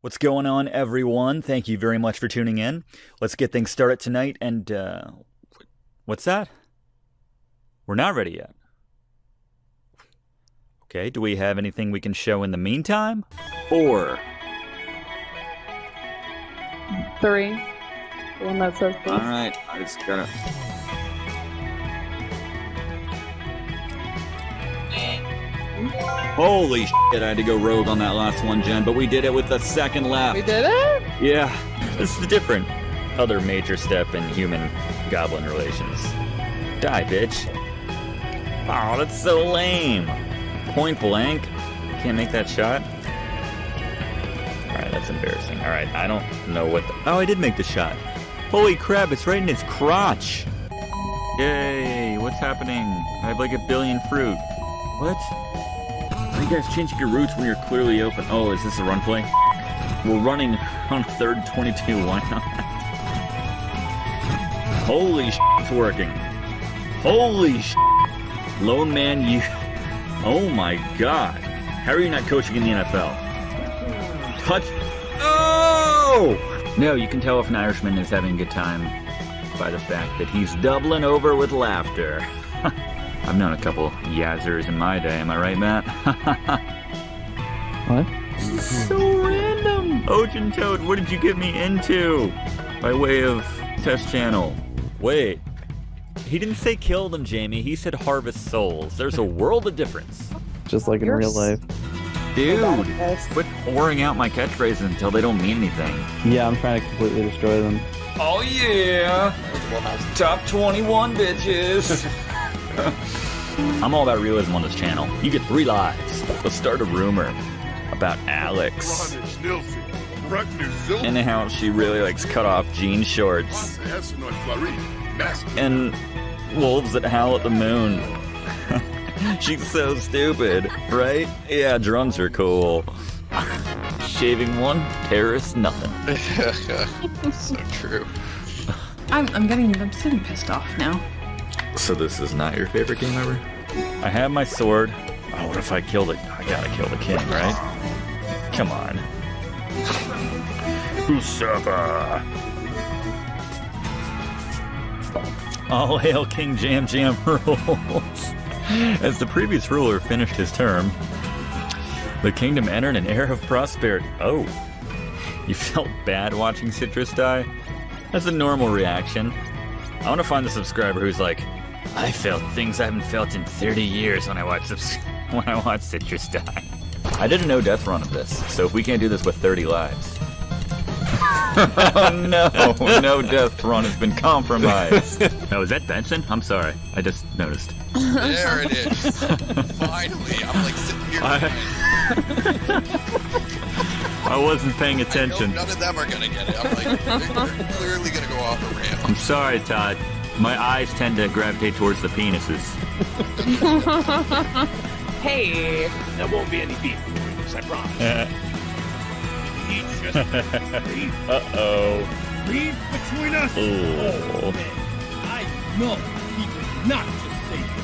What's going on, everyone? Thank you very much for tuning in. Let's get things started tonight, and, what's that? We're not ready yet. Okay, do we have anything we can show in the meantime? 4. 3. The one that says this. Alright, I just gotta... Holy shit, I had to go rogue on that last one, Jen, but we did it with the second left. We did it? Yeah, this is a different other major step in human-goblin relations. Die, bitch. Oh, that's so lame. Point blank. Can't make that shot. Alright, that's embarrassing. Alright, I don't know what the... Oh, I did make the shot. Holy crap, it's right in its crotch. Yay, what's happening? I have like a billion fruit. What? Are you guys changing your routes when you're clearly open? Oh, is this a run play? We're running on 3rd 22, why not? Holy shit, it's working. Holy shit. Lone man, you... Oh my god. How are you not coaching in the NFL? Touch... Oh! No, you can tell if an Irishman is having a good time by the fact that he's doubling over with laughter. I've known a couple yazzers in my day, am I right, Matt? What? So random! Ocean Toad, what did you get me into? By way of test channel. Wait. He didn't say kill them, Jamie. He said harvest souls. There's a world of difference. Just like in real life. Dude, quit pouring out my catchphrases until they don't mean anything. Yeah, I'm trying to completely destroy them. Oh yeah! Top 21 bitches! I'm all about realism on this channel. You get 3 lives. Let's start a rumor about Alex and how she really likes cut off jean shorts and wolves that howl at the moon. She's so stupid, right? Yeah, drums are cool. Shaving one, terrorist nothing. So true. I'm getting pissed off now. So this is not your favorite game ever? I have my sword. Oh, what if I killed it? I gotta kill the king, right? Come on. Usurper! All hail King Jam Jam rules. As the previous ruler finished his term, the kingdom entered an era of prosperity. Oh, you felt bad watching Citrus die? That's a normal reaction. I want to find the subscriber who's like, I felt things I haven't felt in 30 years when I watch Citrus die. I did a no death run of this, so if we can't do this with 30 lives. Oh no, no death run has been compromised. Oh, is that Benson? I'm sorry, I just noticed. There it is. Finally, I'm like sitting here. I wasn't paying attention. None of them are gonna get it. I'm like, they're clearly gonna go off a ramp. I'm sorry, Todd. My eyes tend to gravitate towards the penises. Hey. There won't be any beef between us, I promise. He's just beef. Uh-oh. Beef between us? Oh. Oh, man. I know he did not just say that.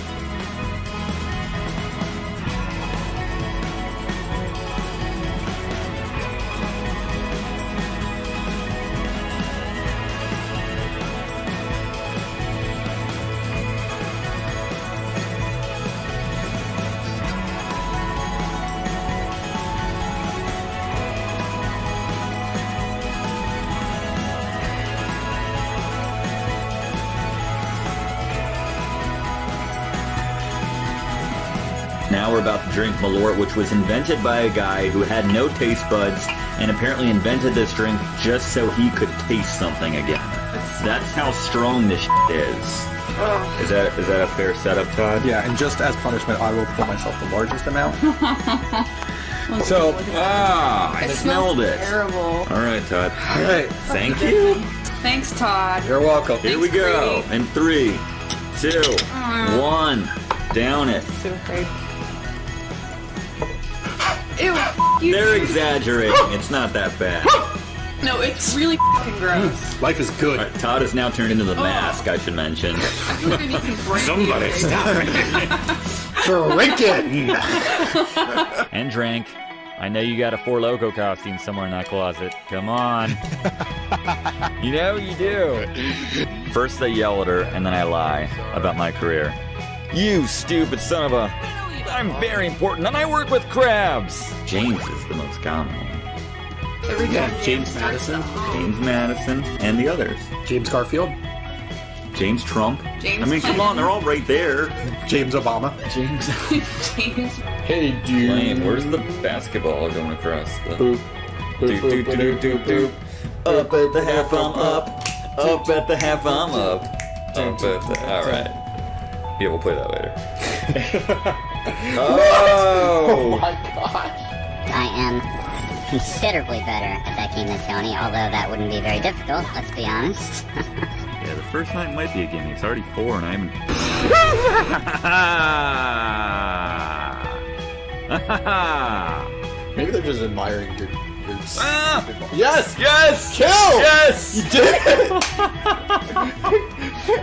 Now we're about to drink Malort, which was invented by a guy who had no taste buds and apparently invented this drink just so he could taste something again. That's how strong this is. Is that a fair setup, Todd? Yeah, and just as punishment, I will pour myself the largest amount. So, I smelled it. Terrible. All right, Todd. All right. Thank you. Thanks, Todd. You're welcome. Here we go. In 3, 2, 1. Down it. So afraid. Ew. You. They're exaggerating. It's not that bad. No, it's really fucking gross. Life is good. All right, Todd has now turned into the mask, I should mention. I think I need some brain Somebody juice. stop it. Drinking. And drank. I know you got a Four Loko costume somewhere in that closet. Come on. You know you do. First I yell at her, and then I lie about my career. You stupid son of a... I'm very important, and I work with crabs. James is the most common one. Every time James Madison. James Madison, and the others. James Garfield. James Trump. James I mean, come on, they're all right there. James Obama. James. James. Hey, dude. Lame. Where's the basketball going across the... Boop. Doop, doop, doop, doop, doop. Up at the half, I'm up. Up at the half, I'm up. Up at the... Alright. Yeah, we'll play that later. Oh my gosh. I am considerably better at that game than Tony, although that wouldn't be very difficult, let's be honest. Yeah, the first night might be a gimme. It's already 4 and I haven't... Maybe they're just admiring your Ah! Yes! Yes! Kill! Yes! You did it!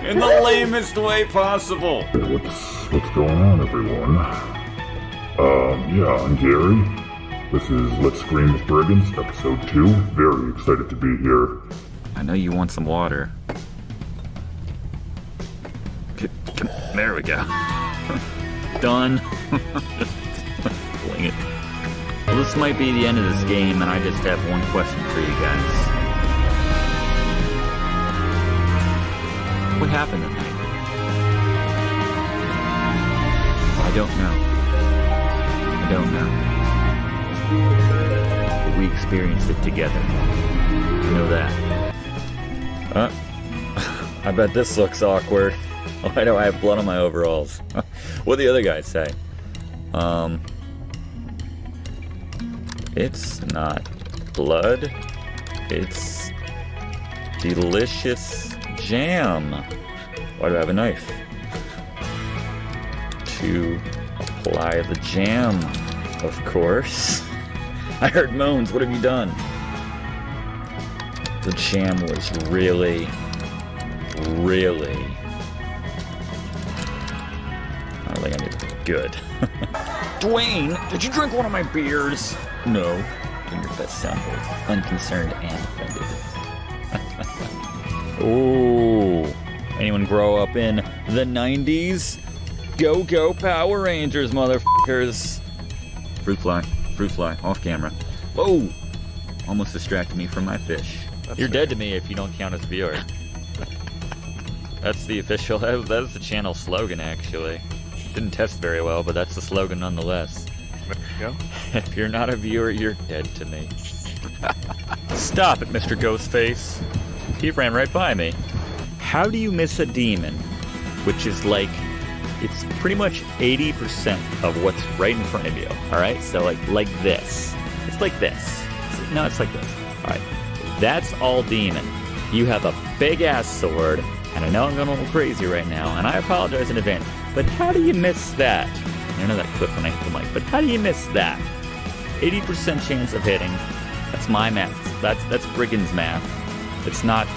In the lamest way possible. What's going on, everyone? Yeah, I'm Gary. This is Let's Scream with Brigands, episode 2. Very excited to be here. I know you want some water. There we go. Done. Fling it. Well, this might be the end of this game, and I just have one question for you guys. What happened tonight? I don't know. I don't know. But we experienced it together. I know that. I bet this looks awkward. Why do I have blood on my overalls? What'd the other guys say? It's not blood. It's delicious jam. Why do I have a knife? To apply the jam, of course. I heard moans. What have you done? The jam was really... I don't think I need to be good. Dwayne, did you drink one of my beers? No. In your best sound voice. Unconcerned and offended. Ooh. Anyone grow up in the 90s? Go Power Rangers, motherfuckers. Fruit fly, off camera. Whoa! Almost distracted me from my fish. You're dead to me if you don't count as a viewer. That's the official, that was the channel slogan, actually. Didn't test very well, but that's the slogan nonetheless. There you go. If you're not a viewer, you're dead to me. Stop it, Mr. Ghostface. He ran right by me. How do you miss a demon? Which is like, it's pretty much 80% of what's right in front of you. Alright, so like this. It's like this. No, it's like this. Alright, that's all demon. You have a big ass sword, and I know I'm going a little crazy right now, and I apologize in advance, but how do you miss that? I know that clip when I hit the mic, but how do you miss that? 80% chance of hitting. That's my math. That's Brigand's math. It's not,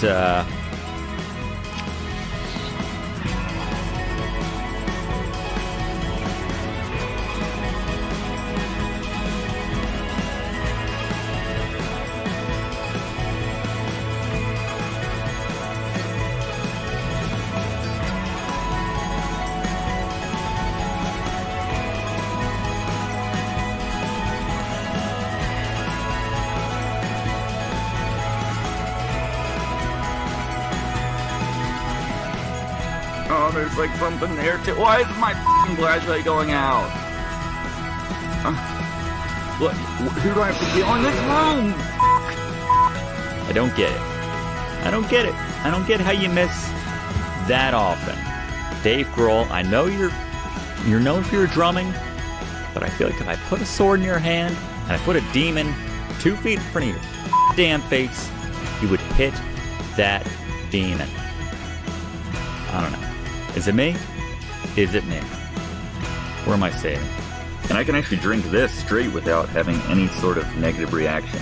oh, there's like something there too. Why is my f***ing flashlight going out? What? Who do I have to kill in this room? I don't get it. I don't get it. I don't get how you miss that often. Dave Grohl, I know you're known for your drumming, but I feel like if I put a sword in your hand and I put a demon 2 feet in front of your damn face, you would hit that demon. I don't know. Is it me? Is it me? Where am I saving? And I can actually drink this straight without having any sort of negative reaction.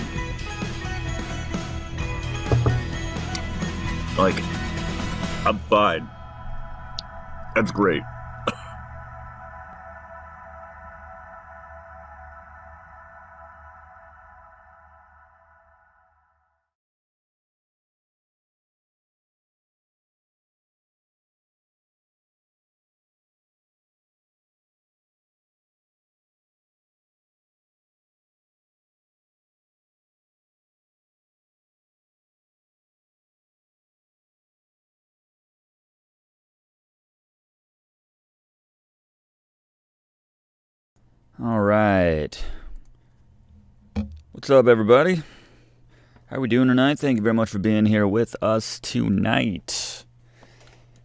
Like, I'm fine. That's great. All right. What's up, everybody? How are we doing tonight? Thank you very much for being here with us tonight.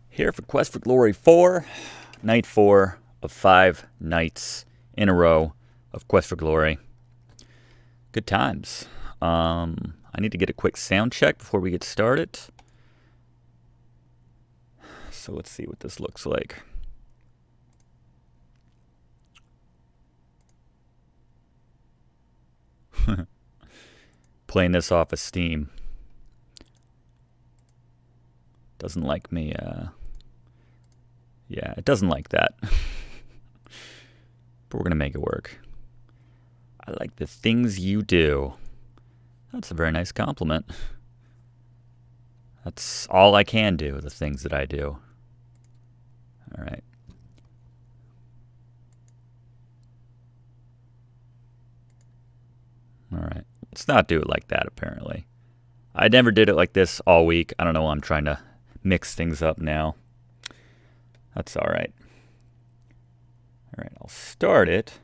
Here for Quest for Glory 4, Night 4 of 5 nights in a row of Quest for Glory. Good times. I need to get a quick sound check before we get started. So let's see what this looks like. Playing this off of Steam. Doesn't like me, yeah, it doesn't like that. But we're gonna make it work. I like the things you do. That's a very nice compliment. That's all I can do, the things that I do. Alright. Alright. Let's not do it like that, apparently. I never did it like this all week. I don't know why I'm trying to mix things up now. That's alright. Alright, I'll start it.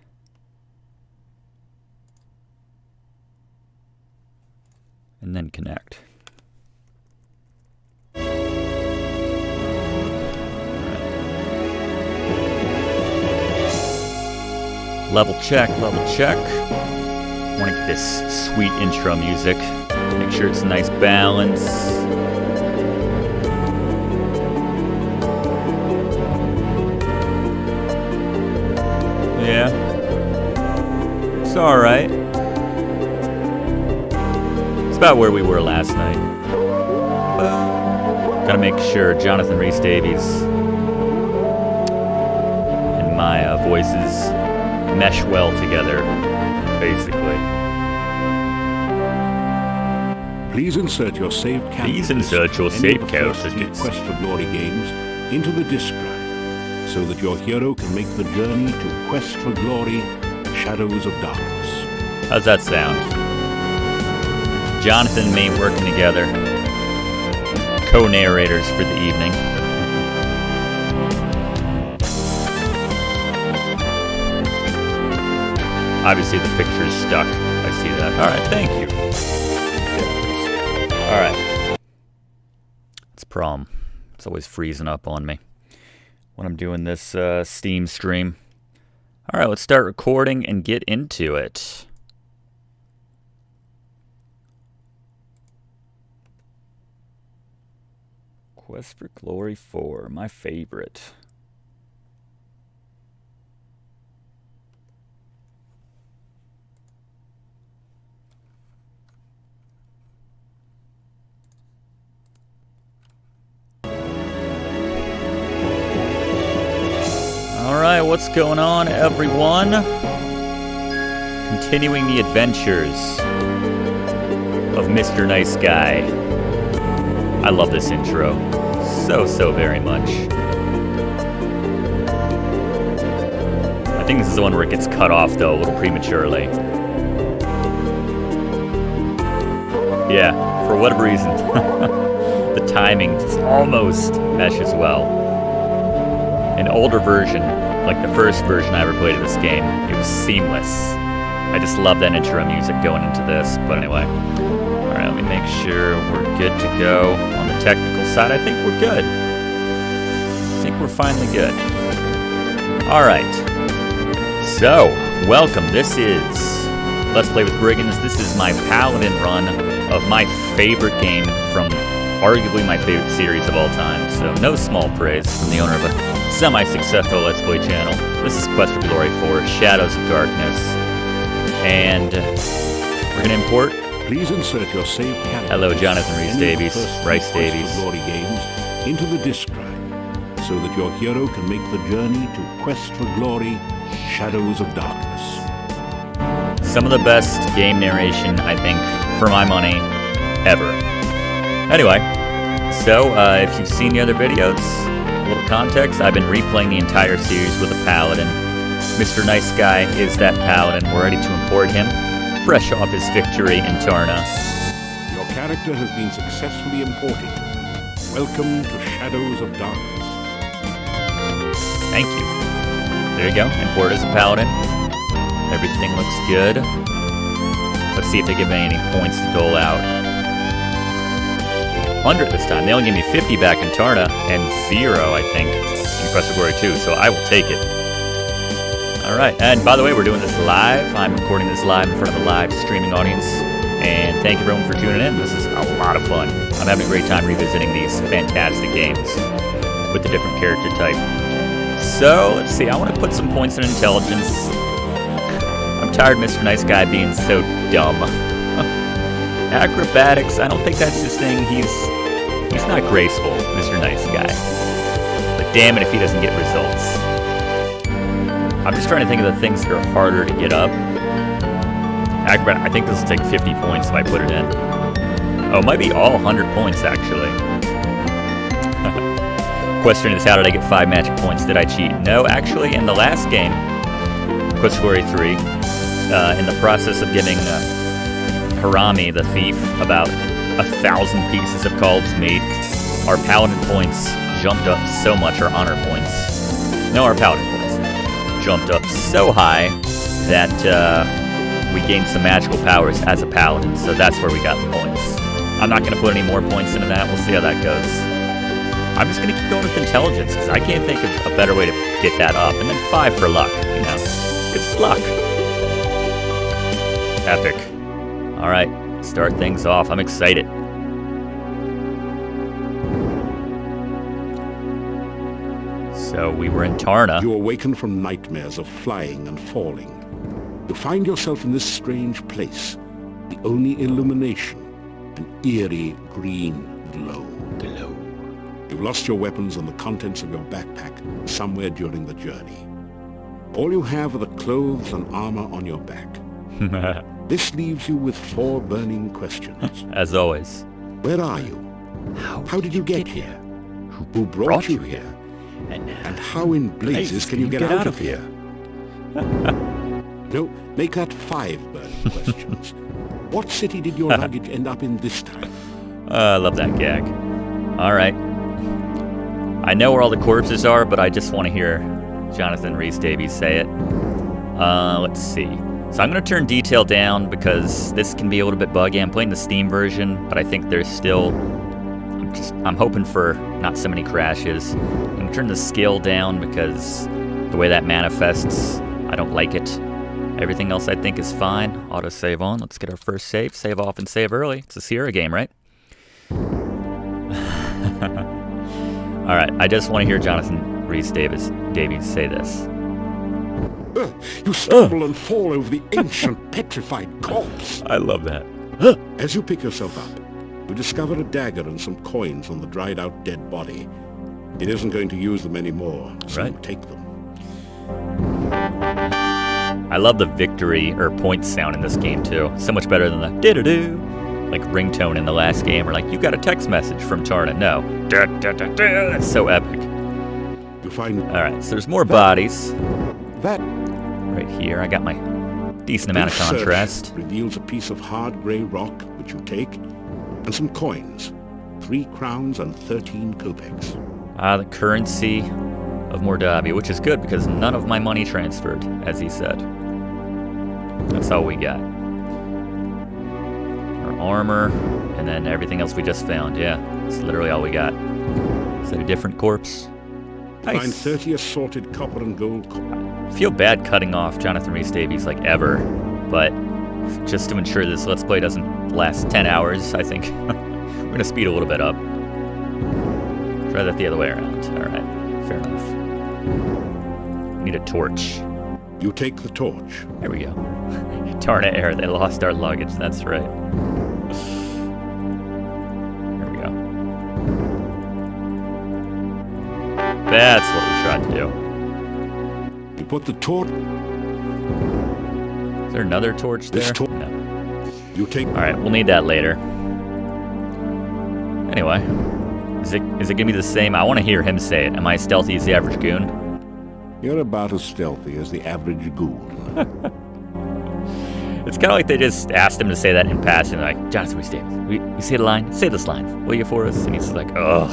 And then connect. Level check, level check. I want to get this sweet intro music. Make sure it's a nice balance. Yeah. It's alright. It's about where we were last night. Gotta make sure Jonathan Rhys Davies and my voices mesh well together, basically. Please insert your saved character. Please insert your saved character. Quest for Glory games into the disk drive, so that your hero can make the journey to Quest for Glory, Shadows of Darkness. How's that sound? Jonathan and me working together, co-narrators for the evening. Obviously the picture's stuck. I see that. Alright, thank you. Alright. It's prom. It's always freezing up on me when I'm doing this Steam stream. Alright, let's start recording and get into it. Quest for Glory 4, my favorite. Alright, what's going on, everyone? Continuing the adventures of Mr. Nice Guy. I love this intro so very much. I think this is the one where it gets cut off, though, a little prematurely. Yeah, for whatever reason, the timing just almost meshes well. An older version, like the first version I ever played of this game, it was seamless. I just love that intro music going into this. But anyway, alright, let me make sure we're good to go on the technical side. I think we're good. I think we're finally good. Alright, so, welcome. This is Let's Play with Brigands. This is my Paladin run of my favorite game from arguably my favorite series of all time. So, no small praise from the owner of a semi-successful Let's Play channel. This is Quest for Glory 4, Shadows of Darkness. And we're going to import. Please insert your saved character. Hello, Jonathan Rhys Davies. Rice Davies. Quest for Glory games into the disk drive, so that your hero can make the journey to Quest for Glory, Shadows of Darkness. Some of the best game narration, I think, for my money, ever. Anyway, so if you've seen the other videos, a little context, I've been replaying the entire series with a Paladin. Mr. Nice Guy is that Paladin. We're ready to import him, fresh off his victory in Tarna. Your character has been successfully imported. Welcome to Shadows of Darkness. Thank you. There you go, import as a Paladin. Everything looks good. Let's see if they give me any points to dole out. 100 this time. They only gave me 50 back in Tarna and 0, I think, in Quest for Glory 2, so I will take it. Alright, and by the way, we're doing this live. I'm recording this live in front of a live streaming audience, and thank you everyone for tuning in. This is a lot of fun. I'm having a great time revisiting these fantastic games with the different character type. So, let's see, I want to put some points in intelligence. I'm tired of Mr. Nice Guy being so dumb. Acrobatics, I don't think that's his thing. He's not graceful, Mr. Nice Guy. But damn it if he doesn't get results. I'm just trying to think of the things that are harder to get up. Acrobat, I think this will take 50 points if I put it in. Oh, it might be all 100 points, actually. Question is, how did I get 5 magic points? Did I cheat? No, actually, in the last game, Quest for Glory 3, in the process of giving Harami, the thief, about 1,000 pieces of Kalb's meat, our Paladin points jumped up so much, our honor points. No, our Paladin points jumped up so high that we gained some magical powers as a Paladin, so that's where we got the points. I'm not going to put any more points into that. We'll see how that goes. I'm just going to keep going with intelligence, because I can't think of a better way to get that up. And then 5 for luck, you know. It's luck. Epic. Alright, start things off. I'm excited. So we were in Tarna. You awaken from nightmares of flying and falling. You find yourself in this strange place. The only illumination, an eerie green glow. You've lost your weapons and the contents of your backpack somewhere during the journey. All you have are the clothes and armor on your back. This leaves you with 4 burning questions. As always. Where are you? How did you get here? Who brought you here? And how in blazes can you get out of here? No, make that 5 burning questions. What city did your luggage end up in this time? I love that gag. Alright. I know where all the corpses are, but I just want to hear Jonathan Rhys-Davies say it. Let's see. So I'm going to turn detail down because this can be a little bit buggy. I'm playing the Steam version, but I think there's still... I'm hoping for not so many crashes. I'm going to turn the scale down because the way that manifests, I don't like it. Everything else I think is fine. Auto save on. Let's get our first save. Save off and save early. It's a Sierra game, right? Alright, I just want to hear Jonathan Rhys-Davies say this. You stumble and fall over the ancient petrified corpse. I love that. As you pick yourself up, you discover a dagger and some coins on the dried out dead body. It isn't going to use them anymore, so right. Take them. I love the victory or point sound in this game too. So much better than the doo-doo-doo like ringtone in the last game, or like you got a text message from Tarna. No. Da-da-da-da. That's so epic. You find Alright, so there's more bodies. That right here. I got my decent amount of contrast. Reveals a piece of hard grey rock which you take, and some coins. 3 crowns and 13 kopecks. The currency of Mordavia, which is good because none of my money transferred, as he said. That's all we got. Our armor, and then everything else we just found. Yeah, that's literally all we got. Is that a different corpse? Nice. Find Nice. 30 assorted copper and gold coins. I feel bad cutting off Jonathan Rhys-Davies like ever, but just to ensure this Let's Play doesn't last 10 hours, I think we're going to speed a little bit up. Try that the other way around. Alright, fair enough. Need a torch. You take the torch. There we go. Tarna Air, they lost our luggage, that's right. There we go. That's what we tried to do. You put the torch. Is there another torch there? No. You take. Alright, we'll need that later. Anyway, is it gonna be the same? I want to hear him say it. Am I stealthy as the average goon? You're about as stealthy as the average goon. It's kind of like they just asked him to say that in passing, like, Jonathan Rhys-Davies, you say the line? Say this line, will you, for us? And he's like, ugh.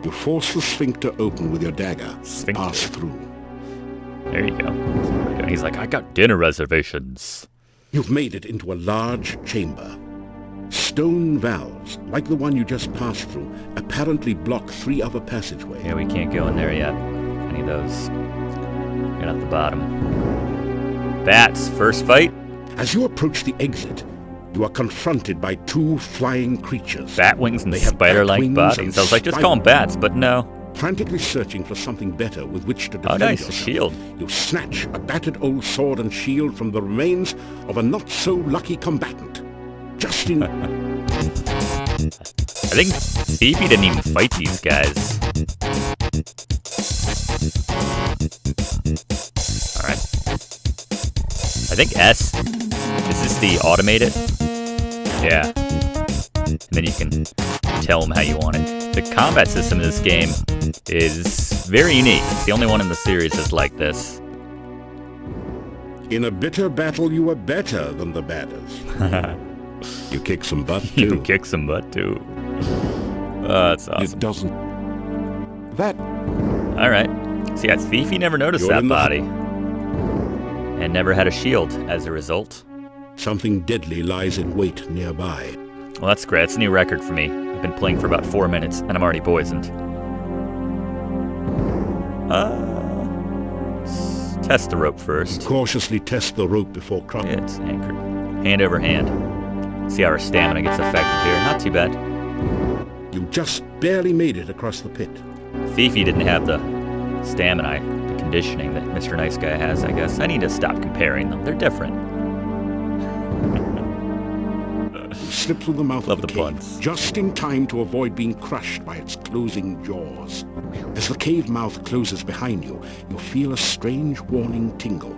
You force the sphincter open with your dagger. Sphincter. Pass through. There you go. He's like, I got dinner reservations. You've made it into a large chamber. Stone valves, like the one you just passed through, apparently block 3 other passageways. Yeah, we can't go in there yet. Any of those. Get out the bottom. Bats, first fight. As you approach the exit, you are confronted by 2 flying creatures. Bat wings and They have spider-like bat wings bodies. and I was like, just call them bats, but no. Frantically searching for something better with which to Oh, defend nice, a yourself, shield. you snatch a battered old sword and shield from the remains of a not-so-lucky combatant. Just in... I think Phoebe didn't even fight these guys. Alright. I think S. Is this the automated? Yeah. And then you can tell them how you want it. The combat system in this game is very unique. It's the only one in the series that's like this. In a bitter battle, you are better than the badders. You kick some butt, too. You kick some butt, too. Oh, that's awesome. It doesn't... That... Alright. See, that's Fifi never noticed You're that in the- body. And never had a shield as a result. Something deadly lies in wait nearby. Well, that's great. It's a new record for me. I've been playing for about 4 minutes, and I'm already poisoned. Let's test the rope first. Cautiously test the rope before crossing. It's anchored. Hand over hand. See how our stamina gets affected here. Not too bad. You just barely made it across the pit. Fifi didn't have the stamina, the conditioning that Mr. Nice Guy has, I guess. I need to stop comparing them. They're different. You slip through the mouth Love of the the cave, puns. just in time to avoid being crushed by its closing jaws. As the cave mouth closes behind you, you feel a strange warning tingle.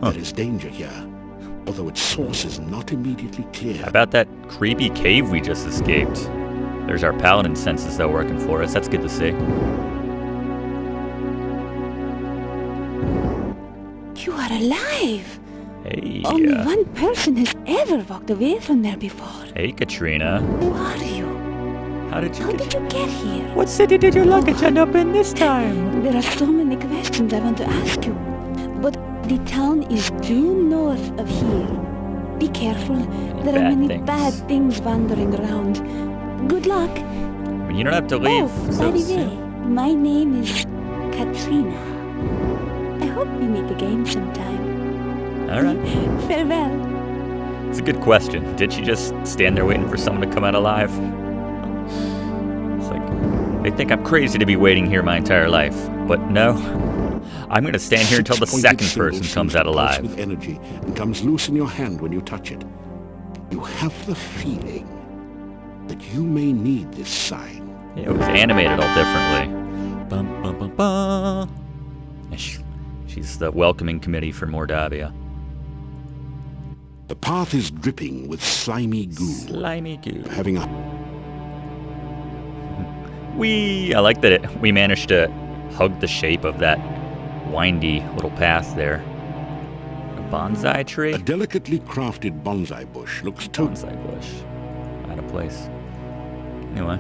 Huh. There is danger here, although its source is not immediately clear. How about that creepy cave we just escaped? There's our Paladin senses, though, working for us. That's good to see. You are alive! Hey, Only one person has ever walked away from there before. Hey, Katrina. Who are you? How did you How get did you get here? What city did your luggage end up in this time? There are so many questions I want to ask you. But the town is due north of here. Be careful. There are bad many things. bad things wandering around. Good luck. I mean, you don't have to leave Oh, so by the soon. way, my name is Katrina. I hope we meet again sometime. All right. Farewell. It's a good question. Did she just stand there waiting for someone to come out alive? It's like, they think I'm crazy to be waiting here my entire life. But no, I'm going to stand here until the Six-pointed second symbol person seems comes to out pulse alive. with energy and comes loose in your hand when you touch it. You have the feeling that you may need this sign. Yeah, it was animated all differently. Bum, bum, bum, bum. And she's the welcoming committee for Mordavia. The path is dripping with slimy goo. Slimy goo. Having a I like that we managed to hug the shape of that windy little path there. A bonsai tree? A delicately crafted bonsai bush looks totally... Bonsai bush. Out of place. Anyway.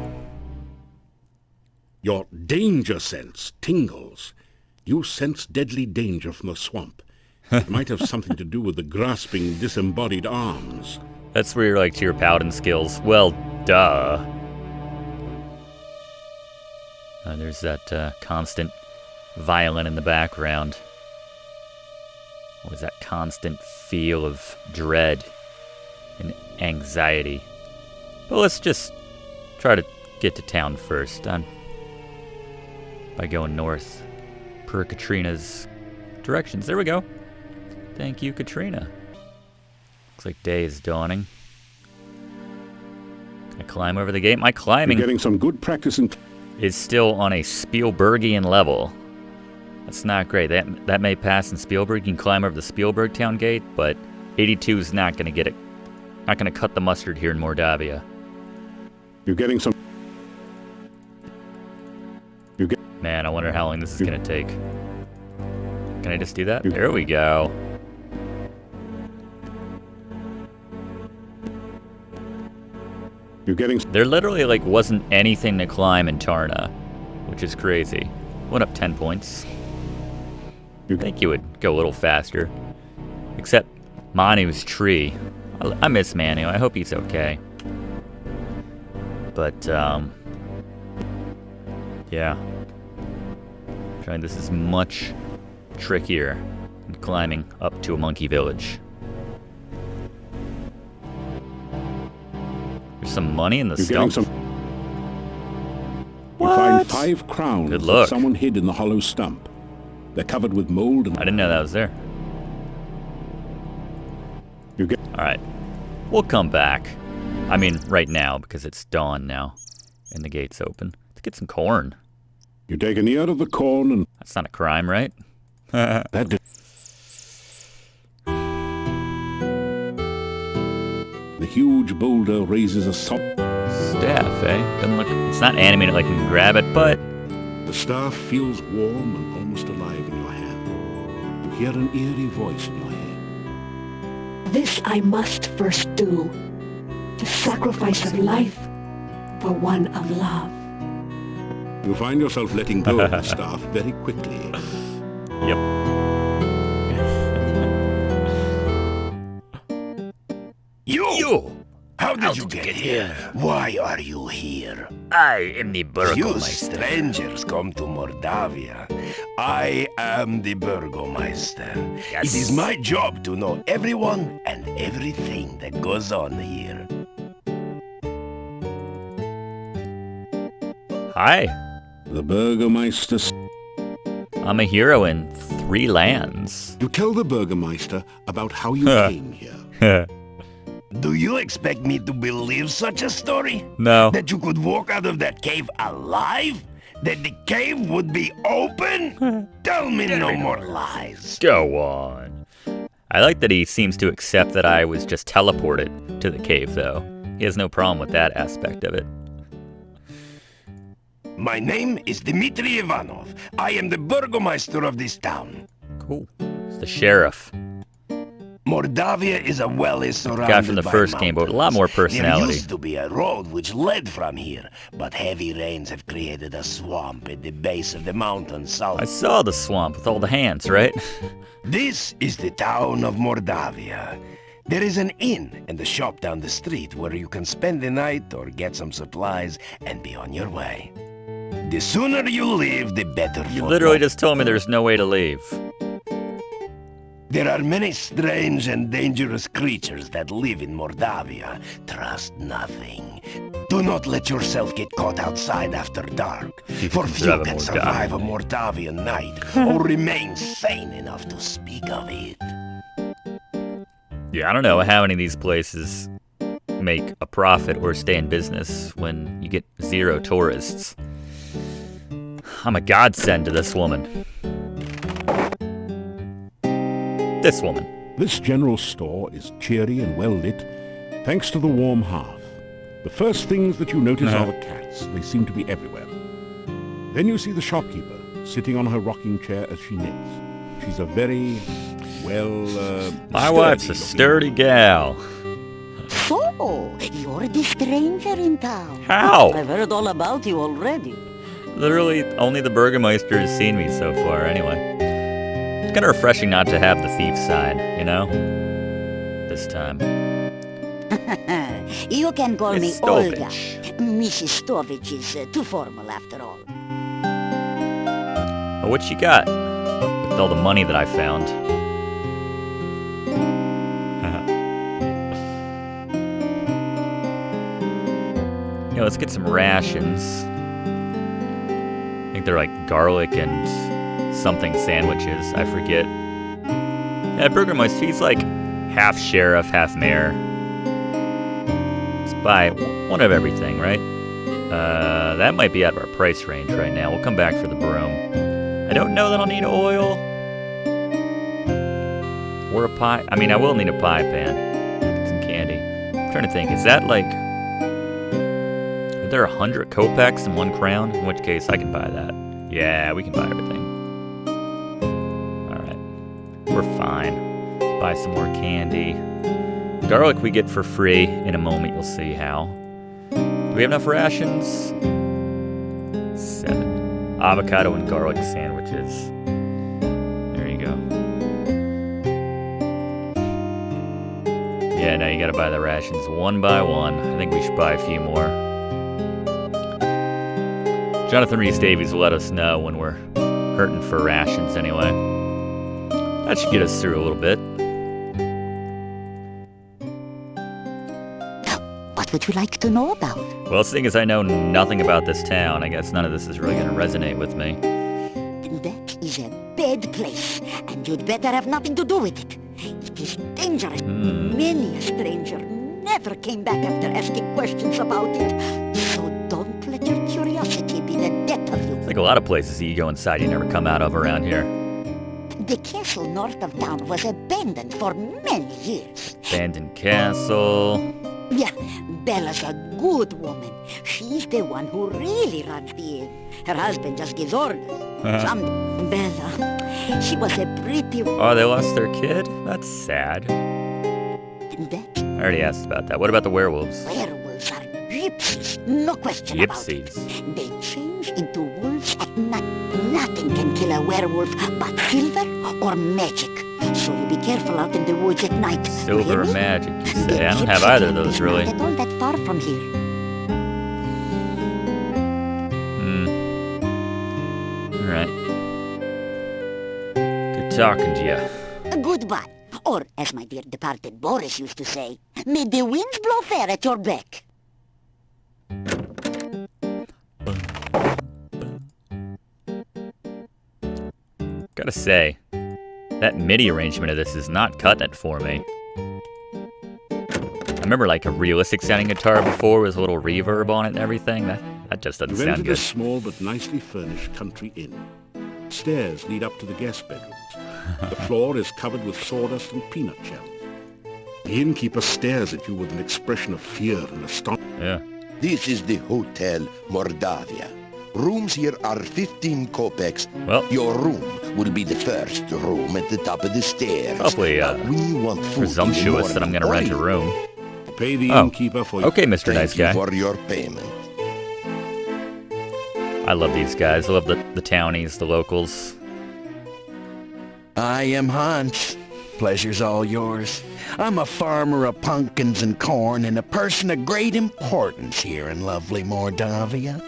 Your danger sense tingles. You sense deadly danger from the swamp. It might have something to do with the grasping, disembodied arms. That's where you're like to your paladin skills. Well, duh. There's that constant violin in the background. What was that constant feel of dread and anxiety? But let's just try to get to town first. By going north per Katrina's directions. There we go. Thank you, Katrina. Looks like day is dawning. Can I climb over the gate? My climbing You're getting some good practice in... is still on a Spielbergian level. That's not great. That may pass in Spielberg. You can climb over the Spielberg town gate, but 82 is not going to get it. Not going to cut the mustard here in Mordavia. You're getting some... Man, I wonder how long this is going to take. Can I just do that? There we go. You're getting... There literally like wasn't anything to climb in Tarna, which is crazy. Went up 10 points. I think you would go a little faster. Except Manu's tree. I miss Manu. I hope he's okay. But, yeah. This is much trickier than climbing up to a monkey village. There's some money in the stump. You find 5 crowns Good luck. that someone hid in the hollow stump. They're covered with mold and... I didn't know that was there. Alright. We'll come back. I mean, right now, because it's dawn now. And the gate's open. Let's get some corn. You take an ear of the corn and... That's not a crime, right? The huge boulder raises a soft... Staff, eh? Doesn't look... It's not animated like you can grab it, but... The staff feels warm and almost alive in your hand. You hear an eerie voice in your head. This I must first do. The sacrifice of life for one of love. You find yourself letting go of the staff very quickly. Yep. You! How did you get here? Why are you here? I am the You Burgomeister. strangers come to Mordavia. I am the Burgomeister. Yes. It is my job to know everyone and everything that goes on here. Hi. The Burgomeister... I'm a hero in 3 lands. You tell the Burgomeister about how you came here. Do you expect me to believe such a story? No. That you could walk out of that cave alive? That the cave would be open? Tell me no more lies. Go on. I like that he seems to accept that I was just teleported to the cave, though. He has no problem with that aspect of it. My name is Dmitry Ivanov. I am the Burgomeister of this town. Cool. It's the sheriff. Mordavia is a valley surrounded Guy from the by first game, but with a lot more mountains. personality. There used to be a road which led from here, but heavy rains have created a swamp at the base of the mountain south. I saw the swamp with all the hands, right? This is the town of Mordavia. There is an inn and a shop down the street where you can spend the night or get some supplies and be on your way. The sooner you leave, the better for You literally both. just told me there's no way to leave. There are many strange and dangerous creatures that live in Mordavia. Trust nothing. Do not let yourself get caught outside after dark. For few can survive a Mordavian night or remain sane enough to speak of it. Yeah, I don't know how many of these places make a profit or stay in business when you get 0 tourists. I'm a godsend to this woman. This woman. This general store is cheery and well lit, thanks to the warm hearth. The first things that you notice are the cats. They seem to be everywhere. Then you see the shopkeeper sitting on her rocking chair as she knits. She's a very, My wife's a sturdy gal. So, you're the stranger in town. How? I've heard all about you already. Literally, only the Burgomeister has seen me so far, anyway. It's kind of refreshing not to have the thief side, you know? This time. You can call me Miss Olga. Stovich. Mrs. Stovich is too formal after all. Oh, what you got? With all the money that I found. Yeah, let's get some rations. I think they're like garlic and something sandwiches. I forget. Yeah, Burgermeister, he's like half sheriff, half mayor. Let's buy one of everything, right? That might be out of our price range right now. We'll come back for the broom. I don't know that I'll need oil. Or a pie. I mean, I will need a pie pan. Get some candy. I'm trying to think. Is that like... Are there 100 kopecks and 1 crown? In which case, I can buy that. Yeah, we can buy everything. Alright. We're fine. Buy some more candy. Garlic we get for free. In a moment, you'll see how. Do we have enough rations? 7. Avocado and garlic sandwiches. There you go. Yeah, now you gotta buy the rations one by one. I think we should buy a few more. Jonathan Rhys Davies will let us know when we're hurting for rations anyway. That should get us through a little bit. What would you like to know about? Well, seeing as I know nothing about this town, I guess none of this is really gonna resonate with me. That is a bad place, and you'd better have nothing to do with it. It is dangerous. Many a stranger never came back after asking questions about it. So don't let your curiosity be the death of you. It's like a lot of places that you go inside you never come out of around here. The castle north of town was abandoned for many years. Abandoned castle. Yeah, Bella's a good woman. She's the one who really runs the inn. Her husband just gives orders. Bella, she was a pretty... Oh, they lost their kid? That's sad. That I already asked about that. What about the werewolves? werewolves are gypsies, no question about Gypsies. it. They change into wolves at night. Nothing can kill a werewolf but silver or magic. So you be careful out in the woods at night. Silver or Hear me? magic, you say? The I don't have gypsy either of king those, is really. not at all that far from here. Alright. Good talking to you. Goodbye. Or, as my dear departed Boris used to say, may the winds blow fair at your beck. Gotta say, that MIDI arrangement of this is not cutting it for me. I remember like a realistic sounding guitar before with a little reverb on it and everything. That just doesn't You've sound entered a good. small but nicely furnished country inn. Stairs lead up to the guest bedrooms. The floor is covered with sawdust and peanut shells. The innkeeper stares at you with an expression of fear and astonishment. Yeah. This is the Hotel Mordavia. Rooms here are 15 kopecks. Well, Your room will be the first room at the top of the stairs. probably We want food presumptuous in that the I'm gonna rent a morning. room. Pay the Oh, innkeeper for okay, Mr. Thank Nice you Guy. for your payment. I love these guys. I love the townies, the locals. I am Hans. Pleasure's all yours. I'm a farmer of pumpkins and corn and a person of great importance here in lovely Mordavia.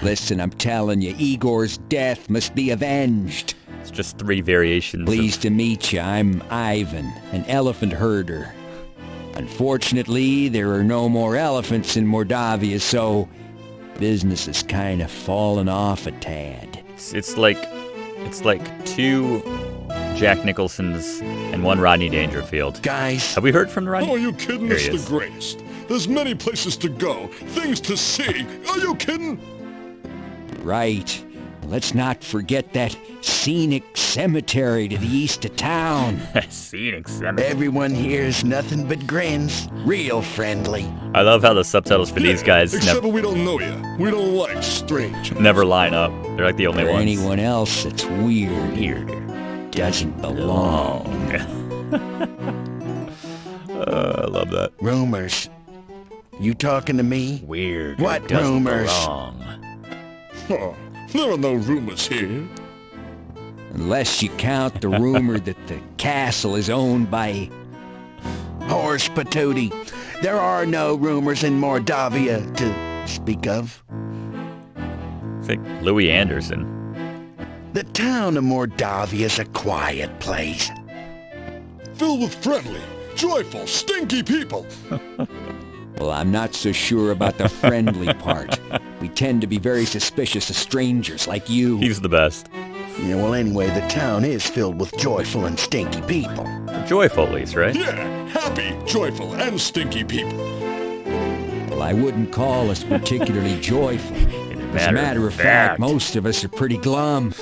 Listen, I'm telling you, Igor's death must be avenged. It's just 3 variations. Pleased to meet you. I'm Ivan, an elephant herder. Unfortunately, there are no more elephants in Mordavia, so business has kind of fallen off a tad. It's like 2 Jack Nicholsons and 1 Rodney Dangerfield. Guys, Have we heard from Rodney? Oh, are you kidding? Here It's he the is. greatest. There's many places to go, things to see. Are you kidding? Right. Let's not forget that scenic cemetery to the east of town. Scenic cemetery. everyone here's nothing but grins. Real friendly. I love how the subtitles for these guys Except when we don't know you. We don't like strange. never line up. They're like the only For ones. anyone else that's weird, doesn't belong. I love that. Rumors. You talking to me? Weird. What doesn't rumors? belong. Oh, there are no rumors here. Unless you count the rumor that the castle is owned by... Horse patootie. There are no rumors in Mordavia to speak of. It's like Louis Anderson. The town of Mordavia is a quiet place. Filled with friendly, joyful, stinky people. Well, I'm not so sure about the friendly part. We tend to be very suspicious of strangers like you. He's the best. Yeah, well, anyway, the town is filled with joyful and stinky people. Joyful, at least, right? Yeah, happy, joyful, and stinky people. Well, I wouldn't call us particularly joyful. As a matter of fact, most of us are pretty glum.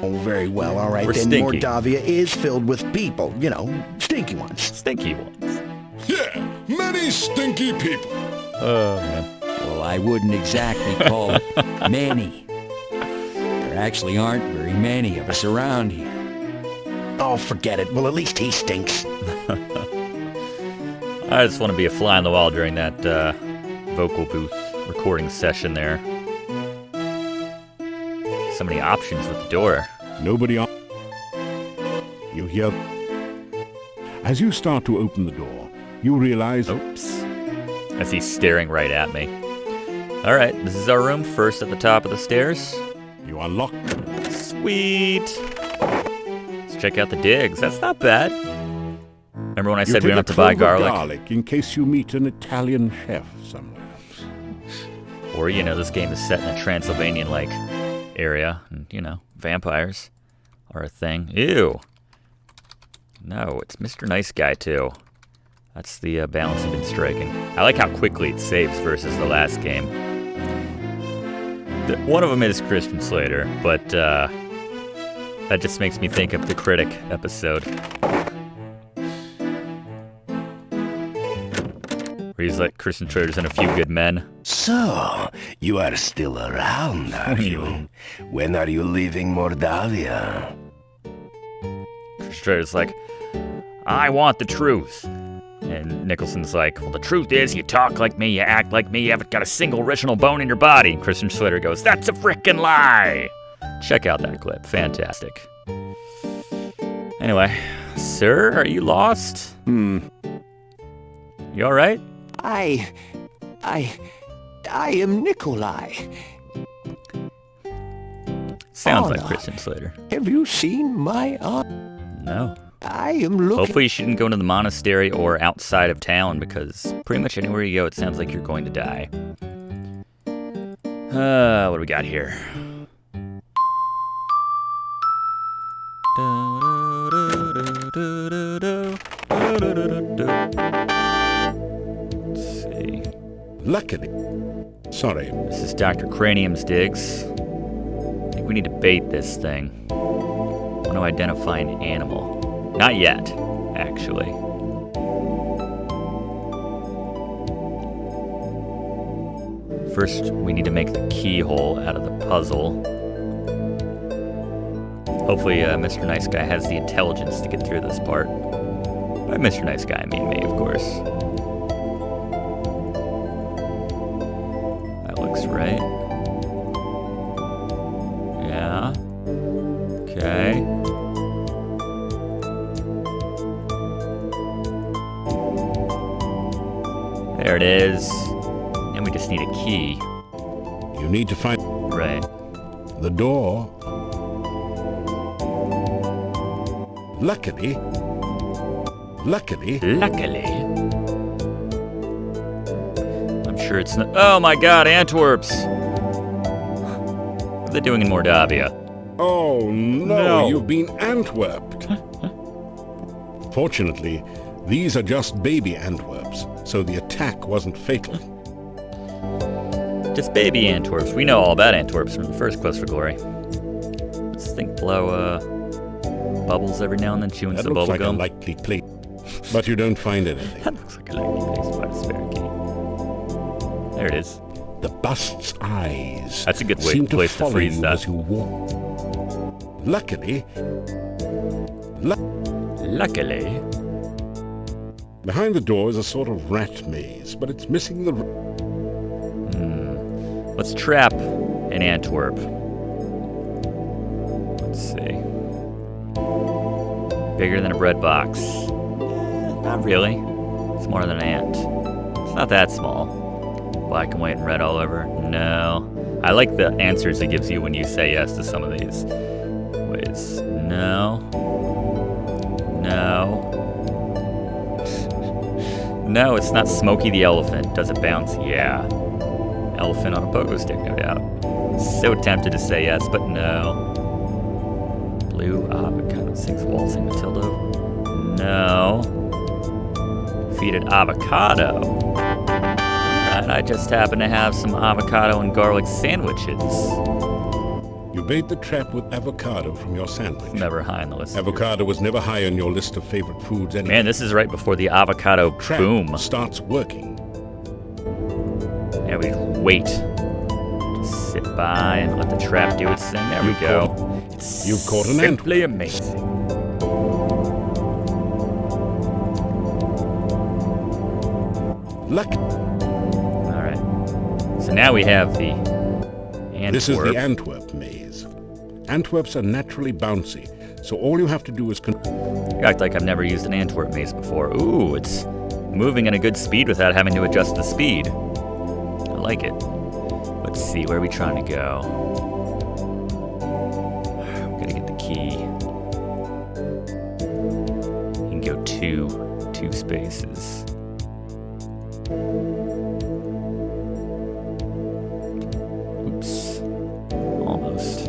Oh, very well, all right. We're Then stinky. Mordavia is filled with people, you know, stinky ones. Stinky ones. Yeah, many stinky people. Oh, man. Well, I wouldn't exactly call it many. There actually aren't very many of us around here. Oh, forget it. Well, at least he stinks. I just want to be a fly on the wall during that vocal booth recording session there. So many options with the door. Nobody on. You hear? As you start to open the door, you realize... Oops. As he's staring right at me. Alright, this is our room, first at the top of the stairs. You are locked. Sweet. Let's check out the digs. That's not bad. Remember when I said we don't have to buy garlic? In case you meet an Italian chef somewhere. Or, you know, this game is set in a Transylvanian-like area. And, you know, vampires are a thing. Ew. No, it's Mr. Nice Guy, too. That's the balance I've been striking. I like how quickly it saves versus the last game. One of them is Christian Slater, but that just makes me think of the Critic episode. Where he's like, Christian Slater's in A Few Good Men. So, you are still around, are you? When are you leaving Mordavia? Christian Slater's like, I want the truth. And Nicholson's like, well, the truth is, you talk like me, you act like me, you haven't got a single original bone in your body. And Christian Slater goes, that's a frickin' lie! Check out that clip. Fantastic. Anyway, sir, are you lost? You alright? I am Nikolai. Sounds like Christian Slater. Have you seen my art? No. I am looking... Hopefully you shouldn't go into the monastery or outside of town, because pretty much anywhere you go, it sounds like you're going to die. What do we got here? Let's see. Luckily. Sorry. This is Dr. Cranium's digs. I think we need to bait this thing. I want to identify an animal. Not yet, actually. First, we need to make the keyhole out of the puzzle. Hopefully, Mr. Nice Guy has the intelligence to get through this part. By Mr. Nice Guy, I mean me, of course. That looks right. Yeah. Okay. There it is. And we just need a key. You need to find... Right. The door. Luckily. I'm sure it's not... Oh my god, Antwerps! What are they doing in Mordavia? Oh no, you've been Antwerped. Fortunately, these are just baby Antwerps, so the attack wasn't fatal. Just baby Antwerps. We know all about Antwerps from the first Quest for Glory. This thing blow bubbles every now and then, chewing some bubble gum. That looks like a likely place, but you don't find anything. That looks like a likely place. Find a spare key. There it is. The bust's eyes. That's a good place to freeze that. As you walk. Luckily. Luckily. Behind the door is a sort of rat maze, but it's missing the... Let's trap in Antwerp. Let's see. Bigger than a bread box. Not really. It's more than an ant. It's not that small. Black and white and red all over. No. I like the answers it gives you when you say yes to some of these. Ways. No. No. No, it's not Smokey the Elephant. Does it bounce? Yeah. Elephant on a pogo stick, no doubt. So tempted to say yes, but no. Blue avocado sings Waltzing Matilda. No. Defeated avocado. Alright, I just happen to have some avocado and garlic sandwiches. You bait the trap with avocado from your sandwich. Never high on the list. Avocado was never high on your list of favorite foods anyway. Man, this is right before the avocado boom starts working. And we wait. Just sit by and let the trap do its thing. There we go. You've caught an ant. Simply amazing. Luck. All right. So now we have the Antwerp. This is the Antwerp maze. Antwerps are naturally bouncy, so all you have to do is... You act like I've never used an Antwerp maze before. Ooh, it's moving at a good speed without having to adjust the speed. I like it. Let's see, where are we trying to go? We gotta get the key. You can go two spaces. Oops. Almost.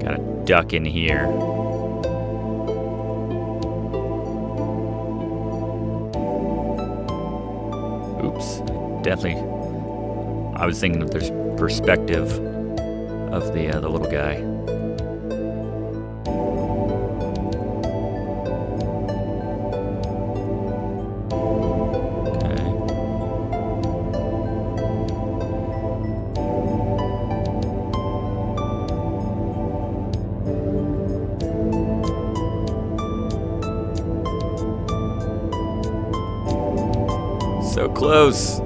Gotta duck in here. Oops. Definitely. I was thinking that there's perspective of the little guy. So close.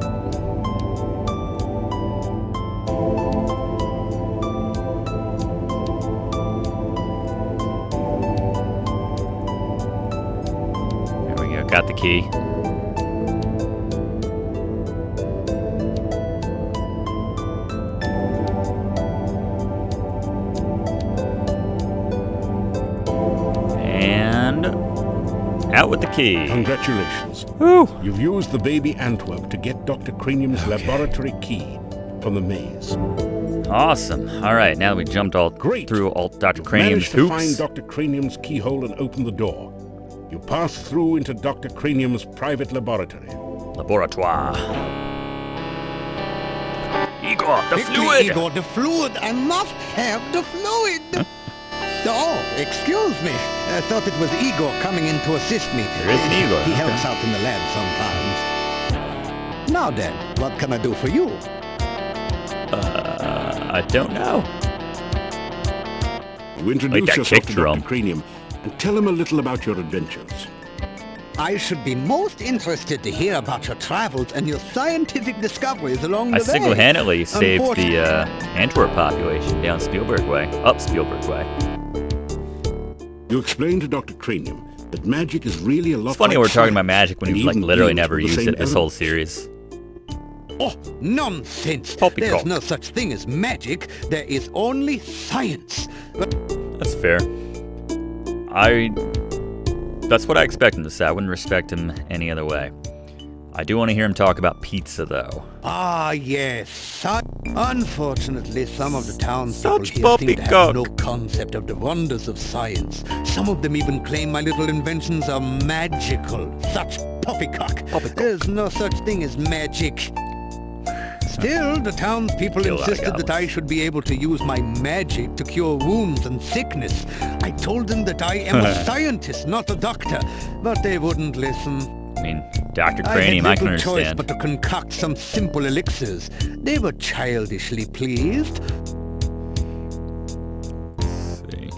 There we go. Got the key. And out with the key. Congratulations. Whew. You've used the baby Antwerp to get Dr. Cranium's laboratory key from the maze. Awesome. All right, now that we jumped all through all Dr. Cranium's Managed to hoops. find Dr. Cranium's keyhole and open the door. You pass through into Dr. Cranium's private laboratory. Laboratoire. Igor, the Quickly, fluid! Igor, the fluid. I must have the fluid. Huh? Oh, excuse me. I thought it was Igor coming in to assist me. There is an Igor. He okay. helps out in the lab sometimes. Now then, what can I do for you? I don't know. You introduce Like that yourself kick to drum. Dr. Cranium and tell him a little about your adventures. I should be most interested to hear about your travels and your scientific discoveries along I the way. single-handedly saved the Unfortunately- Antwerp population down Spielberg Way, up Spielberg Way. You explain to Dr. Cranium that magic is really a lot It's funny like we're talking science, about magic when and we've like even literally deals never with the used same it this whole elements. series. Oh, nonsense! Poppycock. There's no such thing as magic. There is only science. That's fair. That's what I expect him to say. I wouldn't respect him any other way. I do want to hear him talk about pizza, though. Ah, yes. Unfortunately, some of the townspeople Such here seem to have no poppycock. concept of the wonders of science. Some of them even claim my little inventions are magical. Such poppycock. There's no such thing as magic. Still, the townspeople Kill that insisted that I should be able to use my magic to cure wounds and sickness. I told them that I am a scientist, not a doctor, but they wouldn't listen. I mean, Dr. I Cranium, had I can little choice understand. but to concoct some simple elixirs. They were childishly pleased.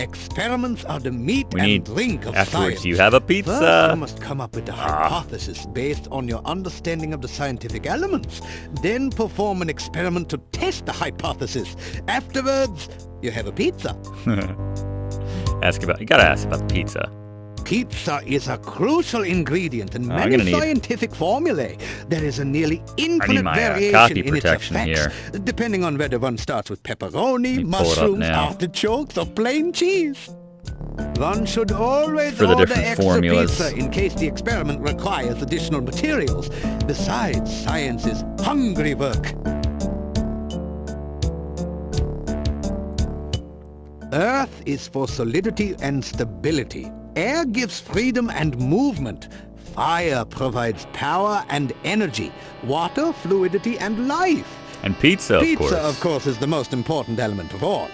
Experiments are the meat We and need, drink of afterwards, science. you have a First, pizza. you must come up with a hypothesis based on your understanding of the scientific elements. Then perform an experiment to test the hypothesis. Afterwards, you have a pizza. You gotta ask about the pizza. Pizza is a crucial ingredient in I'm many gonna need- scientific formulae. There is a nearly infinite my, variation copy in its protection effects, depending on whether one starts with pepperoni, pull it up mushrooms, now. artichokes, or plain cheese. One should always For the order different extra formulas. pizza in case the experiment requires additional materials. Besides, science is hungry work. Earth is for solidity and stability. Air gives freedom and movement. Fire provides power and energy. Water, fluidity, and life. And pizza, of course. Pizza, of course, is the most important element of all.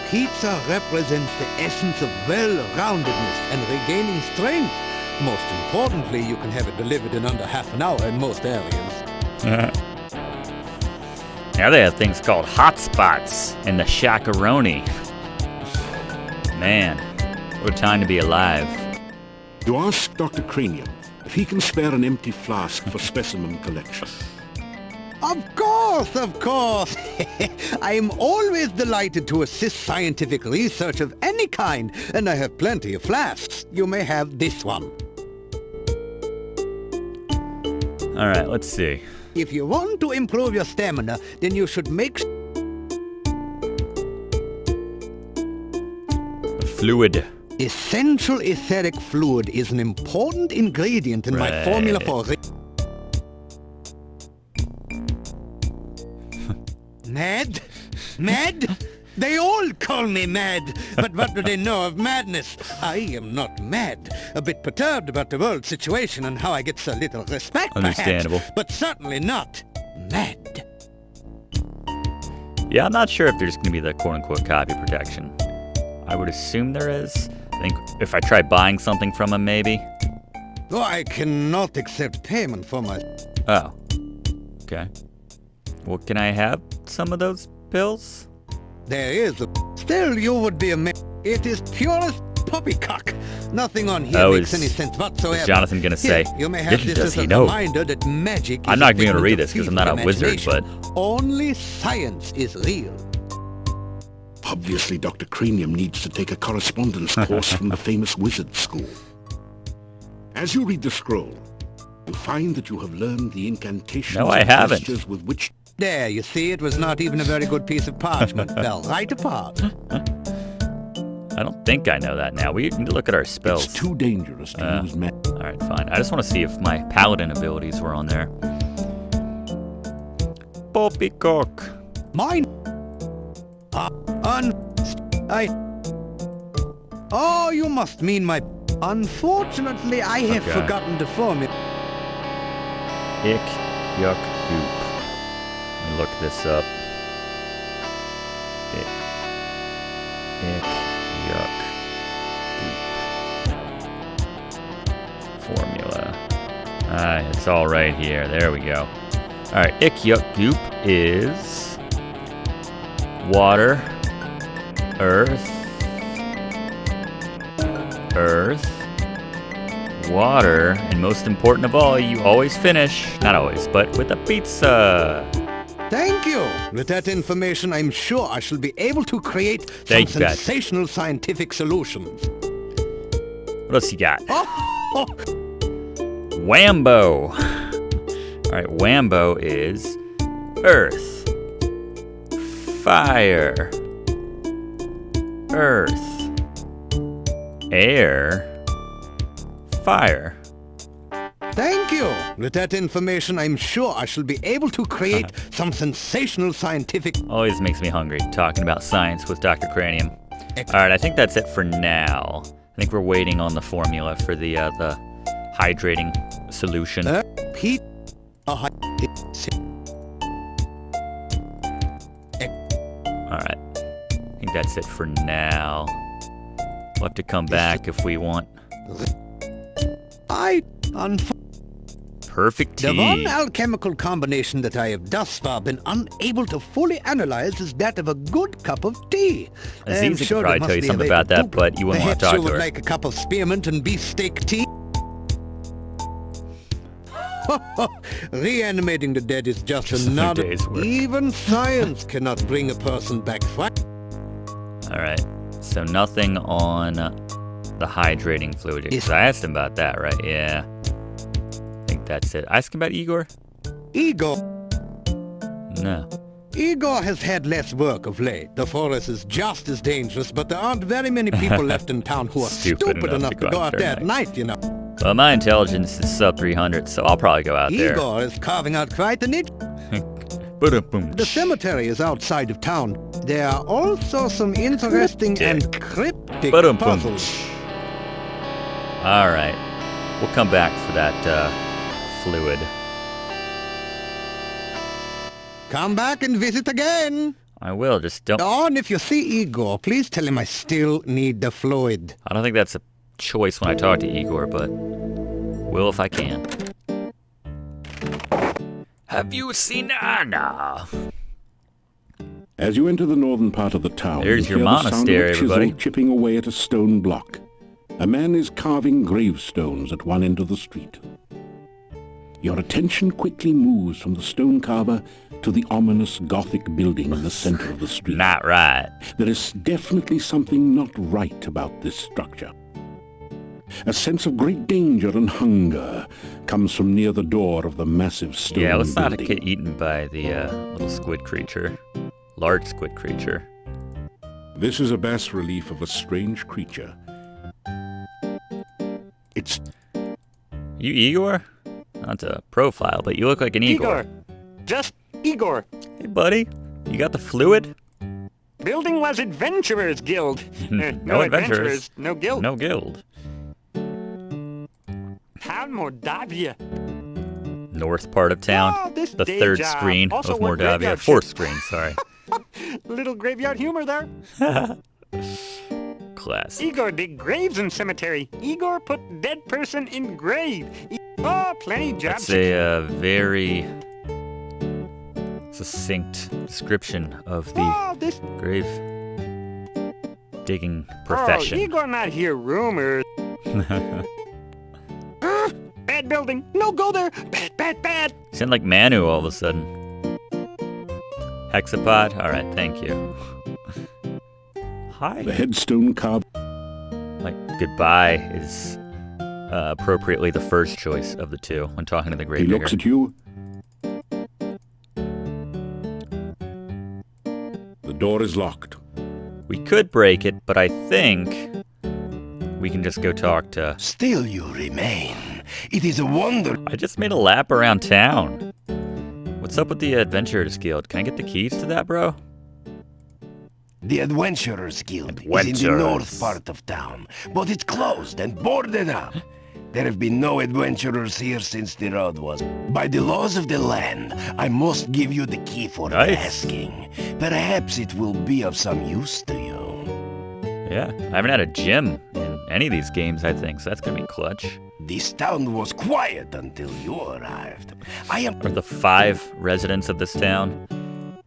Pizza represents the essence of well-roundedness and regaining strength. Most importantly, you can have it delivered in under half an hour in most areas. Now they have things called hotspots in the shakaroni. Man, what a time to be alive. You ask Dr. Cranium if he can spare an empty flask for specimen collection. Of course! course, of course. I am always delighted to assist scientific research of any kind, and I have plenty of flasks. You may have this one. All right, let's see. If you want to improve your stamina, then you should make Fluid. essential etheric fluid is an important ingredient in my formula for Mad? Mad? They all call me mad, but what do they know of madness? I am not mad. A bit perturbed about the world situation and how I get so little respect, Understandable. perhaps, but certainly not mad. Yeah, I'm not sure if there's going to be the quote-unquote copy protection. I would assume there is. I think if I try buying something from him, maybe. Oh, I cannot accept payment for my... Oh. Okay. Well, can I have some of those pills? There is a... Still, you would be amazed. It is purest poppycock. Nothing on here makes any sense whatsoever. Is Jonathan going to say, Here, you may have this does as he a know? reminder that magic is I'm not a going to figment read of this because I'm not a human wizard, but... imagination. Only science is real. Obviously, Dr. Cranium needs to take a correspondence course from the famous wizard school. As you read the scroll, you find that you have learned the incantations No, I and haven't. gestures with which... There, you see, it was not even a very good piece of parchment. Fell right apart. I don't think I know that now. We need to look at our spells. It's too dangerous to use magic. Alright, fine. I just want to see if my paladin abilities were on there. Poppycock. Mine. Oh, you must mean my... Unfortunately, I have Okay. forgotten the formula. Ick, yuck, goop. Let me look this up. Ick, yuck, goop. Formula. It's all right here. There we go. Alright, ick, yuck, goop is... water, earth, water, and most important of all, you always finish, not always, but with a pizza. Thank you. With that information, I'm sure I shall be able to create Thank some you, Pat. sensational scientific solutions. What else you got? Oh, Wambo. Alright, Wambo is earth, fire, earth, air, fire. thank you. With that information, I'm sure I shall be able to create some sensational scientific... Always makes me hungry talking about science with Dr. Cranium. Alright, I think that's it for now. I think we're waiting on the formula for the hydrating solution. Pete... Alright. I think that's it for now. We'll have to come back if we want. Perfect The one tea. alchemical combination that I have thus far been unable to fully analyze is that of a good cup of tea. I'm Aziza sure could there probably must tell you be a something way about to that, do but you wouldn't want to Perhaps talk you to would her. like a cup of spearmint and beefsteak tea? Reanimating the dead is just another... day's work. Even science cannot bring a person back. Alright, so nothing on the hydrating fluid. Because I asked him about that, right? Yeah. I think that's it. I asked him about Igor? Igor. No. Igor has had less work of late. The forest is just as dangerous, but there aren't very many people left in town who are stupid enough to go out there at night, you know. Well, my intelligence is sub 300, so I'll probably go out there. Igor is carving out quite a niche. Ba-da-boom. The cemetery is outside of town. There are also some interesting and cryptic Ba-dum-bum. puzzles. Alright. We'll come back for that fluid. Come back and visit again. I will, just don't... And if you see Igor, please tell him I still need the fluid. I don't think that's a choice when I talk to Igor, but will if I can. Have you seen Anna? As you enter the northern part of the town, There's you your hear the sound of monastery, a chisel everybody. chipping away at a stone block. A man is carving gravestones at one end of the street. Your attention quickly moves from the stone carver to the ominous Gothic building in the center of the street. Not right. There is definitely something not right about this structure. A sense of great danger and hunger comes from near the door of the massive stone building. Yeah, let's not get eaten by the little squid creature. Large squid creature. This is a bas-relief of a strange creature. It's... You Igor? Not a profile, but you look like an Igor. Igor! Just Igor! Hey, buddy. You got the fluid? Building was Adventurers Guild. No adventurers. No guild. No guild. Town Mordavia. North part of town. Oh, this the day third job. screen Also of work Mordavia. graveyard Fourth shift. screen, sorry. Little graveyard humor there. Classic. Igor dig graves in cemetery. Igor put dead person in grave. Oh, plenty jobs. That's a very succinct description of the grave digging profession. Oh, Igor not hear rumors. Bad building. No, go there. Bad. You sound like Manu all of a sudden. Hexapod? Alright, thank you. Hi. The headstone carved... Like, goodbye is appropriately the first choice of the two when talking to the He gravedigger. looks at you. The door is locked. We could break it, but I think we can just go talk to... Still you remain. It is a wonder. I just made a lap around town. What's up with the Adventurers Guild? Can I get the keys to that, bro? The Adventurers Guild is in the north part of town, but it's closed and boarded up. There have been no adventurers here since the road was. By the laws of the land, I must give you the key for asking. Perhaps it will be of some use to you. Yeah, I haven't had a gym in any of these games, I think, so that's gonna be clutch. This town was quiet until you arrived. Are the 5 residents of this town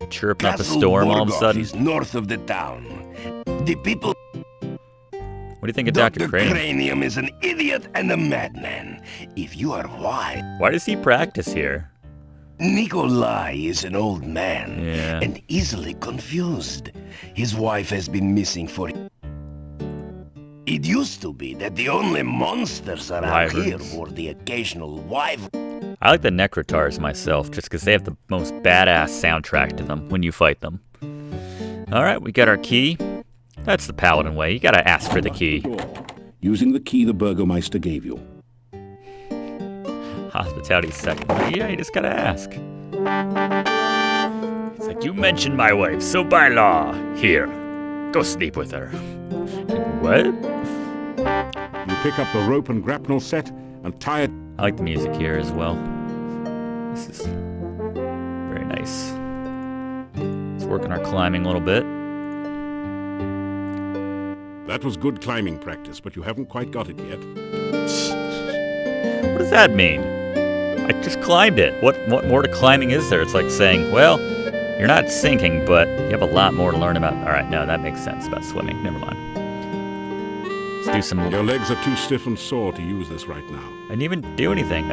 chirping up a Castle storm all of a Morgoth sudden? is north of the town. The people... What do you think of Dr. Crane? Cranium is an idiot and a madman. If you are wise... Why does he practice here? Nikolai is an old man and easily confused. His wife has been missing for... It used to be that the only monsters around here were the occasional wyvern. I like the Necrotars myself, just because they have the most badass soundtrack to them when you fight them. Alright, we got our key. That's the Paladin way. You gotta ask for the key. Using the key the Burgomeister gave you. Hospitality second. Yeah, you just gotta ask. It's like, you mentioned my wife, so by law, here, go sleep with her. What? You pick up the rope and grapnel set and tie it. I like the music here as well. This is very nice. Let's work on our climbing a little bit. That was good climbing practice, but you haven't quite got it yet. What does that mean? I just climbed it. What more to climbing is there? It's like saying, well, you're not sinking, but you have a lot more to learn about. All right, no, that makes sense about swimming. Never mind. Let's do some... Your legs are too stiff and sore to use this right now. I didn't even do anything.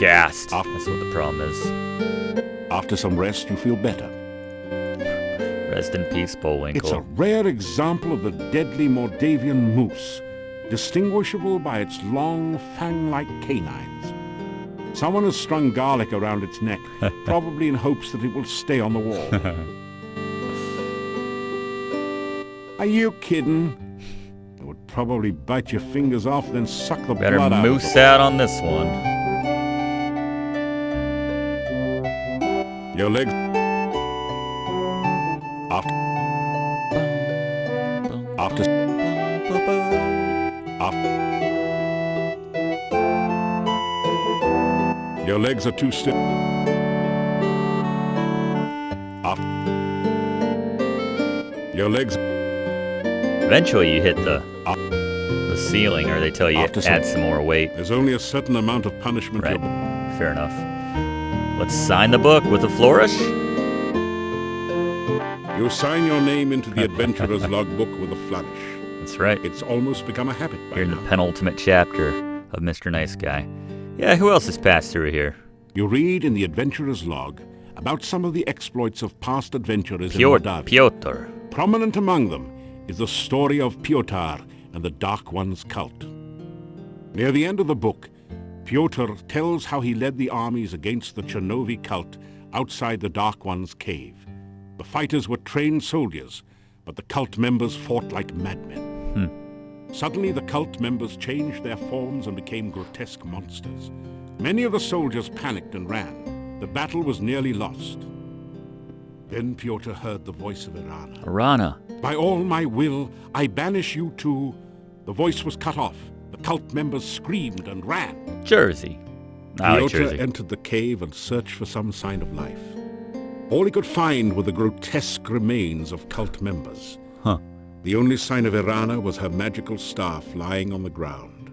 Gassed. That's what the problem is. After some rest, you feel better. Rest in peace, Bullwinkle. It's a rare example of the deadly Mordavian moose, distinguishable by its long, fang-like canines. Someone has strung garlic around its neck, probably in hopes that it will stay on the wall. Are you kidding? It would probably bite your fingers off, then suck the Better blood out. moose out on this one. Your legs... Your legs are too stiff. Your legs... Eventually you hit the ceiling, or they tell you add some more weight. There's only a certain amount of punishment. Right. Fair enough. Let's sign the book with a flourish. You sign your name into the adventurer's logbook with a flourish. That's right. It's almost become a habit by You're in now. the penultimate chapter of Mr. Nice Guy. Yeah, who else has passed through here? You read in the adventurer's log about some of the exploits of past adventurers in Piotr. Mordavia. Prominent among them is the story of Piotr and the Dark One's cult. Near the end of the book, Piotr tells how he led the armies against the Chernovi cult outside the Dark One's cave. The fighters were trained soldiers, but the cult members fought like madmen. Suddenly, the cult members changed their forms and became grotesque monsters. Many of the soldiers panicked and ran. The battle was nearly lost. Then Piotr heard the voice of Irana. Irana. By all my will, I banish you to... The voice was cut off. The cult members screamed and ran. Jersey. I like Piotr Jersey. entered the cave and searched for some sign of life. All he could find were the grotesque remains of cult members. Huh. The only sign of Irana was her magical staff lying on the ground.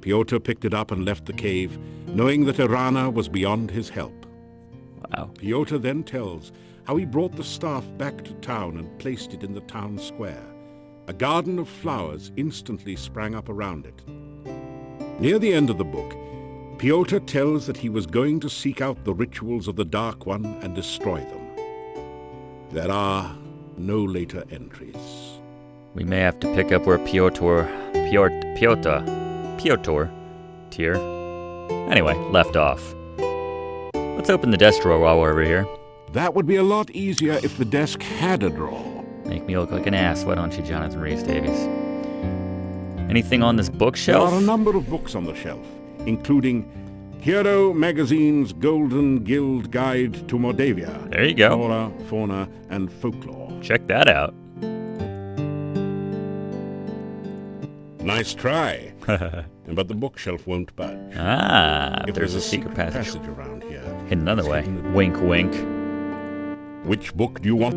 Piotr picked it up and left the cave, knowing that Irana was beyond his help. Wow. Piotr then tells how he brought the staff back to town and placed it in the town square. A garden of flowers instantly sprang up around it. Near the end of the book, Piotr tells that he was going to seek out the rituals of the Dark One and destroy them. There are no later entries. We may have to pick up where Piotr anyway, left off. Let's open the desk drawer while we're over here. That would be a lot easier if the desk had a drawer. Make me look like an ass, why don't you, Jonathan Rhys-Davies? Anything on this bookshelf? There are a number of books on the shelf, including Hero Magazine's Golden Guild Guide to Mordavia. There you go. Flora, fauna, and folklore. Check that out. Nice try. But the bookshelf won't budge. If there's a secret passage around here. Hidden another way. Wink, wink. Which book do you want?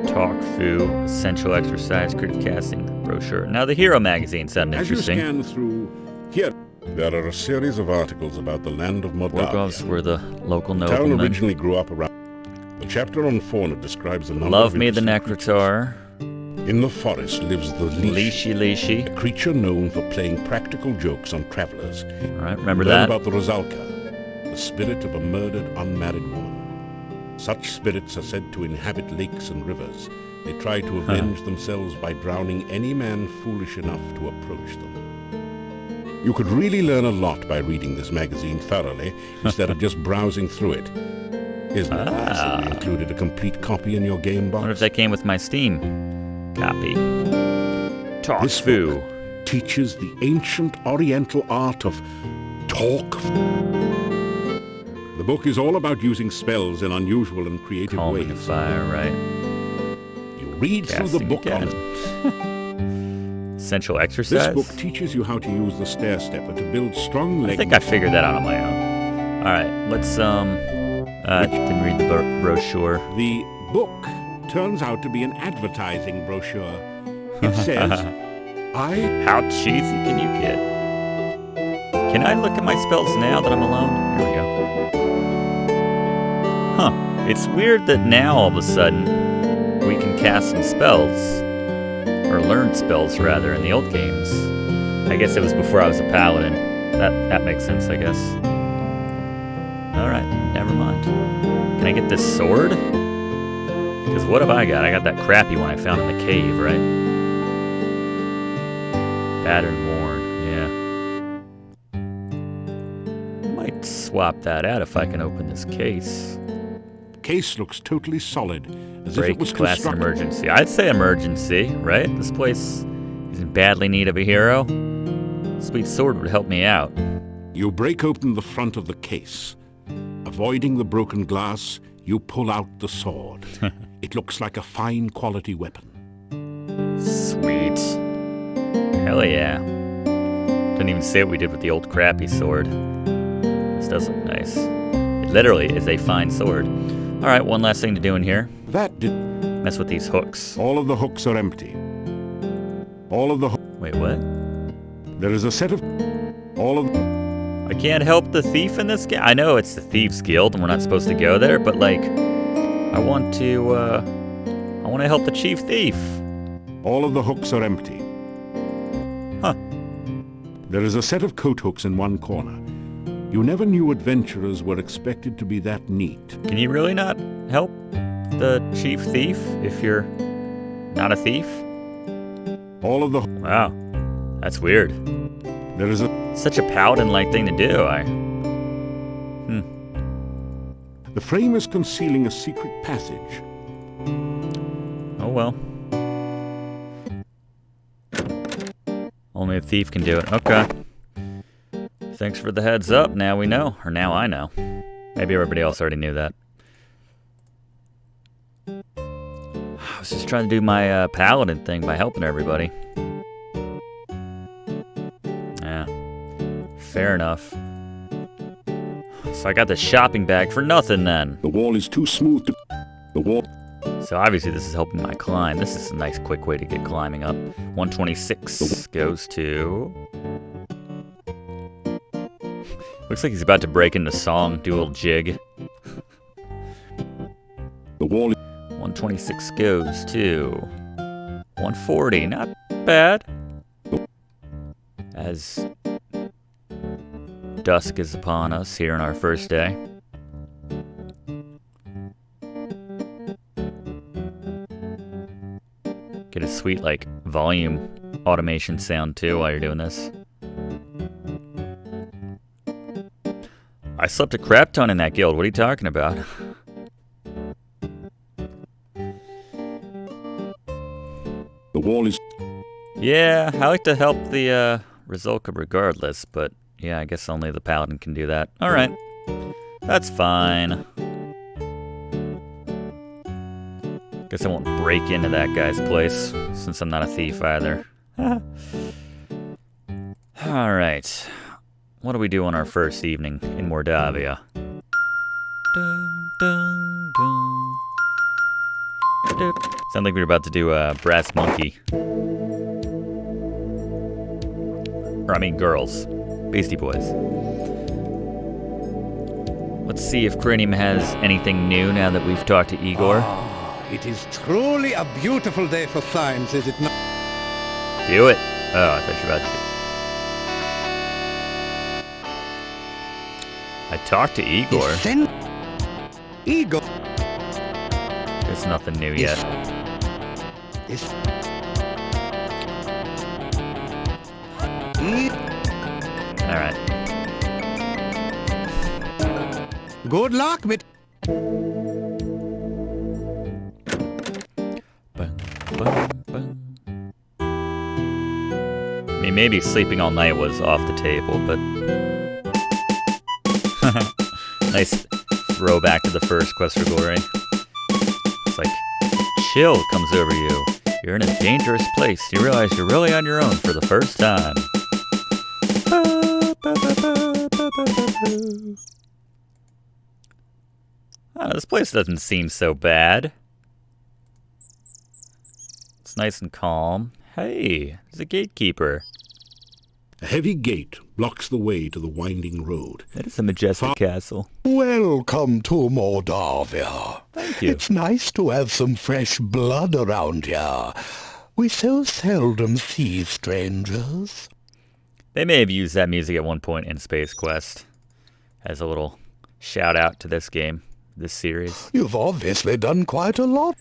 Talk Fu, Essential Exercise, Creative Casting, brochure. Now the Hero magazine sounded interesting. As you scan through here, there are a series of articles about the land of Mordavia. Workovs were the local The town noblemen. originally grew up around. The chapter on fauna describes a number Love of me the interesting Necrotar. In the forest lives the Leashy. a creature known for playing practical jokes on travelers. All right, remember Learn that? about the Rosalka, the spirit of a murdered unmarried woman. Such spirits are said to inhabit lakes and rivers. They try to avenge themselves by drowning any man foolish enough to approach them. You could really learn a lot by reading this magazine thoroughly instead of just browsing through it. Isn't it nice that we included a complete copy in your game box? I wonder if that came with my Steam copy. Talk This Fu. book teaches the ancient Oriental art of talk. The book is all about using spells in unusual and creative Calming ways. fire, right? You read through the Casting book again. on Essential This Exercise? book teaches you how to use the stair stepper to build strong I legs. think I figured that out on my own. Alright, let's, didn't read the brochure. The book turns out to be an advertising brochure. It says, How cheesy can you get? Can I look at my spells now that I'm alone? Here we go. Huh. It's weird that now, all of a sudden, we can cast some spells. Or learn spells, rather, in the old games. I guess it was before I was a paladin. That makes sense, I guess. Alright, never mind. Can I get this sword? Because what have I got? I got that crappy one I found in the cave, right? Battered and worn, yeah. Might swap that out if I can open this case. the case looks totally solid, as Break if it was class and constructed. emergency. I'd say emergency, right? This place is in badly need of a hero. Sweet sword would help me out. You break open the front of the case. Avoiding the broken glass, you pull out the sword. It looks like a fine quality weapon. Sweet. Hell yeah. Didn't even say what we did with the old crappy sword. This does look nice. It literally is a fine sword. Alright, one last thing to do in here. That did. Mess with these hooks. All of the hooks are empty. All of the Wait, what? There is a set of... All of... I can't help the thief in this game? I know it's the Thieves Guild and we're not supposed to go there, but like, I want to help the chief thief. All of the hooks are empty. Huh. There is a set of coat hooks in one corner. You never knew adventurers were expected to be that neat. Can you really not help the chief thief if you're not a thief? All of the... Wow. That's weird. There is such a paladin-like thing to do. The frame is concealing a secret passage. Oh well. Only a thief can do it. Okay. Thanks for the heads up. Now we know. Or now I know. Maybe everybody else already knew that. I was just trying to do my paladin thing by helping everybody. Yeah. Fair enough. So I got the shopping bag for nothing then. The wall is too smooth to... The wall... So obviously this is helping my climb. This is a nice quick way to get climbing up. 126 goes to... Looks like he's about to break into song, do a little jig. The wall... 126 goes to... 140, not bad. As dusk is upon us here on our first day. Get a sweet, like, volume automation sound, too, while you're doing this. I slept a crap ton in that guild. What are you talking about? The wall is... Yeah, I like to help the Rizolka regardless, but yeah, I guess only the Paladin can do that. Alright. That's fine. Guess I won't break into that guy's place, since I'm not a thief either. Alright. What do we do on our first evening in Mordavia? Sound like we were about to do a Brass Monkey. Or I mean girls. Beastie Boys. Let's see if Cranium has anything new now that we've talked to Igor. It is truly a beautiful day for science, is it not? Do it. Oh, I thought you were about to do it. I talked to Igor. Igor. There's nothing new yet. Alright. Good luck, mate. I mean, maybe sleeping all night was off the table, but... Nice throwback to the first Quest for Glory. It's like, chill comes over you. You're in a dangerous place. You realize you're really on your own for the first time. This place doesn't seem so bad. It's nice and calm. Hey, there's a gatekeeper. A heavy gate blocks the way to the winding road. That is a majestic castle. Welcome to Mordavia. Thank you. It's nice to have some fresh blood around here. We so seldom see strangers. They may have used that music at one point in Space Quest as a little shout out to this game, this series. You've obviously done quite a lot.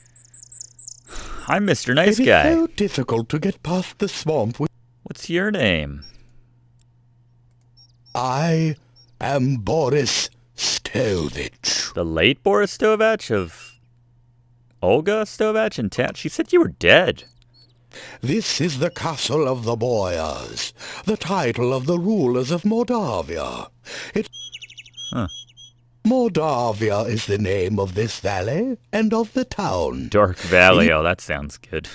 I'm Mr. Nice Guy. It is so difficult to get past the swamp. What's your name? I am Boris Stovich. The late Boris Stovich of Olga Stovich and Tat? She said you were dead. This is the castle of the Boyars, the title of the rulers of Mordavia. Mordavia is the name of this valley and of the town. Dark Valley, oh, that sounds good.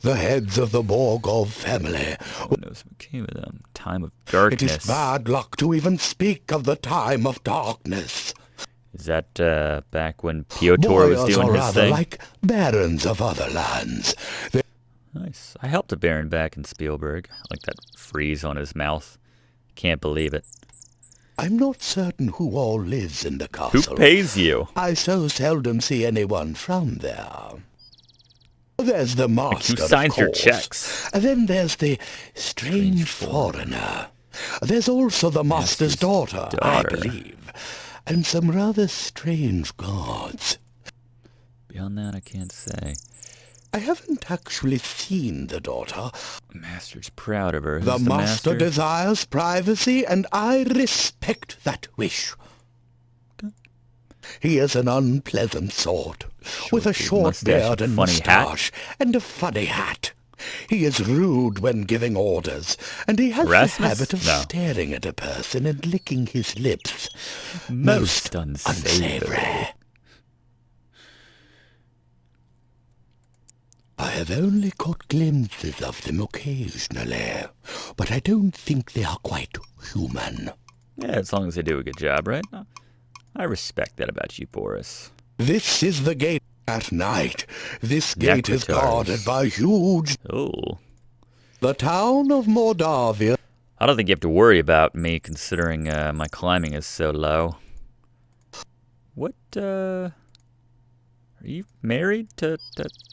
The heads of the Borgov family. What knows what came of them? Time of darkness. It is bad luck to even speak of the time of darkness. Is that back when Piotr was doing are his rather thing? like barons of other lands. Nice. I helped a baron back in Spielberg. Like that freeze on his mouth. Can't believe it. I'm not certain who all lives in the castle. Who pays you? I so seldom see anyone from there. There's the master, Who signs of your course. checks? Then there's the strange foreigner. There's also the master's daughter, I believe. And some rather strange gods. Beyond that, I can't say. I haven't actually seen the daughter. Master's proud of her. The Who's master desires privacy, and I respect that wish. He is an unpleasant sort, with a short beard and moustache, and a funny hat. He is rude when giving orders, and he has Rasmus? the habit of No. staring at a person and licking his lips. Most unsavory. I have only caught glimpses of them occasionally, but I don't think they are quite human. Yeah, as long as they do a good job, right? I respect that about you, Boris. This is the gate at night. This gate is guarded by huge... Oh. The town of Mordavia. I don't think you have to worry about me, considering my climbing is so low. What, Are you married to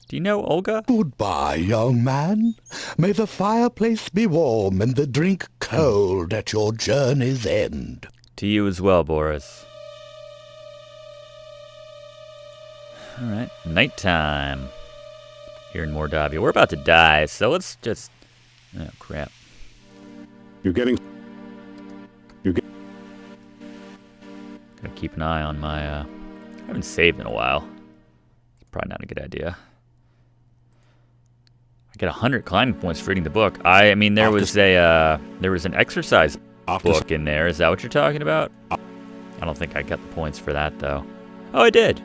do you know Olga? Goodbye, young man. May the fireplace be warm and the drink cold at your journey's end. To you as well, Boris. Alright, nighttime. Here in Mordavia. We're about to die, so let's just... Oh, crap. Gotta keep an eye on my, I haven't saved in a while. It's probably not a good idea. I get 100 climbing points for reading the book. I mean, there was an exercise book in there. Is that what you're talking about? I don't think I got the points for that, though. Oh, I did.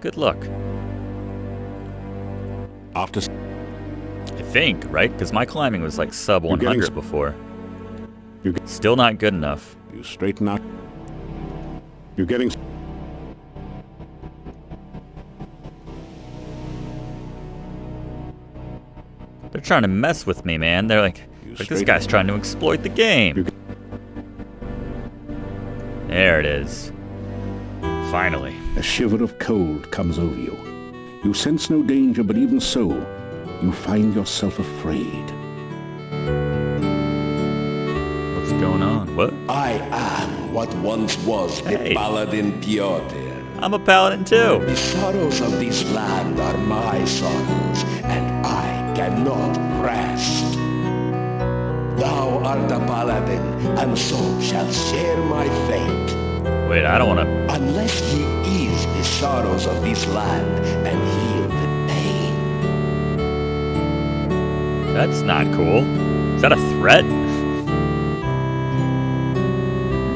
Good luck. I think, right? Because my climbing was like sub 100 before. Still not good enough. You straighten out. You're getting... They're trying to mess with me, man. They're like this guy's trying to exploit the game. There it is. Finally. A shiver of cold comes over you. You sense no danger, but even so, you find yourself afraid. What's going on? What? I am what once was the Paladin Piotr. I'm a paladin too. The sorrows of this land are my sorrows, and I cannot rest. Thou art a paladin, and so shalt share my fate. Wait, I don't want to... Unless ye ease the sorrows of this land and heal the pain. That's not cool. Is that a threat?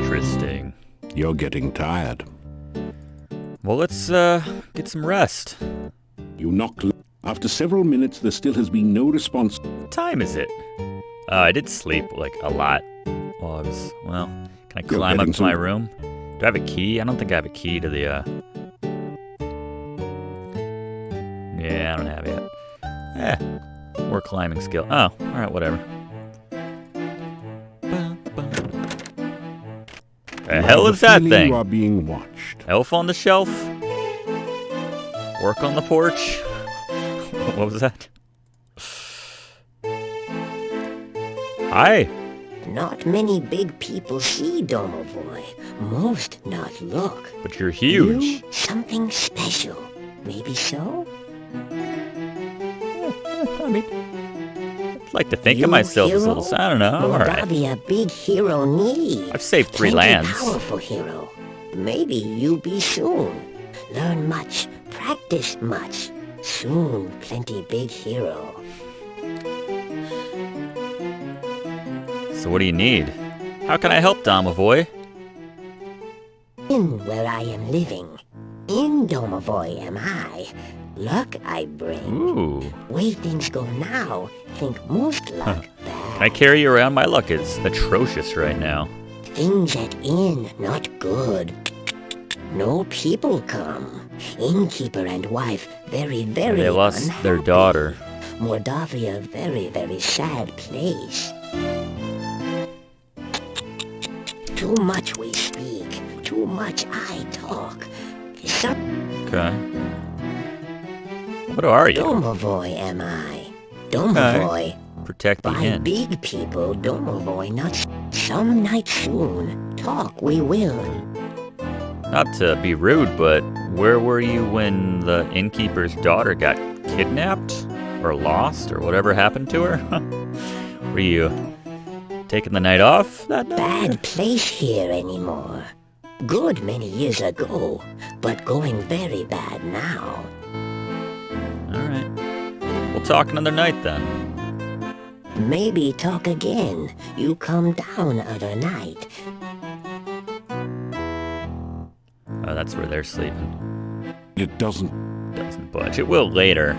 Interesting. You're getting tired. Well, let's get some rest. You knock... After several minutes, there still has been no response. What time is it? I did sleep, like, a lot. While I was... Well, can I climb up to my room? Do I have a key? I don't think I have a key to the, Yeah, I don't have it yet. More climbing skill. Oh, alright, whatever. The hell is that thing? You are being watched. Elf on the shelf? Work on the porch? What was that? Hi. Not many big people see Domovoy. Most not look. But you're huge. You, something special. Maybe so? I mean, I'd like to think of myself as a little... I don't know. I'm alright. Mordavia big hero need. I've saved 3 Plenty lands. Powerful hero. Maybe you be soon. Learn much. Practice much. Soon, plenty big hero. So what do you need? How can I help, Domovoy? In where I am living. In Domovoy am I. Luck I bring. Ooh. Way things go now, think most luck bad. Can I carry you around? My luck is atrocious right now. Things at inn not good. No people come. Innkeeper and wife very, very They lost unhappy. their daughter. Mordavia very, very sad place. Too much we speak, too much I talk. Okay. What are you? Domovoy am I. Domovoy. Protect the By inn. big people, Domovoy not some night soon. Talk we will. Not to be rude, but where were you when the innkeeper's daughter got kidnapped? Or lost? Or whatever happened to her? Were you taking the night off that night? Bad place here anymore. Good many years ago, but going very bad now. Alright. We'll talk another night then. Maybe talk again. You come down other night. Oh, that's where they're sleeping. It doesn't budge. It will later.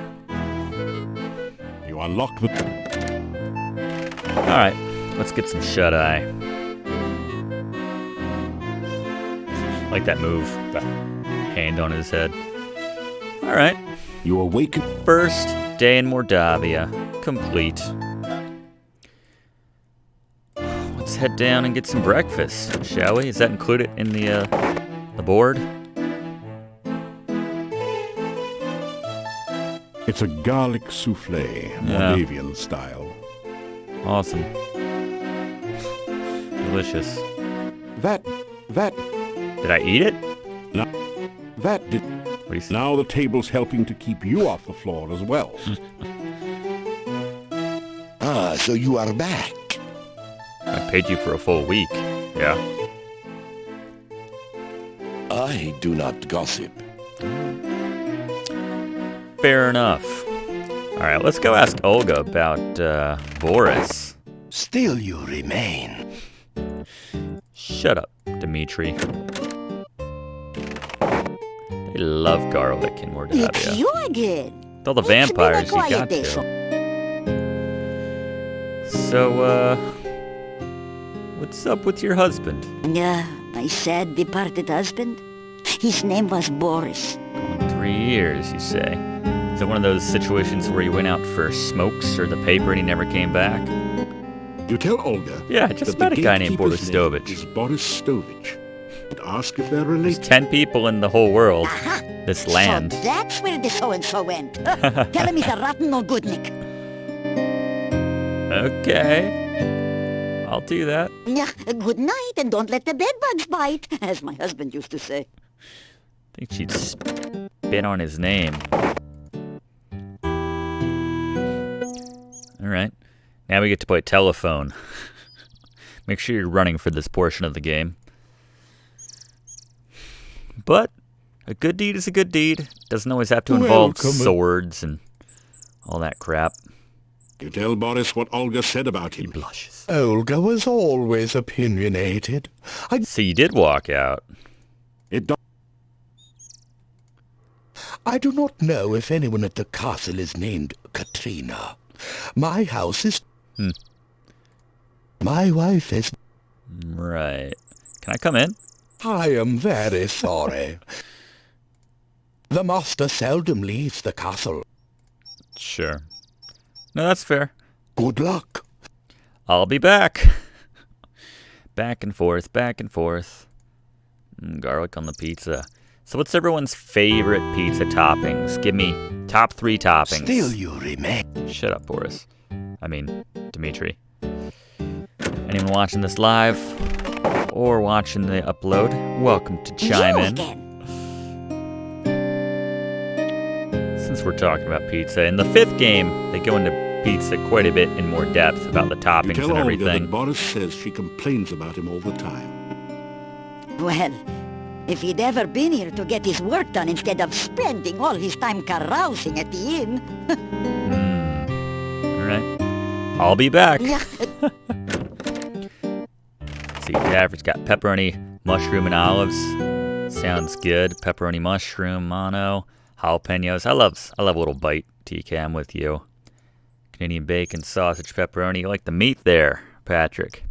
You unlock the... Alright, let's get some shut-eye. Like that move. The hand on his head. Alright. You awaken... First day in Mordavia. Complete. Let's head down and get some breakfast, shall we? Is that included in the board? It's a garlic souffle, Mordavian style. Awesome. Delicious. That... Did I eat it? No, that did... What do you say? Now the table's helping to keep you off the floor as well. Ah, so you are back. I paid you for a full week. Yeah. I do not gossip. Fair enough. Alright, let's go ask Olga about Boris. Still you remain. Shut up, Dimitri. They love garlic in Mordavia. It's you again. With all the vampires you got to. So, what's up with your husband? My sad departed husband. His name was Boris. 3 years, you say? Is it one of those situations where you went out for smokes or the paper and he never came back? You tell Olga. Yeah, I just met a guy named Boris Stovich. Is Boris Stovich. And ask if they're related. There's 10 people in the whole world. This land. So that's where the so-and-so went. Tell him he's a rotten no goodnik. Okay. I'll do that. Good night, and don't let the bedbugs bite, as my husband used to say. I think she'd spit on his name. Alright. Now we get to play telephone. Make sure you're running for this portion of the game. But a good deed is a good deed. Doesn't always have to involve swords and all that crap. You tell Boris what Olga said about him. He blushes. Olga was always opinionated. So you did walk out. I do not know if anyone at the castle is named Katrina. My house is... My wife is... Right. Can I come in? I am very sorry. The master seldom leaves the castle. Sure. No, that's fair. Good luck. I'll be back. Back and forth, back and forth. Garlic on the pizza. So what's everyone's favorite pizza toppings? Give me top 3 toppings. Still you remain. Shut up, Boris. I mean, Dimitri. Anyone watching this live or watching the upload, welcome to chime in. Since we're talking about pizza, in the 5th game, they go into pizza quite a bit in more depth about the toppings You tell and Olga everything. that Boris says she complains about him all the time. Well, if he'd ever been here to get his work done instead of spending all his time carousing at the inn. Alright. I'll be back. See, Daver's got pepperoni, mushroom, and olives. Sounds good. Pepperoni, mushroom, mono, jalapenos. I love a little bite, TCAM, with you. Canadian bacon, sausage, pepperoni. You like the meat there, Patrick.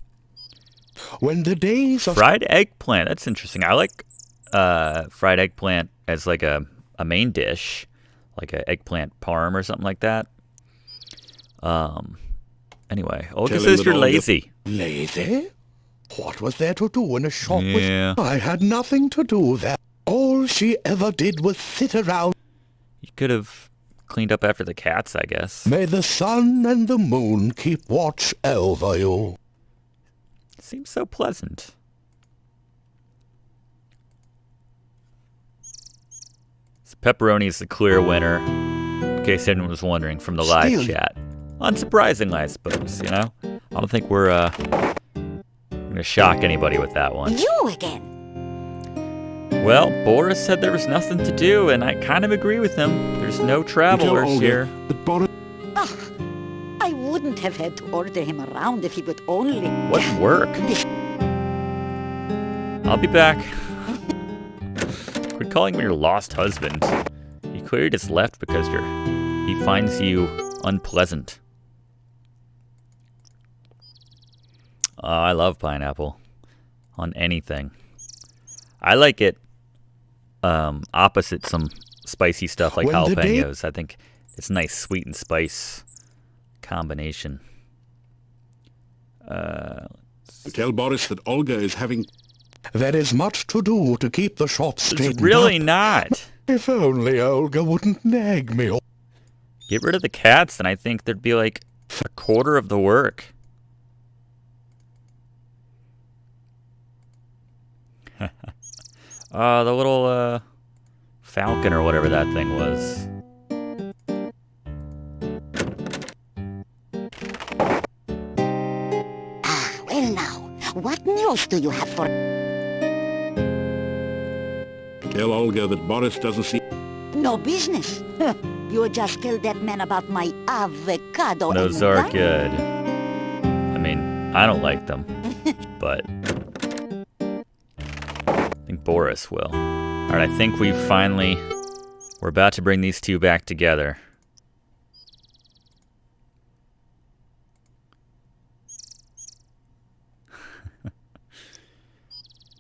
When the days of... Fried eggplant. That's interesting. I like fried eggplant as like a main dish, like an eggplant parm or something like that. Anyway, Olga says you're lazy. Lazy? What was there to do in a shop Yeah. with... I had nothing to do there. All she ever did was sit around. You could have cleaned up after the cats, I guess. May the sun and the moon keep watch over you. Seems so pleasant. So Pepperoni's the clear winner, in case anyone was wondering from the live chat. Unsurprisingly, I suppose, you know? I don't think we're gonna shock anybody with that one. You again. Well, Boris said there was nothing to do, and I kind of agree with him. There's no travelers here. I wouldn't have had to order him around if he would only... What work? I'll be back. Quit calling me your lost husband. You clearly just left because he finds you unpleasant. I love pineapple on anything. I like it opposite some spicy stuff like jalapenos. I think it's a nice sweet and spice combination. Tell Boris that Olga is having... There is much to do to keep the shop straightened It's really up. not. If only Olga wouldn't nag me. Get rid of the cats, and I think there'd be like a quarter of the work. The little falcon or whatever that thing was. Well now, what news do you have for... Tell Olga that Boris doesn't see... No business. You just tell that man about my avocado. Those and are wine. good. I mean, I don't like them, but I think Boris will. All right, I think we're about to bring these two back together.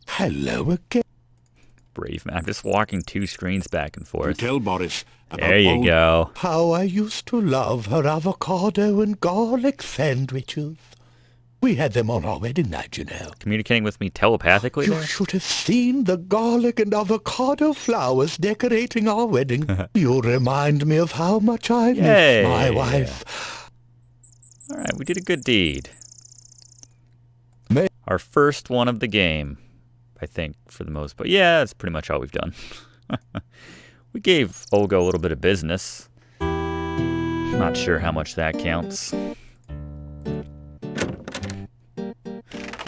Hello again. Brave man. I'm just walking two screens back and forth. Tell Boris about There you go. How I used to love her avocado and garlic sandwiches. We had them on our wedding night, you know. Communicating with me telepathically You there? should have seen the garlic and avocado flowers decorating our wedding. You remind me of how much I miss my wife. All right, we did a good deed. Our first one of the game, I think, for the most part. Yeah, that's pretty much all we've done. We gave Olga a little bit of business. Not sure how much that counts.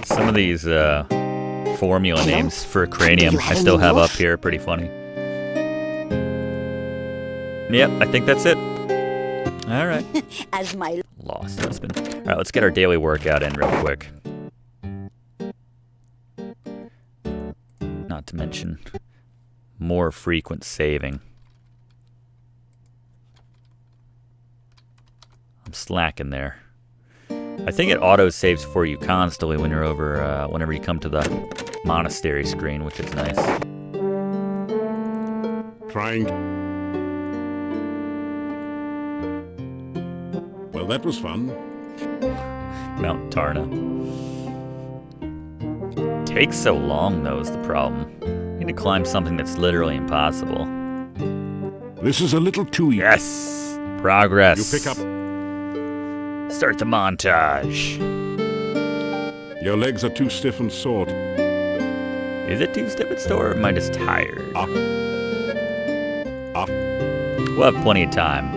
Some of these formula names for cranium I still have up here. Pretty funny. Yep, I think that's it. All right. As my Lost husband. All right, let's get our daily workout in real quick. Not to mention more frequent saving. I'm slacking there. I think it auto-saves for you constantly when you're over, whenever you come to the monastery screen, which is nice. Trying. Well, that was fun. Mount Tarna. Takes so long, though, is the problem. I need to climb something that's literally impossible. This is a little too easy. Yes! Progress. You pick up. Start the montage. Your legs are too stiff and sore. Is it too stiff and sore, or am I just tired? Up. Up. We'll have plenty of time.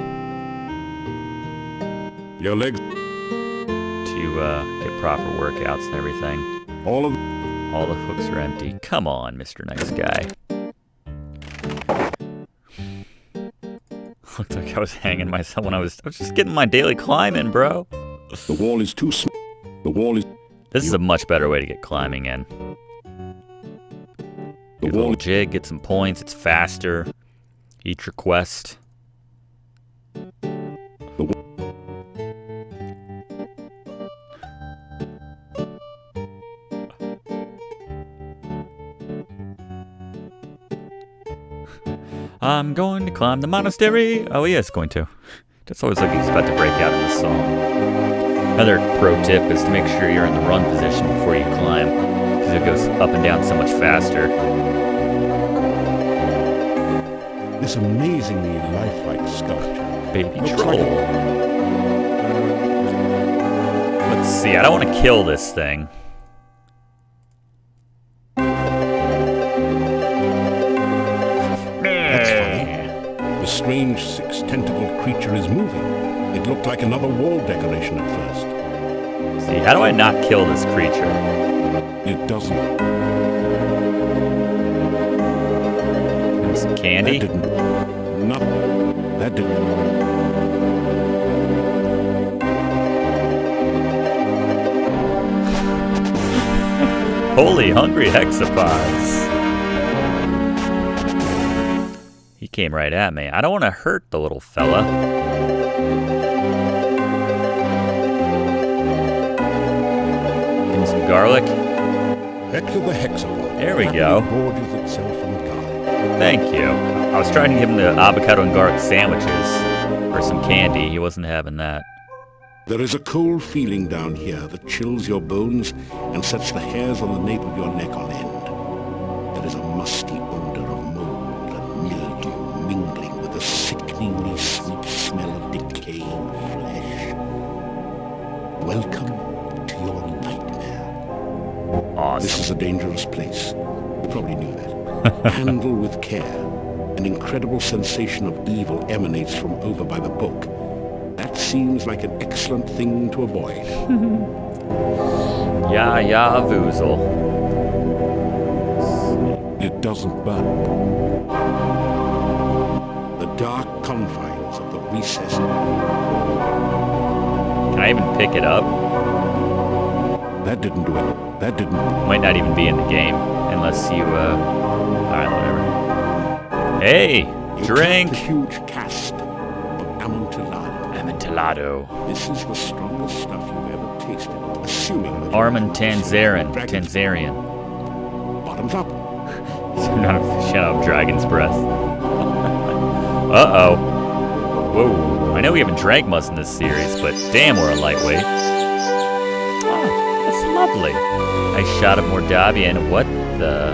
Your legs. To get proper workouts and everything. All the hooks are empty. Come on, Mr. Nice Guy. Looked like I was hanging myself when I was just getting my daily climb in, bro. The wall is too small. The wall is... This is a much better way to get climbing in. Do a little jig, get some points, it's faster. Each request. I'm going to climb the monastery. Oh, yeah, it's going to. Just always like he's about to break out in the song. Another pro tip is to make sure you're in the run position before you climb, because it goes up and down so much faster. This amazingly lifelike sculpture baby troll. Let's see, I don't want to kill this thing. That's funny. The strange six-tentacled creature is moving. It looked like another wall decoration at first. See, how do I not kill this creature? It doesn't. And some candy? That didn't. Nothing. That didn't. Holy hungry hexapods. He came right at me. I don't want to hurt the little fella. Give him some garlic. Hector the hexapod. There we go. Gorges itself on the garlic. Thank you. I was trying to give him the avocado and garlic sandwiches or some candy. He wasn't having that. There is a cold feeling down here that chills your bones and sets the hairs on the nape of your neck on end. There is a musty odor of mold and mildew mingling with the sickeningly sweet smell of decaying flesh. Welcome to your nightmare. Awesome. This is a dangerous place. You probably knew that. Handle with care. An incredible sensation of evil emanates from over by the book. That seems like an excellent thing to avoid. Ya voozle. It doesn't burn. The dark confines of the recess. Can I even pick it up? That didn't do it. That didn't. Might not even be in the game unless you. Alright, whatever. Hey, drink. The huge cast of Amontillado. Amontillado. This is the strongest stuff you've ever tasted. Assuming that Armin Tanzarian. Bottoms up. Shut up, Dragon's Breath. Uh-oh. Whoa. I know we haven't drank much in this series, but damn, we're a lightweight. Oh, that's lovely. Nice shot of Mordavia, and what the...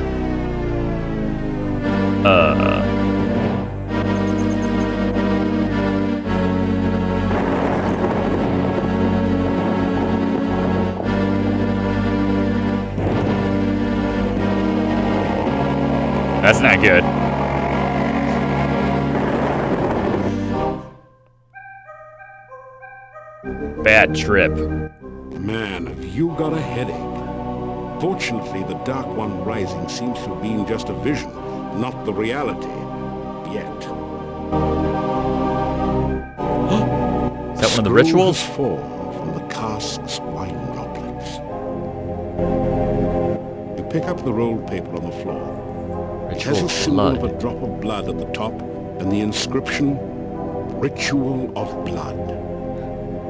That's not good. Bad trip. Man, have you got a headache? Fortunately, the Dark One rising seems to have been just a vision, not the reality. Yet. Is that one of the rituals? Formed from the cask's wine droplets. You pick up the rolled paper on the floor. It has a symbol of a drop of blood at the top and the inscription, Ritual of Blood.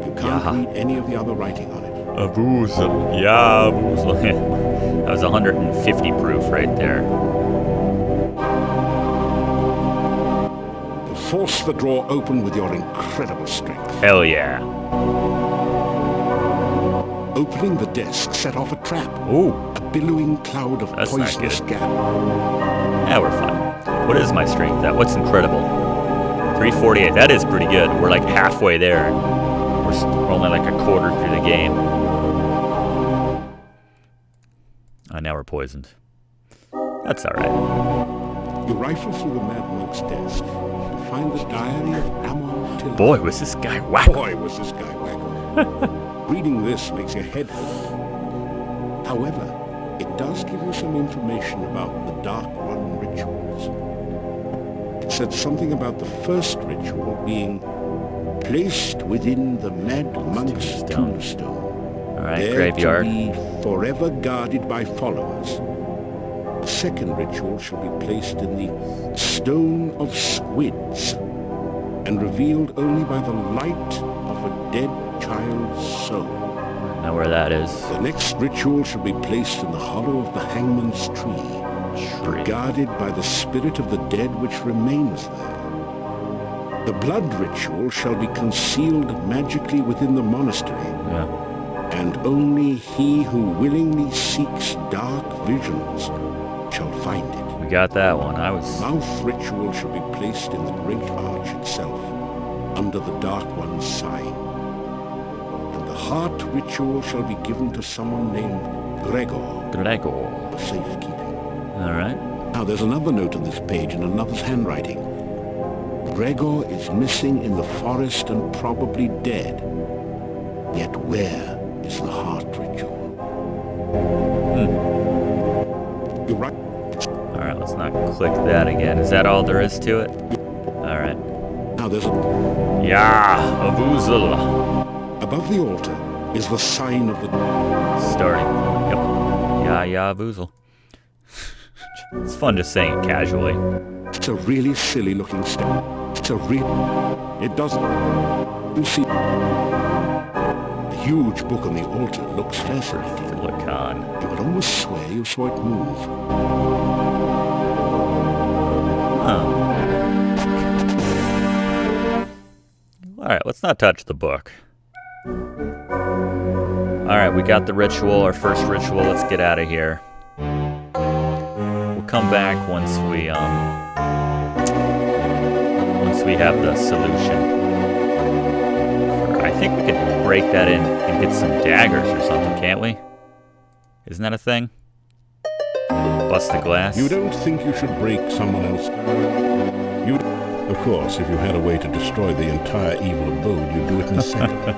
You can't read any of the other writing on it. A voozle. Yeah, voozle. That was 150 proof right there. Force the drawer open with your incredible strength. Hell yeah. Opening the desk set off a trap. Ooh. A billowing cloud of poisonous gas. Yeah, we're fine. What is my strength at? What's incredible? 348. That is pretty good. We're like halfway there. We're only like a quarter through the game. Now we're poisoned. That's alright. You rifle through the Mad Monk's desk to find the diary of Amontillado. Boy, was this guy wacko. Boy, was this guy wacko. Reading this makes your head hurt. However, it does give you some information about the Dark One rituals. It said something about the first ritual being placed within the Mad Monk's tombstone. Alright, there graveyard. To be forever guarded by followers. The second ritual shall be placed in the Stone of Squids and revealed only by the light of a dead child's soul. Know where that is. The next ritual shall be placed in the hollow of the hangman's tree, guarded by the spirit of the dead which remains there. The blood ritual shall be concealed magically within the monastery, and only he who willingly seeks dark visions shall find it. We got that one. Mouth ritual shall be placed in the great arch itself, under the Dark One's sign. And the heart ritual shall be given to someone named Gregor. Gregor. For safekeeping. All right. Now, there's another note on this page in another's handwriting. Gregor is missing in the forest and probably dead. Yet where is the heart ritual? You're right. All right, let's not click that again. Is that all there is to it? All right. Now there's a Vuzel. Above the altar is the sign of the... Starting. Yep. Vuzel. It's fun just saying it casually. It's a really silly looking step. It's a It doesn't... You see... The huge book on the altar looks fascinating. You could almost swear you saw it move. Alright, let's not touch the book. Alright, we got the ritual, our first ritual. Let's get out of here. We'll come back once we have the solution. I think we could break that in and get some daggers or something, can't we? Isn't that a thing? Bust the glass? You don't think you should break someone else? Of course, if you had a way to destroy the entire evil abode, you'd do it in a second.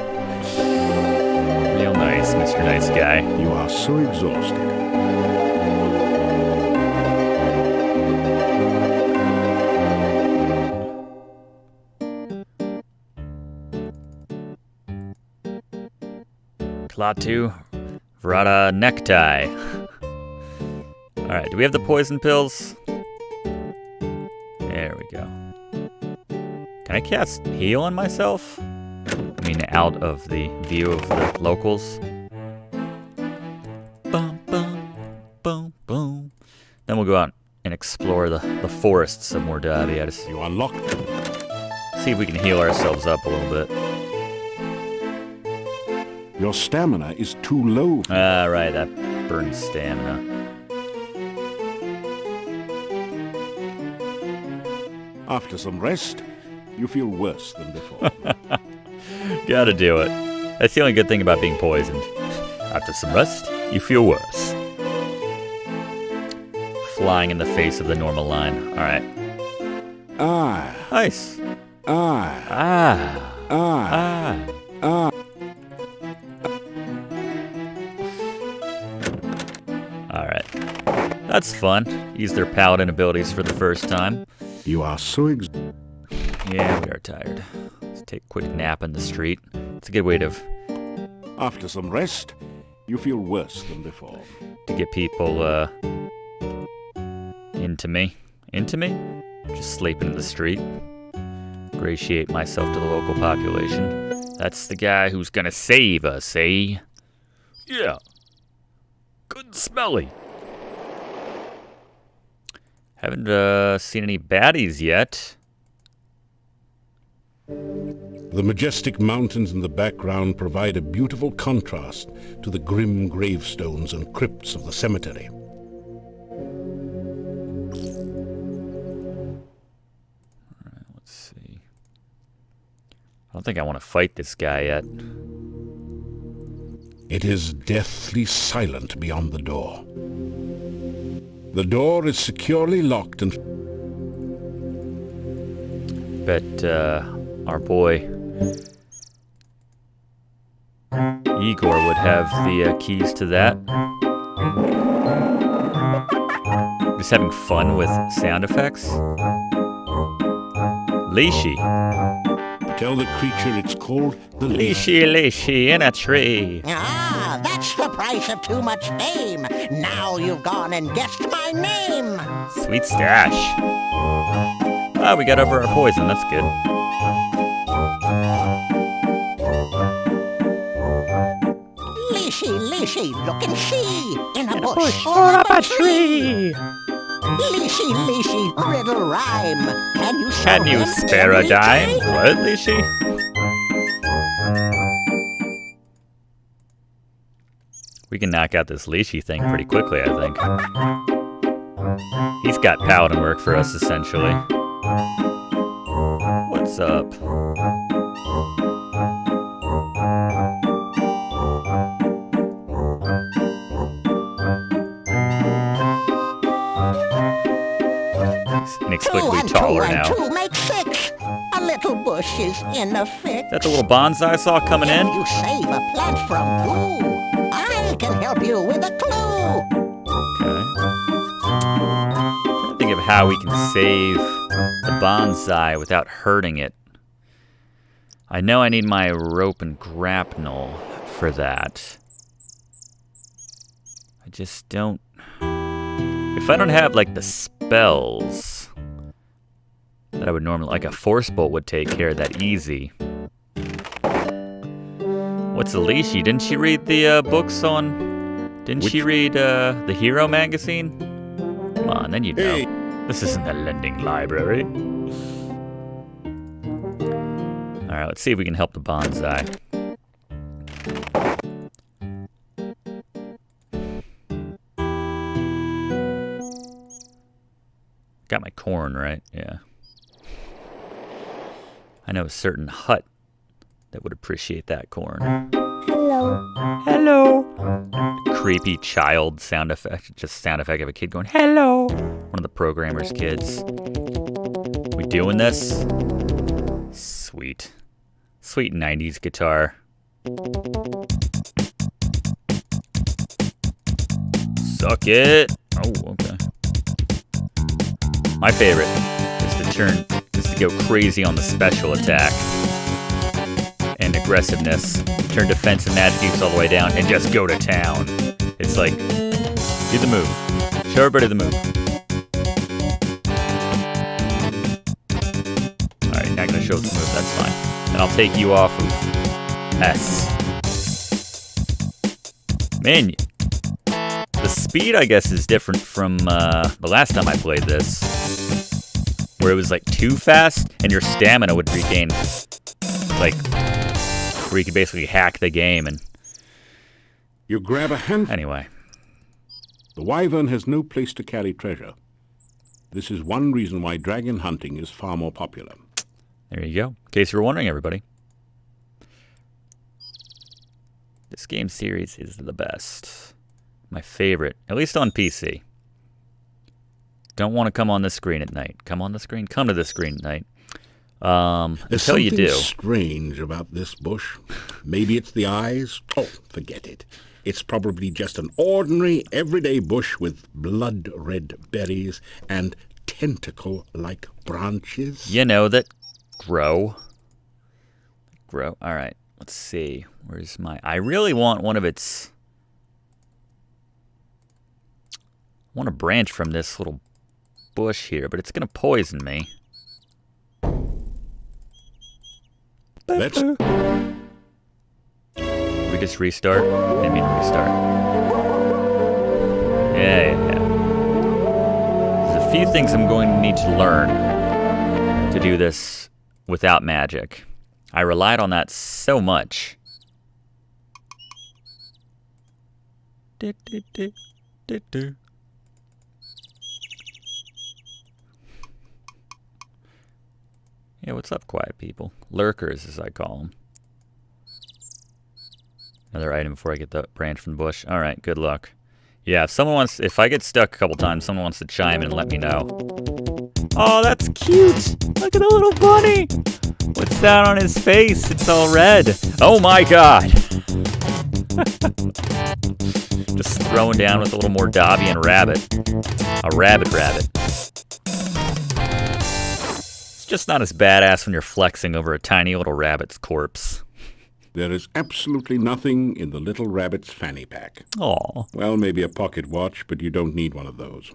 Real nice, Mr. Nice Guy. You are so exhausted. Klaatu Vrata necktie. Alright, do we have the poison pills? There we go. Can I cast heal on myself? I mean, out of the view of the locals. Boom, boom, boom, boom. Then we'll go out and explore the forests of Mordavia. You unlock them. See if we can heal ourselves up a little bit. Your stamina is too low. Ah, right, that burns stamina. After some rest, you feel worse than before. Gotta do it. That's the only good thing about being poisoned. After some rest, you feel worse. Flying in the face of the normal line. Alright. Ah. Nice. Ah. Ah. Ah. Ah. Ah. Alright. That's fun. Use their paladin abilities for the first time. You are so Yeah, we are tired. Let's take a quick nap in the street. It's a good way to... After some rest, you feel worse than before. To get people, into me. Into me? Just sleeping in the street. Ingratiate myself to the local population. That's the guy who's gonna save us, eh? Yeah. Good and smelly. Haven't seen any baddies yet. The majestic mountains in the background provide a beautiful contrast to the grim gravestones and crypts of the cemetery. Alright, let's see. I don't think I want to fight this guy yet. It is deathly silent beyond the door. The door is securely locked and... Bet, our boy Igor would have the keys to that. Just having fun with sound effects. Leashy. Tell the creature it's called the Leashy in a tree. Ah, that's the price of too much fame. Now you've gone and guessed my name. Sweet stash. Ah, we got over our poison. That's good. Leashy, look and see. In a bush or up a tree. Leashy, riddle rhyme. Can you spare a dime? What, Leashy? We can knock out this Leashy thing pretty quickly, I think. He's got paladin work for us, essentially. What's What's up? Inexplicably taller now. 2 and 2 make 6. A little bush is in a fix. Is that the little bonsai I saw coming in? You save a plant from glue. I can help you with a clue. Okay. I'm trying to think of how we can save the bonsai without hurting it. I know I need my rope and grapnel for that. I just don't... If I don't have, like, the spells that I would normally... Like, a force bolt would take care of that easy. What's Alicia? Didn't she read the books on... Didn't she read the Hero magazine? Come on, then you'd know. This isn't a lending library. Alright, let's see if we can help the bonsai. Got my corn, right? Yeah. I know a certain hut that would appreciate that corn. Hello. Hello. Creepy child sound effect. Just sound effect of a kid going, hello. One of the programmer's kids. We doing this? Sweet. Sweet 90s guitar. Suck it. Oh, okay. My favorite is to go crazy on the special attack and aggressiveness. Turn defensive magic use all the way down and just go to town. It's like, do the move. Show everybody the move. Alright, not gonna show us the move, that's fine. And I'll take you off of S. Man, the speed, I guess, is different from the last time I played this, where it was like too fast, and your stamina would regain, like, where you could basically hack the game. And you grab a hand. Anyway, the wyvern has no place to carry treasure. This is one reason why dragon hunting is far more popular. There you go. In case you were wondering, everybody. This game series is the best. My favorite, at least on PC. Don't want to come on the screen at night. Come on the screen? Come to the screen at night. There's Until you do. something strange about this bush. Maybe it's the eyes. Oh, forget it. It's probably just an ordinary, everyday bush with blood-red berries and tentacle-like branches. You know, that grow. Grow. All right. Let's see. Where's my... I really want one of its... I want a branch from this little bush here, but it's going to poison me. Let's... We just restart? I didn't mean restart. Yeah. There's a few things I'm going to need to learn to do this without magic. I relied on that so much. Yeah, what's up, quiet people? Lurkers, as I call them. Another item before I get the branch from the bush. All right, good luck. Yeah, if I get stuck a couple times, someone wants to chime in and let me know. Oh, that's cute! Look at the little bunny! What's that on his face? It's all red. Oh my god! Just throwing down with a little Mordavian rabbit. A rabbit. It's just not as badass when you're flexing over a tiny little rabbit's corpse. There is absolutely nothing in the little rabbit's fanny pack. Aw. Well, maybe a pocket watch, but you don't need one of those.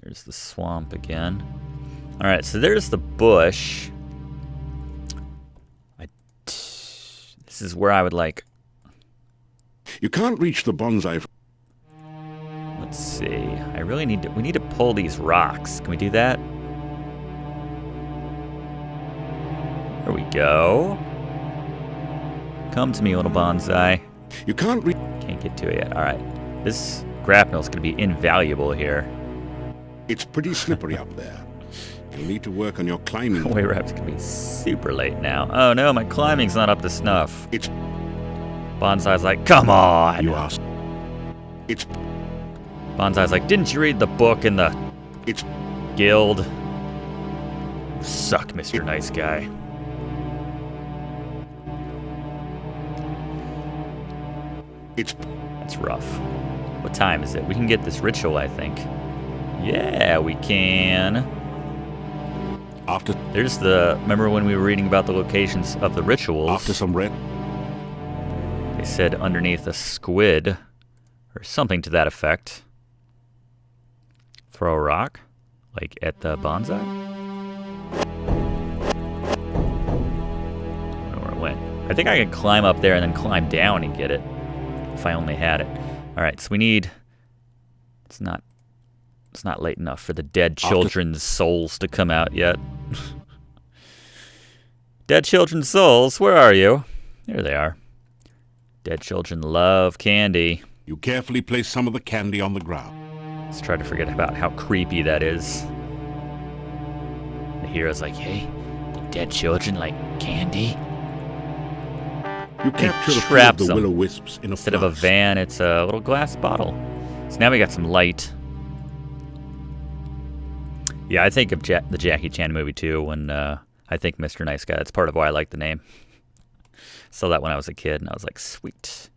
There's the swamp again. Alright, so there's the bush. This is where I would like... You can't reach the bonsai... Let's see. I really need to... We need to pull these rocks. Can we do that? There we go. Come to me, little bonsai. You can't get to it yet. Alright. This... grapnel's going to be invaluable here. It's pretty slippery up there. You'll need to work on your climbing. Way rap's going to be super late now. Oh no, my climbing's not up to snuff. It's... Bonsai's like, come on! You asked. It's... Bonsai's like, didn't you read the book in the... It's... Guild? You suck, Mr. Nice Guy. That's rough. What time is it? We can get this ritual, I think. Yeah, we can. There's the... Remember when we were reading about the locations of the rituals? After some red... They said underneath a squid, or something to that effect. Throw a rock, like at the bonsai. I don't know where it went. I think I could climb up there and then climb down and get it, if I only had it. All right, so we need. It's not late enough for the dead children's souls to come out yet. Dead children's souls, where are you? Here they are. Dead children love candy. You carefully place some of the candy on the ground. Let's try to forget about how creepy that is. The hero's like, hey, the dead children like candy? You capture the traps the them. will-o-wisps in a Instead of a van, it's a little glass bottle. So now we got some light. Yeah, I think of the Jackie Chan movie too when I think Mr. Nice Guy. That's part of why I like the name. Saw that when I was a kid, and I was like, sweet.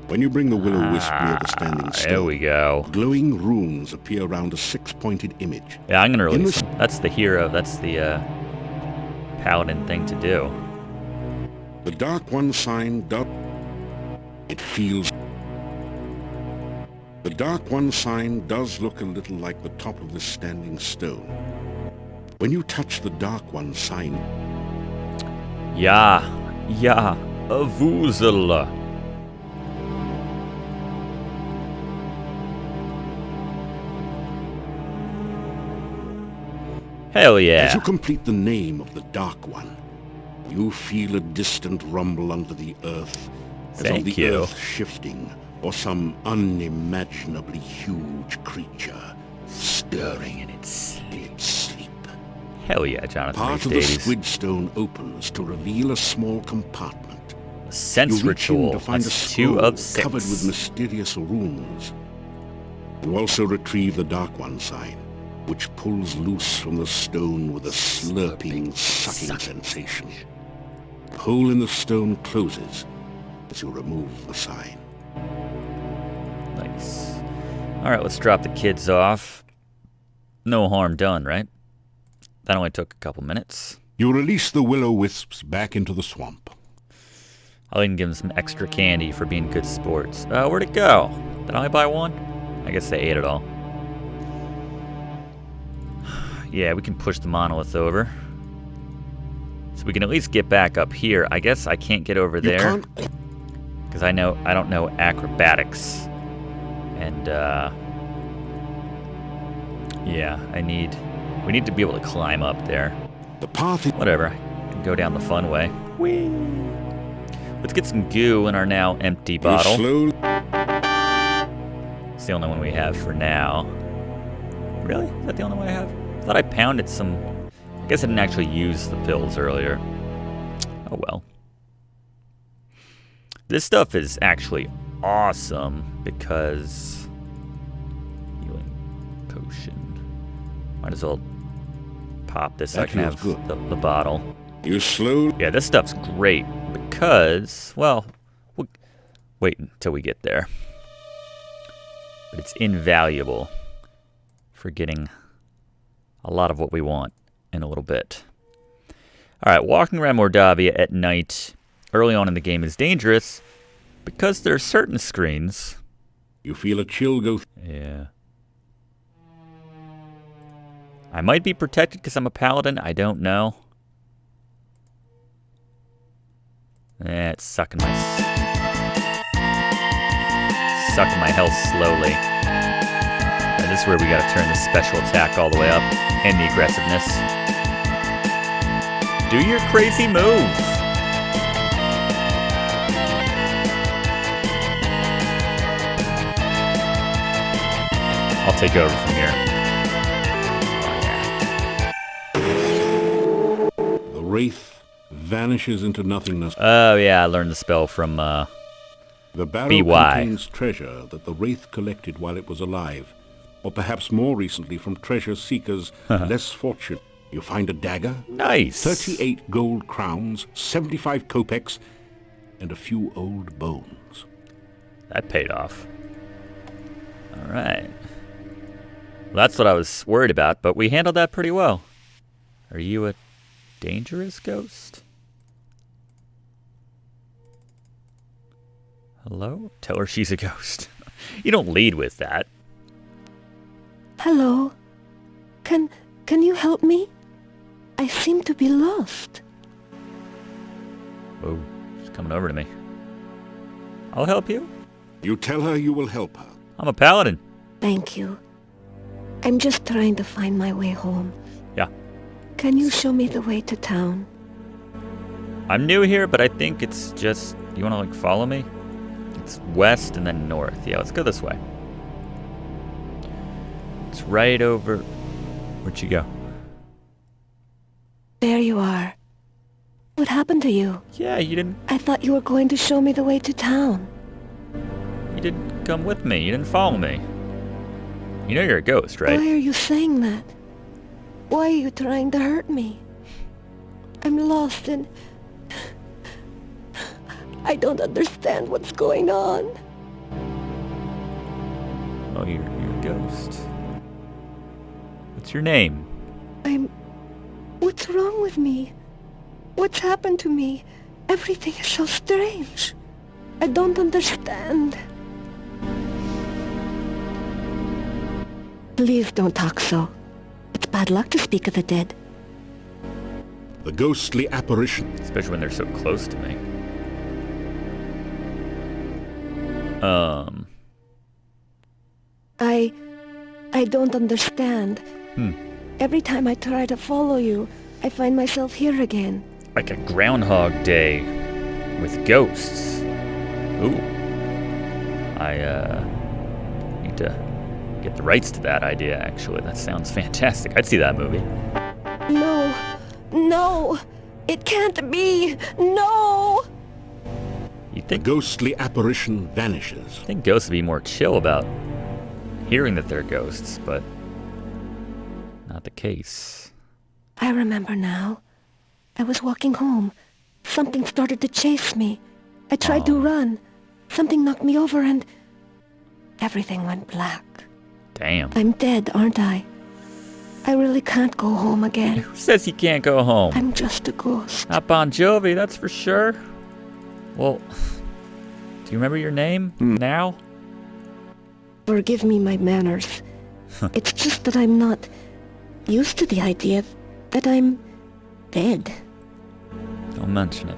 When you bring the will-o-wisp near the standing stone, there we go. Glowing runes appear around a six-pointed image. Yeah, I'm gonna release them. That's the hero. That's the Paladin thing to do. The Dark One sign does... It feels... The Dark One sign does look a little like the top of this standing stone. When you touch the Dark One sign... Yeah, a vuzel. Hell yeah. As you complete the name of the Dark One, you feel a distant rumble under the earth, as of the earth shifting, or some unimaginably huge creature stirring in its sleep. Hell yeah, Jonathan. Part of the squid stone opens to reveal a small compartment. A sense you reach in ritual. to find That's a scroll 2 of 6. covered with mysterious runes. You also retrieve the Dark One sign, which pulls loose from the stone with a slurping, sucking sensation. The hole in the stone closes as you remove the sign. Nice. Alright, let's drop the kids off. No harm done, right? That only took a couple minutes. You release the will-o-wisps back into the swamp. I'll even give them some extra candy for being good sports. Where'd it go? Did I only buy one? I guess they ate it all. Yeah, we can push the monolith over. So we can at least get back up here. I guess I can't get over there. Because I don't know acrobatics. And yeah, we need to be able to climb up there. The path. Whatever. I can go down the fun way. Whee! Let's get some goo in our now empty bottle. It's the only one we have for now. Really? Is that the only one I have? I thought I pounded some... I guess I didn't actually use the pills earlier. Oh well. This stuff is actually awesome because... Healing potion. Might as well pop this so I can have the bottle. You slow. Yeah, this stuff's great because, well, we'll wait until we get there. But it's invaluable for getting a lot of what we want in a little bit. All right, walking around Mordavia at night early on in the game is dangerous because there are certain screens. You feel a chill go. Yeah. I might be protected because I'm a paladin. I don't know. It's sucking my health slowly. And this is where we gotta turn the special attack all the way up and the aggressiveness. Do your crazy move. I'll take over from here. The wraith vanishes into nothingness. Oh yeah, I learned the spell from The barrel BY. contains treasure that the wraith collected while it was alive, or perhaps more recently from treasure seekers less fortunate. You find a dagger, Nice. 38 gold crowns, 75 kopecks, and a few old bones. That paid off. All right. Well, that's what I was worried about, but we handled that pretty well. Are you a dangerous ghost? Hello? Tell her she's a ghost. You don't lead with that. Hello. Can you help me? I seem to be lost. Oh, she's coming over to me. I'll help you. You tell her you will help her. I'm a paladin. Thank you. I'm just trying to find my way home. Yeah. Can you show me the way to town? I'm new here, but I think it's just... You want to, like, follow me? It's west and then north. Yeah, let's go this way. It's right over... Where'd you go? There you are. What happened to you? Yeah, you didn't... I thought you were going to show me the way to town. You didn't come with me. You didn't follow me. You know you're a ghost, right? Why are you saying that? Why are you trying to hurt me? I'm lost and... I don't understand what's going on. Oh, you're a ghost. What's your name? What's wrong with me? What's happened to me? Everything is so strange. I don't understand. Please don't talk so. It's bad luck to speak of the dead. The ghostly apparition. Especially when they're so close to me. I don't understand. Every time I try to follow you, I find myself here again. Like a Groundhog Day with ghosts. Ooh. I need to get the rights to that idea, actually. That sounds fantastic. I'd see that movie. No, it can't be. No. You think the ghostly apparition vanishes. I think ghosts would be more chill about hearing that they're ghosts, but not the case. I remember now. I was walking home. Something started to chase me. I tried to run. Something knocked me over and everything went black. Damn. I'm dead, aren't I? I really can't go home again. Who says you can't go home? I'm just a ghost. Not Bon Jovi, that's for sure. Well, do you remember your name now? Forgive me my manners. It's just that I'm not used to the idea that I'm dead. Don't mention it.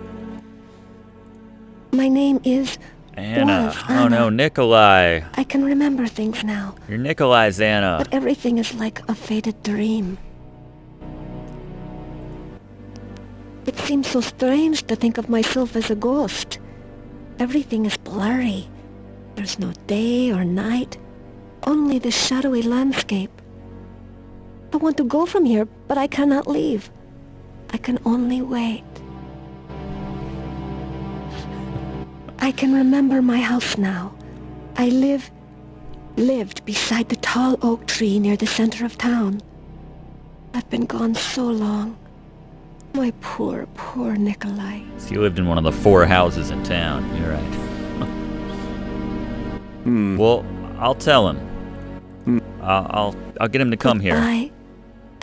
My name is Anna. Oh no, Nikolai. I can remember things now. You're Nikolai's Anna. But everything is like a faded dream. It seems so strange to think of myself as a ghost. Everything is blurry. There's no day or night, only the shadowy landscape. I want to go from here, but I cannot leave. I can only wait. I can remember my house now. I lived beside the tall oak tree near the center of town. I've been gone so long. My poor, poor Nikolai. So you lived in one of the 4 houses in town. You're right. Well, I'll tell him. I'll get him to come here. Goodbye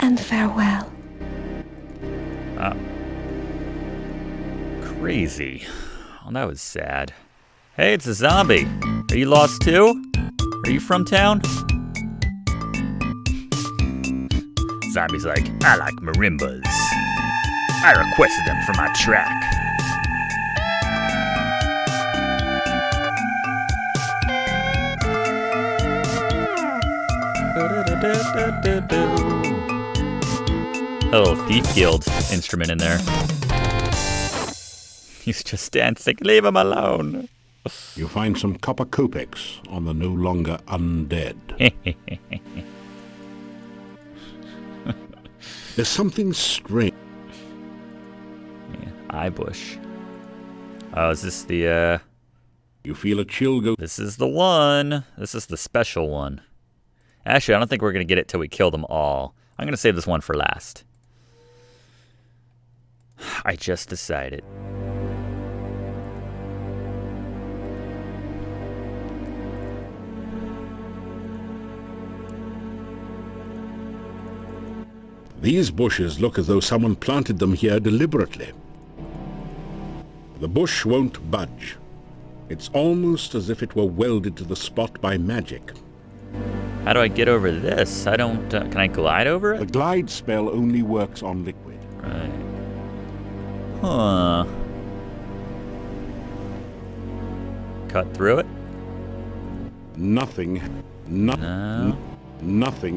and farewell. Crazy. Oh, that was sad. Hey, it's a zombie. Are you lost too? Are you from town? Zombie's like, I like marimbas. I requested them for my track. A little Thief Guild instrument in there. He's just dancing. Leave him alone. You find some copper kopecks on the no longer undead. There's something strange. Yeah, eye bush. Oh, is this the, You feel a chill go... This is the one. This is the special one. Actually, I don't think we're going to get it till we kill them all. I'm going to save this one for last. I just decided. These bushes look as though someone planted them here deliberately. The bush won't budge. It's almost as if it were welded to the spot by magic. How do I get over this? I don't... can I glide over it? The glide spell only works on liquid. Right. Huh. Cut through it? Nothing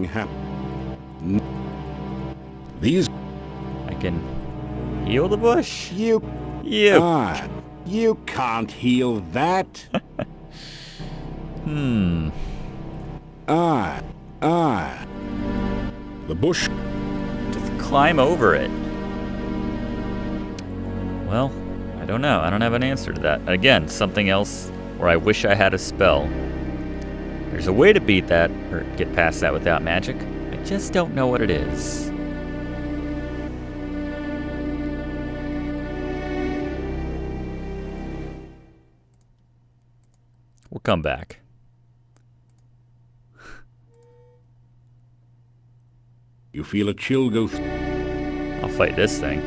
happened. These... I can heal the bush? You can't heal that. The bush... Just climb over it. Well, I don't know. I don't have an answer to that. Again, something else where I wish I had a spell. There's a way to beat that, or get past that without magic. I just don't know what it is. We'll come back. You feel a chill go through. I'll fight this thing.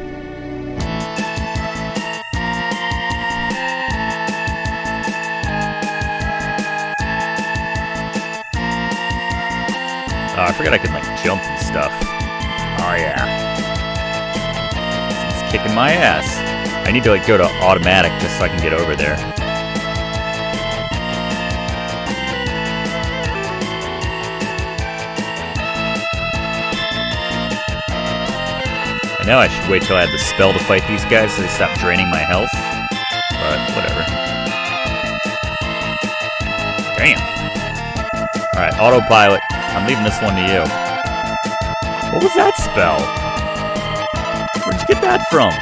Oh, I forgot I could, like, jump and stuff. Oh, yeah. It's kicking my ass. I need to, like, go to automatic just so I can get over there. I know I should wait till I have the spell to fight these guys so they stop draining my health. But, whatever. Damn. Alright, autopilot. I'm leaving this one to you. What was that spell? Where'd you get that from?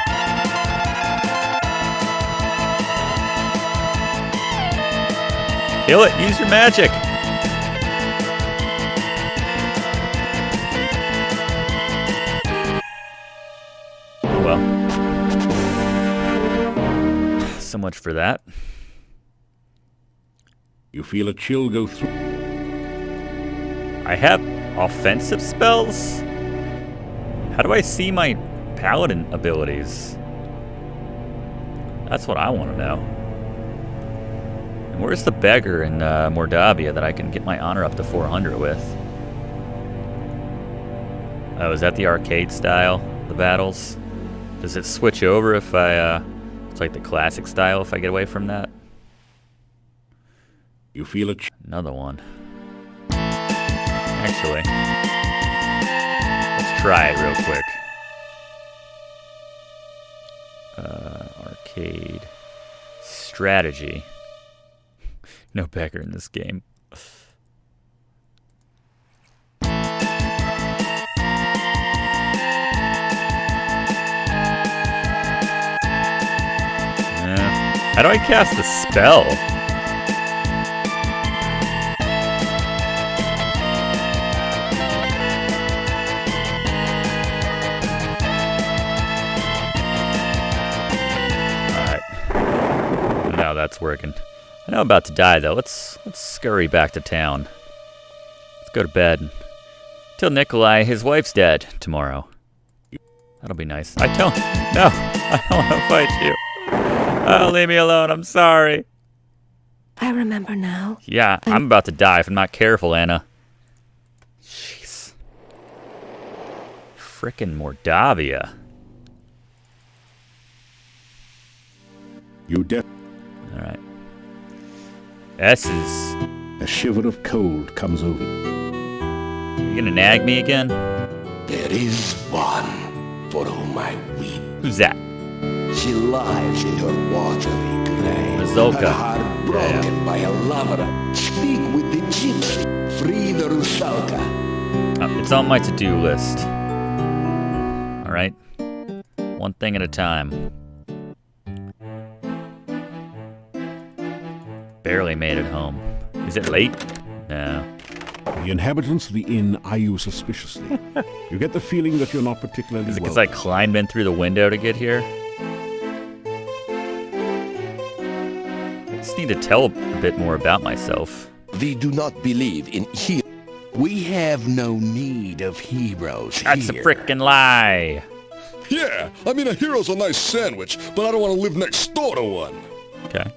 Kill it! Use your magic! Oh well. So much for that. You feel a chill go through. I have offensive spells? How do I see my Paladin abilities? That's what I want to know. And where's the beggar in Mordavia that I can get my honor up to 400 with? Oh, is that the arcade style, the battles? Does it switch over if I, it's like the classic style if I get away from that? You feel a another one. Actually, let's try it real quick. Arcade. Strategy. No beggar in this game. How do I cast a spell? That's working. I know I'm about to die though. Let's scurry back to town. Let's go to bed. Tell Nikolai his wife's dead tomorrow. That'll be nice. I don't want to fight you. Oh, leave me alone. I'm sorry. I remember now. Yeah, I'm about to die if I'm not careful, Anna. Jeez. Frickin' Mordavia. You Alright. S is... A shiver of cold comes over you. You gonna nag me again? There is one for whom I weep. Who's that? She lies in her watery grave. Mazolka. Her heart broken by a lover. Speak with the gypsy. Free the Rusalka. It's on my to-do list. Alright. One thing at a time. Barely made it home. Is it late? No. The inhabitants of the inn eye you suspiciously. You get the feeling that you're not particularly Is it because I climbed in through the window to get here? I just need to tell a bit more about myself. We do not believe in heroes. We have no need of heroes That's here. a frickin' lie. Yeah, I mean, a hero's a nice sandwich, but I don't want to live next door to one. Okay.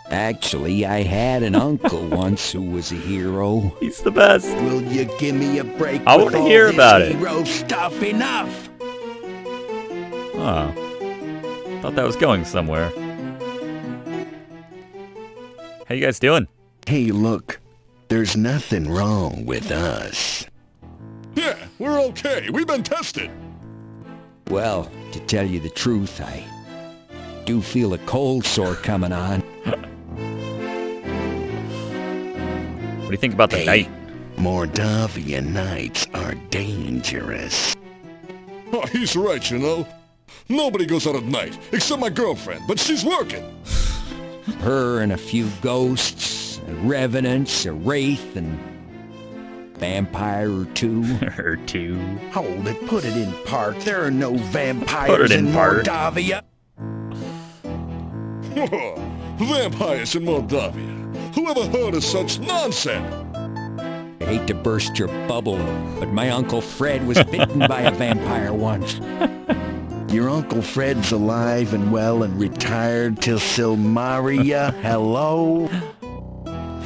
Actually, I had an uncle once who was a hero. He's the best. Will you give me a break? I with want to all hear this about it. hero stuff? Enough. Oh. Thought that was going somewhere. How you guys doing? Hey, look. There's nothing wrong with us. Yeah, we're okay. We've been tested. Well, to tell you the truth, I do feel a cold sore coming on. What do you think about the night? Mordavia nights are dangerous. Oh, he's right, you know. Nobody goes out at night, except my girlfriend, but she's working. Her and a few ghosts, a revenants, a wraith, and vampire or two. Or two. Hold it, put it in park. There are no Put vampires it in park. Mordavia. Vampires in Mordavia. Whoever heard of such nonsense? I hate to burst your bubble, but my Uncle Fred was bitten by a vampire once. Your Uncle Fred's alive and well and retired till Silmaria. Hello?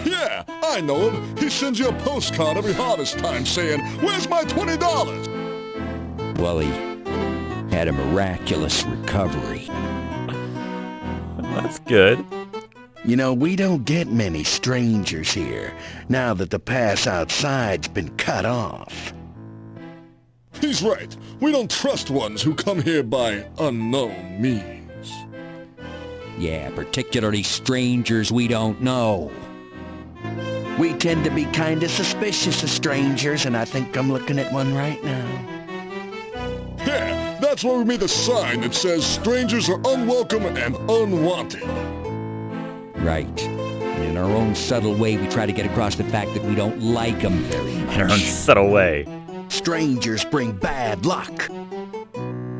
Yeah, I know him. He sends you a postcard every harvest time saying, "Where's my $20?" Well, he had a miraculous recovery. That's good. You know, we don't get many strangers here, now that the pass outside's been cut off. He's right. We don't trust ones who come here by unknown means. Yeah, particularly strangers we don't know. We tend to be kinda suspicious of strangers, and I think I'm looking at one right now. Yeah, that's why we made the sign that says strangers are unwelcome and unwanted. Right. And in our own subtle way, we try to get across the fact that we don't like them very much. In our own subtle way. Strangers bring bad luck.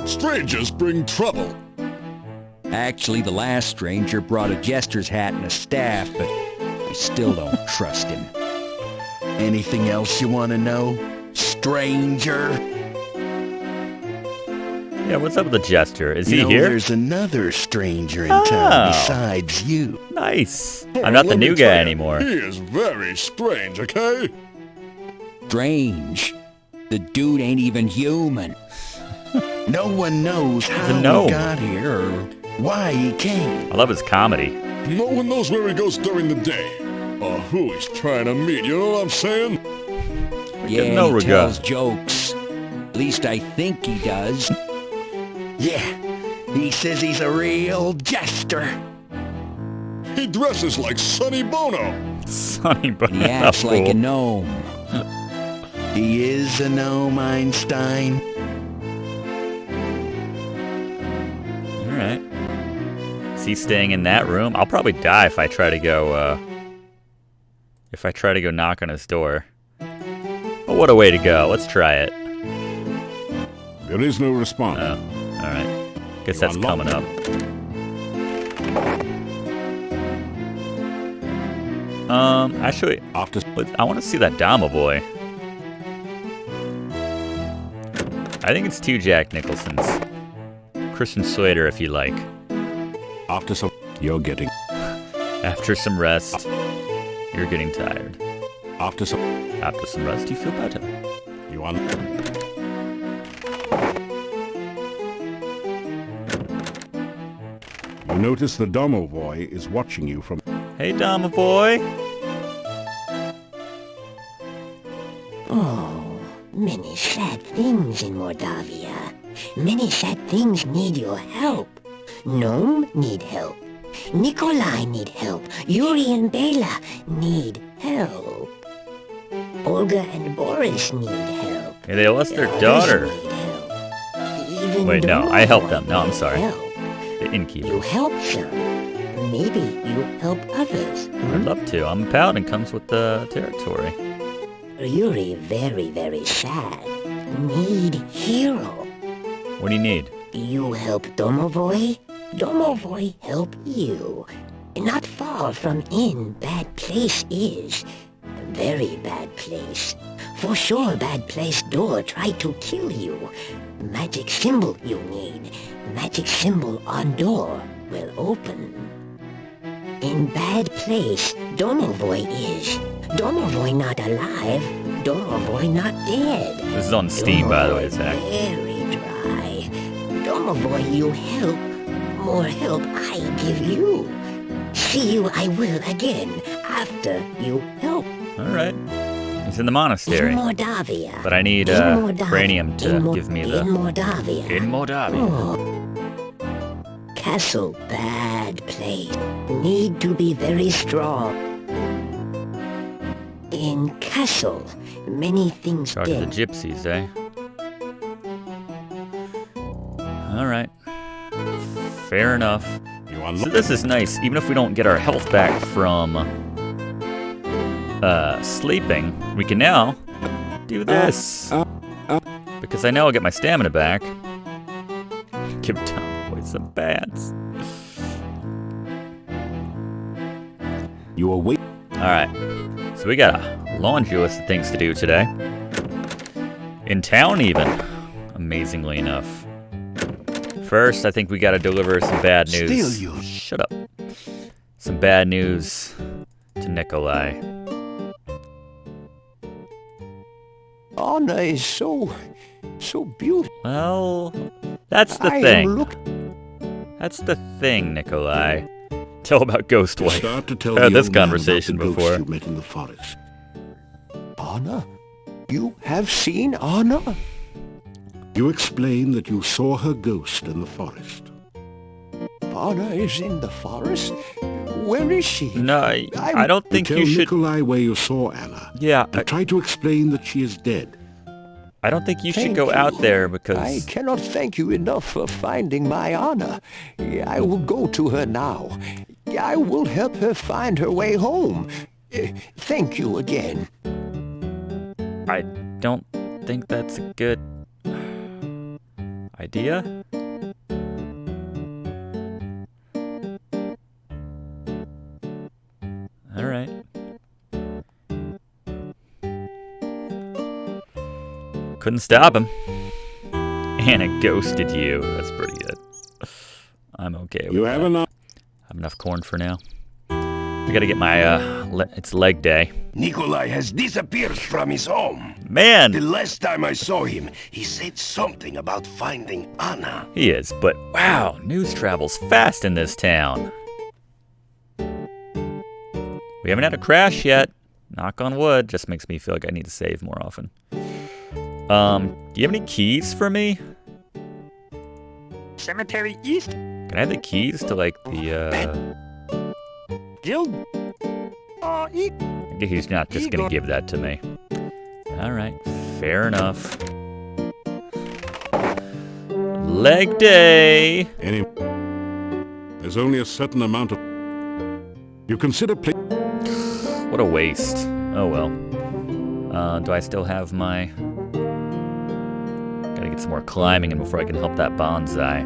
Strangers bring trouble. Actually, the last stranger brought a jester's hat and a staff, but I still don't trust him. Anything else you want to know, stranger? Yeah, what's up with the jester? Is he You know, here? There's another stranger in town besides you. Nice. All I'm right, not the let me new tell guy ya, anymore. He is very strange, okay? Strange. The dude ain't even human. No one knows how gnome. he got here or why he came. I love his comedy. No one knows where he goes during the day, or who he's trying to meet, you know what I'm saying? Yeah, no he regard. tells jokes. At least I think he does. Yeah, he says he's a real jester. He dresses like Sonny Bono. Sonny Bono. He acts like a gnome. He is a gnome, Einstein. Alright. Is he staying in that room? I'll probably die if I try to go, knock on his door. But what a way to go. Let's try it. There is no response. Oh, alright. Guess that's coming up. Actually, I want to see that Dama boy. I think it's two Jack Nicholsons. Christian Slater, if you like. After some rest, you're getting tired. After some rest, you feel better. You are. You notice the Domo boy is watching you from. Hey, Dama boy. Oh, many sad things in Mordavia. Many sad things need your help. Gnome need help. Nikolai need help. Yuri and Bela need help. Olga and Boris need help. Hey, they lost their Others daughter. need help. Even Wait, no, I helped them. No, I'm Domovoy sorry. help. The innkeeper. You help some. Maybe you help others. I'd love to. I'm a paladin, comes with the territory. Yuri very, very sad. Need hero. What do you need? You help Domovoy, Domovoy help you. Not far from inn bad place is. Very bad place. For sure bad place door try to kill you. Magic symbol you need. Magic symbol on door will open. In bad place Domovoy is. Domovoy not alive. Domovoy not dead. This is on Steam, by the way, Zach. Very dry. Domovoy you help. More help I give you. See you I will again after you help. Alright. He's in the monastery. In Mordavia. But I need cranium to give me the... In Mordavia. In Mordavia. Oh. Castle, bad place. Need to be very strong. In castle, many things Talk to the dead. gypsies, eh? Alright. Fair enough. So this is nice. Even if we don't get our health back from sleeping, we can now do this. Because I know I'll get my stamina back. Give Tomboy some bats. You awake. Alright. So we got a laundry list of things to do today. In town, even. Amazingly enough. First, I think we gotta deliver some bad news. Shut up. Some bad news to Nikolai. Anna is so beautiful. Well, that's the thing. That's the thing, Nikolai. Tell about Ghostwife. Start to tell I had the this young man conversation about the before. ghost you met in the forest. Anna? You have seen Anna? You explain that you saw her ghost in the forest. Anna is in the forest? Where is she? No, I don't think tell you should... Nikolai where you saw Anna. Yeah. And try to explain that she is dead. I don't think you should Thank go you. out there because... I cannot thank you enough for finding my Anna. I will go to her now. I will help her find her way home. Thank you again. I don't think that's a good idea. All right. Couldn't stop him. And it ghosted you. That's pretty good. I'm okay with You that. have enough. Have enough corn for now. I gotta get my, it's leg day. Nikolai has disappeared from his home. Man! The last time I saw him, he said something about finding Anna. He is, but wow, news travels fast in this town. We haven't had a crash yet. Knock on wood. Just makes me feel like I need to save more often. Do you have any keys for me? Cemetery East. Can I have the keys to, like, the, Guild. I guess he's not just gonna give that to me. Alright, fair enough. Leg day! Anyway, there's only a certain amount of... You consider play... What a waste. Oh well. Do I still have my... Gotta get some more climbing in before I can help that bonsai.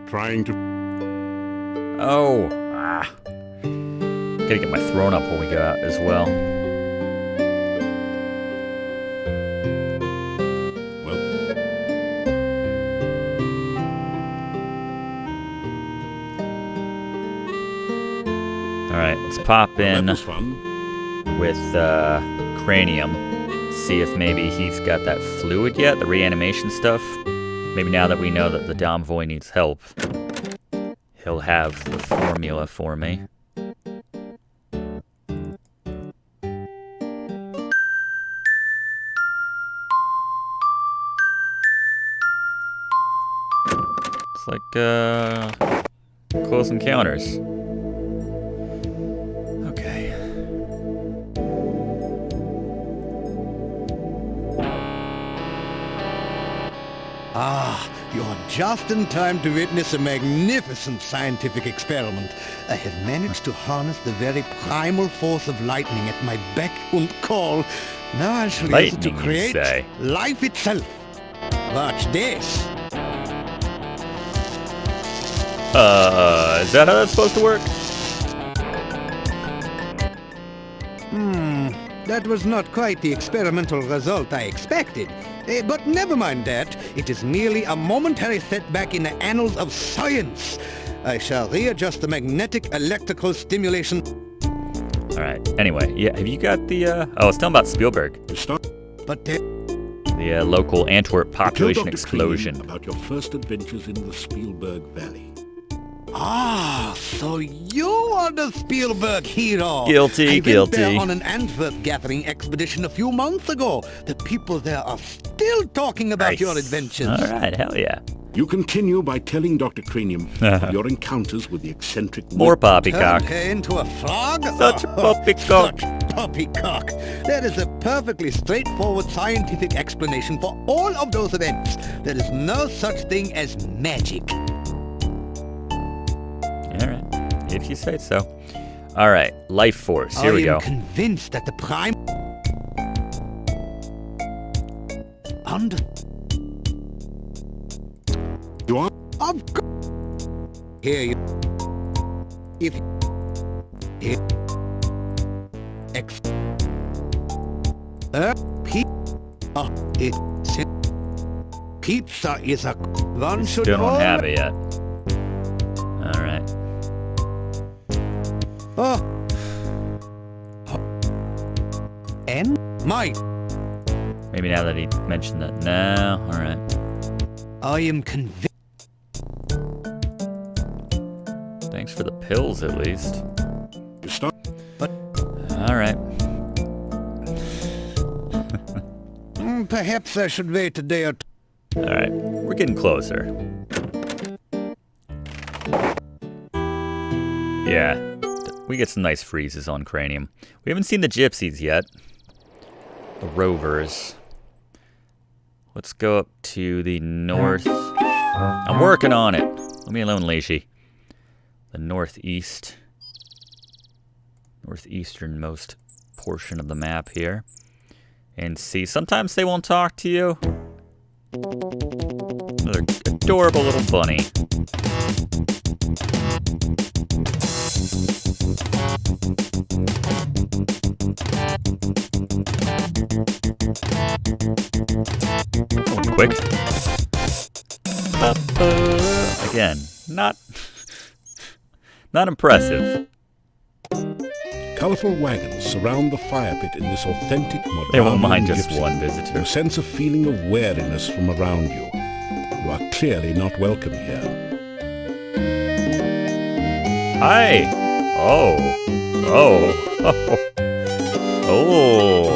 Trying to... Oh! Ah. Gotta get my throne up when we go out as well. Alright, let's pop in with Cranium. See if maybe he's got that fluid yet, the reanimation stuff. Maybe now that we know that the Domvoy needs help, he'll have the formula for me. Looks like close encounters. Okay. Ah, you're just in time to witness a magnificent scientific experiment. I have managed to harness the very primal force of lightning at my beck and call. Now I shall use it to Lightning, you create say? life itself. Watch this. Is that how that's supposed to work? That was not quite the experimental result I expected. But never mind that. It is merely a momentary setback in the annals of science. I shall readjust the magnetic electrical stimulation. Alright, anyway, yeah, have you got the, I was telling about Spielberg. But the local Antwerp population explosion. About your first adventures in the Spielberg Valley. Ah, so you are the Spielberg hero. Guilty, I went guilty. there on an Antwerp gathering expedition a few months ago. The people there are still talking about your adventures. Alright, hell yeah. You continue by telling Dr. Cranium of your encounters with the eccentric... More poppycock. Turn into a frog? Such poppycock. Such poppycock. There is a perfectly straightforward scientific explanation for all of those events. There is no such thing as magic. Alright, if you say so. Alright, life force, here we I go. am convinced that the prime... Under... You are? Of course. Here you... If... Here... X... Pizza is a... One should Still don't all- have it yet. Alright. Oh. And my... Maybe now that he mentioned that. No, alright. I am convinced... Thanks for the pills, at least. You stop. Alright. Perhaps I should wait a day or two. Alright, we're getting closer. Yeah, we get some nice freezes on Cranium. We haven't seen the gypsies yet. The rovers. Let's go up to the north. I'm working on it. Leave me alone, Leishi. The northeast. Northeasternmost portion of the map here. And see, sometimes they won't talk to you. Another adorable little bunny. Going quick. Again, not impressive. Colorful wagons surround the fire pit in this authentic Mordavian They won't mind just gypsy. one visitor. You sense a feeling of wariness from around you. You are clearly not welcome here. Hi! Oh. Oh. Oh.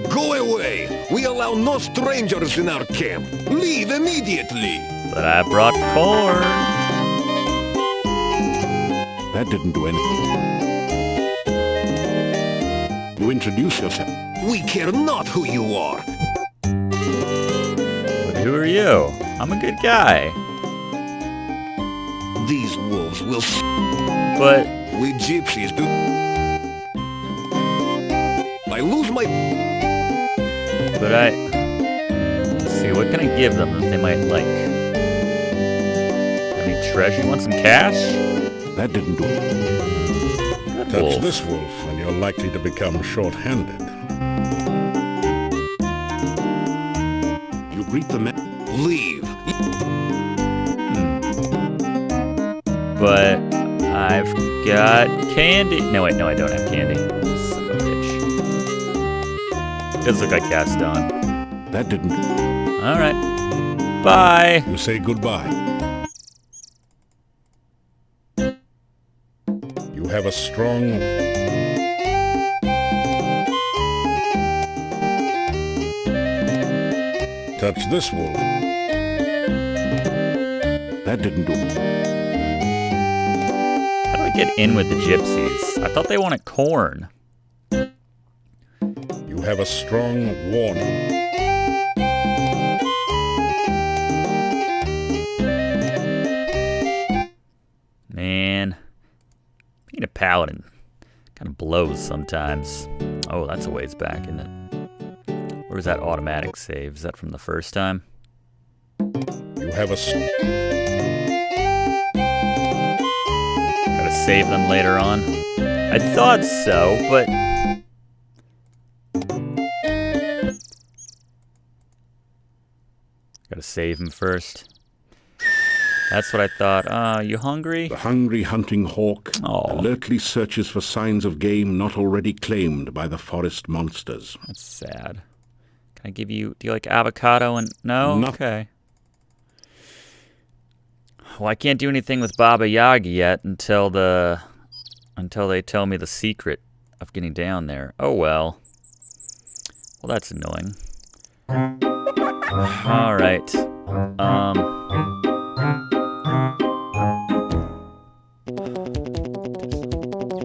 Go away! We allow no strangers in our camp. Leave immediately! But I brought corn. That didn't do anything. You introduce yourself. We care not who you are. But who are you? I'm a good guy. These wolves will... But... We gypsies do... I lose my... But let's see, what can I give them that they might like? Any treasure? You want some cash? That didn't do it. Good Touch wolf. this wolf, and you're likely to become short-handed. You greet the man. Leave. But I've got candy. No, wait, no, I don't have candy. Son of a bitch. Does look like Gaston. That didn't. All right. Bye. You say goodbye. You have a strong... Touch this wolf. That didn't do it. How do I get in with the gypsies? I thought they wanted corn. You have a strong warning. Man, being a paladin kind of blows sometimes. Oh, that's a ways back, isn't it? Where's that automatic save? Is that from the first time? You have a... Gotta save them later on. I thought so, but... Gotta save him first. That's what I thought. You hungry? The hungry hunting hawk alertly searches for signs of game not already claimed by the forest monsters. That's sad. Can I give you... Do you like avocado and... No? Okay. Well, I can't do anything with Baba Yaga yet until they tell me the secret of getting down there. Oh, well. Well, that's annoying. All right.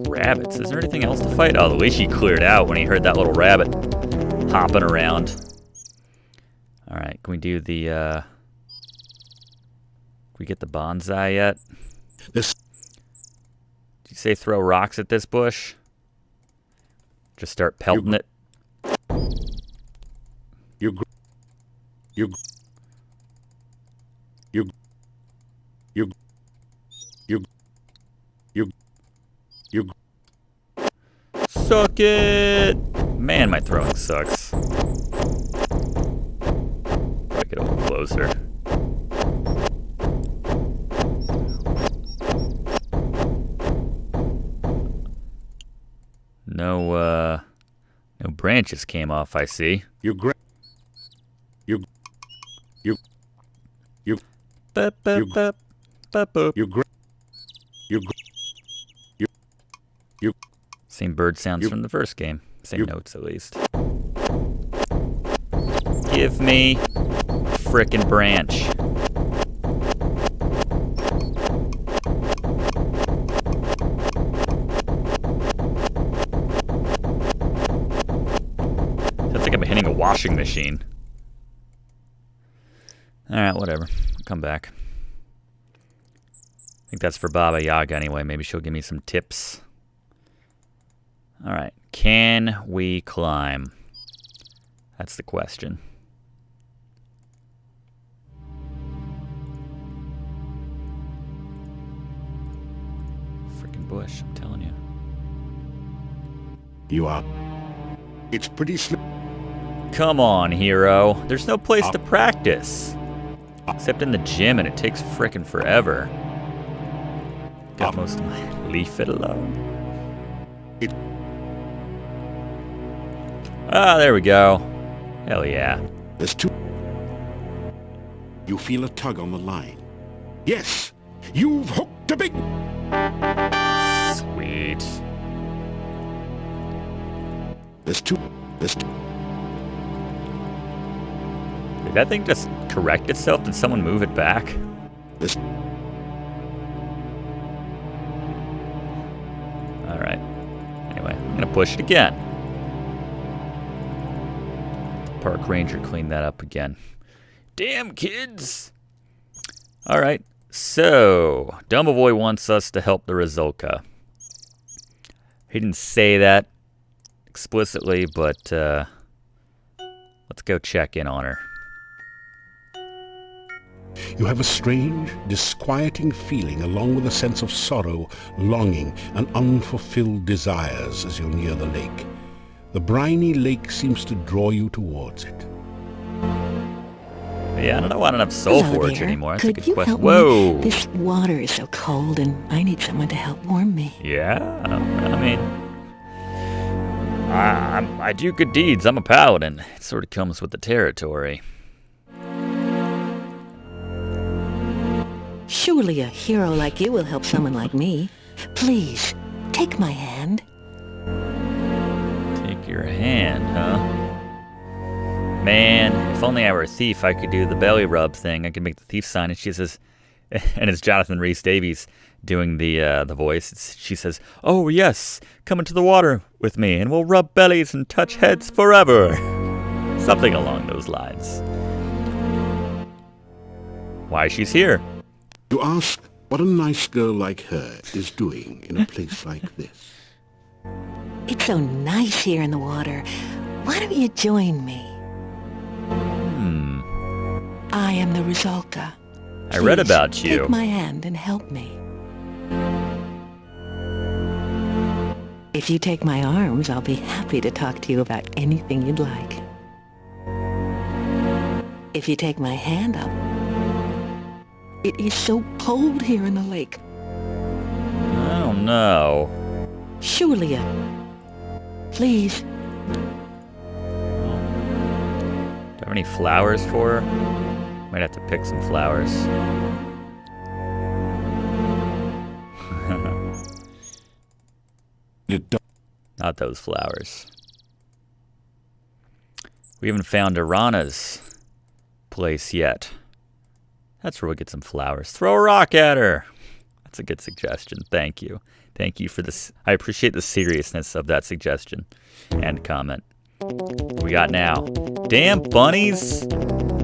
Rabbits. Is there anything else to fight? Oh, the leash he cleared out when he heard that little rabbit hopping around. All right. Can we do the... Can we get the bonsai yet? Did you say throw rocks at this bush? Just start pelting it? Suck it! Man, my throwing sucks. Gotta get a little closer. No branches came off, I see. Same bird sounds from the first game. Same notes, at least. Give me a frickin' branch. Sounds like I'm hitting a washing machine. Alright, whatever. I'll come back. I think that's for Baba Yaga anyway. Maybe she'll give me some tips. Alright, can we climb? That's the question. Freaking bush, I'm telling you. You are. It's pretty slim. Come on, hero. There's no place to practice. Except in the gym, and it takes frickin' forever. Got most of my leaf it alone. Ah, there we go. Hell yeah. There's two. You feel a tug on the line. Yes, you've hooked a big. Sweet. There's two. Did that thing just correct itself? Did someone move it back? Alright. Anyway, I'm gonna push it again. Park ranger cleaned that up again. Damn kids! Alright, so Dumbovoy wants us to help the Rizulka. He didn't say that explicitly, but let's go check in on her. You have a strange, disquieting feeling along with a sense of sorrow, longing, and unfulfilled desires as you near the lake. The briny lake seems to draw you towards it. Yeah, I don't know why I don't have soul Hello forge there. anymore. That's Could a good you question. help Whoa! Me? This water is so cold, and I need someone to help warm me. Yeah, I mean, I do good deeds. I'm a paladin. It sort of comes with the territory. Surely a hero like you will help someone like me. Please, take my hand. Take your hand, huh? Man, if only I were a thief, I could do the belly rub thing. I could make the thief sign. And she says, And it's Jonathan Rhys-Davies doing the voice. She says, "Oh yes, come into the water with me, and we'll rub bellies and touch heads forever." Something along those lines. Why she's here? You ask what a nice girl like her is doing in a place like this. It's so nice here in the water. Why don't you join me? I am the Resulta. I read Please, about you. Take my hand and help me. If you take my arms, I'll be happy to talk to you about anything you'd like. If you take my hand up, it is so cold here in the lake. I don't know. Julia, please. Do I have any flowers for her? Might have to pick some flowers. Not those flowers. We haven't found Arana's place yet. That's where we'll get some flowers. Throw a rock at her. That's a good suggestion. Thank you. Thank you for this. I appreciate the seriousness of that suggestion and comment. What we got now? Damn bunnies!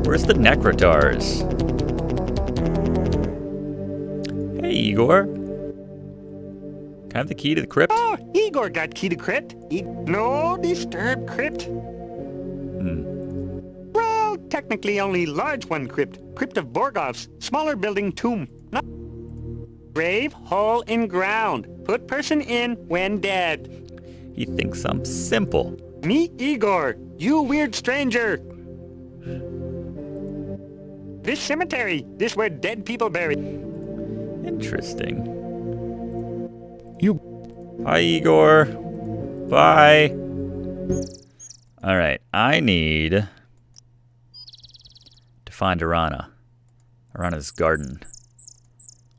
Where's the Necrotars? Hey, Igor. Can I have the key to the crypt? Oh, Igor got key to crypt. No disturb crypt. Well, technically only large one crypt. Crypt of Borgov's. Smaller building tomb. Not grave, hole in ground. Put person in when dead. He thinks I'm simple. Me, Igor. You weird stranger. This cemetery. This where dead people buried. Interesting. Hi, Igor. Bye. All right, I need to find Arana. Arana's garden.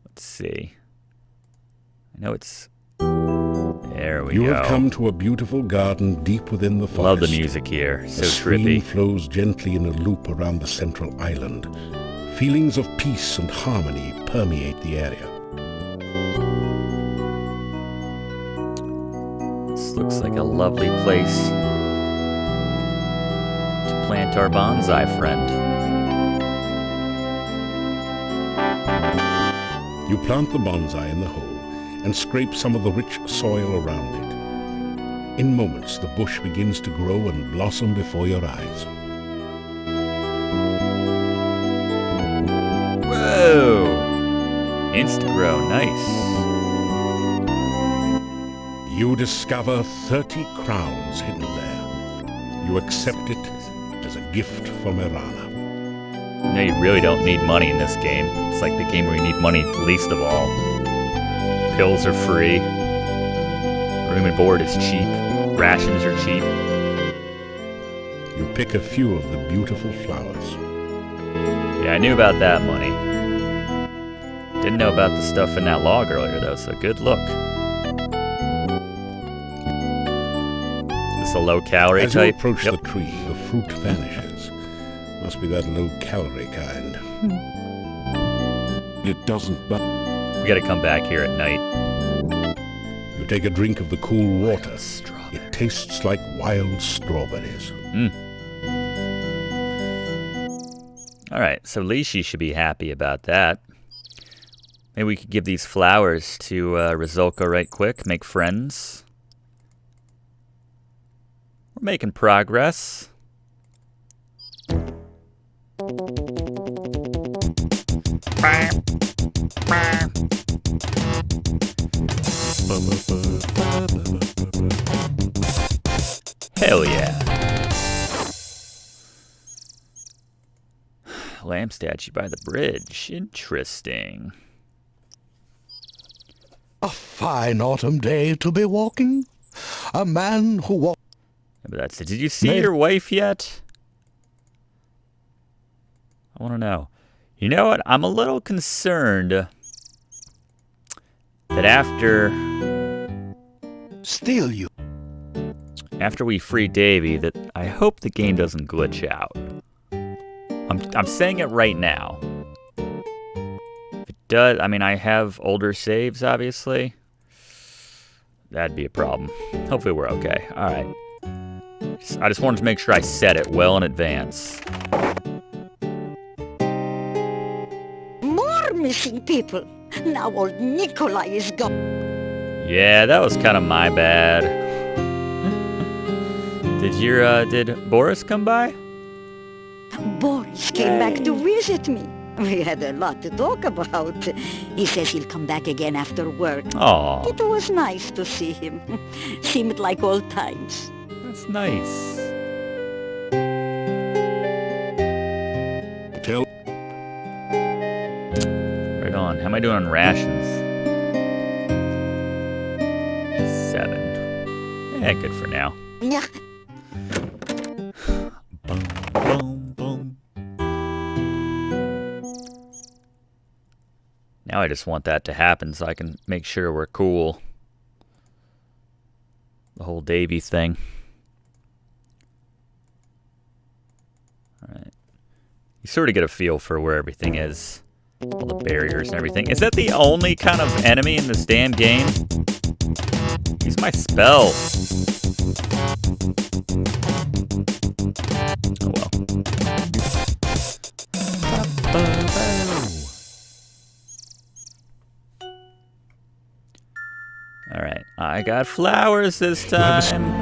Let's see. I know it's... There we go. You have come to a beautiful garden deep within the forest. Love the music here. So the stream trippy. flows gently in a loop around the central island. Feelings of peace and harmony permeate the area. This looks like a lovely place to plant our bonsai friend. You plant the bonsai in the hole and scrape some of the rich soil around it. In moments, the bush begins to grow and blossom before your eyes. Whoa! Insta-grow, nice. You discover 30 crowns hidden there. You accept it as a gift from Arana. No, you really don't need money in this game. It's like the game where you need money least of all. Pills are free. Room and board is cheap. Rations are cheap. You pick a few of the beautiful flowers. Yeah, I knew about that money. Didn't know about the stuff in that log earlier, though, so good look. Is this a low-calorie As type? you approach the tree, the fruit vanishes. Must be that low-calorie kind. It doesn't... We gotta come back here at night. You take a drink of the cool water. It tastes like wild strawberries. Alright, so Lishi should be happy about that. Maybe we could give these flowers to Rizulka right quick, make friends. We're making progress. Hell yeah. Lamb statue by the bridge. Interesting. A fine autumn day to be walking. A man who walks... But that's it. Did you see your wife yet? I want to know. You know what? I'm a little concerned that after... Still you. After we free Davy, that I hope the game doesn't glitch out. I'm saying it right now. If it does... I mean, I have older saves, obviously. That'd be a problem. Hopefully we're okay. All right. I just wanted to make sure I set it well in advance. More missing people. Now old Nikolai is gone. Yeah, that was kind of my bad. Did Boris come by? Boris came back to visit me. We had a lot to talk about. He says he'll come back again after work. Aw. It was nice to see him. Seemed like old times. That's nice. Right on. How am I doing on rations? 7. Yeah, good for now. Yeah. Boom, boom. Now I just want that to happen so I can make sure we're cool. The whole Davy thing. Alright. You sort of get a feel for where everything is. All the barriers and everything. Is that the only kind of enemy in this damn game? Use my spell. Oh well. Alright, I got flowers this time.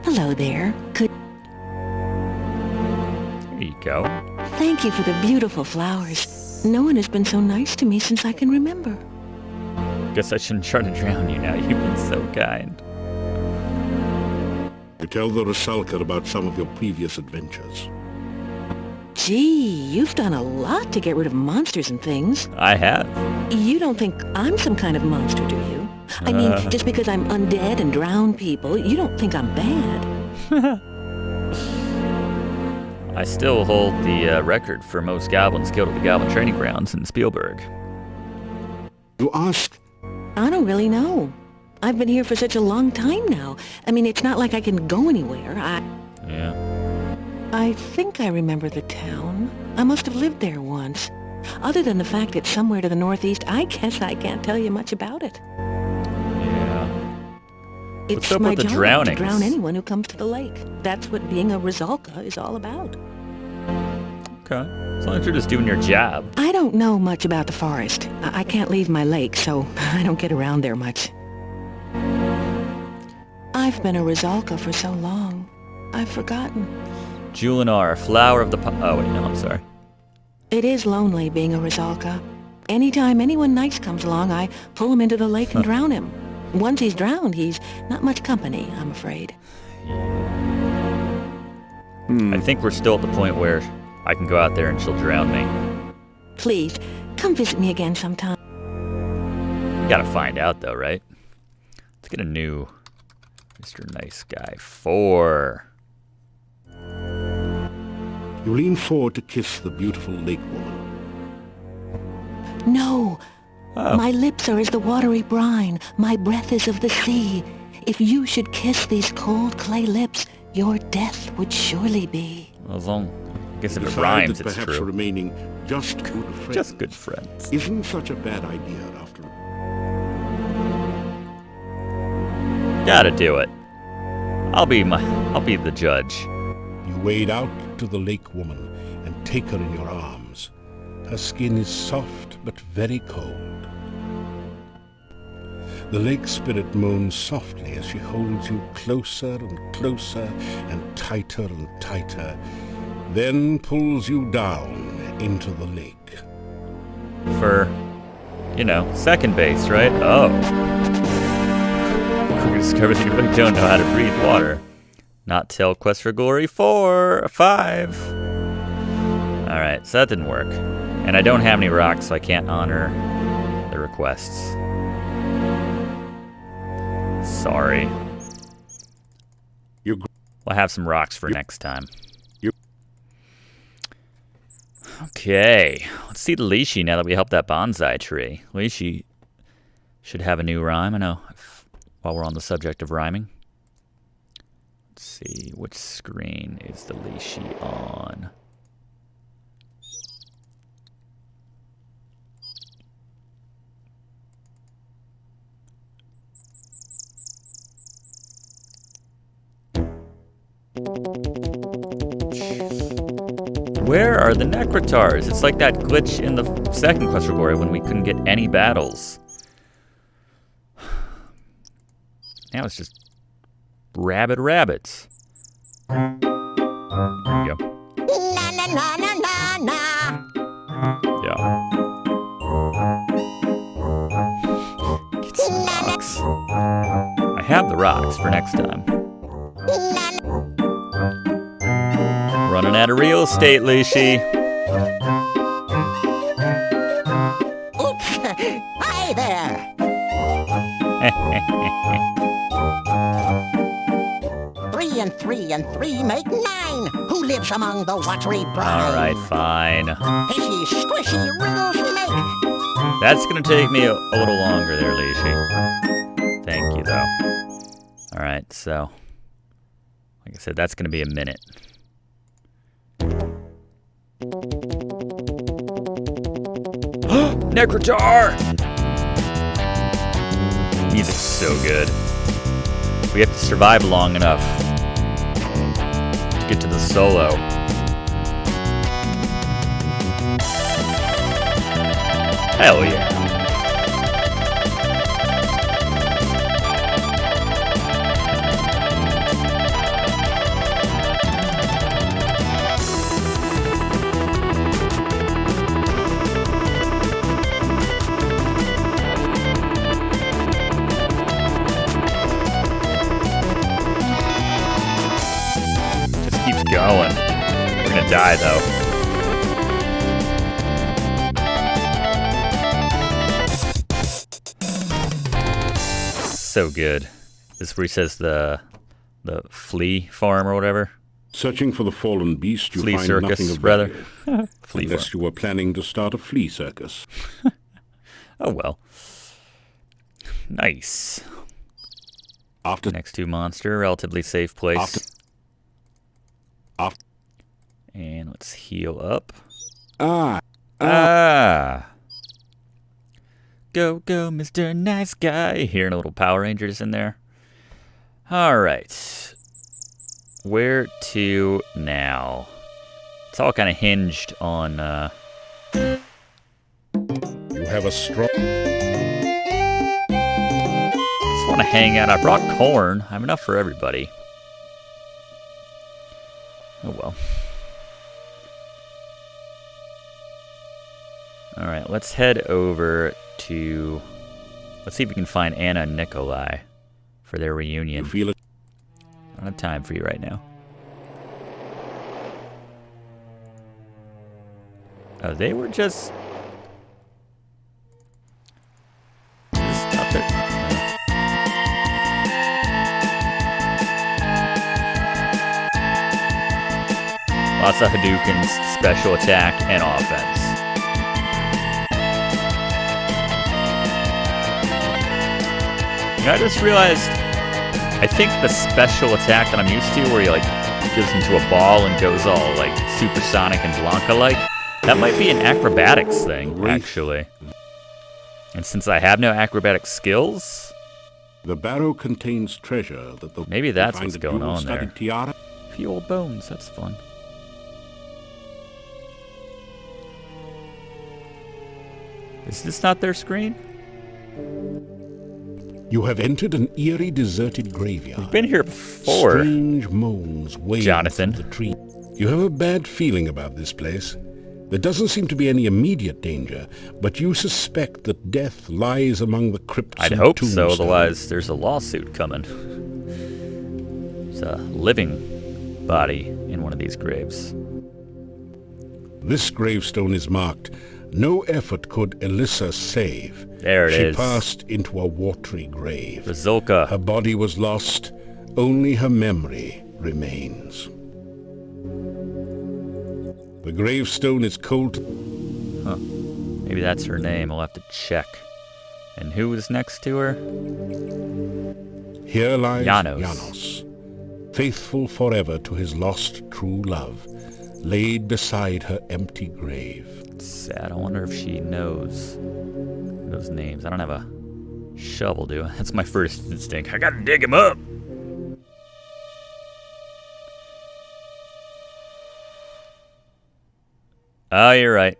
Hello there. There you go. Thank you for the beautiful flowers. No one has been so nice to me since I can remember. Guess I shouldn't try to drown you now. You've been so kind. You tell the Rusalka about some of your previous adventures. Gee, you've done a lot to get rid of monsters and things. I have. You don't think I'm some kind of monster, do you? I mean, just because I'm undead and drown people, you don't think I'm bad. I still hold the record for most goblins killed at the Goblin Training Grounds in Spielberg. You ask? I don't really know. I've been here for such a long time now. I mean, it's not like I can go anywhere. Yeah. I think I remember the town. I must have lived there once. Other than the fact it's somewhere to the northeast, I guess I can't tell you much about it. Yeah. It's What's up my with the job drownings? to drown anyone who comes to the lake. That's what being a Rusalka is all about. Okay. As long as you're just doing your job. I don't know much about the forest. I can't leave my lake, so I don't get around there much. I've been a Rusalka for so long. I've forgotten. Julinar, flower of the... Oh, wait, no, I'm sorry. It is lonely being a Rusalka. Anytime anyone nice comes along, I pull him into the lake and drown him. Once he's drowned, he's not much company, I'm afraid. I think we're still at the point where I can go out there and she'll drown me. Please, come visit me again sometime. Gotta find out, though, right? Let's get a new Mr. Nice Guy 4. You lean forward to kiss the beautiful lake woman. No. Oh. My lips are as the watery brine. My breath is of the sea. If you should kiss these cold clay lips, your death would surely be. Well, as long... I guess if it Decide rhymes, that it's perhaps true. remaining just good friends. Just good friends. Isn't such a bad idea after all. Gotta do it. I'll be the judge. You wade out to the lake woman and take her in your arms. Her skin is soft but very cold. The lake spirit moans softly as she holds you closer and closer and tighter, then pulls you down into the lake. For, you know, second base, right? Oh. We discovered that you really don't know how to breathe water. Not till Quest for Glory 5. Alright, so that didn't work. And I don't have any rocks, so I can't honor the requests. Sorry. We'll have some rocks for next time. Okay, let's see the Lishi now that we helped that bonsai tree. Lishi should have a new rhyme, I know, while we're on the subject of rhyming. Let's see, which screen is the Lishi on? Where are the Necrotars? It's like that glitch in the second quest for glory when we couldn't get any battles. Now it's just rabid rabbits. There you go. Yeah. Get some rocks. I have the rocks for next time. Running out of real estate, Lucy. Oops! Hi there! 3 and 3 and 3 make 9. Who lives among the watery brine? All right, fine. Fishy, squishy riddles we make. That's gonna take me a little longer there, Leishi. Thank you, though. All right, so like I said, that's gonna be a minute. Necrotar! Music's so good. We have to survive long enough to get to the solo. Hell yeah. Going. We're gonna die though. So good. This is where he says the flea farm or whatever. Searching for the fallen beast, you flea find circus, nothing of brother. value. Flea Unless farm. you were planning to start a flea circus. Oh well. Nice. After next to monster, relatively safe place. And let's heal up. Go, go, Mr. Nice Guy. Hearing a little Power Rangers in there. All right. Where to now? It's all kind of hinged on... You have a strong... Just want to hang out. I brought corn. I have enough for everybody. Oh well. Alright, let's head over to... Let's see if we can find Anna and Nikolai for their reunion. You feel it? I don't have time for you right now. Oh, they were just up there. Lots of Hadoukens, special attack, and offense. You know, I just realized, I think the special attack that I'm used to, where he like goes into a ball and goes all like supersonic and Blanca-like, that might be an acrobatics thing, actually. And since I have no acrobatic skills, the barrow contains treasure that the maybe that's what's going on there. Tiara. A few old bones, that's fun. Is this not their screen? You have entered an eerie, deserted graveyard. We've been here before. Strange moans wave Jonathan. from the tree. You have a bad feeling about this place. There doesn't seem to be any immediate danger, but you suspect that death lies among the crypts I'd and hope so, tombstones. otherwise there's a lawsuit coming. There's a living body in one of these graves. This gravestone is marked, "No effort could Elissa save." There it she is. She passed into a watery grave. Bazooka. Her body was lost. Only her memory remains. The gravestone is cold. Huh. Maybe that's her name. I'll have to check. And who was next to her? Here lies Janos. Janos, faithful forever to his lost true love, laid beside her empty grave. It's sad. I wonder if she knows those names. I don't have a shovel, do I? That's my first instinct. I gotta dig him up. Oh, you're right.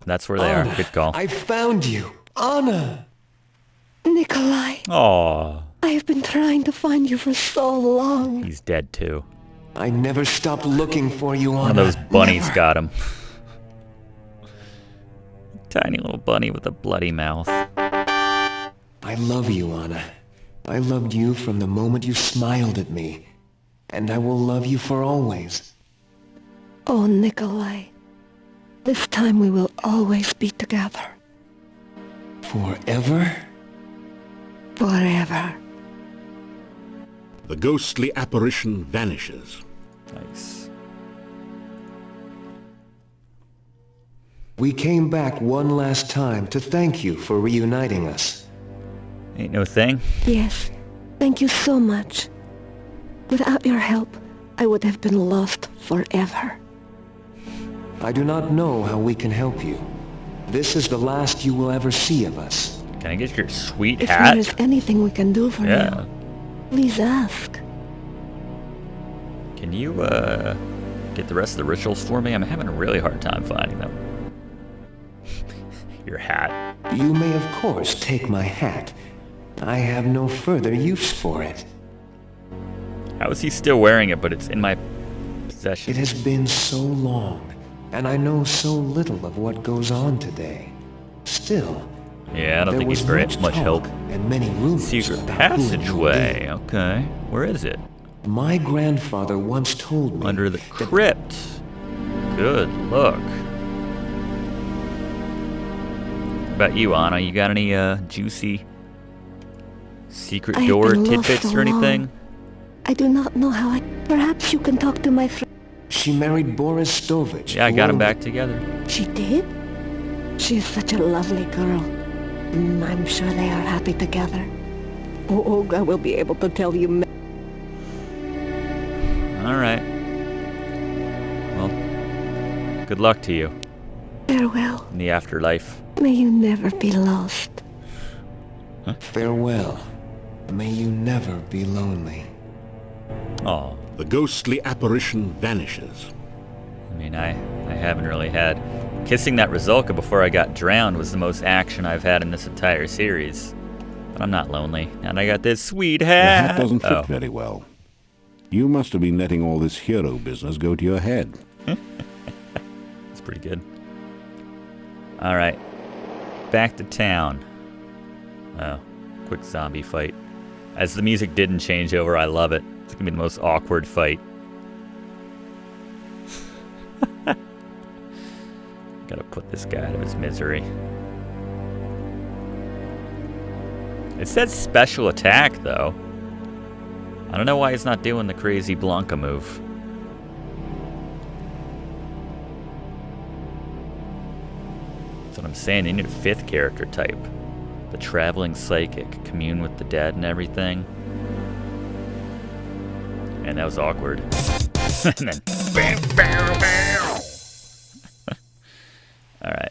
That's where they Anna, are. Good call. I found you. Anna! Nikolai, Aw, I have been trying to find you for so long. he's dead too. I never stopped looking for you, Anna. One of those bunnies Never. got him. Tiny little bunny with a bloody mouth. I love you, Anna. I loved you from the moment you smiled at me. And I will love you for always. Oh, Nikolai, this time we will always be together. Forever? Forever. The ghostly apparition vanishes. Nice. We came back one last time to thank you for reuniting us. Ain't no thing. Yes, thank you so much. Without your help, I would have been lost forever. I do not know how we can help you. This is the last you will ever see of us. Can I get your sweet If hat? there is anything we can do for Yeah. you, please ask. Can you, get the rest of the rituals for me? I'm having a really hard time finding them. Your hat. You may of course take my hat. I have no further use for it. How is he still wearing it, but it's in my possession? It has been so long, and I know so little of what goes on today. Still, Yeah, I don't there think he's was very much much help. talk and many rumors Secret about who you passageway. were. Okay. Where is it? My grandfather once told me Under the crypt. Good look. What about you, Anna? You got any juicy secret I have door been lost tidbits so or anything? long. I do not know how I... Perhaps you can talk to my friend. She married Boris Stovich. Yeah, I got them who- back together. She did? She is such a lovely girl. I'm sure they are happy together. Oh, Olga will be able to tell you... All right. Well, good luck to you Farewell. in the afterlife. May you never be lost. Farewell. May you never be lonely. Oh, The ghostly apparition vanishes. I mean, I haven't really had... Kissing that Rizalka before I got drowned was the most action I've had in this entire series. But I'm not lonely. And I got this sweet The hat. hat doesn't fit Oh. very well. You must have been letting all this hero business go to your head. That's pretty good. All right. Back to town. Oh, quick zombie fight. As the music didn't change over, I love it. It's going to be the most awkward fight. Gotta put this guy out of his misery. It says special attack, though. I don't know why he's not doing the crazy Blanca move. That's what I'm saying. You need a 5th character type. The traveling psychic, commune with the dead and everything. And that was awkward. And then bam, bam, bam. All right.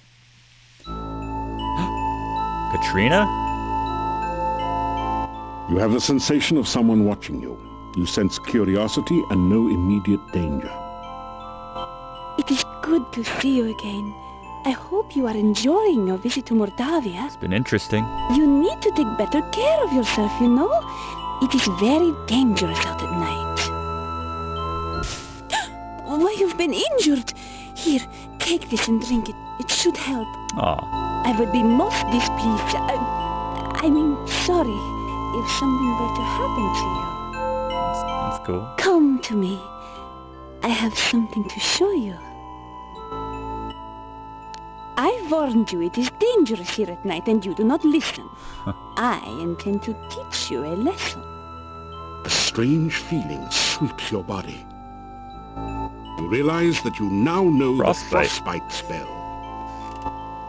Katrina? You have the sensation of someone watching you. You sense curiosity and no immediate danger. It is good to see you again. I hope you are enjoying your visit to Mordavia. It's been interesting. You need to take better care of yourself, you know? It is very dangerous out at night. Why, you've been injured. Here, take this and drink it. It should help. Aw. I would be most displeased. I mean, sorry if something were to happen to you. That's cool. Come to me. I have something to show you. I warned you it is dangerous here at night and you do not listen. I intend to teach you a lesson. A strange feeling sweeps your body. You realize that you now know the frostbite spell.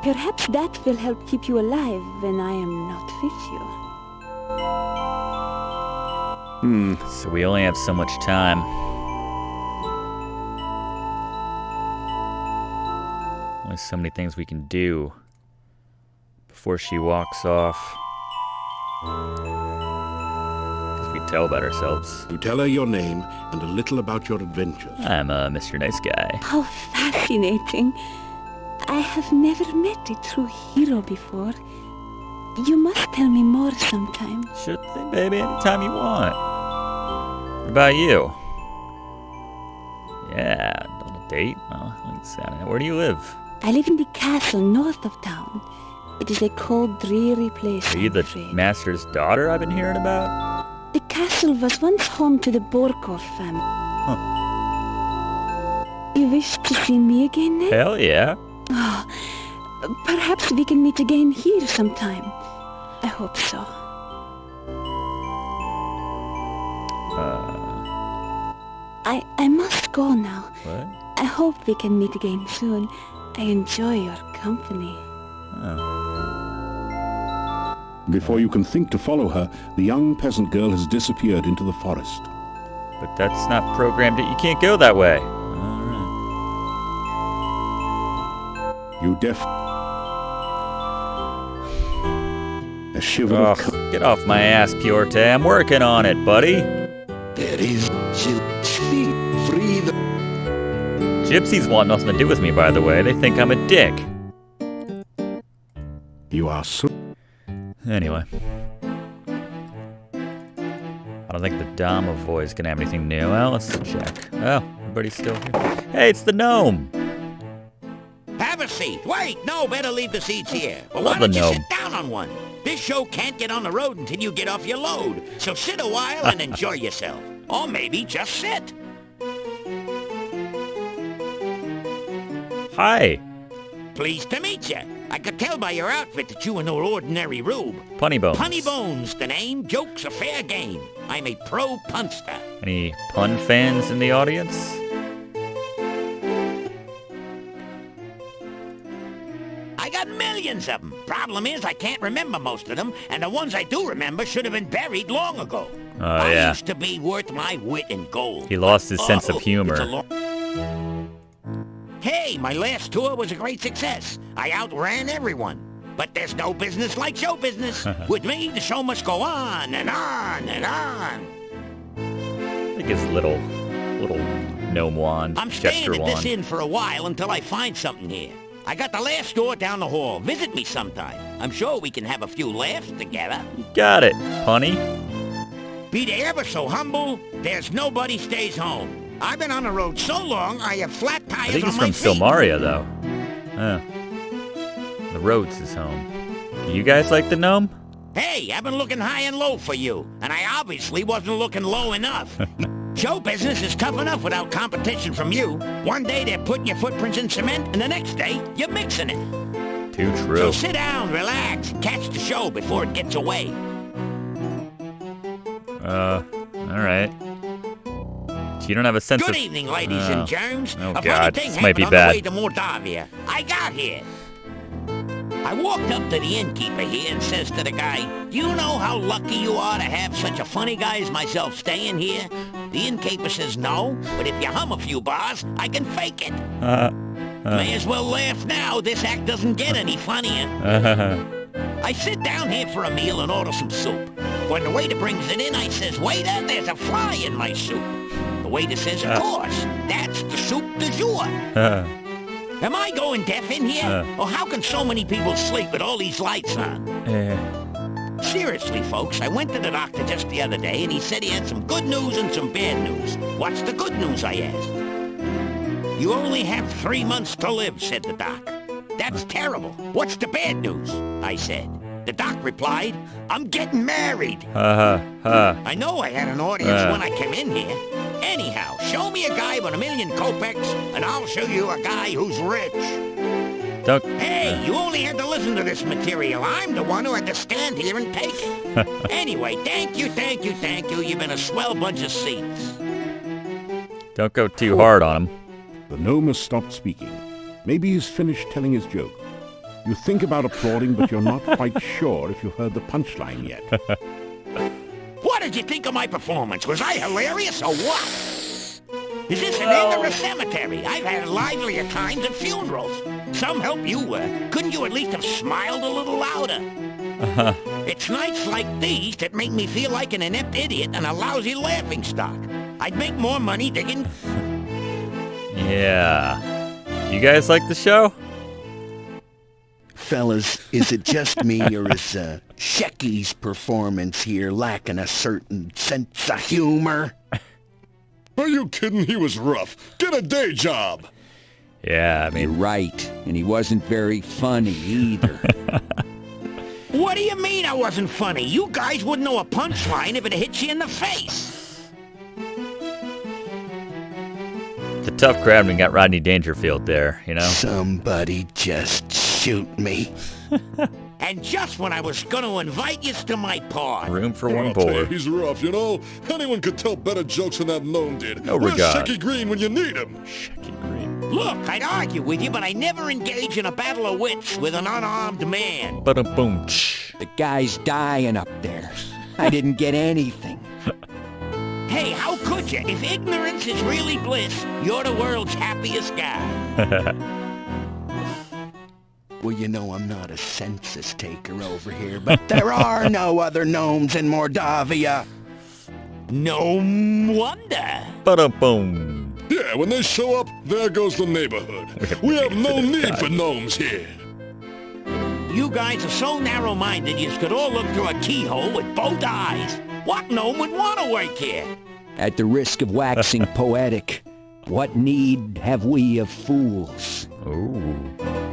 Perhaps that will help keep you alive when I am not with you. So we only have so much time. Only so many things we can do before she walks off. Because we tell about ourselves. You tell her your name and a little about your adventures. I'm Mr. Nice Guy. How fascinating. I have never met a true hero before. You must tell me more sometime. Sure thing, baby. Anytime you want. What about you? Yeah, on a date? Well, let's see. Where do you live? I live in the castle north of town. It is a cold, dreary place. Are you the master's daughter I've been hearing about? The castle was once home to the Borkov family. Huh. You wish to see me again, then? Hell yeah. Oh, perhaps we can meet again here sometime. I hope so. I must go now. What? I hope we can meet again soon. I enjoy your company. Before you can think to follow her, the young peasant girl has disappeared into the forest. But that's not programmed. You can't go that way. You A shiver of get off my ass, Piorte. I'm working on it, buddy. There is freedom. Gypsies want nothing to do with me, by the way. They think I'm a dick. You are so... Anyway. I don't think the Domovoy is going to have anything new. Well, let's check. Oh, everybody's still here. Hey, it's the gnome. Have a seat. Wait, no, better leave the seats here. Well, Love why the don't you gnome. sit down on one? This show can't get on the road until you get off your load. So sit a while and enjoy yourself. Or maybe just sit. Hi. Pleased to meet you. I could tell by your outfit that you were no ordinary rube. Punny Bones. Punny Bones, the name. Joke's a fair game. I'm a pro punster. Any pun fans in the audience? I got millions of them. Problem is, I can't remember most of them, and the ones I do remember should have been buried long ago. Oh, I yeah. used to be worth my wit in gold. He lost his sense Oh, of humor. it's a Hey, my last tour was a great success. I outran everyone. But there's no business like show business. With me, the show must go on and on and on. I think his little gnome wand, I'm staying gesture at this wand. inn for a while until I find something here. I got the last store down the hall. Visit me sometime. I'm sure we can have a few laughs together. Got it, Punny. Be they ever so humble, there's nobody stays home. I've been on the road so long, I have flat I tires think on he's my from feet. Silmaria, though. The road's his home. Do you guys like the gnome? Hey, I've been looking high and low for you, and I obviously wasn't looking low enough. Show business is tough enough without competition from you. One day they're putting your footprints in cement, and the next day you're mixing it. Too true. So sit down, relax, catch the show before it gets away. All right. So you don't have a sense Good of... evening, ladies Oh. and germs. Oh, A funny God, thing this might be happened on the way bad. to Mordavia. I got here. I walked up to the innkeeper here and says to the guy, "Do you know how lucky you are to have such a funny guy as myself staying here?" The innkeeper says, "No, but if you hum a few bars, I can fake it." May as well laugh now. This act doesn't get any funnier. I sit down here for a meal and order some soup. When the waiter brings it in, I says, "Waiter, there's a fly in my soup." The waiter says, "Of course, that's the soup du jour." Am I going deaf in here? Or how can so many people sleep with all these lights on? Seriously, folks, I went to the doctor just the other day, and he said he had some good news and some bad news. What's the good news, I asked. "You only have 3 months to live," said the doc. "That's terrible. What's the bad news?" I said. The doc replied, "I'm getting married." I know I had an audience when I came in here. Anyhow, show me a guy with 1,000,000 kopecks, and I'll show you a guy who's rich. Don't... Hey, you only had to listen to this material. I'm the one who had to stand here and take it. Anyway, thank you. You've been a swell bunch of seats. Don't go too hard on him. The gnome has stopped speaking. Maybe he's finished telling his joke. You think about applauding, but you're not quite sure if you've heard the punchline yet. What did you think of my performance? Was I hilarious or what? Is this an inn or a cemetery? I've had livelier times at funerals. Some help you were. Couldn't you at least have smiled a little louder? It's nights like these that make me feel like an inept idiot and a lousy laughingstock. I'd make more money digging... Yeah. You guys like the show? fellas, is it just me, or is Shecky's performance here lacking a certain sense of humor? Are you kidding? He was rough. Get a day job. Yeah, I mean... You're right, and he wasn't very funny either. What do you mean I wasn't funny? You guys wouldn't know a punchline if it hit you in the face. It's a tough crowd when you got Rodney Dangerfield there, you know? Somebody just shoot me. And just when I was going to invite you to my party. Room for one I'll tell you, boy. he's rough, you know? Anyone could tell better jokes than that gnome did. No Where's regard. Shecky Green when you need him? Shecky Green. Look, I'd argue with you, but I never engage in a battle of wits with an unarmed man. Ba-da-boom. The guy's dying up there. I didn't get anything. Hey, how could you? If ignorance is really bliss, you're the world's happiest guy. Well, you know I'm not a census taker over here, but there are no other gnomes in Mordavia. No wonder. Ba-da-boom. Yeah, when they show up, there goes the neighborhood. We have no need for gnomes here. You guys are so narrow-minded you could all look through a keyhole with both eyes. What gnome would want to work here? At the risk of waxing poetic, what need have we of fools? Ooh.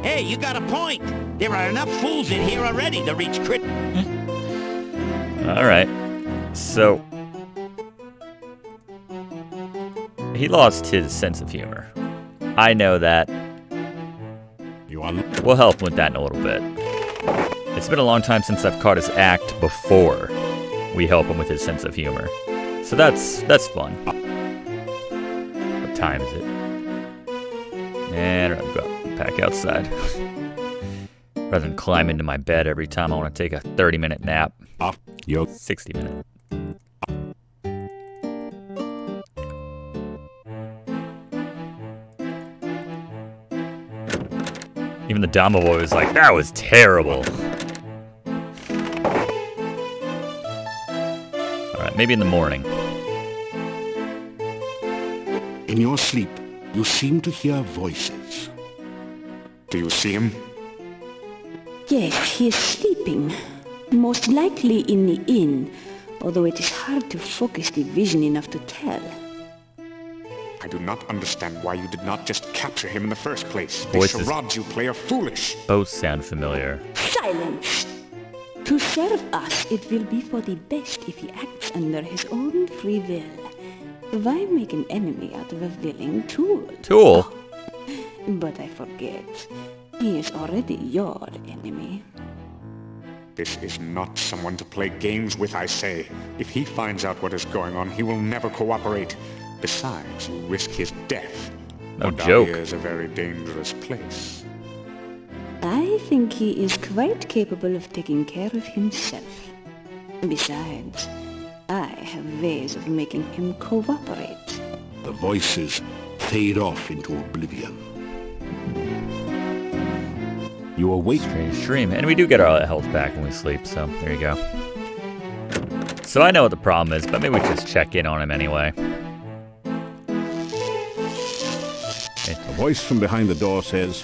Hey, you got a point. There are enough fools in here already to reach crit... All right. So... he lost his sense of humor. I know that. We'll help him with that in a little bit. It's been a long time since I've caught his act before we help him with his sense of humor. So that's fun. What time is it? And I'll go back outside. Rather than climb into my bed every time I want to take a 30-minute nap. 60-minute. Even the Dama boy was like, that was terrible. Alright, maybe in the morning. In your sleep, you seem to hear voices. Do you see him? Yes, he is sleeping. Most likely in the inn, although it is hard to focus the vision enough to tell. I do not understand why you did not just capture him in the first place. The Voices. charades you play are foolish. Both sound familiar. Silence! To serve us, it will be for the best if he acts under his own free will. Why make an enemy out of a willing tool? Tool? But I forget. He is already your enemy. This is not someone to play games with, I say. If he finds out what is going on, he will never cooperate. Besides, you risk his death. No Mordavia joke. is a very dangerous place. I think he is quite capable of taking care of himself. Besides, I have ways of making him cooperate. The voices fade off into oblivion. You awake. Strange dream. And we do get our health back when we sleep, so there you go. So I know what the problem is, but maybe we just check in on him anyway. A voice from behind the door says,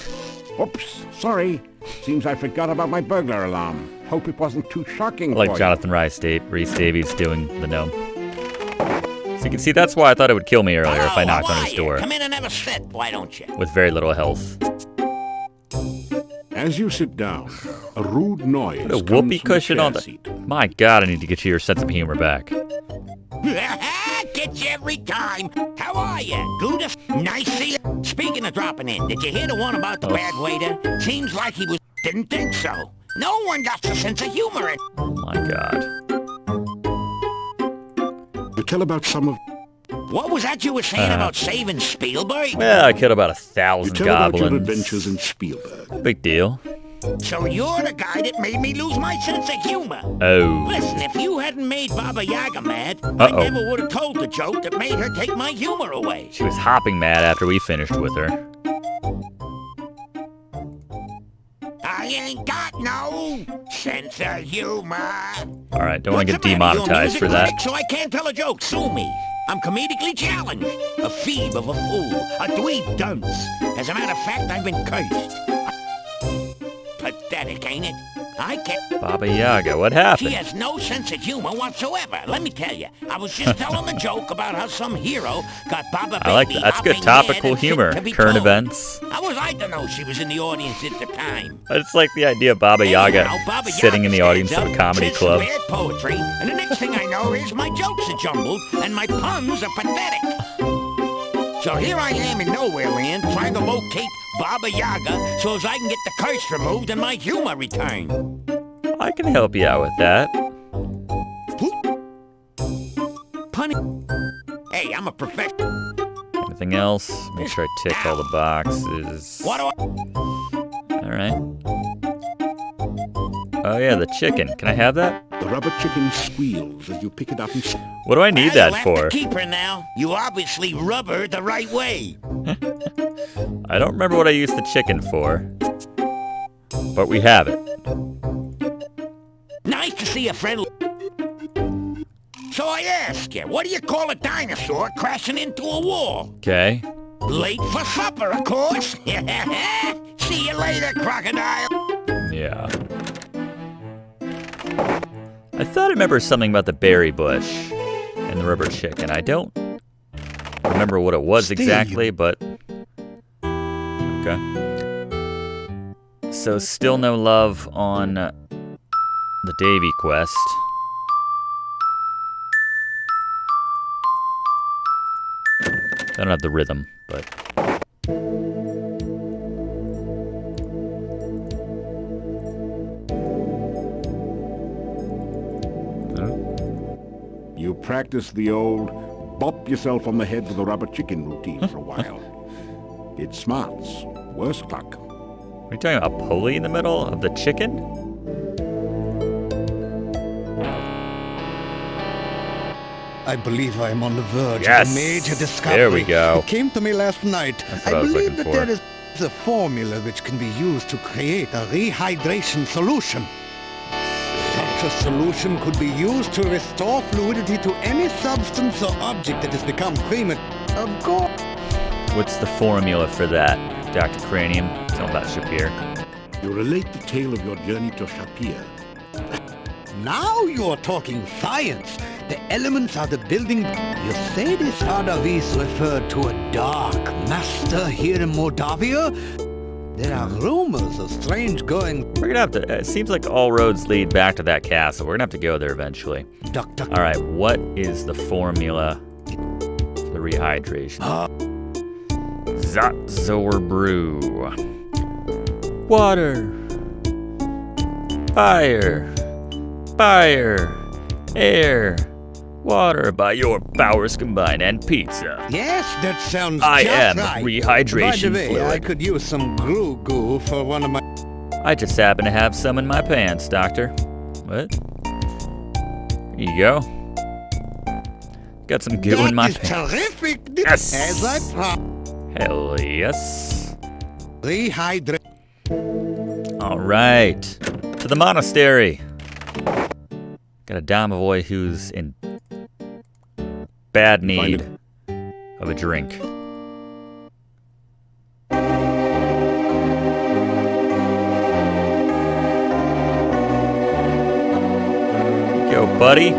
"Oops, sorry. Seems I forgot about my burglar alarm. Hope it wasn't too shocking Like for Jonathan Rhys Davies doing the gnome. So you can see that's why I thought it would kill me earlier if I knocked on his door. Come in and have a sit, why don't you? With very little health. As you sit down, a rude noise Put a comes whoopee from the cushion chair on the... seat. My God, I need to get your sense of humor back. Get you every time. How are you? Good? Nice see you. Speaking of dropping in, did you hear the one about the bad waiter? Seems like he was... Didn't think so. No one got a sense of humor in... Oh my God. You tell about some of... What was that you were saying about saving Spielberg? Well, I killed about You 1,000 tell about your goblins. adventures in Spielberg. Big deal. So you're the guy that made me lose my sense of humor. Oh. Listen, if you hadn't made Baba Yaga mad, I Uh-oh. never would have told the joke that made her take my humor away. She was hopping mad after we finished with her. I ain't got no sense of humor. Alright, don't want to get What's the matter? You're a demonetized music for that. critic, so I can't tell a joke. Sue me. I'm comedically challenged. A phoebe of a fool. A dweeb dunce. As a matter of fact, I've been cursed. Pathetic. trick, ain't it? I can't. Baba Yaga, what She happened? has no sense of humor whatsoever. Let me tell you, I was just telling a joke about how some hero got Baba I like Baby that. That's good hopping topical mad and fit humor. to be Current told. events. How was I to know she was in the audience at the time? I just like the idea of Baba Yaga Anyhow, Baba sitting in the Yaga audience stands of a up, comedy says club. some bad poetry, and the next thing I know is my jokes are jumbled and my puns are pathetic. So here I am in Nowhere Land trying to locate Baba Yaga so as I can get the curse removed and my humor returned. I can help you out with that. Punny. Hey, I'm a professional. Anything else? Make sure I tick all the boxes. What do I... Alright. Oh yeah, the chicken. Can I have that? The rubber chicken squeals as you pick it up and... What do I need that You'll for? have to keep her now. You obviously rub her the right way. I don't remember what I used the chicken for. But we have it. Nice to see a friend. So I ask you, what do you call a dinosaur crashing into a wall? Okay. Late for supper, of course. See you later, crocodile. Yeah. I thought I remember something about the berry bush and the rubber chicken. I don't remember what it was exactly, but... Okay. So still no love on the Davy quest. I don't have the rhythm, but... You practice the old bop yourself on the head with a rubber chicken routine for a while. It smarts. Worse luck. Are you talking about a pulley in the middle of the chicken? I believe I am on the verge Yes! of a major discovery. There we go. It came to me last night. That's what I was believe looking that for. there is a formula which can be used to create a rehydration solution. Such a solution could be used to restore fluidity to any substance or object that has become premature. Of course. What's the formula for that, Dr. Cranium? Tell about Shapir. You relate the tale of your journey to Shapir. Now you're talking science. The elements are the building. You say this Ardavis referred to a dark master here in Mordavia? There are rumors of strange going. We're gonna have to. It seems like all roads lead back to that castle. We're gonna have to go there eventually. Doctor. All right. What is the formula for the rehydration? Zatzor brew. Water. Fire. Fire. Air. Water by your powers combined and pizza. Yes, that sounds I just am right. rehydration By the way, fluid. I could use some goo for one of my... I just happen to have some in my pants, Doctor. What? Here you go. Got some goo in my That is pants. terrific. Yes! As I promised. Hell yes. Rehydrate. All right. To the monastery. Got a domovoy who's in bad need of a drink. Go, buddy.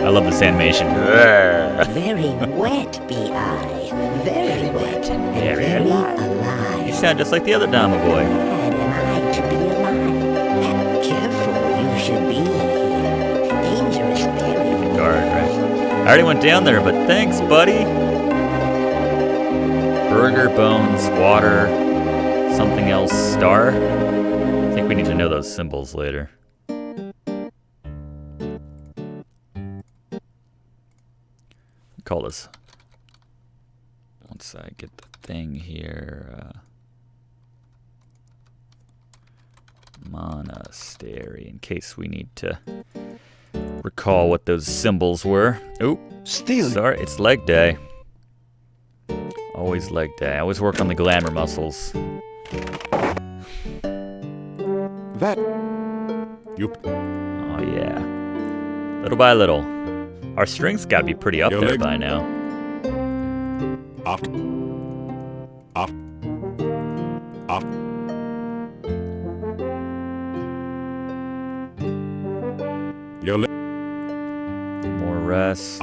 I love this animation. Very wet, B.I. Very wet and very alive. You sound just like the other domovoy. To be alive. Careful, you should be here. Dangerous, very. Guard, right? I already went down there, but thanks, buddy. Burger, bones, water, something else, star. I think we need to know those symbols later. Call this. Once I get the thing here. Monastery, in case we need to recall what those symbols were. Oh, sorry, it's leg day. Always leg day. I always work on the glamour muscles. That you. Oh yeah. Little by little, our strength's got to be pretty up Your there leg. by now. Up. Up. Up. rest.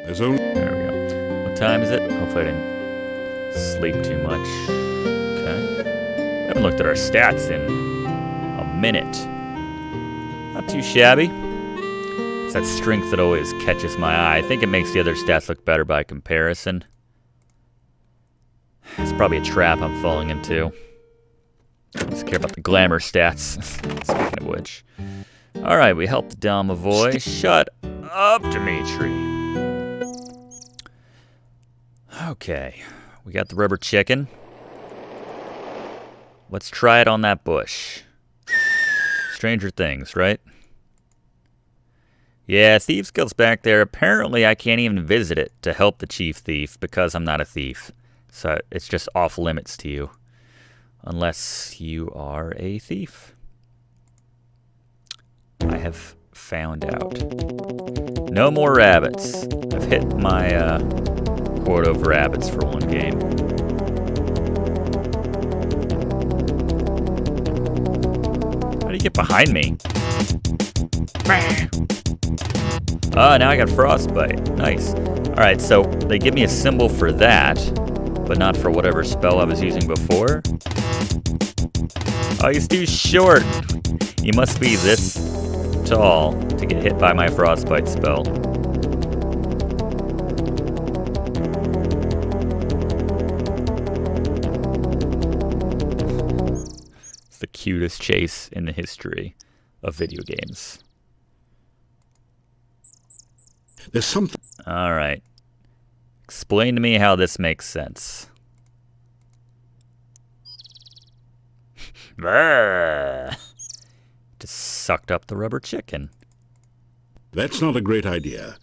There's only... There we go. What time is it? Hopefully I didn't sleep too much. Okay. We haven't looked at our stats in a minute. Not too shabby. It's that strength that always catches my eye. I think it makes the other stats look better by comparison. It's probably a trap I'm falling into. I just care about the glamour stats. Speaking of which. Alright, we helped Domovoy. Shut up, Dimitri. Okay, we got the rubber chicken. Let's try it on that bush. Stranger Things, right? Yeah, Thieves Guild's back there. Apparently, I can't even visit it to help the chief thief because I'm not a thief. So it's just off limits to you. Unless you are a thief. I have found out. No more rabbits. I've hit my quota of rabbits for one game. How do you get behind me? Now I got frostbite. Nice. Alright, so they give me a symbol for that, but not for whatever spell I was using before. Oh, he's too short. You must be this tall to get hit by my frostbite spell. It's the cutest chase in the history of video games. There's something... Alright. Explain to me how this makes sense. Just sucked up the rubber chicken. That's not a great idea.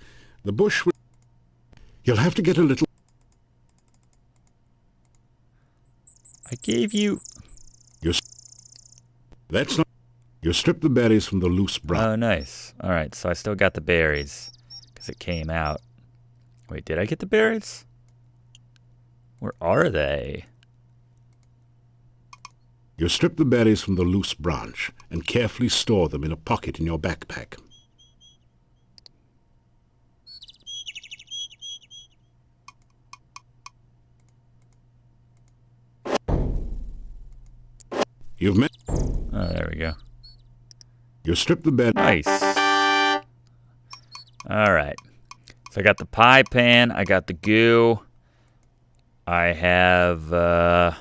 The bush will... You'll have to get a little... I gave you... That's not... You strip the berries from the loose branch. Oh, nice. Alright, so I still got the berries. Because it came out. Wait, did I get the berries? Where are they? You strip the berries from the loose branch and carefully store them in a pocket in your backpack. You've met... Oh, there we go. You strip the bed... Nice. Alright. So I got the pie pan, I got the goo. I have, I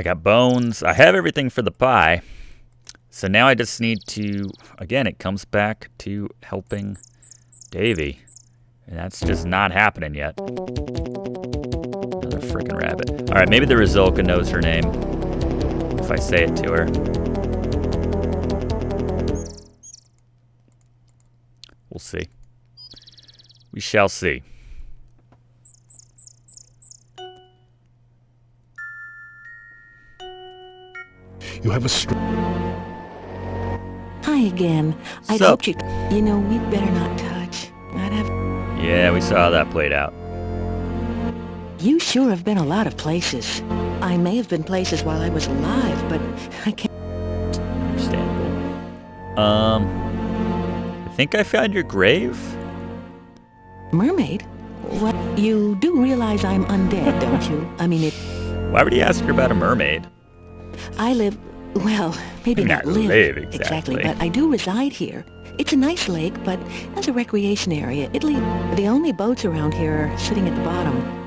got bones. I have everything for the pie. So now I just need to... Again, it comes back to helping Davy. And that's just not happening yet. Another freaking rabbit. Alright, maybe the Rizolka knows her name. If I say it to her. We'll see. We shall see. You have a Hi again. I'd Sup? hoped you... You know, we'd better not touch. I'd have... Yeah, we saw how that played out. You sure have been a lot of places. I may have been places while I was alive, but I can't... Understandable. I think I found your grave? Mermaid? What? You do realize I'm undead, don't you? I mean, it... Why would he ask her about a mermaid? I live... Well, maybe not live exactly, but I do reside here. It's a nice lake, but as a recreation area, the only boats around here are sitting at the bottom.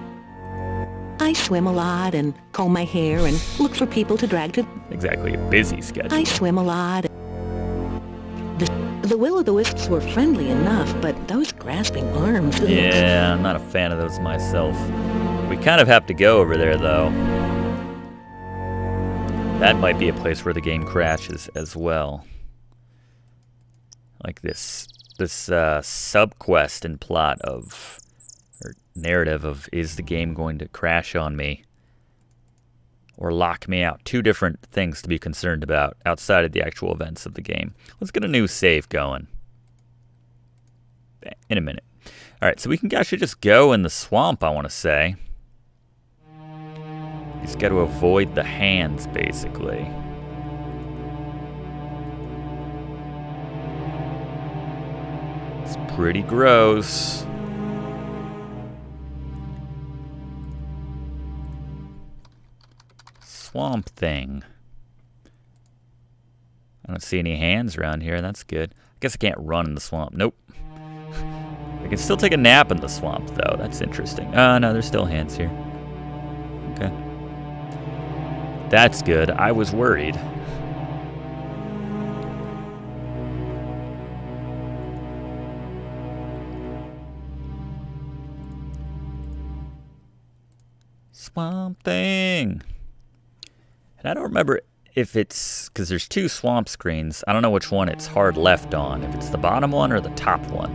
I swim a lot and comb my hair and look for people to drag to... Exactly, a busy schedule. I swim a lot. The will-o'-the-wisps were friendly enough, but those grasping arms... Yeah, I'm not a fan of those myself. We kind of have to go over there, though. That might be a place where the game crashes as well. Like this sub-quest and plot of... or narrative of, is the game going to crash on me? Or lock me out? Two different things to be concerned about outside of the actual events of the game. Let's get a new save going. In a minute. Alright, so we can actually just go in the swamp, I want to say. He's got to avoid the hands, basically. pretty gross. Swamp thing. I don't see any hands around here. That's good. I guess I can't run in the swamp. Nope. I can still take a nap in the swamp, though. That's interesting. Oh, no, there's still hands here. Okay. That's good. I was worried. Swamp thing. And I don't remember if it's, because there's two swamp screens. I don't know which one it's hard left on, if it's the bottom one or the top one.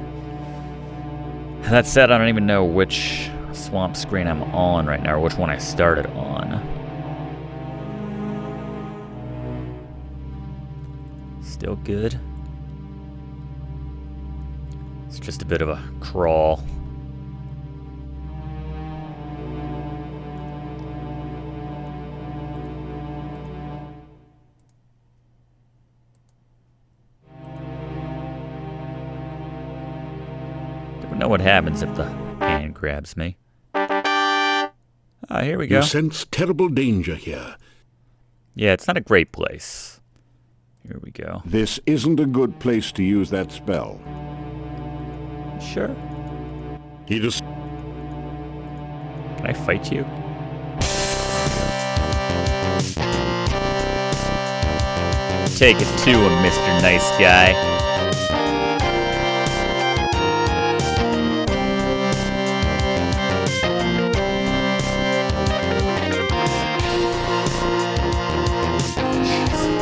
That said, I don't even know which swamp screen I'm on right now, or which one I started on. Still good. It's just a bit of a crawl. Know what happens if the hand grabs me. Ah, here we go. You sense terrible danger here. Yeah, it's not a great place. Here we go. This isn't a good place to use that spell. Sure. He just... Can I fight you? Take it to him, Mr. Nice Guy.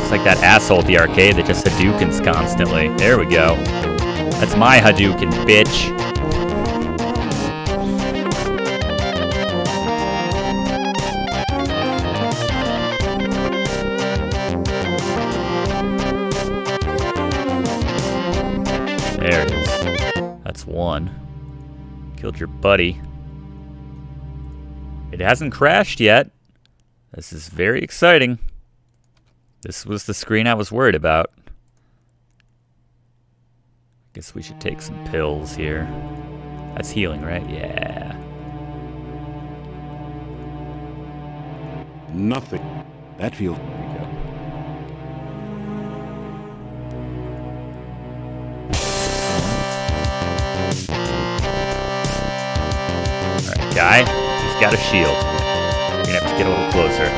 It's like that asshole at the arcade that just Hadoukens constantly. There we go. That's my Hadouken, bitch. There it is. That's one. Killed your buddy. It hasn't crashed yet. This is very exciting. This was the screen I was worried about. Guess we should take some pills here. That's healing, right? Yeah. Nothing. That feels... There we go. Alright, guy. He's got a shield. You're gonna have to get a little closer.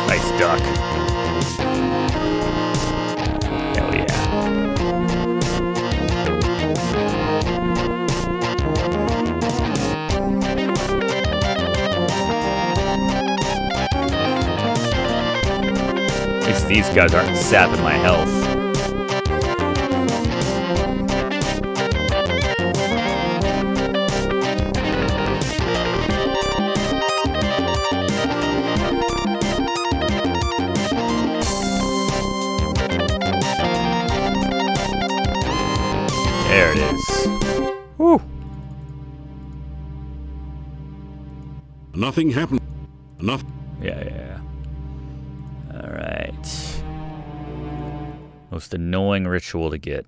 Nice duck. Hell yeah. At least these guys aren't sapping my health. There it is. Woo. Nothing happened. Nothing. Yeah. Alright. Most annoying ritual to get.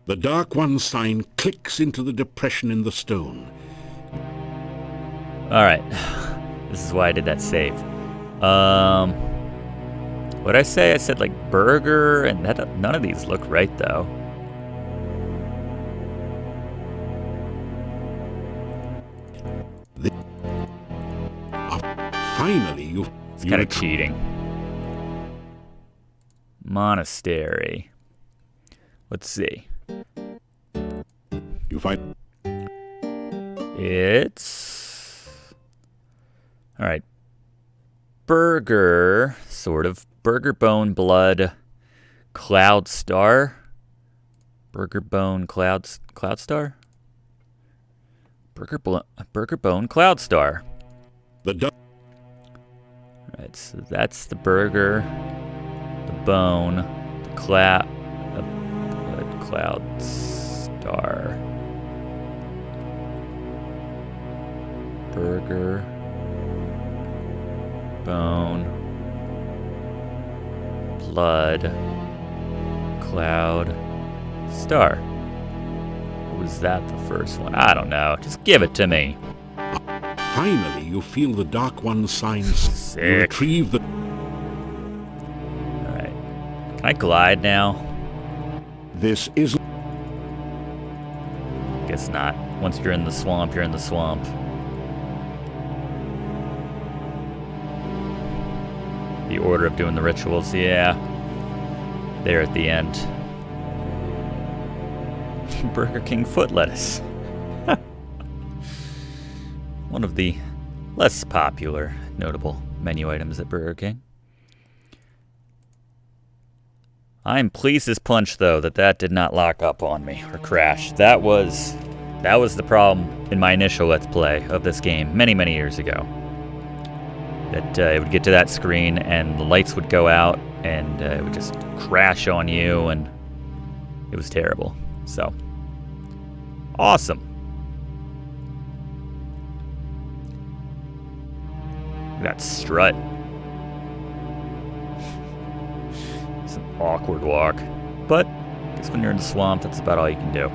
The Dark One sign clicks into the depression in the stone. Alright. This is why I did that save. What'd I say? I said like burger, and that none of these look right though. Finally, you... It's kind of cheating. Monastery. Let's see. You find... It's... Alright. Burger, sort of. Burger Bone Blood Cloud Star. Burger Bone Cloud Star? Burger Bone Cloud Star. Right, so that's the burger, the bone, the cloud star. Burger. Bone. Blood. Cloud. Star. Or was that the first one? I don't know. Just give it to me. Finally, you feel the Dark One's signs. Sick. You retrieve the... Alright. Can I glide now? This is... Guess not. Once you're in the swamp, you're in the swamp. The order of doing the rituals, yeah. There at the end. Burger King foot lettuce. One of the less popular, notable menu items at Burger King. I'm pleased as punch, though, that did not lock up on me or crash. That was the problem in my initial Let's Play of this game many, many years ago. That it would get to that screen and the lights would go out and it would just crash on you, and it was terrible. So, awesome. That strut. It's an awkward walk. But I guess when you're in the swamp, that's about all you can do.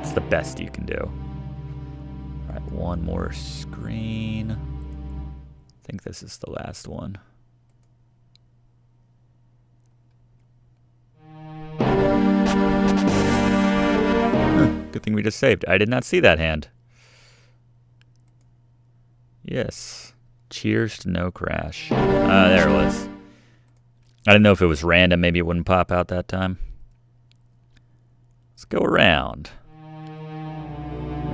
It's the best you can do. Alright, one more screen. I think this is the last one. Good thing we just saved. I did not see that hand. Yes. Cheers to no crash. There it was. I didn't know if it was random. Maybe it wouldn't pop out that time. Let's go around.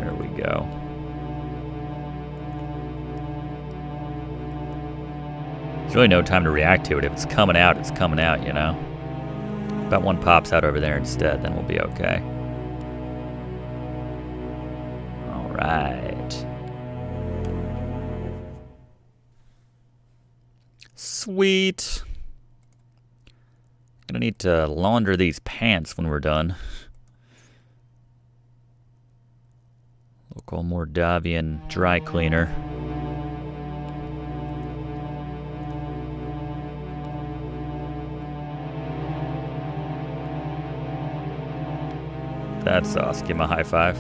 There we go. There's really no time to react to it. If it's coming out, it's coming out, you know? If that one pops out over there instead, then we'll be okay. Alright. Sweet. Gonna need to launder these pants when we're done. Local Mordavian dry cleaner. That's awesome. Give him a high five.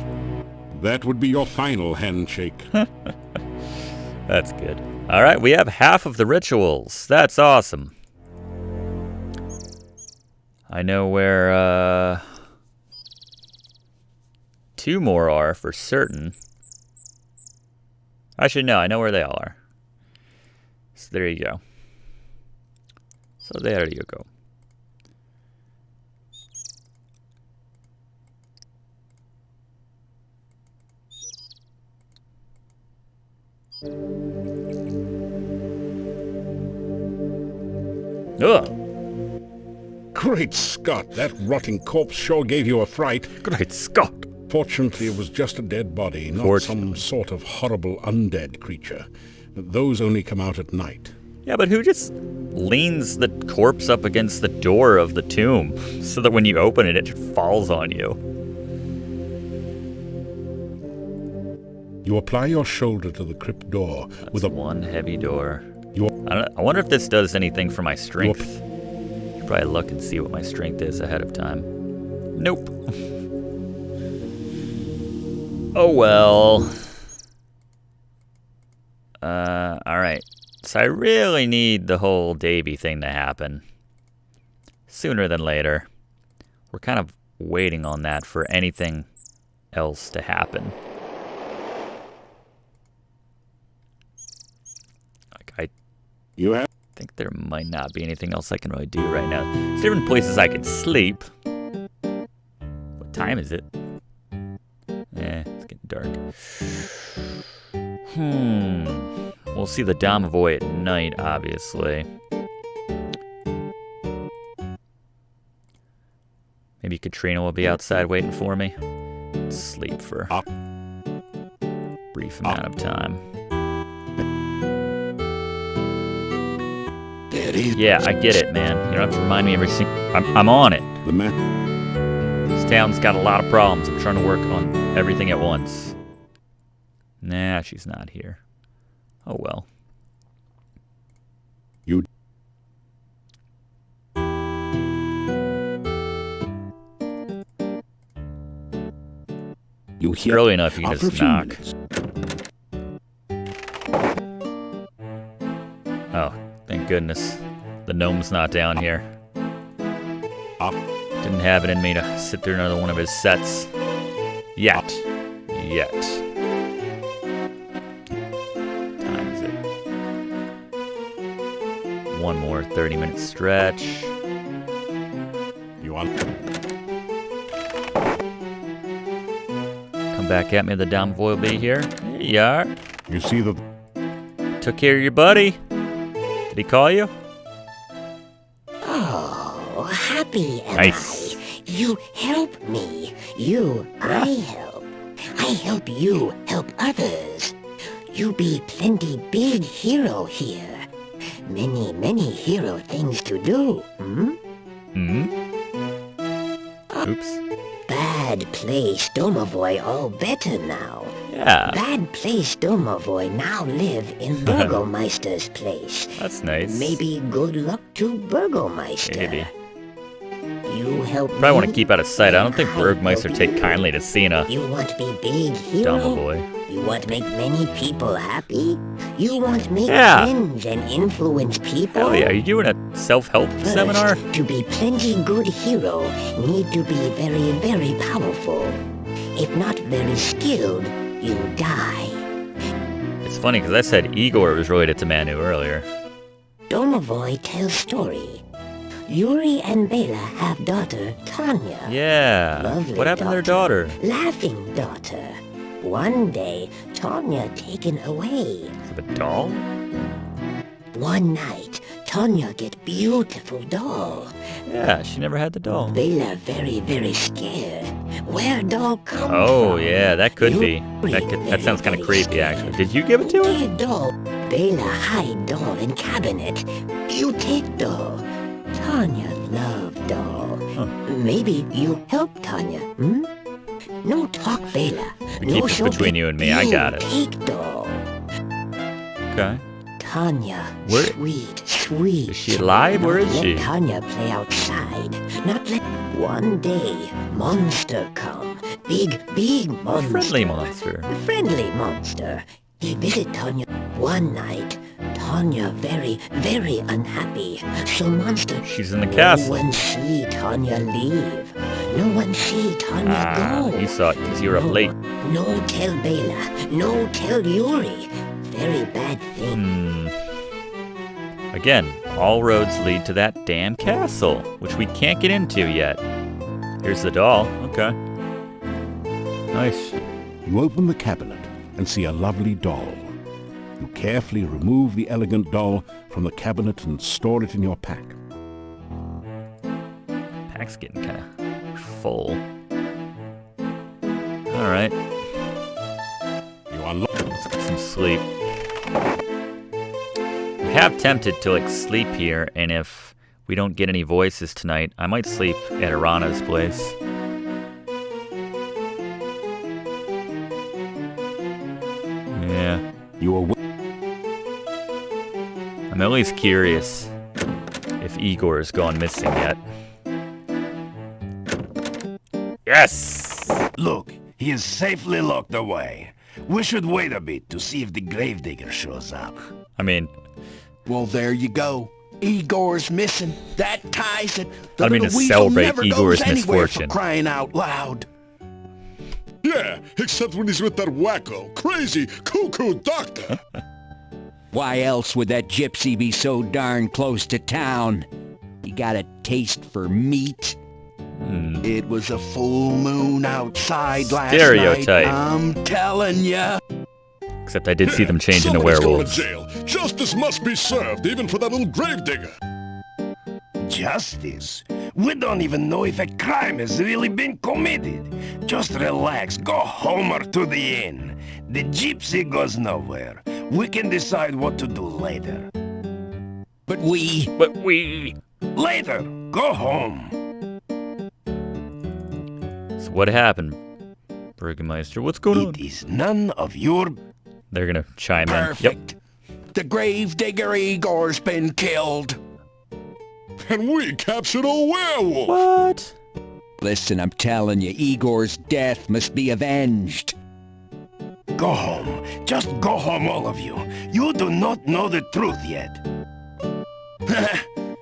That would be your final handshake. That's good. All right, we have half of the rituals. That's awesome. I know where 2 more are for certain. Actually, no, I know where they all are. So there you go. So there you go. Ugh. Great Scott, that rotting corpse sure gave you a fright. Great Scott. Fortunately, it was just a dead body, not some sort of horrible undead creature. Those only come out at night. Yeah, but who just leans the corpse up against the door of the tomb so that when you open it, it falls on you? You apply your shoulder to the crypt door with a one heavy door. I wonder if this does anything for my strength. You could probably look and see what my strength is ahead of time. Nope. Oh well. Alright. So I really need the whole Davy thing to happen. Sooner than later. We're kind of waiting on that for anything else to happen. I think there might not be anything else I can really do right now. There's different places I can sleep. What time is it? It's getting dark. We'll see the Domovoy at night, obviously. Maybe Katrina will be outside waiting for me. Sleep for a brief amount of time. Yeah, I get it, man. You don't have to remind me every single... I'm on it. This town's got a lot of problems. I'm trying to work on everything at once. Nah, she's not here. Oh, well. You It's hear early enough you can after a just few knock. minutes. Oh, thank goodness. The gnome's not down here. Didn't have it in me to sit through another one of his sets. Yet. Time is it? One more 30-minute stretch. You want? Come back at me, the damn boy will be here. Here you are. You see the... Took care of your buddy. Did he call you? Oh, happy am Nice. I. You help me. I help. I help you help others. You be plenty big hero here. Many hero things to do, Oops. Bad place Domovoy all better now. Yeah. Bad place Domovoy now live in Burgomeister's place. That's nice. Maybe good luck to Burgomeister. Maybe. You help Probably want to me. keep out of sight. I don't think Bergmeister take kindly to seeing a You want to be big hero? dumb boy. You want to make many people happy? You want to make Yeah. friends and influence people? Hell yeah, are you doing a self-help First, seminar? to be plenty good hero, need to be very powerful. If not very skilled, you die. It's funny because I said Igor was related to Manu earlier. Domovoy tells story. Yuri and Bela have daughter Tanya. Yeah. Lovely What happened to their daughter? Laughing daughter. One day, Tanya taken away. Is it a doll? One night, Tanya get beautiful doll. Yeah, she never had the doll. Bela very scared. Where doll come Oh from? yeah, that could be. That sounds kind of creepy actually. Did you give it to her? Take doll. Bela hide doll in cabinet. You take doll. Tanya love doll. Maybe you help Tanya, No talk Bela. We No keep this show between you and me. I got it. Take doll. Okay. Tanya, Where- sweet. Is she alive? Where is Let she? Tanya play outside. Not let one day monster come. Big A monster. friendly monster. Friendly monster. He visit Tanya one night. Tanya very unhappy. So monster. She's in the castle. No one see Tanya leave. No one see Tanya go. You saw it because you were up late. No tell Bela. No tell Yuri. Very bad thing. Again, all roads lead to that damn castle, which we can't get into yet. Here's the doll. Okay. Nice. You open the cabinet and see a lovely doll. You carefully remove the elegant doll from the cabinet and store it in your pack. Pack's getting kind of full. All right. You unlock. Let's get some sleep. We have tempted to like sleep here, and if we don't get any voices tonight, I might sleep at Arana's place. Yeah. You are. I'm at least curious if Igor has gone missing yet. Yes! Look, he is safely locked away. We should wait a bit to see if the gravedigger shows up. I mean... Well, there you go. Igor's missing. That ties it. I mean to celebrate Igor's misfortune. Crying out loud. Yeah, except when he's with that wacko, crazy, cuckoo doctor. Why else would that gypsy be so darn close to town? He got a taste for meat. It was a full moon outside last Stereotype. night. I'm telling ya. Except I did see them change into Somebody's werewolves. going to jail. Justice must be served, even for that little gravedigger. Justice? We don't even know if a crime has really been committed. Just relax, go home or to the inn. The gypsy goes nowhere. We can decide what to do later. But we... Later, go home. So what happened, Burgermeister? What's going on? It is none of your... They're gonna chime Perfect. in. The gravedigger Igor's been killed. And we captured a werewolf. What? Listen, I'm telling you, Igor's death must be avenged. Go home. Just go home, all of you. You do not know the truth yet.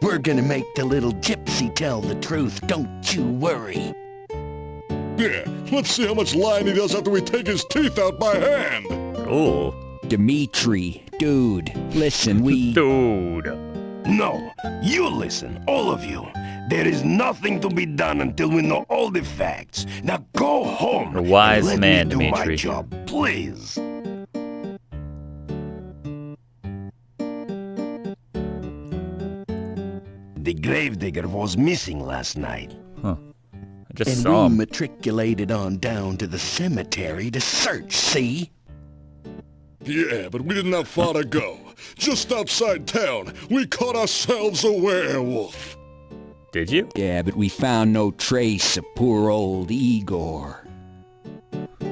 We're gonna make the little gypsy tell the truth, don't you worry. Yeah, let's see how much lying he does after we take his teeth out by hand. Oh. Dimitri, dude, listen, we... Dude. No, you listen, all of you. There is nothing to be done until we know all the facts. Now go home. A wise and let man, me do Dimitri. my job, please. The gravedigger was missing last night. Huh. I just And saw we him. matriculated on down to the cemetery to search, see? Yeah, but we didn't have far to go. Just outside town, we caught ourselves a werewolf. Did you? Yeah, but we found no trace of poor old Igor.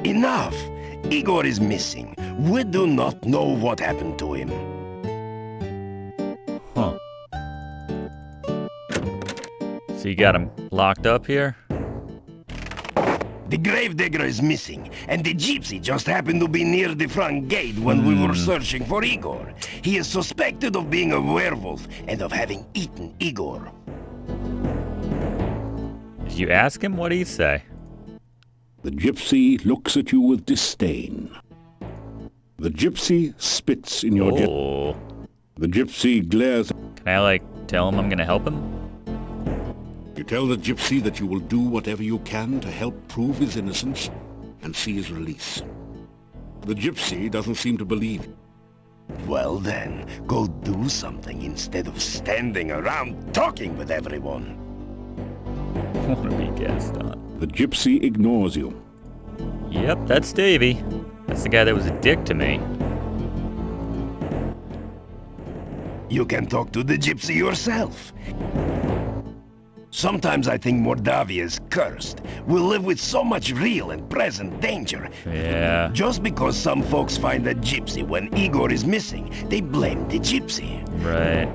Enough! Igor is missing. We do not know what happened to him. Huh. So you got him locked up here? The gravedigger is missing, and the gypsy just happened to be near the front gate when we were searching for Igor. He is suspected of being a werewolf and of having eaten Igor. Did you ask him? What did he say? The gypsy looks at you with disdain. The gypsy spits in your Oh. The gypsy glares. Can I, tell him I'm gonna help him? You tell the gypsy that you will do whatever you can to help prove his innocence and see his release. The gypsy doesn't seem to believe you. Well then, go do something instead of standing around talking with everyone. I want to be gassed on. The gypsy ignores you. Yep, that's Davey. That's the guy that was a dick to me. You can talk to the gypsy yourself. Sometimes I think Mordavia is cursed. We live with so much real and present danger. Yeah. Just because some folks find a gypsy when Igor is missing, they blame the gypsy. Right.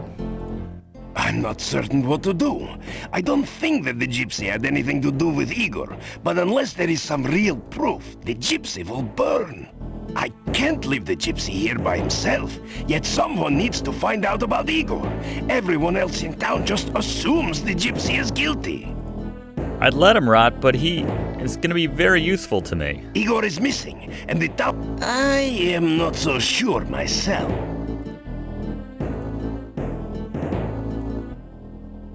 I'm not certain what to do. I don't think that the gypsy had anything to do with Igor, but unless there is some real proof, the gypsy will burn. I can't leave the gypsy here by himself, yet someone needs to find out about Igor. Everyone else in town just assumes the gypsy is guilty. I'd let him rot, but he is gonna be very useful to me. Igor is missing, and the town... I am not so sure myself.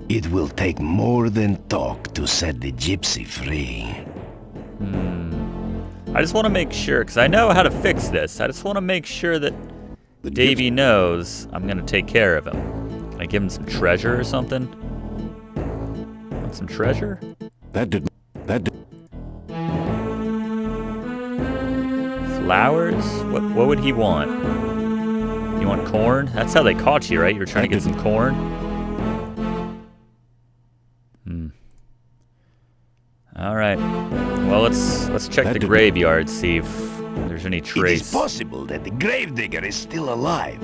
It will take more than talk to set the gypsy free. I just want to make sure, because I know how to fix this. I just want to make sure that Davey knows I'm going to take care of him. Can I give him some treasure or something? Want some treasure? Flowers? What would he want? You want corn? That's how they caught you, right? You were trying to get some corn? All right. Well, let's check the graveyard, see if there's any It is trace. possible that the gravedigger is still alive.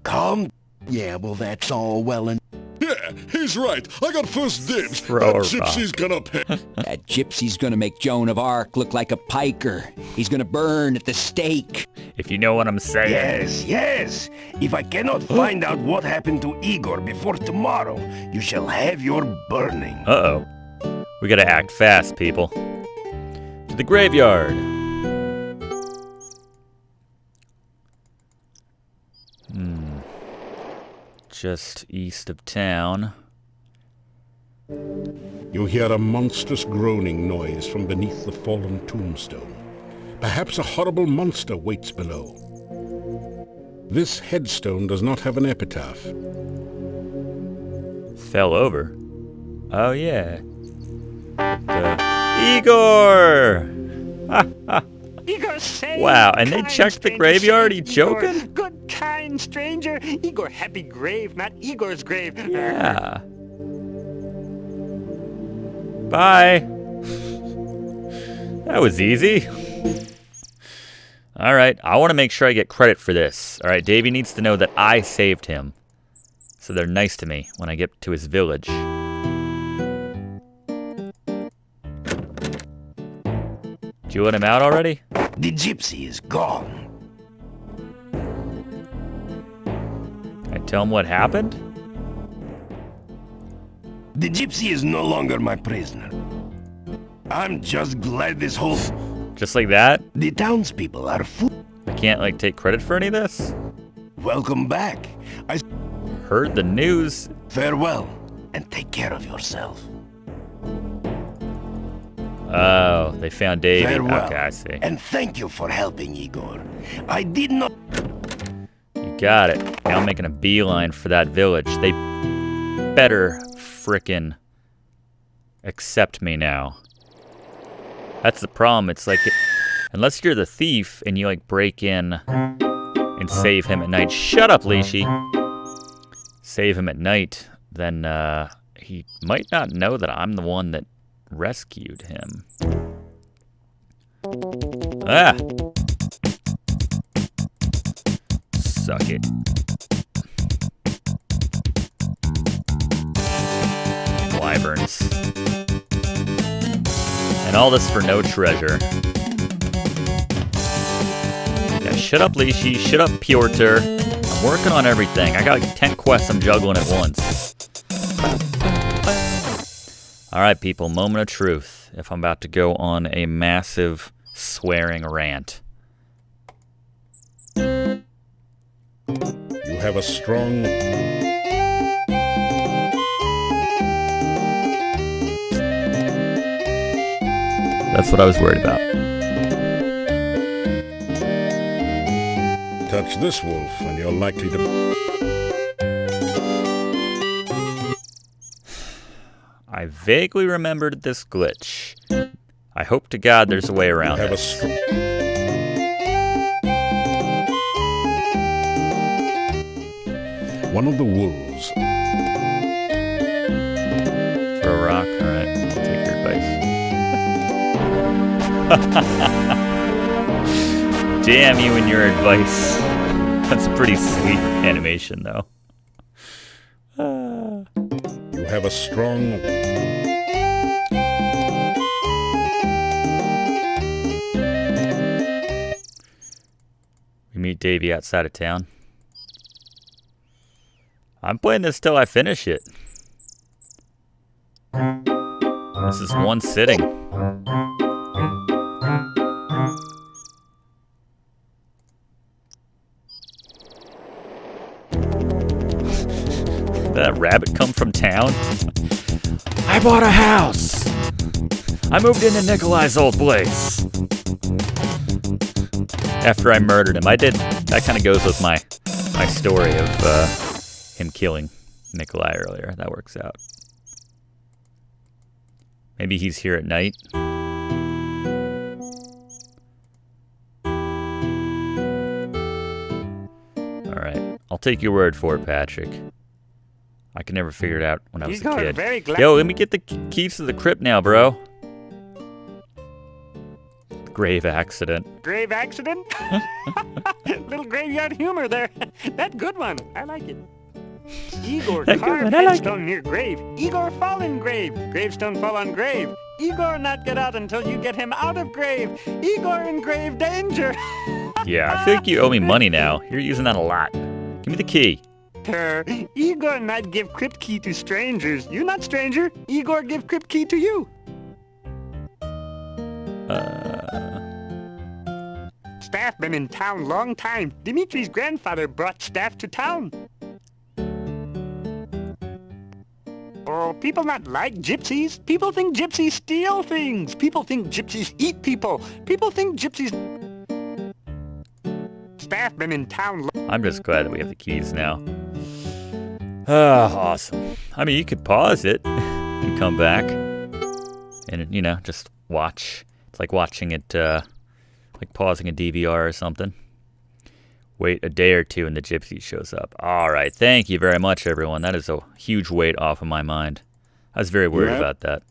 Calm. Yeah, well, that's all well and... Yeah, he's right. I got first dibs. Throw That a gypsy's gonna pay. That gypsy's gonna make Joan of Arc look like a piker. He's gonna burn at the stake. If you know what I'm saying. Yes, yes. If I cannot find out what happened to Igor before tomorrow, you shall have your burning. Uh-oh. We gotta act fast, people. To the graveyard. Just east of town. You hear a monstrous groaning noise from beneath the fallen tombstone. Perhaps a horrible monster waits below. This headstone does not have an epitaph. Fell over. Oh, yeah. Igor! Igor saved. Wow, and they Kind checked the stranger graveyard? saved He joking? Igor. Good, kind stranger. Igor, happy grave, not Igor's grave. Yeah. Bye. That was easy. All right, I want to make sure I get credit for this. All right, Davey needs to know that I saved him. So they're nice to me when I get to his village. Did you let him out already? The gypsy is gone. I tell him what happened? The gypsy is no longer my prisoner. I'm just glad this whole... Just like that? The townspeople are I can't, like, take credit for any of this? Welcome back. I heard the news. Farewell, and take care of yourself. Oh, they found David. Farewell, okay, I see. and thank you for helping, Igor. I did not... You got it. Now I'm making a beeline for that village. They better frickin' accept me now. That's the problem. It's like, unless you're the thief and you like break in and save him at night. Shut up, Leashy. Save him at night, then he might not know that I'm the one that rescued him. Ah! Suck it. Wyverns. And all this for no treasure. Yeah, shut up, Leashy. Shut up, Piotr. I'm working on everything. I got like 10 quests I'm juggling at once. Alright, people. Moment of truth. If I'm about to go on a massive swearing rant. You have a strong... That's what I was worried about. Touch this wolf and you're likely to... I vaguely remembered this glitch. I hope to God there's a way around this. One of the wolves. Throw a rock? Alright, I'll take your advice. Damn you and your advice. That's a pretty sweet animation, though. You have a strong... We meet Davey outside of town. I'm playing this till I finish it. This is one sitting. Did that rabbit come from town? I bought a house! I moved into Nikolai's old place. After I murdered him. I did. That kind of goes with my story of him killing Nikolai earlier. That works out. Maybe he's here at night. Alright. I'll take your word for it, Patrick. I could never figure it out when I was a kid. Yo, let me get the keys to the crypt now, bro. Grave accident. Grave accident? Little graveyard humor there. That good one. I like it. Igor carved headstone near grave. Igor fall in grave. Gravestone fall on grave. Igor not get out until you get him out of grave. Igor in grave danger. Yeah, I feel like you owe me money now. You're using that a lot. Give me the key. Igor not give crypt key to strangers. You not stranger. Igor give crypt key to you. Staff been in town long time. Dimitri's grandfather brought staff to town. Oh, people not like gypsies. People think gypsies steal things. People think gypsies eat people. People think gypsies... Staff been in town I'm just glad that we have the keys now. Awesome. I mean, you could pause it and come back and, you know, just watch. It's like watching it, like pausing a DVR or something. Wait a day or two and the gypsy shows up. All right. Thank you very much, everyone. That is a huge weight off of my mind. I was very worried about that.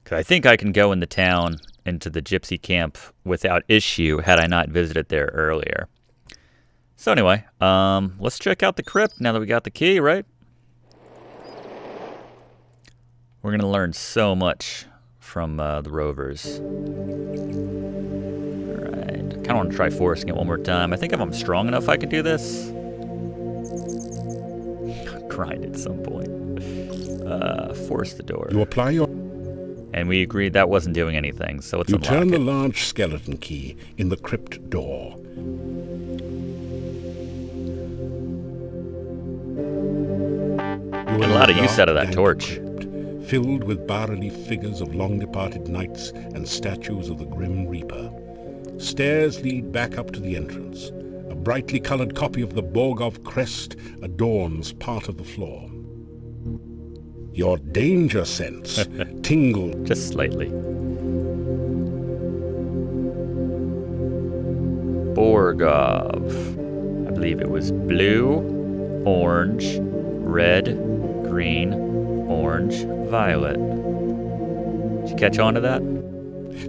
Because I think I can go in the town into the gypsy camp without issue had I not visited there earlier. So anyway, let's check out the crypt now that we got the key, right? We're going to learn so much from the rovers. Alright, I kind of want to try forcing it one more time. I think if I'm strong enough, I can do this. Grind at some point. Force the door. You apply your... And we agreed that wasn't doing anything, so let's unlock turn it. the large skeleton key in the crypt door. Get a lot of use out of that torch. Crypt, filled with bas-relief figures of long-departed knights and statues of the Grim Reaper. Stairs lead back up to the entrance. A brightly colored copy of the Borgov crest adorns part of the floor. Your danger sense tingled just slightly. Borgov. I believe it was blue, orange, red, green, orange, violet. Did you catch on to that?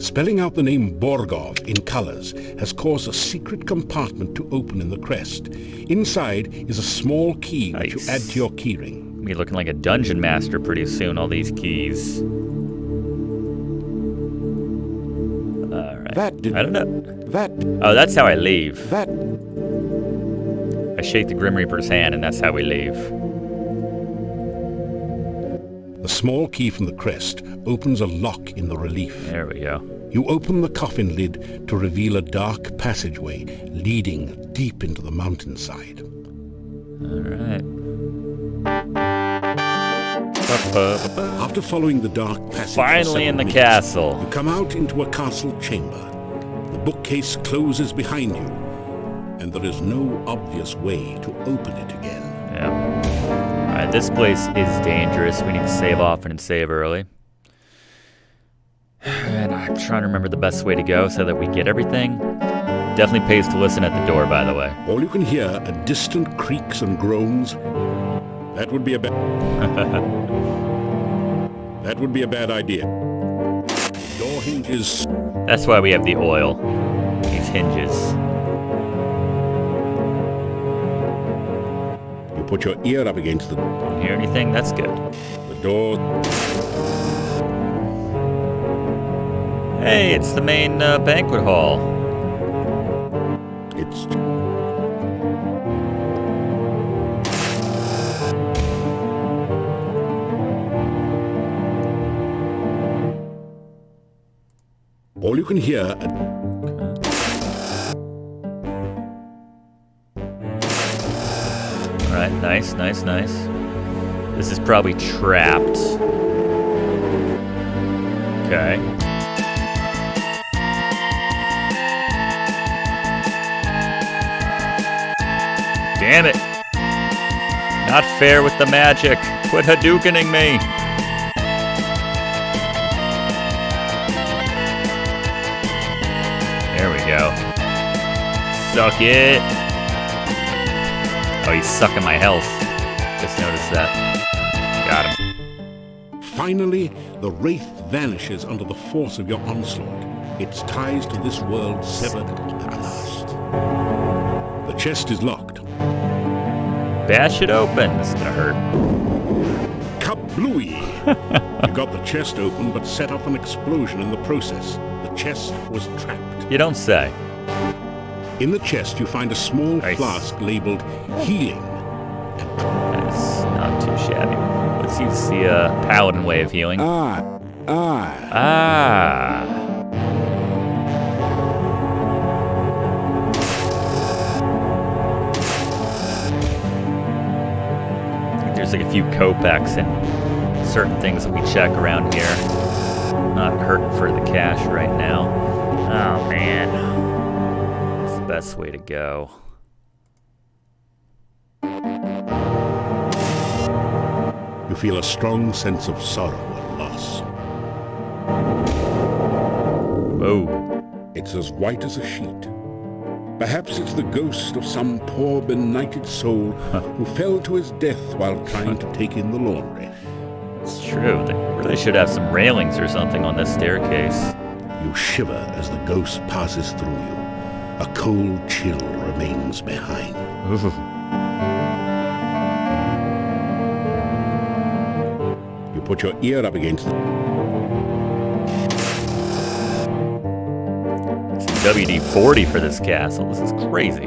Spelling out the name Borgov in colors has caused a secret compartment to open in the crest. Inside is a small key which you add to your keyring. Be looking like a dungeon master pretty soon, all these keys. Alright. I don't know. Oh, that's how I leave. I shake the Grim Reaper's hand and that's how we leave. The small key from the crest opens a lock in the relief. There we go. You open the coffin lid to reveal a dark passageway leading deep into the mountainside. Alright. After following the dark passage, finally in the castle. You come out into a castle chamber. The bookcase closes behind you, and there is no obvious way to open it again. Yeah. Alright, this place is dangerous. We need to save often and save early. And I'm trying to remember the best way to go so that we get everything. Definitely pays to listen at the door, by the way. All you can hear are distant creaks and groans. That would be a bad... That would be a bad idea. Door hinges... That's why we have the oil. These hinges. You put your ear up against the... Don't hear anything? That's good. The door... Hey, it's the main banquet hall. It's... All you can hear... Alright, nice, nice, nice. This is probably trapped. Okay. Damn it! Not fair with the magic. Quit Hadoukening me. There we go. Suck it. Oh, he's sucking my health. Just noticed that. Got him. Finally, the wraith vanishes under the force of your onslaught. Its ties to this world severed at last. The chest is locked. Bash it open. This is gonna hurt. Kablooey! You got the chest open, but set off an explosion in the process. The chest was trapped. You don't say. In the chest, you find a small flask labeled healing. That's not too shabby. Let's use the Paladin way of healing. Ah. There's like a few Kopecks and certain things that we check around here. Not hurting for the cash right now. Oh man. What's the best way to go? You feel a strong sense of sorrow and loss. Whoa. It's as white as a sheet. Perhaps it's the ghost of some poor benighted soul who fell to his death while trying to take in the laundry. It's true. They really should have some railings or something on this staircase. You shiver as the ghost passes through you. A cold chill remains behind. Ooh. You put your ear up against it. WD-40 for this castle. This is crazy.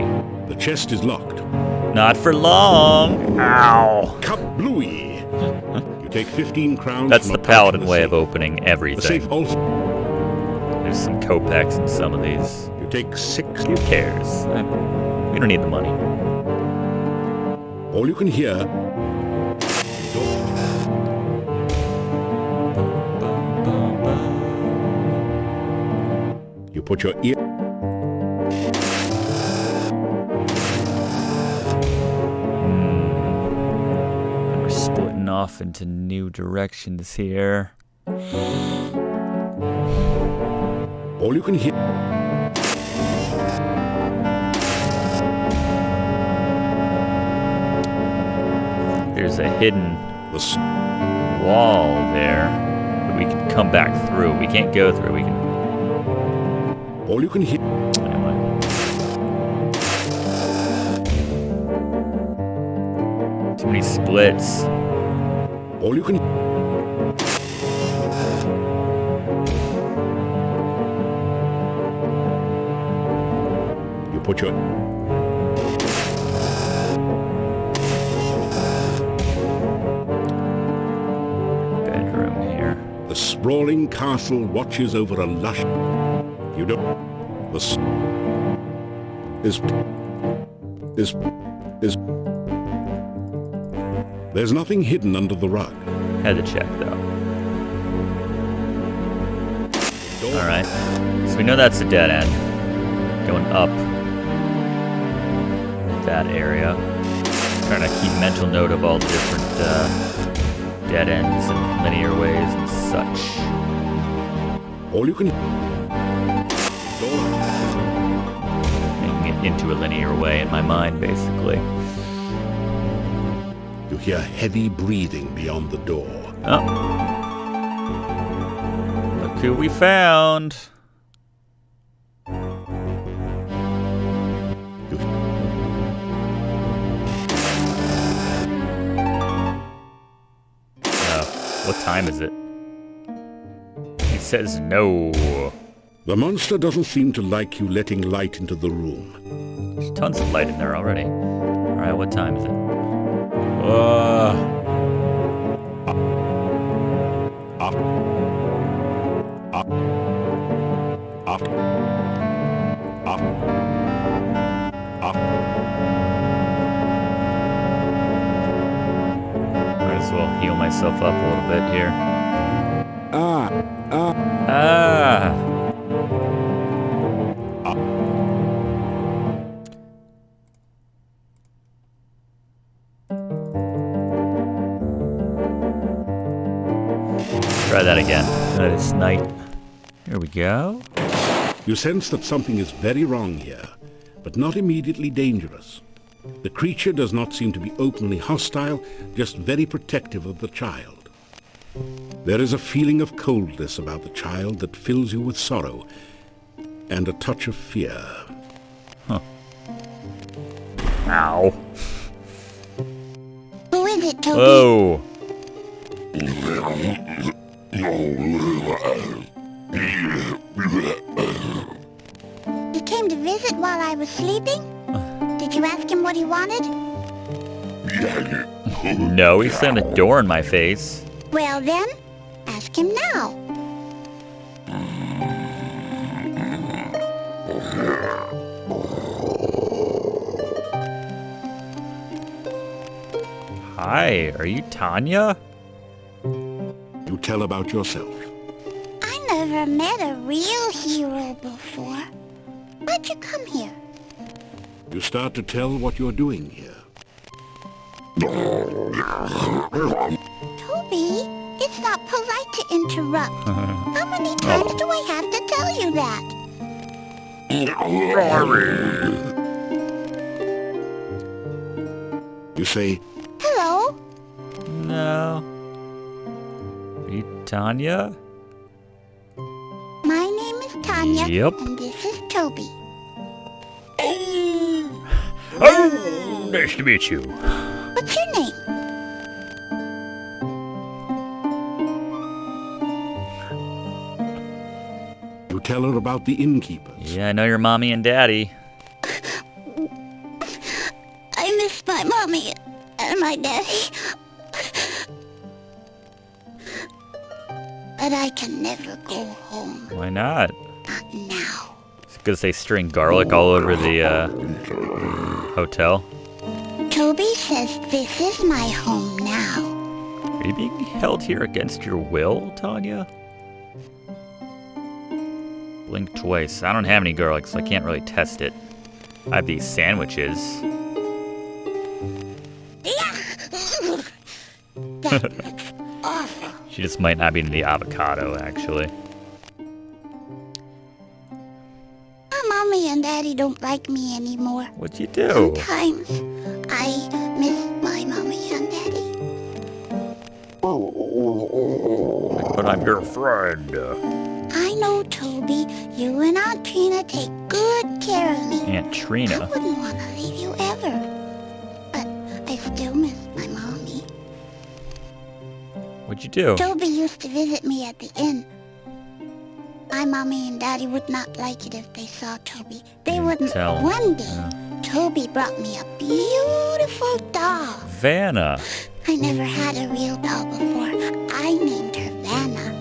The chest is locked. Not for long. Ow. Cup Bluey. You take 15 crowns. That's from the a pouch in Paladin the way safe. of opening The everything. safe also. There's some kopecks in some of these. You take 6. Who cares? We don't need the money. All you can hear. You put your ear. We're splitting off into new directions here. All you can hear. There's a hidden wall there that we can come back through. We can't go through. We can. All you can hear. Anyway. Too many splits. All you can. You put your. Bedroom here. The sprawling castle watches over a lush. You don't. Is. There's nothing hidden under the rug. Had to check though. Alright. So we know that's a dead end. Going up that area. Trying to keep mental note of all the different dead ends and linear ways and such. All you can. Making it into a linear way in my mind, basically. You hear heavy breathing beyond the door. Oh. Look who we found. What time is it? He says no. The monster doesn't seem to like you letting light into the room. There's tons of light in there already. Alright, what time is it? Might as well heal myself up a little bit here. Try that again. That is night. Here we go. You sense that something is very wrong here, but not immediately dangerous. The creature does not seem to be openly hostile, just very protective of the child. There is a feeling of coldness about the child that fills you with sorrow and a touch of fear. Huh. Ow. Who is it, Toby? Whoa. He came to visit while I was sleeping? Did you ask him what he wanted? No, he slammed a door in my face. Well then, ask him now. Hi, are you Tanya? You tell about yourself. I never met a real hero before. Why'd you come here? You start to tell what you're doing here. Toby, it's not polite to interrupt. How many times do I have to tell you that? You say, Hello? No. Are you Tanya? My name is Tanya. Yep. And this is Toby. Oh, nice to meet you. What's your name? tell her about the innkeepers. Yeah, I know your mommy and daddy. I miss my mommy and my daddy. But I can never go home. Why not? Not now. Because they string garlic all over the hotel. Toby says this is my home now. Are you being held here against your will, Tanya? Blink twice. I don't have any garlic, so I can't really test it. I have these sandwiches. She just might not be into the avocado, actually. My mommy and daddy don't like me anymore. What'd you do? Sometimes I miss my mommy and daddy. But I'm your friend. I know, Toby. You and Aunt Trina take good care of me. Aunt Trina? I wouldn't want to leave you ever. But I still miss my mommy. What'd you do? Toby used to visit me at the inn. My mommy and daddy would not like it if they saw Toby. They wouldn't. tell. One day, Toby brought me a beautiful doll. Vanna. I never had a real doll before. I named her Vanna.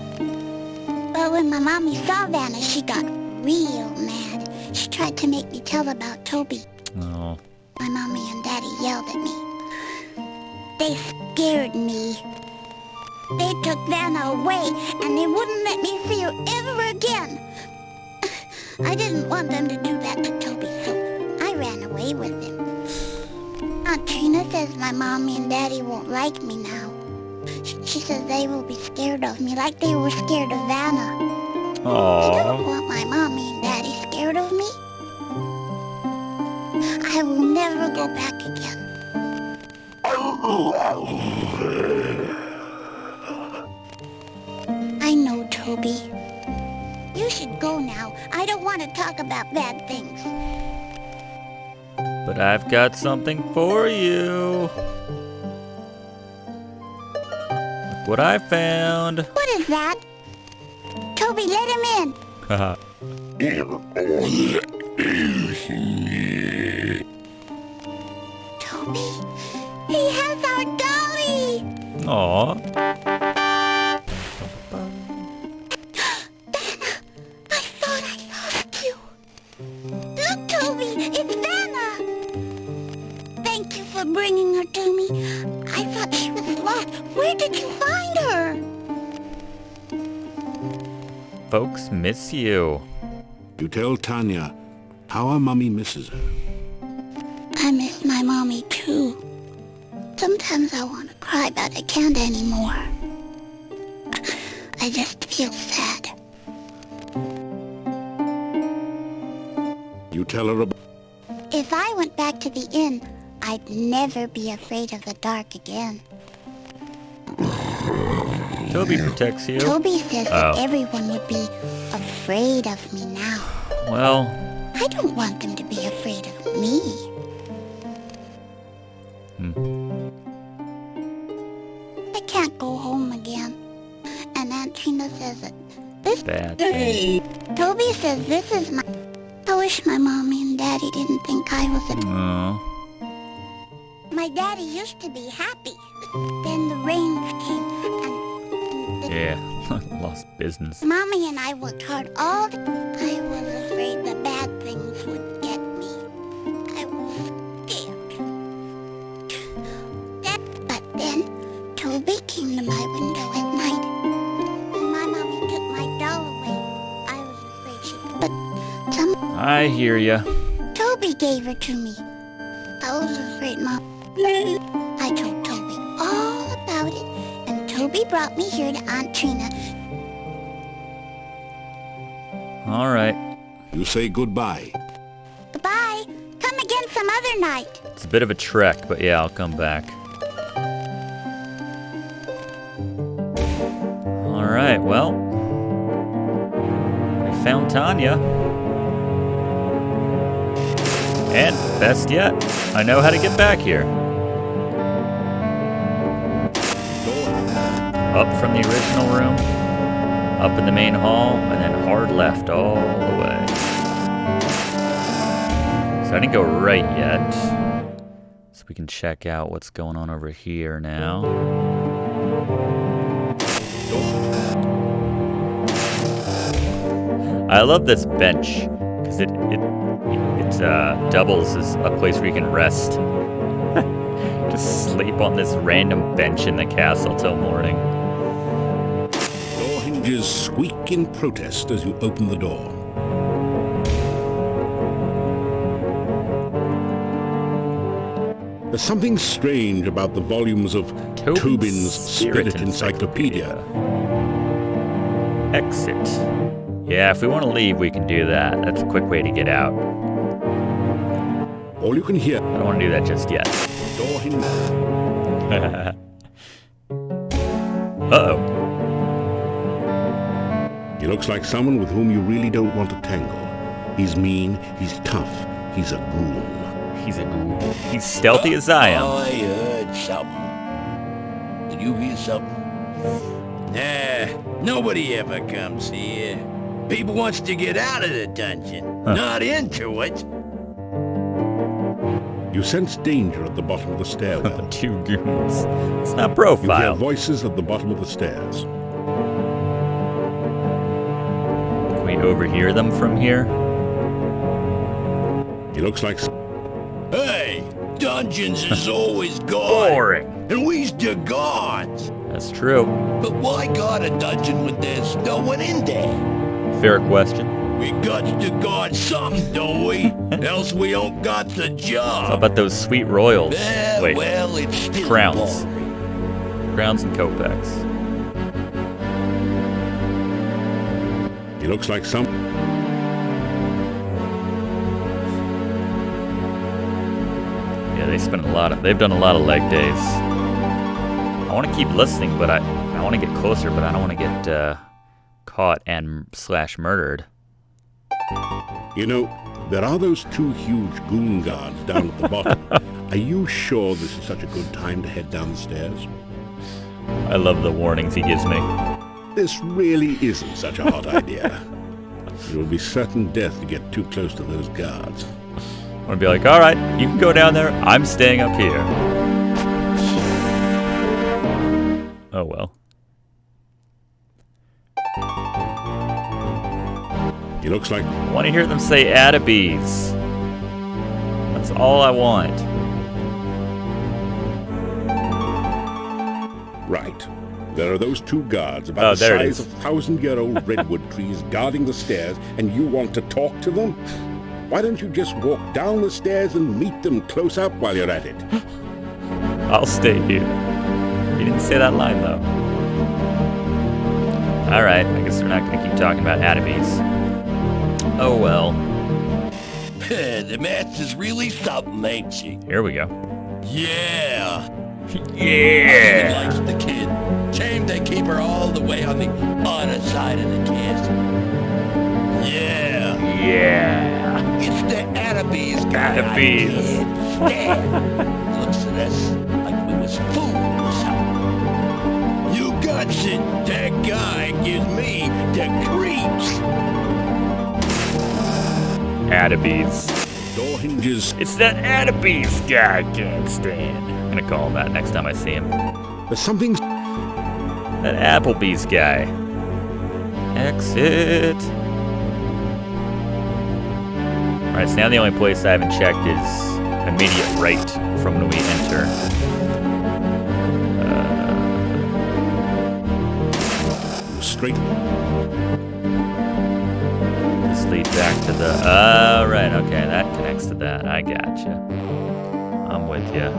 But when my mommy saw Vanna, she got real mad. She tried to make me tell about Toby. Oh. My mommy and daddy yelled at me. They scared me. They took Vanna away, and they wouldn't let me see her ever again. I didn't want them to do that to Toby, so I ran away with him. Aunt Trina says my mommy and daddy won't like me now. She says they will be scared of me like they were scared of Vanna. I don't want my mommy and daddy scared of me. I will never go back again. I know, Toby. You should go now. I don't want to talk about bad things. But I've got something for you. Look what I found. What is that? Toby, let him in. Haha. Toby, he has our dolly. Aw. Look, Toby, it's Vanna. Thank you for bringing her to me. I thought she was lost. Where did you find her? Folks miss you. You tell Tanya how her mummy misses her. I miss my mommy, too. Sometimes I want to cry, but I can't anymore. I just feel sad. You tell her about... If I went back to the inn, I'd never be afraid of the dark again. Toby protects you. Toby says that everyone would be afraid of me now. Well, I don't want them to be afraid of me. I can't go home again. And Aunt Trina says that this... Bad. Toby says this is my... I wish my mommy and daddy didn't think I was a... My daddy used to be happy. Then the rains came and... Yeah, lost business. Mommy and I worked hard all the... I was afraid the bad things would get me. I was scared. But then, Toby came to my window at night. When my mommy took my doll away, I was afraid she... But I hear ya. Toby gave her to me. I was afraid, Mom. I told Toby all about it, and Toby brought me here to Aunt Trina. All right. You say goodbye. Goodbye. Come again some other night. It's a bit of a trek, but yeah, I'll come back. All right, well, we found Tanya. And best yet, I know how to get back here. Up from the original room. Up in the main hall, and then hard left all the way. So I didn't go right yet. So we can check out what's going on over here now. I love this bench, because it doubles as a place where you can rest. Just sleep on this random bench in the castle till morning. Door hinges squeak in protest as you open the door. There's something strange about the volumes of Tobin's Spirit Encyclopedia. Exit. Yeah, if we want to leave, we can do that. That's a quick way to get out. All you can hear. I don't want to do that just yet. Door hinge. Uh-oh. He looks like someone with whom you really don't want to tangle. He's mean, he's tough, he's a ghoul. He's a ghoul. He's stealthy as I am. I heard something. Did you hear something? Nah, nobody ever comes here. People wants to get out of the dungeon, not into it. You sense danger at the bottom of the stairwell. 2 goons. It's not profile. You hear voices at the bottom of the stairs. Can we overhear them from here? He looks like... Hey, dungeons is always gone. Boring. And we's the gods. That's true. But why guard a dungeon when there's no one in there? Fair question. We got to guard something, don't we? Else we don't got the job. How about those sweet royals? Wait, well, it's still crowns. boring. Crowns and kopecks. He looks like some... Yeah, they've done a lot of leg days. I want to keep listening, but I want to get closer, but I don't want to get caught and / murdered. You know, there are those 2 huge goon guards down at the bottom. Are you sure this is such a good time to head down the stairs? I love the warnings he gives me. This really isn't such a hot idea. It will be certain death to get too close to those guards. I'm gonna be like, all right, you can go down there. I'm staying up here. Oh well. He looks like... I want to hear them say Attabes. That's all I want. Right. There are those 2 guards about the size of 1,000-year-old redwood trees guarding the stairs, and you want to talk to them? Why don't you just walk down the stairs and meet them close up while you're at it? I'll stay here. You didn't say that line, though. Alright, I guess we're not going to keep talking about Attabes. Oh well. The math is really something, ain't she? Here we go. Yeah. Yeah. She likes the kid. Shame they keep her all the way on the other side of the castle. Yeah. Yeah. It's the Attabes guy. Attabes. Dad looks at us like we was fools or something. You got it. That guy gives me the creeps. Attabes. Door hinges. It's that Attabes guy I can't stand. I'm gonna call him that next time I see him. There's something... That Applebee's guy. Exit. Alright, so now the only place I haven't checked is immediate right from when we enter. Straight. This leads back to the... right, okay, that connects to that. I gotcha. I'm with ya.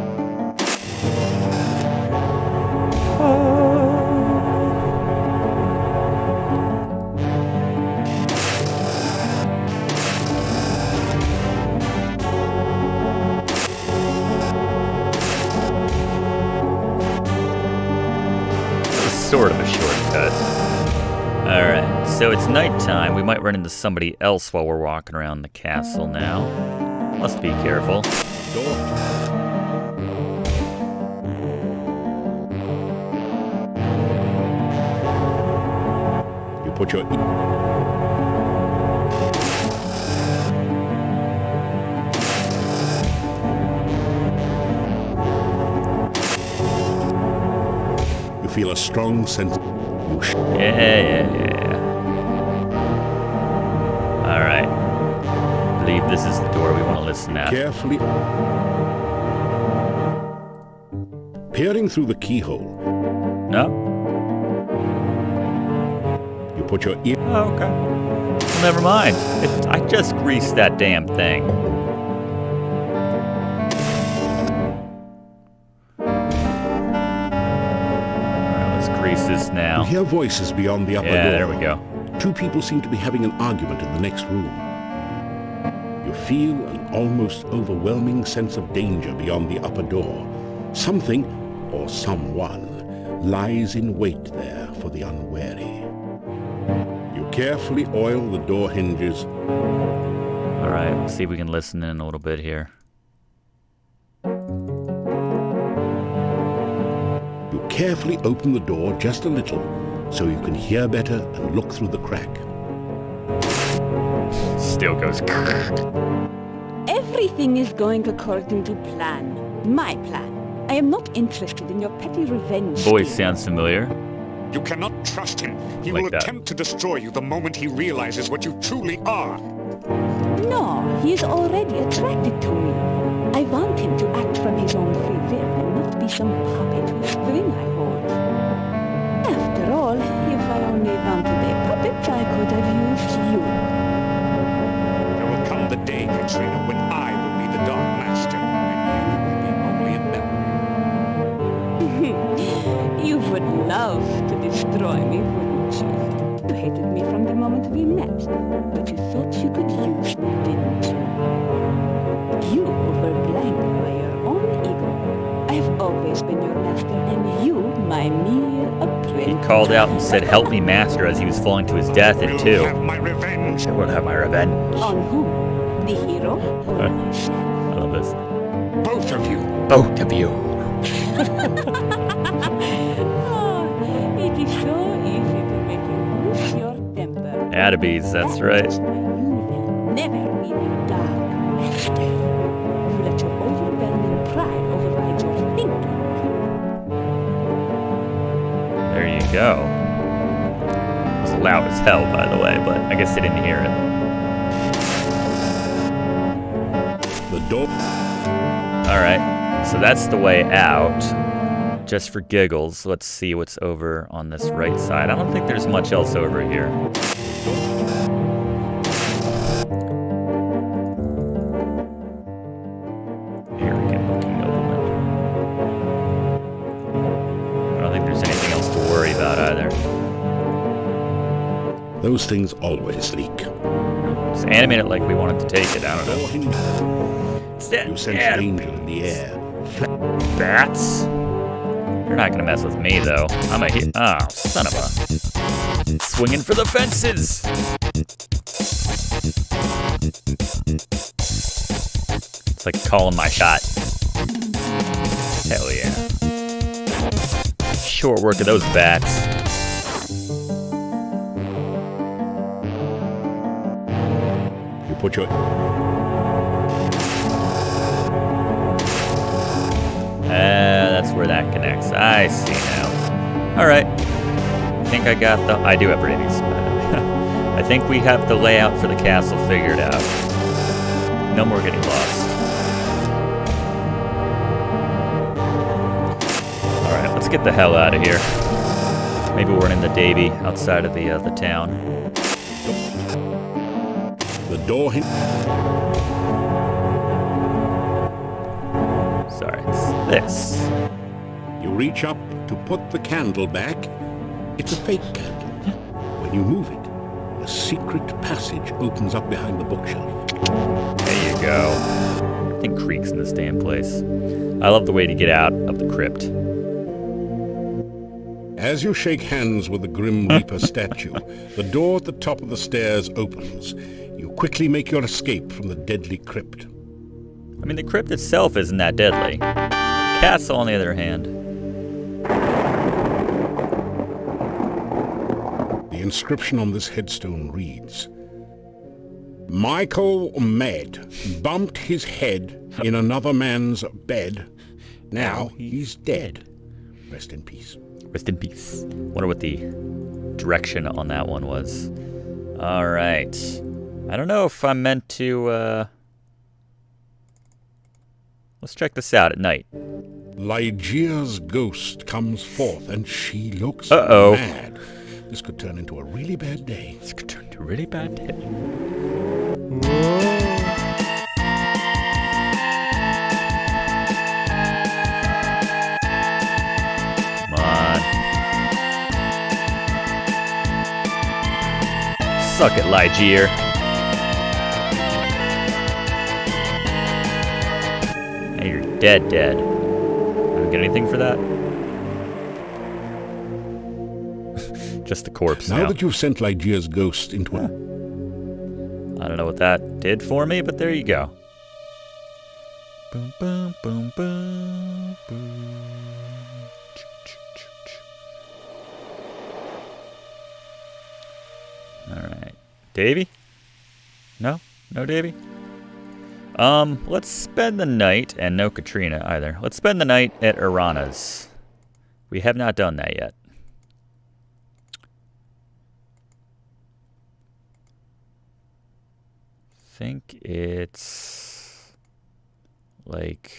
Sort of a shortcut. Alright, so it's nighttime. We might run into somebody else while we're walking around the castle now. Must be careful. You put your... You feel a strong sense... Yeah. Alright. I believe this is the door we want to listen at. Carefully... Peering through the keyhole. No? You put your ear... Oh, okay. Well, never mind. I just greased that damn thing. Now. You hear voices beyond the upper door. There we go. Two people seem to be having an argument in the next room. You feel an almost overwhelming sense of danger beyond the upper door. Something, or someone, lies in wait there for the unwary. You carefully oil the door hinges. All right, let's see if we can listen in a little bit here. Carefully open the door just a little so you can hear better and look through the crack. Still goes. Everything is going according to plan. My plan. I am not interested in your petty revenge. Voice sounds familiar. You cannot trust him. He Like will that. attempt to destroy you the moment he realizes what you truly are. No, he is already attracted to me. I want him to act from his own free will and not be some puppet whose string I hold. After all, if I only wanted a puppet, I could have used you. There will come the day, Katrina, when I will be the Dark Master, and you will be only a memory. You would love to destroy me, wouldn't you? You hated me from the moment we met, but you thought you could use me, didn't you? You were blinded by your own ego. I've always been your master, and you, my mere apprentice. He called out and said, "Help me, master," as he was falling to his death in two. Have my revenge. I will have my revenge. On whom? The hero or myself? I love this. Both of you. Both of you. Oh, it is so easy to make you lose your temper. Attabees, that's right. You will never be the Dark Master. You let your overwhelming pride override your thinking. There you go. It was loud as hell, by the way, but I guess they didn't hear it. The door. Alright, so that's the way out. Just for giggles, let's see what's over on this right side. I don't think there's much else over here. Here we go, looking nobleman. I don't think there's anything else to worry about either. Those things always leak. Just animate it like we wanted to take it, I don't know. You sense danger in the air. Bats? You're not gonna mess with me, though. I'm a hit. Oh, son of a. Swinging for the fences! It's like calling my shot. Hell yeah. Short work of those bats. You put your... That's where that connects. I see now. Alright. I think I got the... I do have rabies. I think we have the layout for the castle figured out. No more getting lost. Alright, let's get the hell out of here. Maybe we're in the Davy outside of the town. The door... Sorry, it's this. You reach up to put the candle back. It's a fake candle. When you move it, a secret passage opens up behind the bookshelf. There you go. Everything creaks in this damn place. I love the way to get out of the crypt. As you shake hands with the Grim Reaper statue, the door at the top of the stairs opens. You quickly make your escape from the deadly crypt. I mean, the crypt itself isn't that deadly. Castle, on the other hand. The The inscription on this headstone reads, Michael Med bumped his head in another man's bed. Now he's dead. Rest in peace. Rest in peace. Wonder what the direction on that one was. All right. I don't know if I'm meant to, let's check this out at night. Ligeia's ghost comes forth and she looks Uh-oh. mad. This could turn into a really bad day. This could turn into a really bad day. Come on. Suck it, Ligeia. Hey, you're dead. Don't get anything for that? Just the corpse now. Now that you've sent Ligeia's ghost into a... I don't know what that did for me, but there you go. Boom, boom, boom, boom, boom. All right, Davey? No Davey. Let's spend the night, and no Katrina either. Let's spend the night at Arana's. We have not done that yet. Think it's like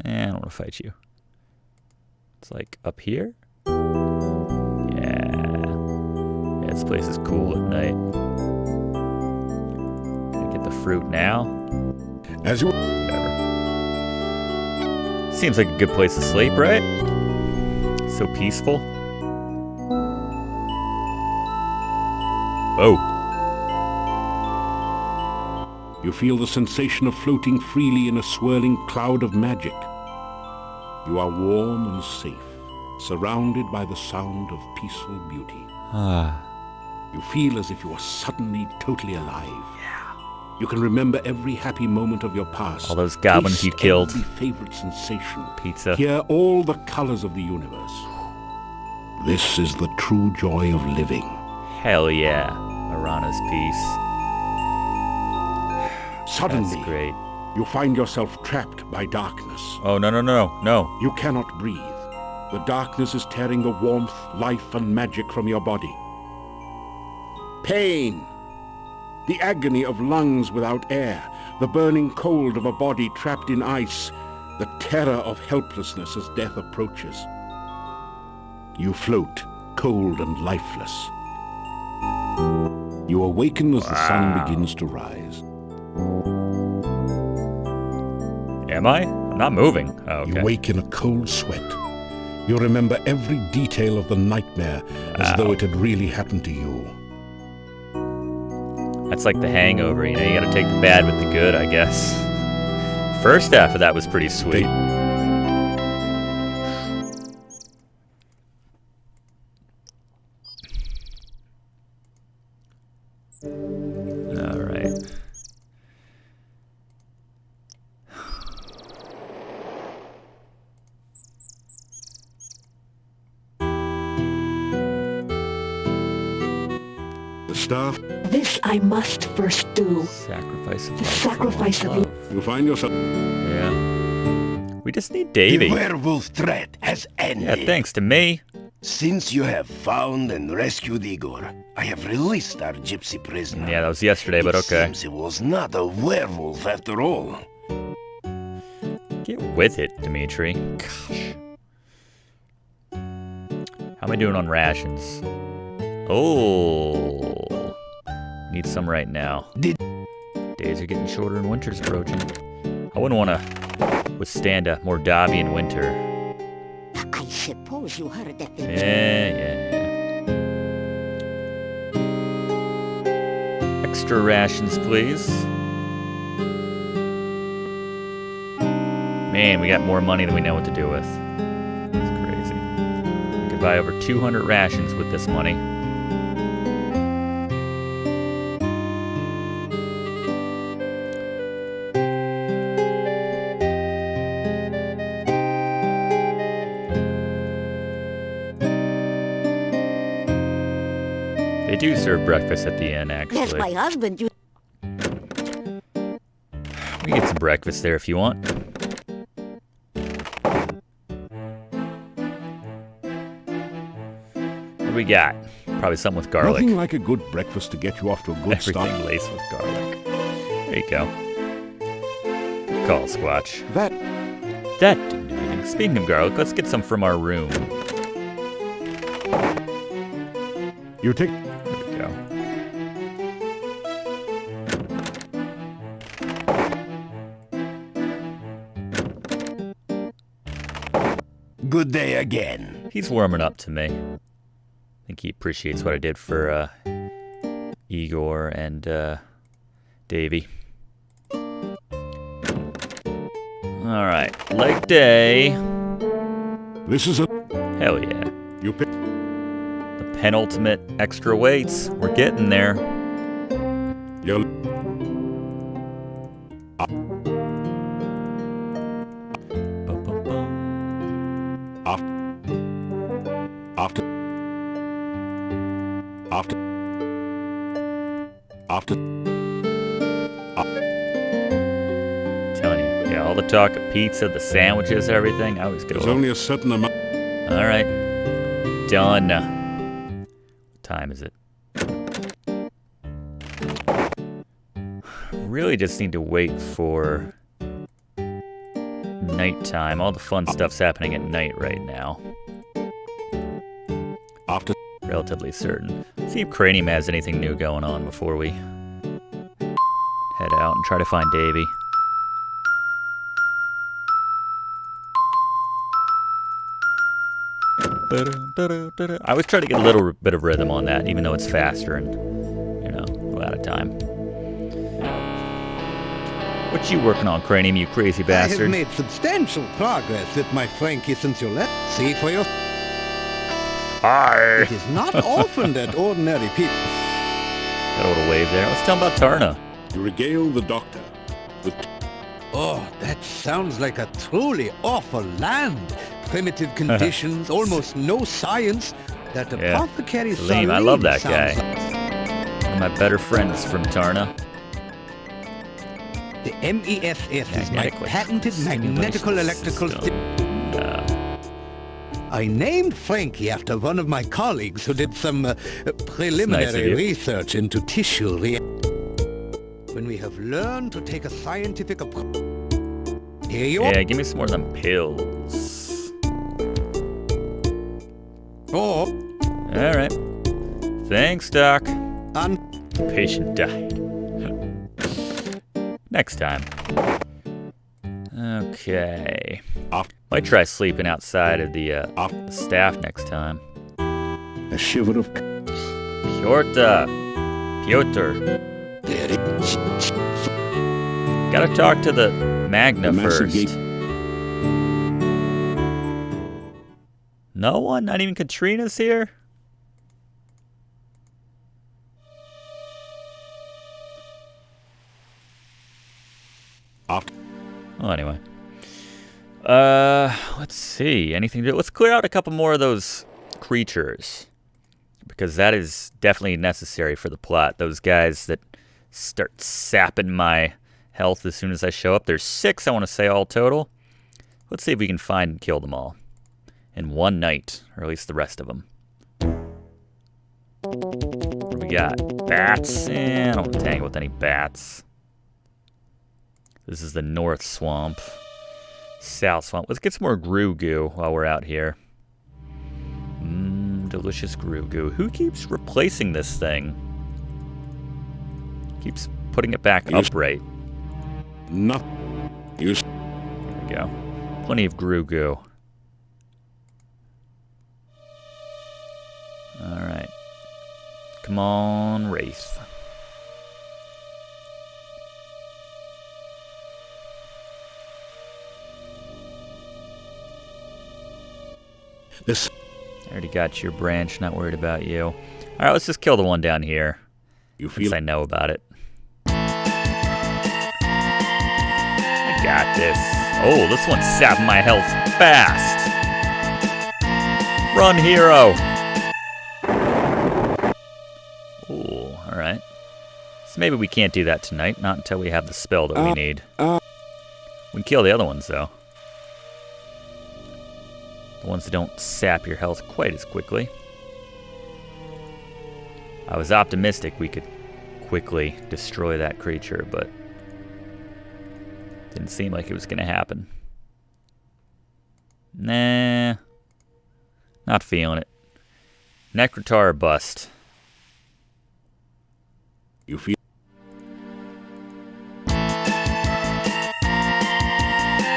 I don't want to fight you. It's like up here. Yeah, this place is cool at night. Can I get the fruit now? As you whatever. Seems like a good place to sleep, right? So peaceful. Oh. You feel the sensation of floating freely in a swirling cloud of magic. You are warm and safe, surrounded by the sound of peaceful beauty. You feel as if you are suddenly totally alive. Yeah. You can remember every happy moment of your past. All those goblins taste you killed. Every favorite sensation. Pizza. Hear all the colors of the universe. This is the true joy of living. Hell yeah. Arana's peace. Suddenly, that's great. You find yourself trapped by darkness. Oh, no. You cannot breathe. The darkness is tearing the warmth, life, and magic from your body. Pain. The agony of lungs without air. The burning cold of a body trapped in ice. The terror of helplessness as death approaches. You float, cold and lifeless. You awaken as the sun begins to rise. Am I? I'm not moving. Oh, okay. You wake in a cold sweat. You remember every detail of the nightmare as though it had really happened to you. That's like the Hangover, you know, you gotta take the bad with the good, I guess. First half of that was pretty sweet. Alright. Staff. This I must first do. Sacrifice of The life. sacrifice of you. You find yourself... Yeah. We just need Davey. The werewolf threat has ended. Yeah, thanks to me. Since you have found and rescued Igor, I have released our gypsy prisoner. Yeah, that was yesterday, but okay. Seems it was not a werewolf after all. Get with it, Dimitri. Gosh. How am I doing on rations? Oh. Need some right now. Days are getting shorter and winter's approaching. I wouldn't want to withstand a Mordavian winter. I suppose you heard that they... Yeah. Extra rations, please. Man, we got more money than we know what to do with. It's crazy. We could buy over 200 rations with this money. do serve breakfast at the inn, Yes, actually. my husband, you... We can get some breakfast there if you want. What do we got? Probably something with garlic. Nothing like a good breakfast to get you off to a good Everything start. laced with garlic. There you go. Good call, Squatch. That. Speaking of garlic, let's get some from our room. You take. There we go. Good day again. He's warming up to me. I think he appreciates what I did for Igor and Davy. Alright, leg day. This is a... Hell yeah. You pick... The penultimate extra weights. We're getting there. You're... After... Telling you, yeah, all the talk of pizza, the sandwiches, everything, I always go. There's only a certain amount... Alright. Done. What time is it? Really just need to wait for nighttime. All the fun stuff's happening at night right now. After... Relatively certain. See if Cranium has anything new going on before we head out and try to find Davy. I always try to get a little bit of rhythm on that, even though it's faster and, you know, go out of time. What you working on, Cranium, you crazy I bastard? have made substantial progress with my Frankie since you left. See for yourself. Hi. It is not often that ordinary people... Got a little wave there. Let's tell him about Tarna. You regale the doctor with... Oh, that sounds like a truly awful land. Primitive conditions, almost no science. That apothecary Salim, I love that guy. Like... One of my better friends from Tarna. The MESS is my patented magnetical electrical... I named Frankie after one of my colleagues who did some preliminary research into tissue When we have learned to take a scientific approach... Here you are. Yeah, give me some more of them pills. Oh. Alright. Thanks, Doc. The patient died. Next time. Okay. Might try sleeping outside of the staff next time. A shiver of... Piotr. Gotta talk to the Magna first. No one? Not even Katrina's here? Well, anyway. Let's see. Anything to do? Let's clear out a couple more of those creatures. Because that is definitely necessary for the plot. Those guys that start sapping my health as soon as I show up. There's 6, I want to say, all total. Let's see if we can find and kill them all. In one night. Or at least the rest of them. What do we got? Bats? I don't want to tangle with any bats. This is the North Swamp. South Swamp. Let's get some more Groo Goo while we're out here. Delicious Groo Goo. Who keeps replacing this thing? Keeps putting it back upright. There we go. Plenty of Groo Goo. Alright. Come on, Wraith. This. I already got your branch, not worried about you. Alright, let's just kill the one down here. You feel since I know about it. I got this. Oh, this one's sapping my health fast. Run, hero. So maybe we can't do that tonight, not until we have the spell that we need. We can kill the other ones, though. The ones that don't sap your health quite as quickly. I was optimistic we could quickly destroy that creature, but didn't seem like it was going to happen. Nah. Not feeling it. Necrotar or bust. You feel...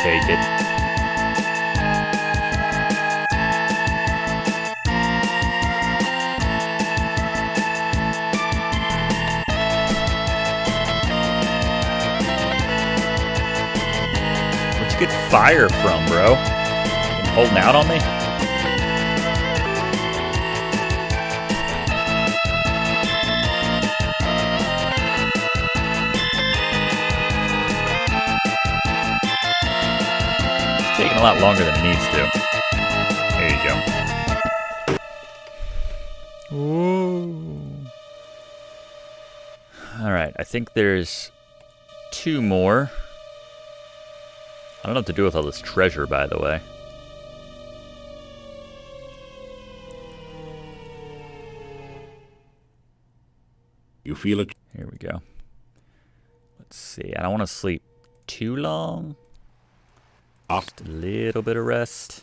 Take it. Where'd you get fire from, bro? You holding out on me? Taking a lot longer than it needs to. There you go. Whoa. Alright, I think there's 2 more. I don't know what to do with all this treasure, by the way. You feel it? Here we go. Let's see. I don't want to sleep too long. Just a little bit of rest.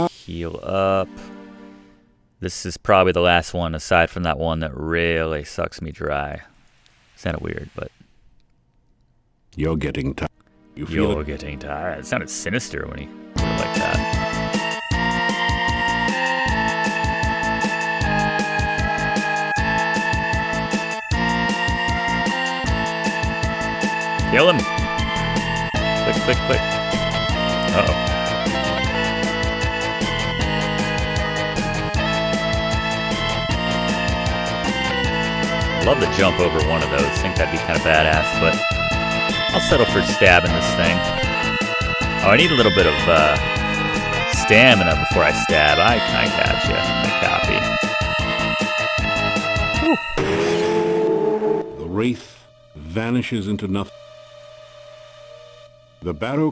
Heal up. This is probably the last one, aside from that one that really sucks me dry. It's kind of weird, but... You're getting tired. You feel You're getting tired. It sounded sinister when he put it like that. Kill him! Click, click, click. Uh-oh. Love to jump over one of those. Think that'd be kind of badass, but I'll settle for stabbing this thing. Oh, I need a little bit of stamina before I stab. I gotcha. I copy. The wraith vanishes into nothing. The barrow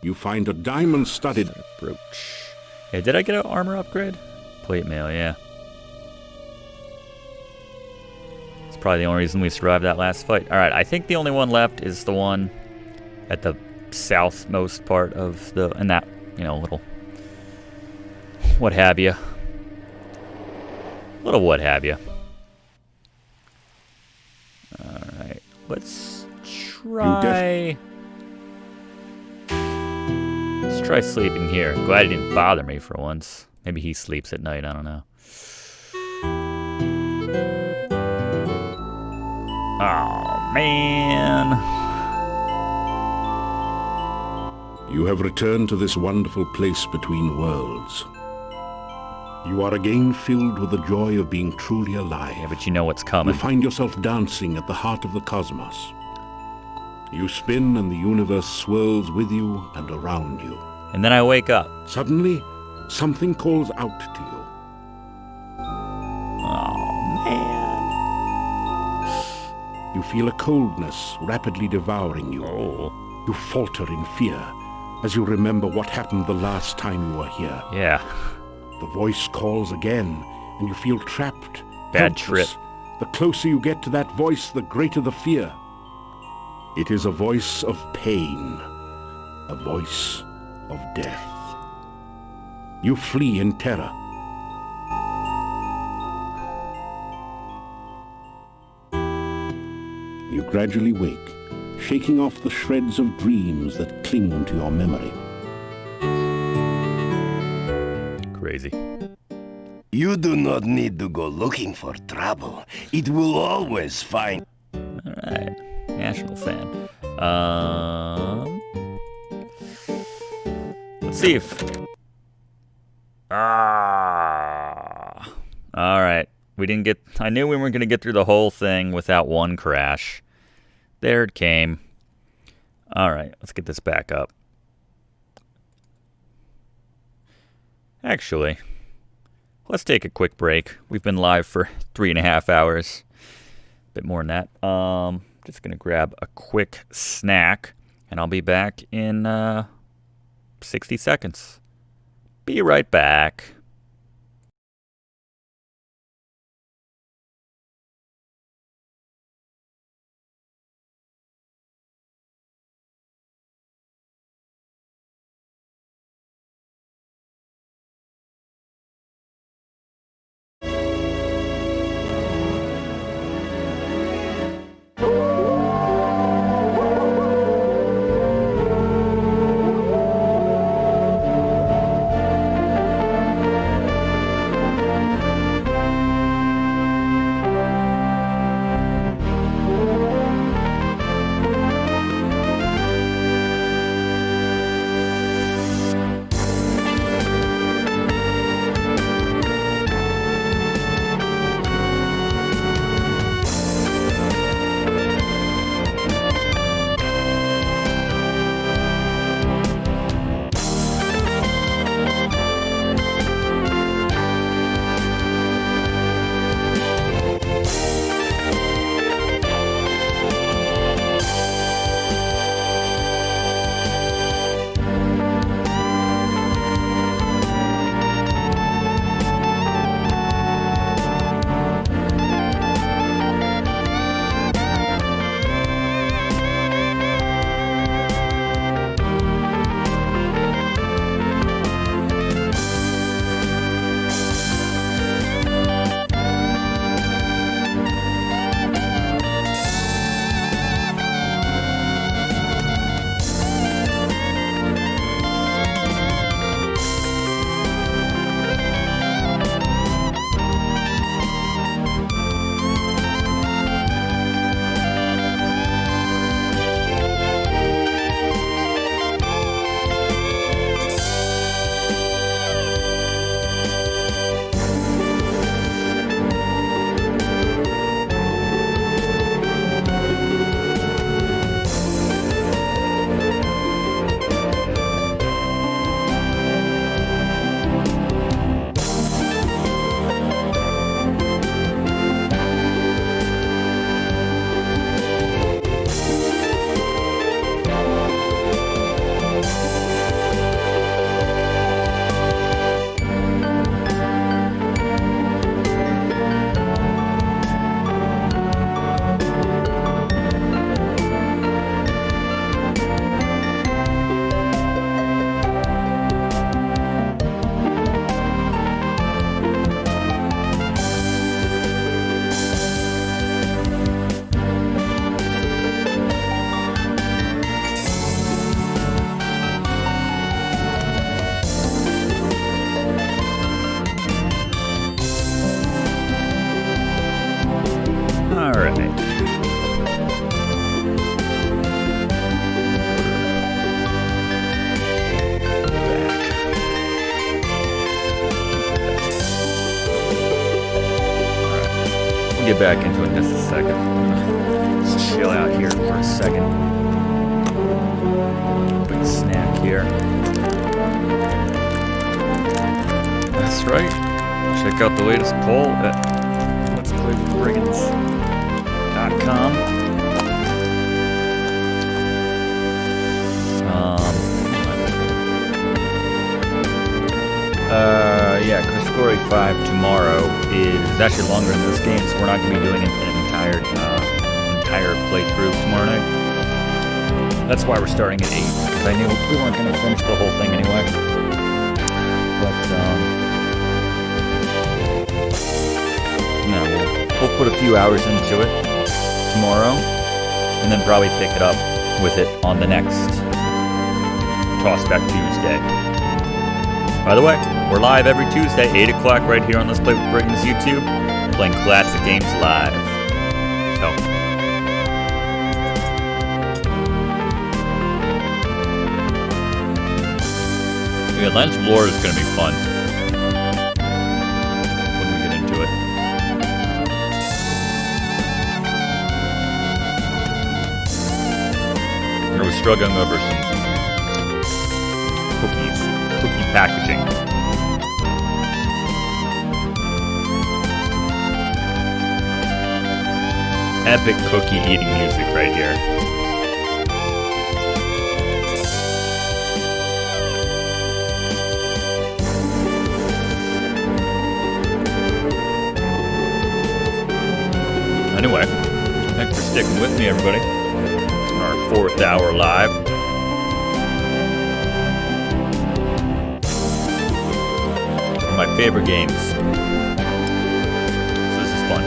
you find a diamond-studded brooch. Yeah, did I get an armor upgrade? Plate mail, yeah. It's probably the only reason we survived that last fight. Alright, I think the only one left is the one at the southmost part of the... and that, you know, little... what have you. Little what have you. Alright, let's try... Let's try sleeping here. Glad he didn't bother me for once. Maybe he sleeps at night, I don't know. Oh, man. You have returned to this wonderful place between worlds. You are again filled with the joy of being truly alive. Yeah, but you know what's coming. You find yourself dancing at the heart of the cosmos. You spin and the universe swirls with you and around you. And then I wake up. Suddenly, something calls out to you. Oh, man. You feel a coldness rapidly devouring you. Oh. You falter in fear as you remember what happened the last time you were here. Yeah. The voice calls again, and you feel trapped. Bad helpless. trip. The closer you get to that voice, the greater the fear. It is a voice of pain, a voice of death. You flee in terror. You gradually wake, shaking off the shreds of dreams that cling to your memory. Crazy. You do not need to go looking for trouble. It will always find... Alright. National fan. Let's see if... Alright. We didn't get... I knew we weren't going to get through the whole thing without one crash. There it came. Alright, let's get this back up. Actually, let's take a quick break. We've been live for 3.5 hours. A bit more than that. Just going to grab a quick snack, and I'll be back in 60 seconds. Be right back. Get back into it in just a second. Let's chill out here for a second. Quick snack here. That's right. Check out the latest poll at letsplaywithbrigands.com. Yeah, Category 5 tomorrow is actually longer than this game, so we're not going to be doing an entire playthrough tomorrow night. That's why we're starting at 8, because I knew we weren't going to finish the whole thing anyway. But, no, we'll put a few hours into it tomorrow, and then probably pick it up with it on the next Tossback Tuesday. By the way, we're live every Tuesday, 8 o'clock, right here on Let's Play with Brigands YouTube, playing classic games live. So, yeah, Lands of Lore is going to be fun when we get into it. I was struggling over some cookie packaging. epic cookie eating music right here. Anyway, thanks for sticking with me, everybody. Our 4th hour live. One of my favorite games. So this is fun.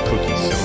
Cookie soda.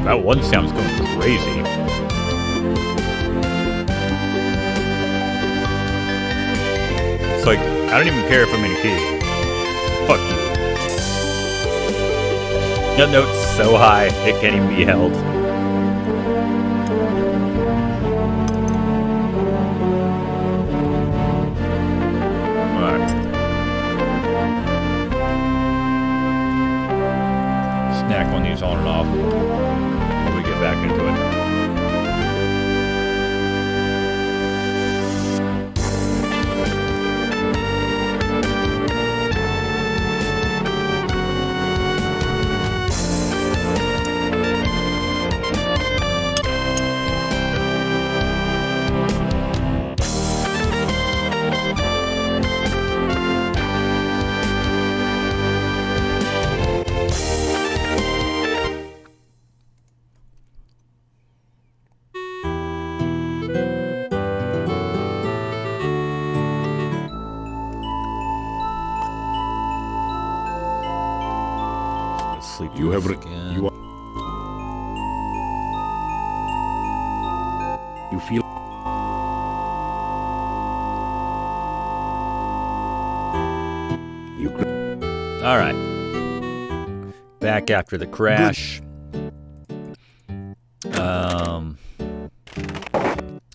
That one sounds going crazy. It's like, I don't even care if I'm in a key. Fuck you. That note's so high, it can't even be held. Alright. Snack on these on and off. Get back into it. You have you feel you. All right. Back after the crash.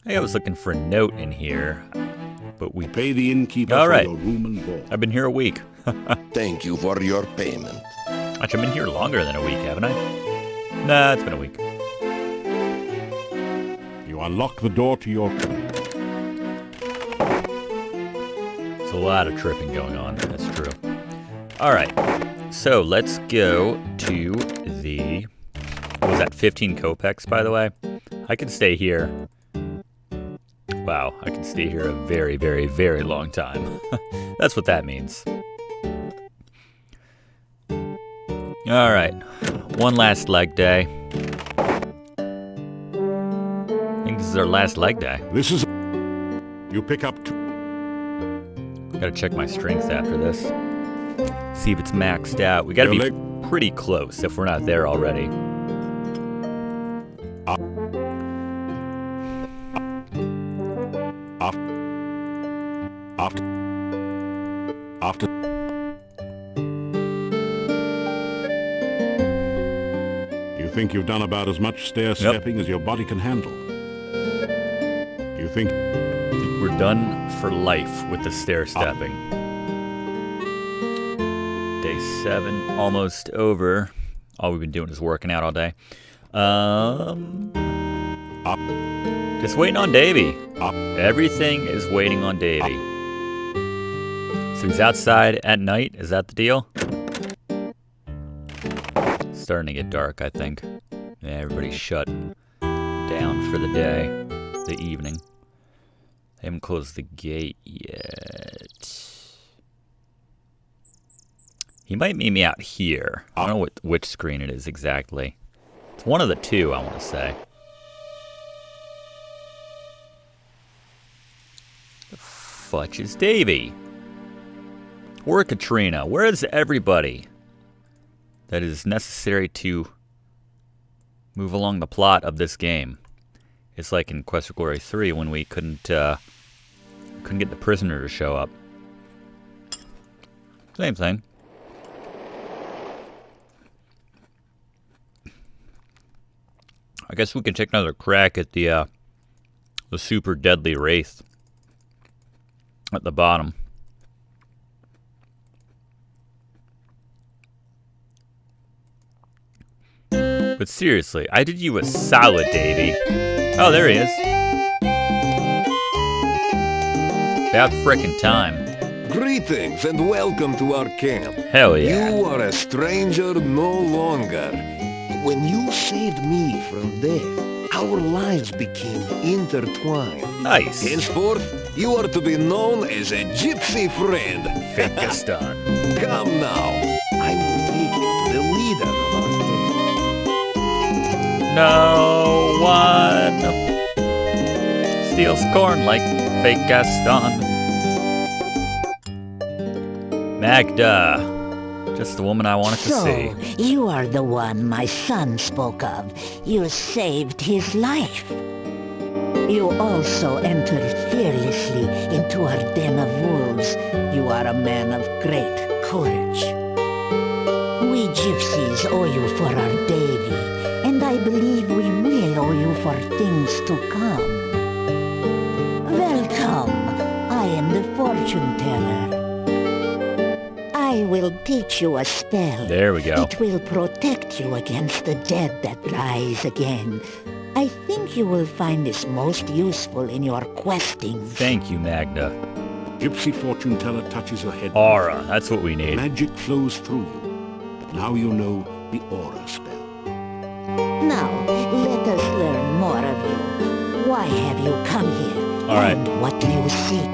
Hey, I was looking for a note in here, but we pay the innkeeper all right. for your room and board. I've been here a week. Thank you for your payment. Actually, I've been here longer than a week, haven't I? Nah, it's been a week. You unlock the door to your... There's a lot of tripping going on, that's true. Alright, so let's go to the... What was that, 15 kopecks, by the way? I can stay here. Wow, I can stay here a very, very, very long time. That's what that means. Alright, one last leg day. I think this is our last leg day. This is... You pick up... Gotta check my strength after this. See if it's maxed out. We gotta be pretty close if we're not there already. After... You think you've done about as much stair-stepping as your body can handle. You think... We're done for life with the stair-stepping. Day 7, almost over. All we've been doing is working out all day. Just waiting on Davey. Everything is waiting on Davey. So he's outside at night, is that the deal? It's starting to get dark, I think. Yeah, everybody's shut down for the day, the evening. They haven't closed the gate yet. He might meet me out here. I don't know which screen it is exactly. It's one of the two, I want to say. The fudge is Davey? Or Katrina? Where is everybody that is necessary to move along the plot of this game? It's like in Quest for Glory 3 when we couldn't get the prisoner to show up. Same thing. I guess we can take another crack at the super deadly wraith at the bottom. But seriously, I did you a solid, Davey. Oh, there he is. About frickin' time. Greetings and welcome to our camp. Hell yeah. You are a stranger no longer. When you saved me from death, our lives became intertwined. Nice. Henceforth, you are to be known as a gypsy friend. Fakistan. Come now. I will make you the leader of our camp. No one steals corn like fake Gaston. Magda, just the woman I wanted to see. So, you are the one my son spoke of. You saved his life. You also entered fearlessly into our den of wolves. You are a man of great courage. We gypsies owe you for our Davy, and I believe we will owe you for things to come. Welcome. I am the fortune teller. I will teach you a spell. There we go. It will protect you against the dead that rise again. I think you will find this most useful in your questing. Thank you, Magda. Gypsy fortune teller touches your head. Aura, that's what we need. Magic flows through you. Now you know the aura spell. Now, let us learn more of you. Why have you come here? All right. And what do you seek?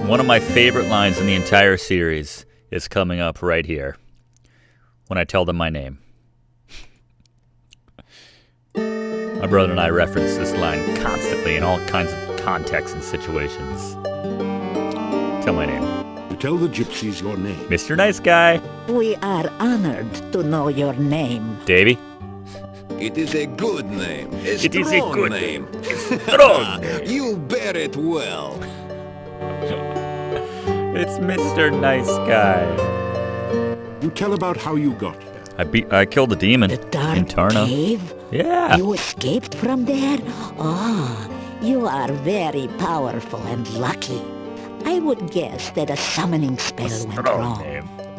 One of my favorite lines in the entire series is coming up right here when I tell them my name. My brother and I reference this line constantly in all kinds of contexts and situations. Tell my name. You tell the gypsies your name. Mr. Nice Guy. We are honored to know your name. Davy. It is a good name. It is a good name. Strong name. You bear it well. It's Mr. Nice Guy. You tell about how you got here. I killed the demon The dark in Tarna. cave? Yeah. You escaped from there? Ah, you are very powerful and lucky. I would guess that a summoning spell went wrong.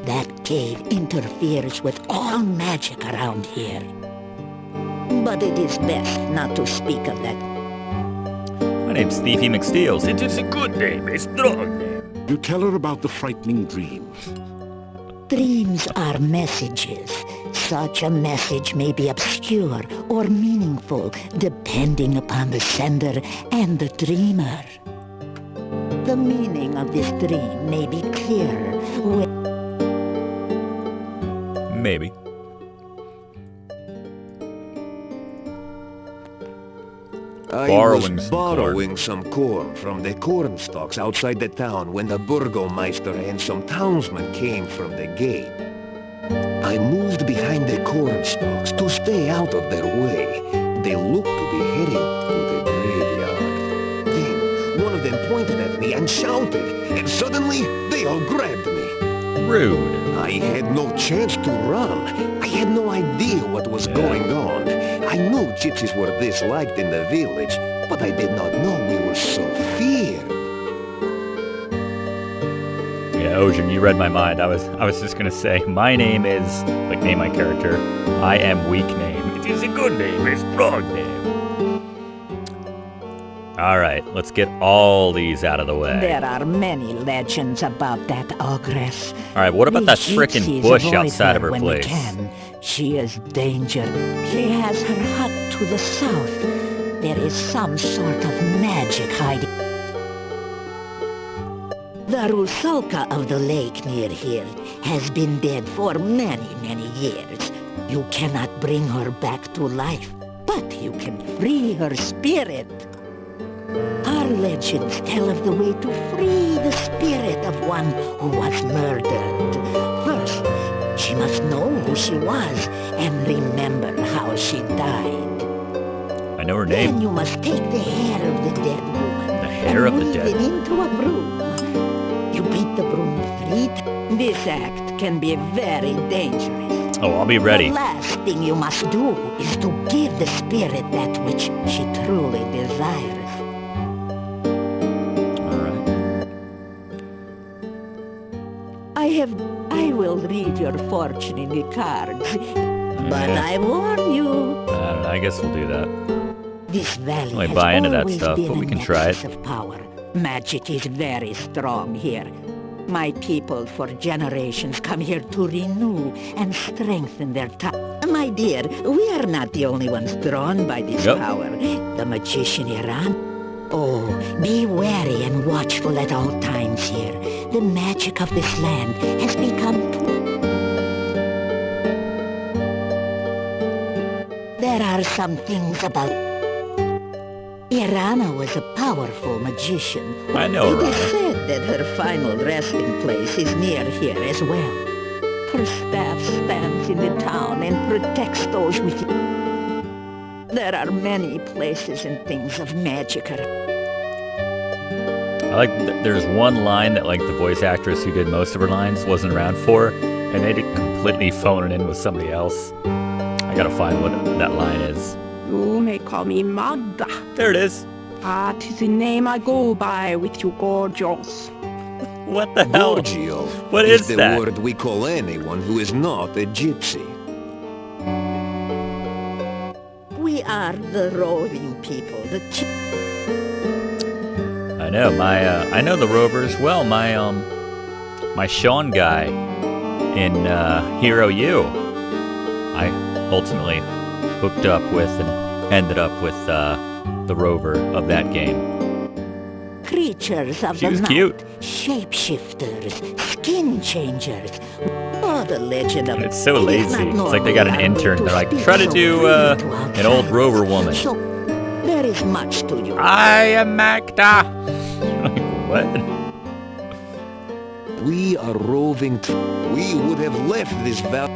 That cave interferes with all magic around here. But it is best not to speak of that. My name's Stevie McSteels. It is a good name, a strong name. You tell her about the frightening dreams. Dreams are messages. Such a message may be obscure or meaningful, depending upon the sender and the dreamer. The meaning of this dream may be clearer Maybe. I was borrowing some corn from the corn stalks outside the town when the burgomeister and some townsmen came from the gate. I moved behind the corn stalks to stay out of their way. They looked to be heading to the graveyard. Then one of them pointed at me and shouted, and suddenly they all grabbed me. Rude. I had no chance to run. I had no idea what was going on. I knew gypsies were disliked in the village, but I did not know we were so feared. Yeah, Ocean, you read my mind. I was just gonna say, my name is, like, name my character. I am weak name. It is a good name, a strong name. Alright, let's get all these out of the way. There are many legends about that ogress. Alright, what about We that frickin' gypsies bush avoid outside of her when we place? can. She is danger. She has her hut to the south. There is some sort of magic hiding. The Rusalka of the lake near here has been dead for many, many years. You cannot bring her back to life, but you can free her spirit. Our legends tell of the way to free the spirit of one who was murdered. First, She must know who she was and remember how she died. I know her Then name. you must take the hair of the dead woman The hair of the and dead. weave it into a broom. You beat the broom 3 times. This act can be very dangerous. Oh, I'll be ready. The last thing you must do is to give the spirit that which she truly desires. I will read your fortune in the cards. But I warn you. I don't know. I guess we'll do that. This valley I might has buy into that always stuff, been but we a can try nexus it. of power. Magic is very strong here. My people for generations come here to renew and strengthen their My dear, we are not the only ones drawn by this power. The magician Iran. Oh, be wary and watchful at all times here. The magic of this land has become There are some things about Irana was a powerful magician. I know It is Irana. said that her final resting place is near here as well. Her staff stands in the town and protects those with it. There are many places and things of magic around. I like there's one line that like the voice actress who did most of her lines wasn't around for, and they did completely phone it in with somebody else. I gotta find what that line is. You may call me Magda. There it is. That is the name I go by with you, gorgeous. What the hell? Gorgio What is the that? word we call anyone who is not a gypsy. We are the roving people, I know I know the Rovers well. My Sean guy in Hero U, I ultimately hooked up with and ended up with the Rover of that game. creatures of She the was night, cute. shapeshifters, skin changers. Oh, the legend of It's so It is lazy. not It's like they got an normal intern. They're like, speak try to so do freely to an old outsiders. Rover woman. So there is much to you. I am Magda. Like, what? We are roving. We would have left this valley.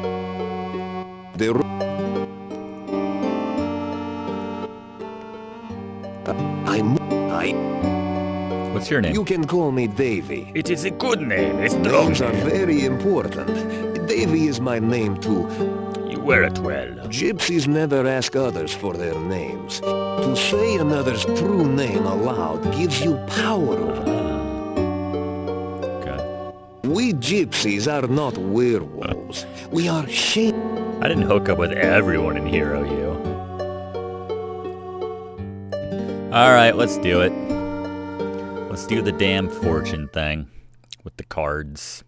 What's your name? You can call me Davy. It is a good name. It's Names are very important. Davy is my name too. You were at well. Gypsies never ask others for their names. To say another's true name aloud gives you power over them. We gypsies are not werewolves. We are shape. I didn't hook up with everyone in Hero U. Alright, let's do it. Let's do the damn fortune thing with the cards.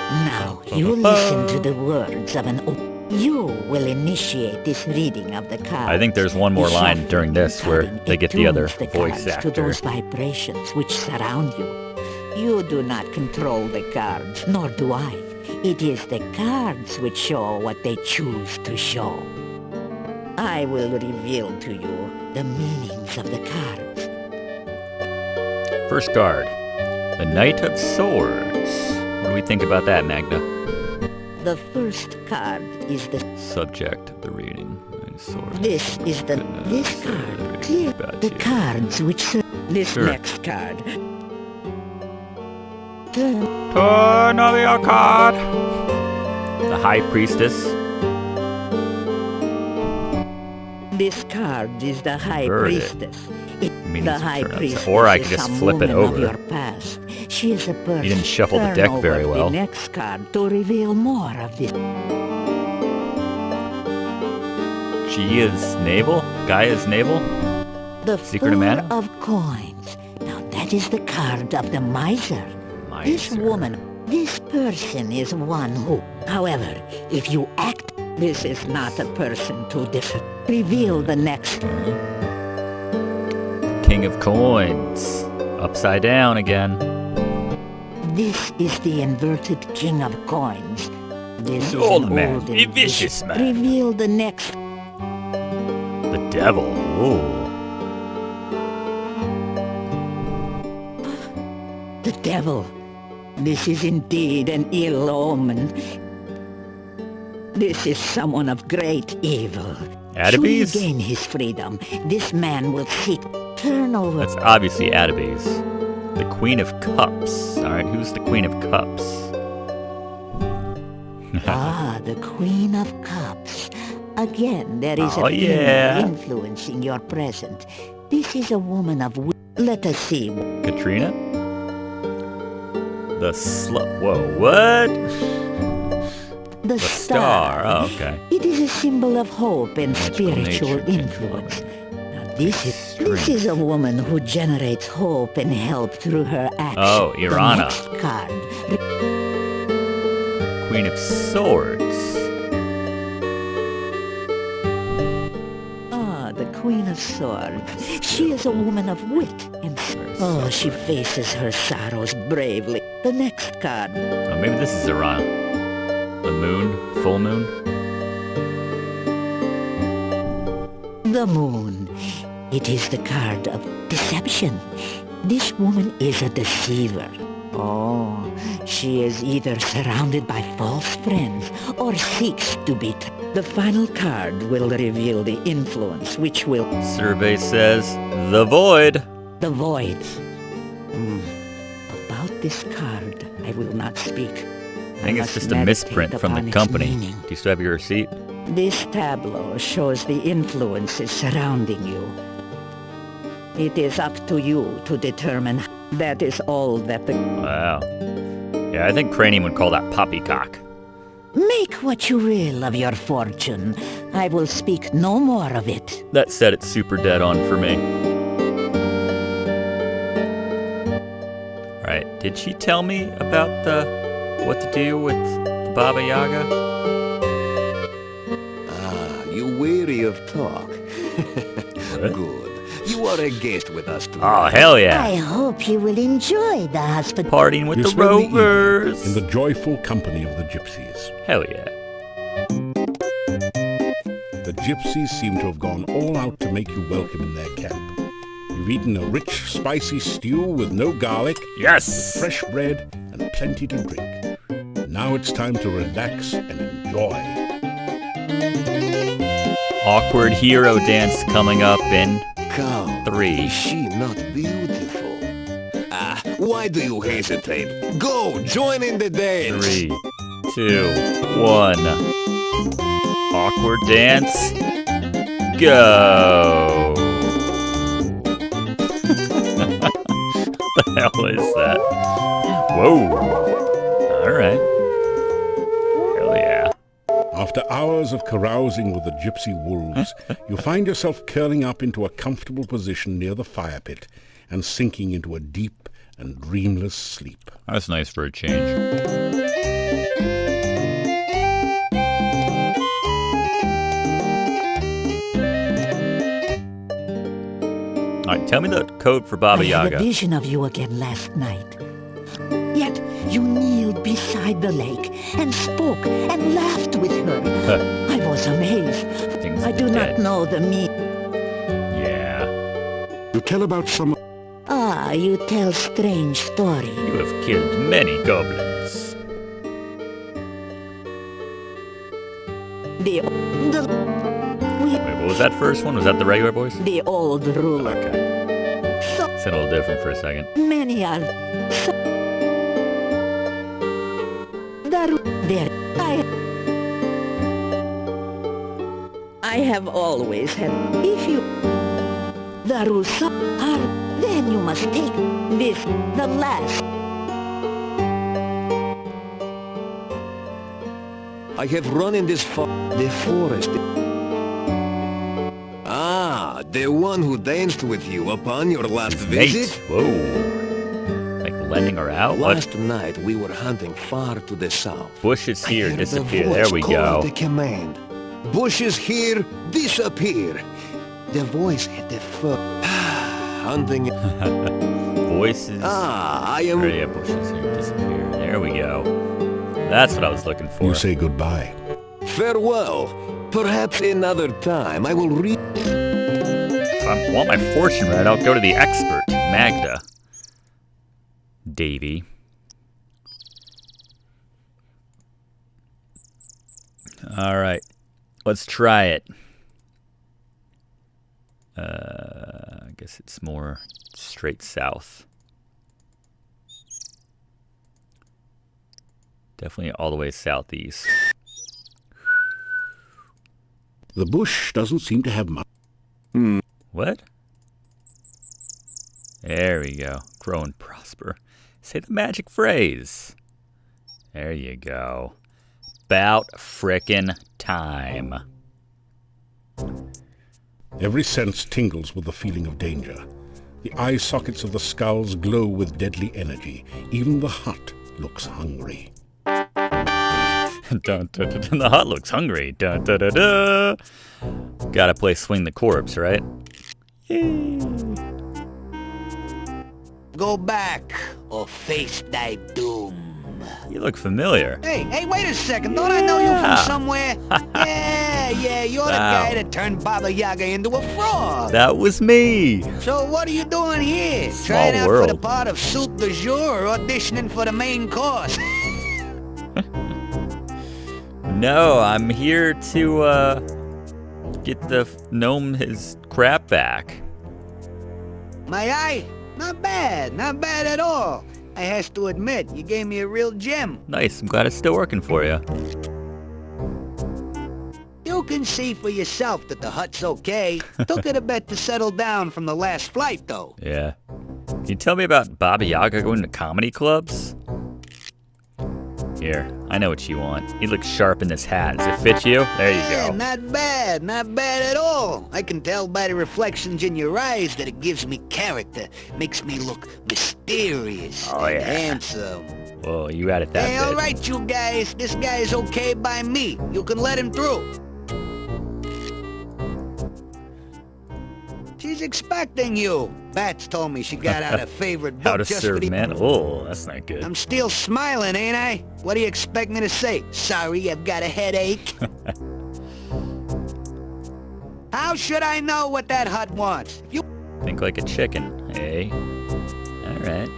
Now you listen to the words of an. You will initiate this reading of the cards. I think there's one more The line shuffling during this where they get the other attunes the voice cards to actor. those vibrations which surround you. You do not control the cards, nor do I. It is the cards which show what they choose to show. I will reveal to you the meanings of the cards. First card, the Knight of Swords. What do we think about that, Magda? The first card is the Subject of the reading. Knight of Swords. This is the this card. Clear the cards which This Sure. next card. Turn of your card. The High Priestess. This card is the High Heard it. Priestess. Meanings The of High turn ups. Priestess Or I is could just some flip it woman of over. your past. She is a person. You didn't shuffle the Turn deck over very well. The next card to reveal more of this. She is navel? Guy is navel? The Secret of Four Mana? of Coins. Now that is the card of the miser. This woman, this person is one who, however, if you act, This is not a person to reveal the next. King of Coins. Upside down again. this is the inverted King of Coins. This is Old an man, old a vicious man. Reveal the next. The devil. Ooh. The devil. This is indeed an ill omen. This is someone of great evil. Adabes? Should he gain his freedom, this man will seek turn over. That's obviously Adabes. The Queen of Cups. Alright, who's the Queen of Cups? Ah, the Queen of Cups. Again, there is Oh, a theme yeah. influencing your present. This is a woman of... Let us see. Katrina? The Whoa, what? The star. Oh, okay. It is a symbol of hope and Magical spiritual nature, influence. Now, this is a woman who generates hope and help through her action. Oh, Irana. The next card. Queen of Swords. Ah, the Queen of Swords. She is a woman of wit and... Oh, she faces her sorrows bravely. The next card. Oh, maybe this is Irana. The moon, full moon. The moon. It is the card of deception. This woman is a deceiver. Oh, she is either surrounded by false friends or seeks to be... The final card will reveal the influence which will... Survey says the void. The void. About this card, I will not speak. I think it's just a misprint from the company. Do you still have your receipt? This tableau shows the influences surrounding you. It is up to you to determine. That is all that the... Wow. Yeah, I think Cranium would call that poppycock. Make what you will of your fortune. I will speak no more of it. That said, it's super dead on for me. Alright, did she tell me about what to do with the Baba Yaga? Ah, you weary of talk. Good. You are a guest with us today. Oh, hell yeah. I hope you will enjoy the hospital. Partying with You the spend the evening Rovers. in the joyful company of the gypsies. Hell yeah. The gypsies seem to have gone all out to make you welcome in their camp. You've eaten a rich, spicy stew with no garlic, yes, fresh bread, and plenty to drink. Now it's time to relax and enjoy. Awkward hero dance coming up in Come, 3. is she not beautiful? Ah, why do you hesitate? Go, join in the dance. 3, 2, 1. Awkward dance. Go. What the hell is that? Whoa. Alright. Hell yeah. After hours of carousing with the gypsy wolves, you find yourself curling up into a comfortable position near the fire pit and sinking into a deep and dreamless sleep. That's nice for a change. Alright, tell me the code for Baba I had Yaga. a vision of you again last night. Yet you kneeled beside the lake and spoke and laughed with her. I was amazed. I do not know the meaning. Yeah. You tell about some... Ah, you tell strange stories. You have killed many goblins. Wait, What was that first one? Was that the regular voice? the old ruler. Okay. It's a little different for a second. Many are... There, I have always had... If you... The Rusa are... Then you must take this, the last. I have run in this the forest. Ah, the one who danced with you upon your last visit? Whoa. Like lending her out? Last night we were hunting far to the south. Bushes here, I heard disappear. The There voice we call go. The command. Bushes here, disappear. The voice had the hunting. Voices. Ah, I am... Yeah, bushes here, disappear. There we go. That's what I was looking for. You say goodbye. Farewell. Perhaps another time I will read... If I want my fortune right, I'll go to the expert, Magda. Davy. All right, let's try it. I guess it's more straight south. Definitely all the way southeast. The bush doesn't seem to have much. What? There we go. Grow and prosper. Say the magic phrase. There you go. About frickin' time. Every sense tingles with the feeling of danger. The eye sockets of the skulls glow with deadly energy. Even the hut looks hungry. Dun, dun, dun, dun, the hut looks hungry. Dun, dun, dun, dun. Gotta play Swing the Corpse, right? Yay. Go back or face thy doom. You look familiar. Hey, wait a second. Don't I know you from somewhere? yeah, you're the guy that turned Baba Yaga into a frog. That was me. So what are you doing here? Small Trying out world. for the part of soup du jour or auditioning for the main course? No, I'm here to get the gnome his crap back. My eye? Not bad at all. I has to admit, you gave me a real gem. Nice, I'm glad it's still working for you. You can see for yourself that the hut's okay. Took it a bit to settle down from the last flight, though. Yeah. Can you tell me about Baba Yaga going to comedy clubs? Here, I know what you want. You look sharp in this hat. Does it fit you? There you go. Not bad at all. I can tell by the reflections in your eyes that it gives me character. Makes me look mysterious and handsome. Whoa, you added that Hey, bit. all right, you guys. This guy is okay by me. You can let him through. She's expecting you. Bats told me she got out a favorite book How to just serve for the... man. Oh, that's not good. I'm still smiling, ain't I? What do you expect me to say? Sorry, I've got a headache. How should I know what that hut wants? If you... Think like a chicken, eh? Alright.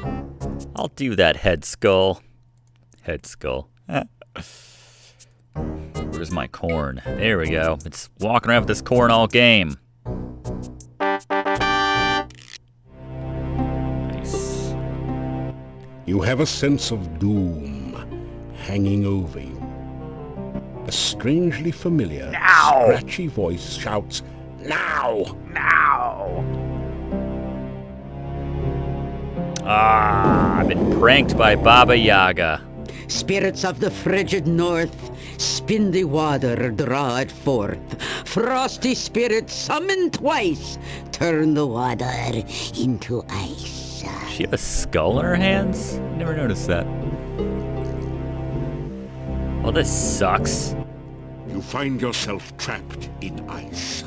I'll do that head skull. Head skull. Where's my corn? There we go. It's walking around with this corn all game. Nice. You have a sense of doom hanging over you. A strangely familiar, scratchy voice shouts, "Now! Now!" Ah, I've been pranked by Baba Yaga. Spirits of the frigid north, spin the water, draw it forth. Frosty spirits, summon twice, turn the water into ice. Does she have a skull in her hands? Never noticed that. Well, this sucks. You find yourself trapped in ice.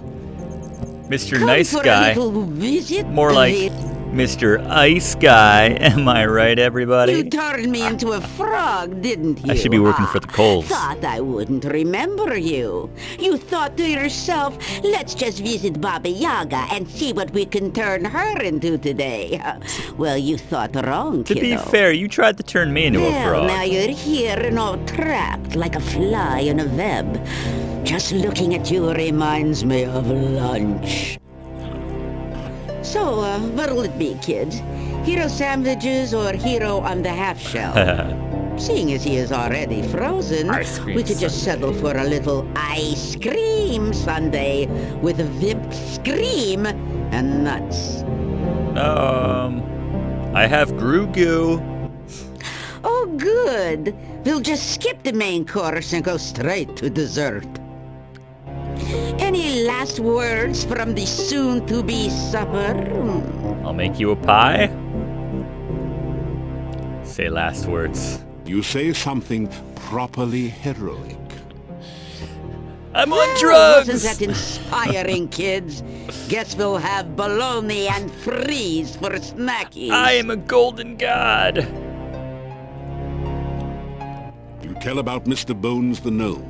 Mr. Nice Guy. Visit More like Mr. Ice Guy. Am I right, everybody? You turned me into a frog, didn't you? I should be working for the Coles. Thought I wouldn't remember you. You thought to yourself, let's just visit Baba Yaga and see what we can turn her into today. Well, you thought wrong, To kiddo. be fair, you tried to turn me into a Well, frog. now you're here and all trapped like a fly in a web. Just looking at you reminds me of lunch. So, what'll it be, kid? Hero sandwiches or hero on the half shell? Seeing as he is already frozen, we could just settle for a little ice cream sundae with a whipped cream and nuts. I have Gru-Goo. Oh, good. We'll just skip the main course and go straight to dessert. Any last words from the soon-to-be supper? I'll make you a pie. Say last words. You say something properly heroic. I'm on drugs! Wasn't that inspiring, kids? Guess we'll have bologna and freeze for snackies. I am a golden god. You tell about Mr. Bones the Gnome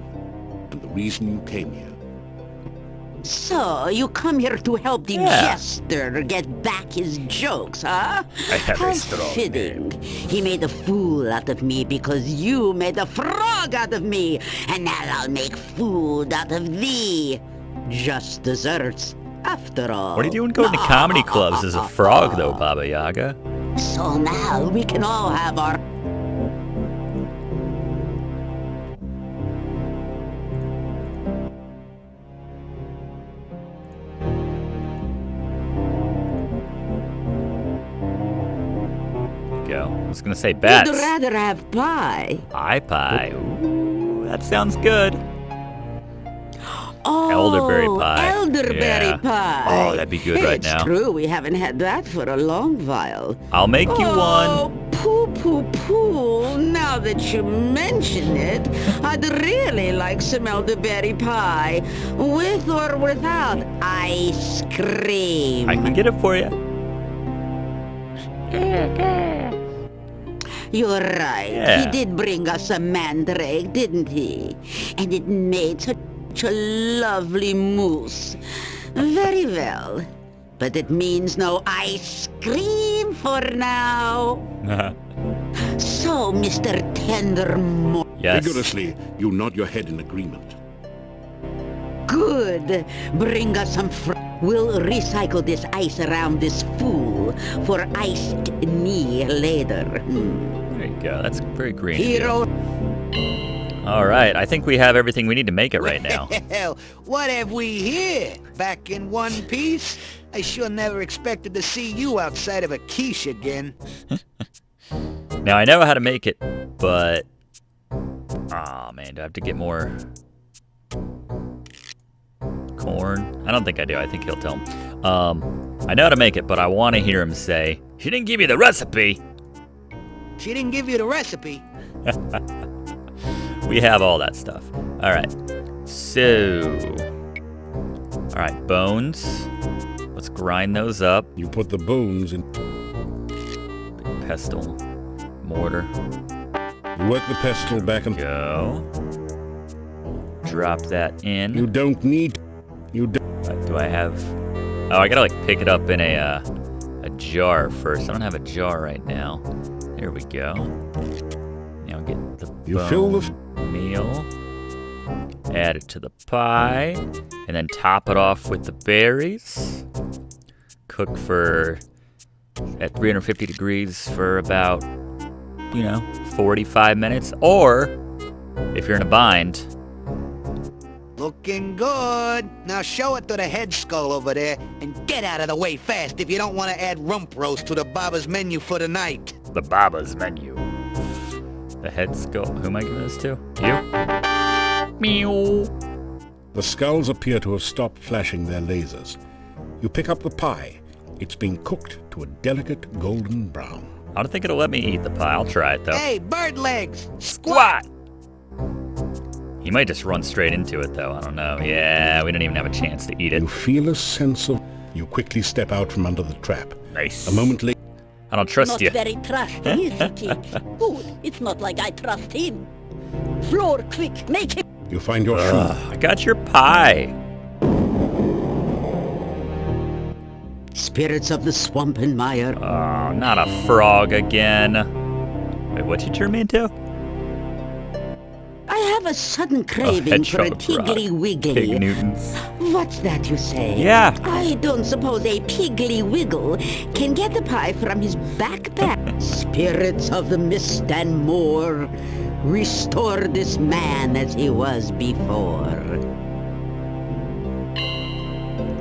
and the reason you came here. So, you come here to help the jester get back his jokes, huh? I have How a strong fitting. He made a fool out of me because you made a frog out of me. And now I'll make food out of thee. Just desserts, after all. What are you doing going to comedy clubs as a frog, though, Baba Yaga? So now we can all have our... Go. I was gonna say bats. You'd rather have pie. Pie. Ooh, that sounds good. Oh, Elderberry pie. Elderberry pie. Oh, that'd be good right now. It's true, we haven't had that for a long while. I'll make you Oh, one. poo. Now that you mention it, I'd really like some elderberry pie. With or without ice cream. I can get it for you. You're right. Yeah. He did bring us a mandrake, didn't he? And it made such a lovely mousse. Very well. But it means no ice cream for now. So, Mr. Tendermore. Yes. Vigorously, you nod your head in agreement. Good. Bring us some We'll recycle this ice around this fool for iced me later. There you go. That's very green. Hero. All right. I think we have everything we need to make it right now. Well, what have we here? Back in one piece? I sure never expected to see you outside of a quiche again. Now, I know how to make it, but... Aw, man. Do I have to get more... corn? I don't think I do. I think he'll tell him. I know how to make it, but I want to hear him say, "She didn't give you the recipe." She didn't give you the recipe. We have all that stuff. All right. So, all right, bones. Let's grind those up. You put the bones in. Big pestle, mortar. You work the pestle back and go. Drop that in. You don't need. You don't. Do I have? Oh, I gotta like pick it up in a jar first. I don't have a jar right now. There we go. Now get the You fill the meal. Add it to the pie, and then top it off with the berries. Cook for at 350 degrees for about 45 minutes. Or if you're in a bind. Looking good. Now show it to the head skull over there and get out of the way fast if you don't want to add rump roast to the Baba's menu for the night. The Baba's menu. The head skull. Who am I giving this to? You? Meow. The skulls appear to have stopped flashing their lasers. You pick up the pie. It's been cooked to a delicate golden brown. I don't think it'll let me eat the pie. I'll try it though. Hey, bird legs! Squat! He might just run straight into it, though. I don't know. Yeah, we didn't even have a chance to eat it. You feel a sense of... You quickly step out from under the trap. Nice. A moment later... I don't trust you. Not very trusting, is he, Kid? Good. It's not like I trust him. Floor, quick, make him... You find your food. I got your pie. Spirits of the swamp and mire. Oh, not a frog again. Wait, what'd you turn me into? I have a sudden craving for a Piggly Wiggly. Pig Newtons. What's that you say? Yeah. I don't suppose a Piggly Wiggle can get the pie from his backpack. Spirits of the mist and more, restore this man as he was before.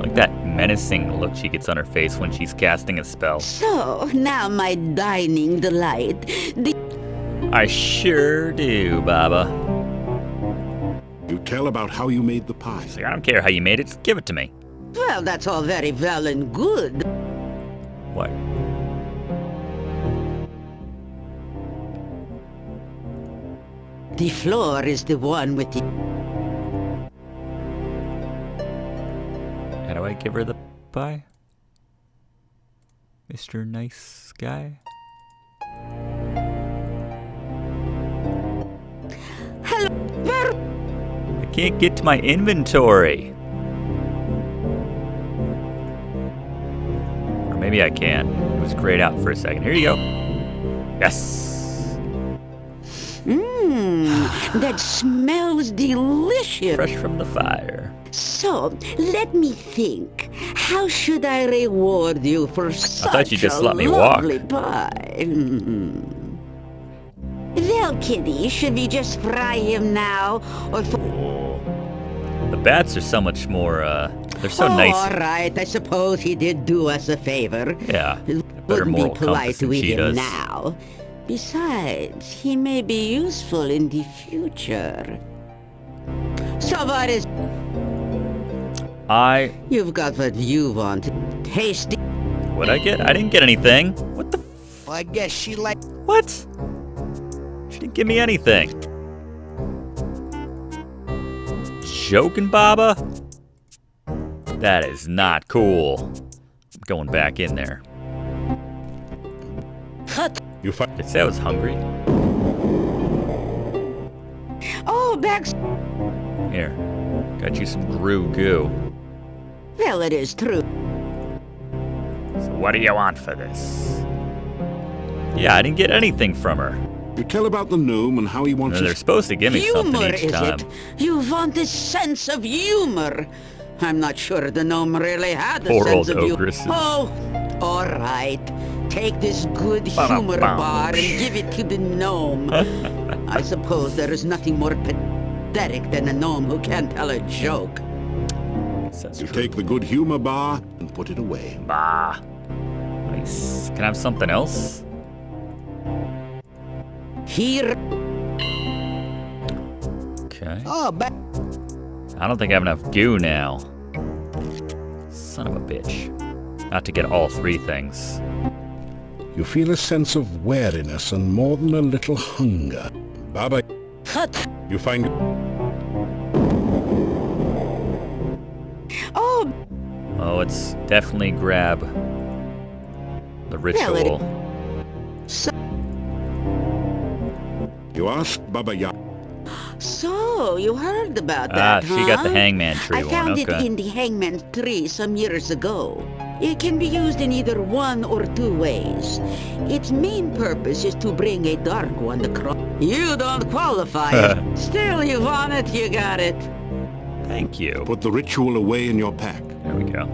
Like that menacing look she gets on her face when she's casting a spell. So, now my dining delight. I sure do, Baba. You tell about how you made the pie. She's like, I don't care how you made it, just give it to me. Well, that's all very well and good. What? The floor is the one with the... How do I give her the pie? Mr. Nice Guy? Hello, I can't get to my inventory. maybe I can. It was grayed out for a second. Here you go. Yes. That smells delicious. Fresh from the fire. So, let me think. How should I reward you for such thought you just a let me walk. lovely pie? Well, Kitty, should we just fry him now, or? The bats are so much more. They're so nice. All right, I suppose he did do us a favor. Yeah. Better Wouldn't moral be polite compass to than eat she him does. now. Besides, he may be useful in the future. So what is? You've got what you want. Tasty. What'd I get? I didn't get anything. What the? Well, I guess she like. What? She didn't give me anything. Joking, Baba? That is not cool. I'm going back in there. You find. Did it say I was hungry? Oh, Bex. Here. Got you some goo. Well, it is true. So what do you want for this? Yeah, I didn't get anything from her. You tell about the gnome and how he wants. They're supposed to give me something Humor, each is time. it? You want a sense of humor. I'm not sure the gnome really had a Poor sense old of humor. ogresses. Oh, all right. Take this good humor bar and give it to the gnome. I suppose there is nothing more pathetic than a gnome who can't tell a joke. You take the good humor bar and put it away. Bah. Nice. Can I have something else? Here. Okay. Oh, I don't think I have enough goo now. Son of a bitch. Not to get all three things. You feel a sense of weariness and more than a little hunger. Baba. You find. Oh, it's definitely grab the ritual. You ask Baba Yaga. So, you heard about that, she got the huh? hangman tree I found one, it okay. in the hangman tree some years ago. It can be used in either one or two ways. Its main purpose is to bring a dark one to cross. You don't qualify. Still, you want it, you got it. Thank you. Put the ritual away in your pack. There we go.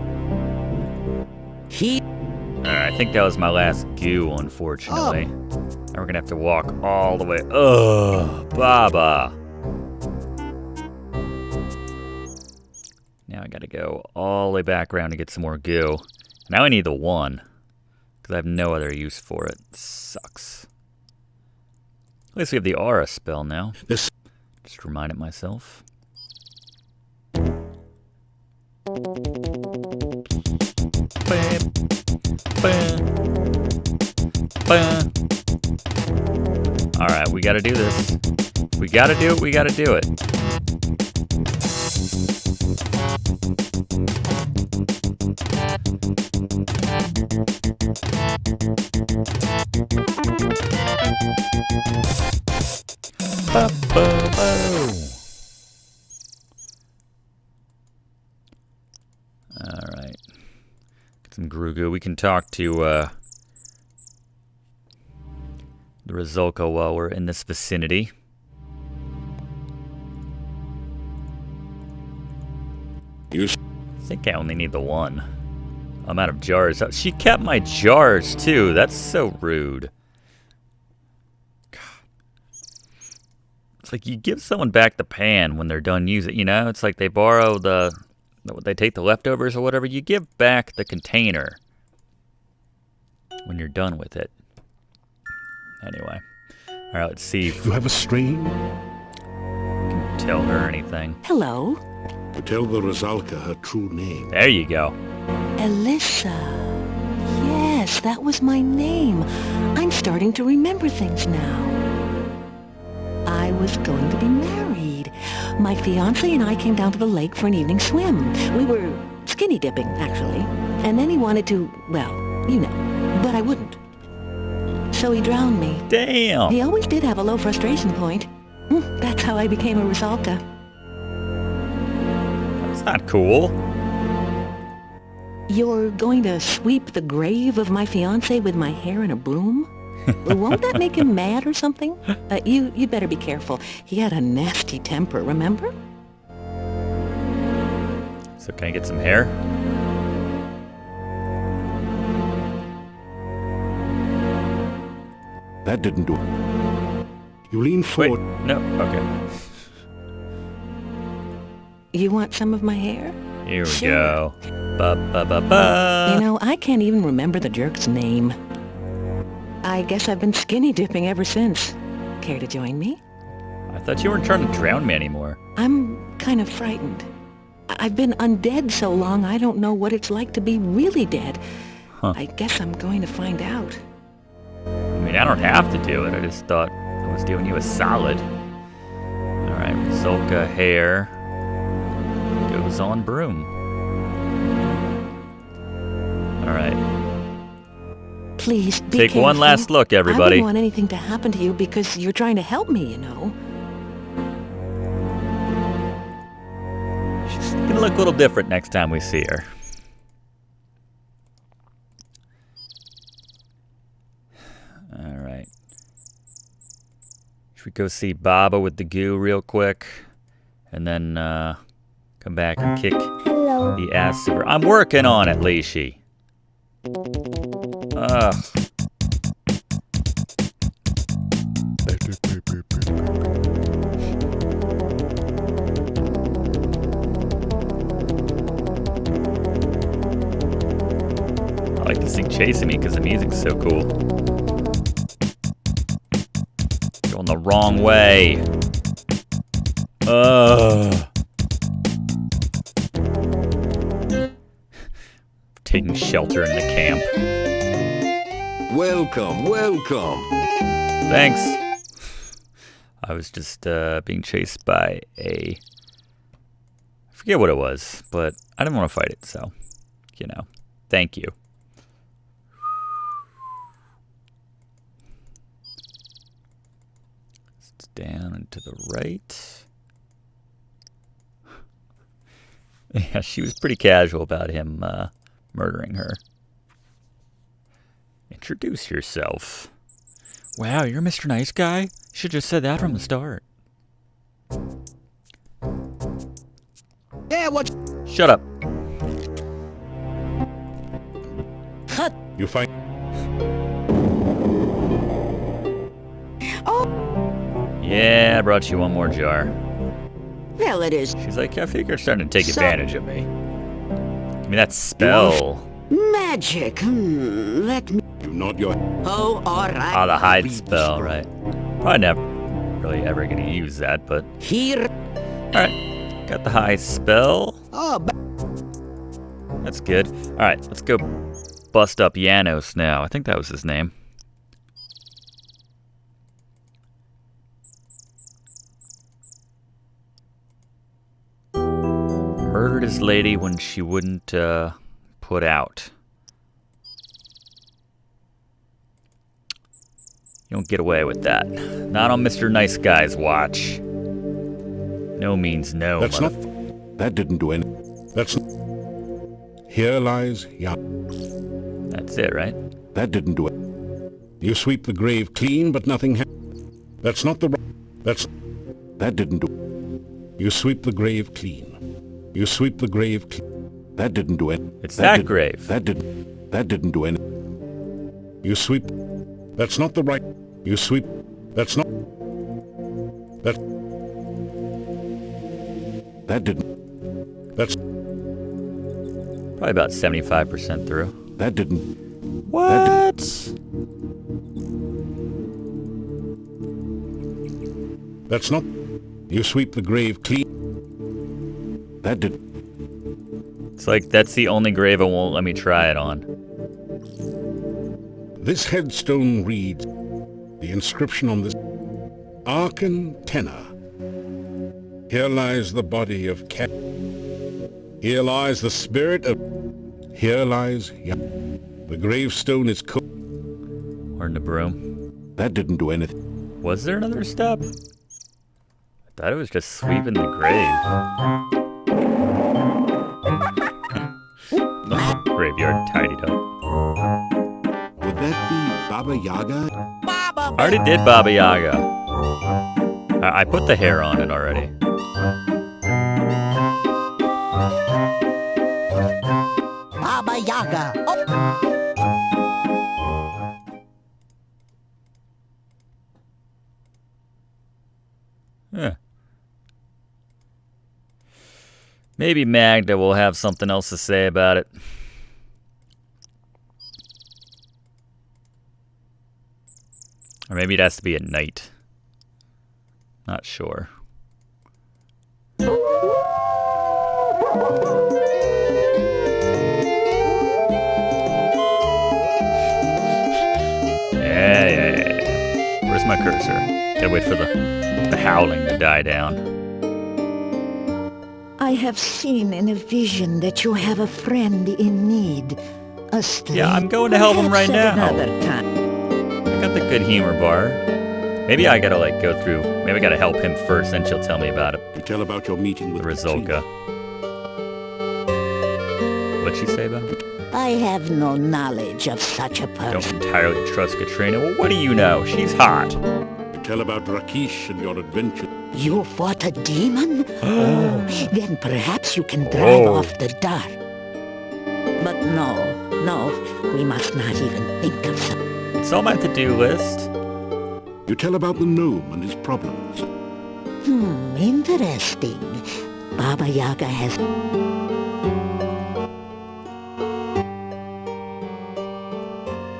Alright, I think that was my last goo, unfortunately. Now we're gonna have to walk all the way. Ugh, Baba. Now I gotta go all the way back around to get some more goo. Now I need the one, because I have no other use for it. Sucks. At least we have the aura spell now. Just reminded myself. Bam. Bam. Bam. Alright, we gotta do this. We gotta do it, we gotta do it. Alright. Get some Grugu. We can talk to the Rizulka while we're in this vicinity. I think I only need the one. I'm out of jars. She kept my jars too. That's so rude. God. It's like you give someone back the pan when they're done using it, you know? It's like they borrow they take the leftovers or whatever. You give back the container when you're done with it. Anyway. Alright, let's see if you have a strain. Can tell her anything. Hello. To tell the Rizalka her true name. There you go. Alyssa. Yes, that was my name. I'm starting to remember things now. I was going to be married. My fiancé and I came down to the lake for an evening swim. We were skinny dipping, actually. And then he wanted to, well, you know, but I wouldn't. So he drowned me. Damn! He always did have a low frustration point. That's how I became a Rizalka. That's not cool. You're going to sweep the grave of my fiancé with my hair in a broom? Won't that make him mad or something? You'd better be careful. He had a nasty temper, remember? So can I get some hair? That didn't do it. You lean forward. Wait, no, okay. You want some of my hair? Here we go. Ba ba ba ba. You know, I can't even remember the jerk's name. I guess I've been skinny dipping ever since. Care to join me? I thought you weren't trying to drown me anymore. I'm kind of frightened. I've been undead so long, I don't know what it's like to be really dead. Huh. I guess I'm going to find out. I mean, I don't have to do it. I just thought I was doing you a solid. All right, Zolka hair goes on broom. All right. Please, be Take careful. one last look, everybody. I wouldn't want anything to happen to you because you're trying to help me, you know. She's gonna look a little different next time we see her. All right. Should we go see Baba with the goo real quick? And then come back and kick the ass of her. I'm working on it, Leishi. Ugh. I like this thing chasing me because the music's so cool. Going the wrong way. Taking shelter in the camp. Welcome, welcome. Thanks. I was just being chased by I forget what it was, but I didn't want to fight it, so, you know, thank you. It's down and to the right. Yeah, she was pretty casual about him murdering her. Introduce yourself. Wow, you're Mr. Nice Guy? You should just said that from the start. Yeah, what? Shut up. You find. Yeah, I brought you one more jar. Well, it is. She's like, I think you're starting to take advantage of me. Give me that spell. Magic. Let me. You nod your. Oh, all right. Ah, the hide spell, right. Probably never really ever gonna use that, but. Here. Alright, got the hide spell. Oh, that's good. Alright, let's go bust up Janos now. I think that was his name. Murdered his lady when she wouldn't put out. You don't get away with that. Not on Mr. Nice Guy's watch. No means no. That's not. That didn't do anything. That's. Here lies That's it, right? That didn't do it. You sweep the grave clean, but nothing That's not the. That's. That didn't do it. You sweep the grave clean. You sweep the grave clean. That didn't do it. It's that grave. That didn't do anything. You sweep. That's not the right. You sweep. That's not. That. That didn't. That's. Probably about 75% through. That didn't. What? That's not. You sweep the grave clean. That did. It's like that's the only grave it won't let me try it on. This headstone reads the inscription on this Arcan Tenor. Here lies the body of Cat. Here lies the spirit of. Here lies. The gravestone is cooked. Or in the broom. That didn't do anything. Was there another step? I thought it was just sweeping the grave. graveyard tidied up. Would that be Baba Yaga? I already did Baba Yaga. I put the hair on it already. Baba Yaga. Yeah. Maybe Magda will have something else to say about it. Or maybe it has to be at night. Not sure. Yeah. Where's my cursor? Gotta wait for the howling to die down. I have seen in a vision that you have a friend in need. A stranger. Yeah, I'm going to help him right now. Another time. I got the good humor bar. Maybe I gotta like go through. Maybe I gotta help him first, then she'll tell me about it. You tell about your meeting with Rizolka. What'd she say about it? I have no knowledge of such a person. Don't entirely trust Katrina. Well, what do you know? She's hot. You tell about Rakesh and your adventure. You fought a demon? Oh, then perhaps you can drive off the dark. But no, we must not even think of something. It's on my to-do list. You tell about the gnome and his problems. Interesting. Baba Yaga has...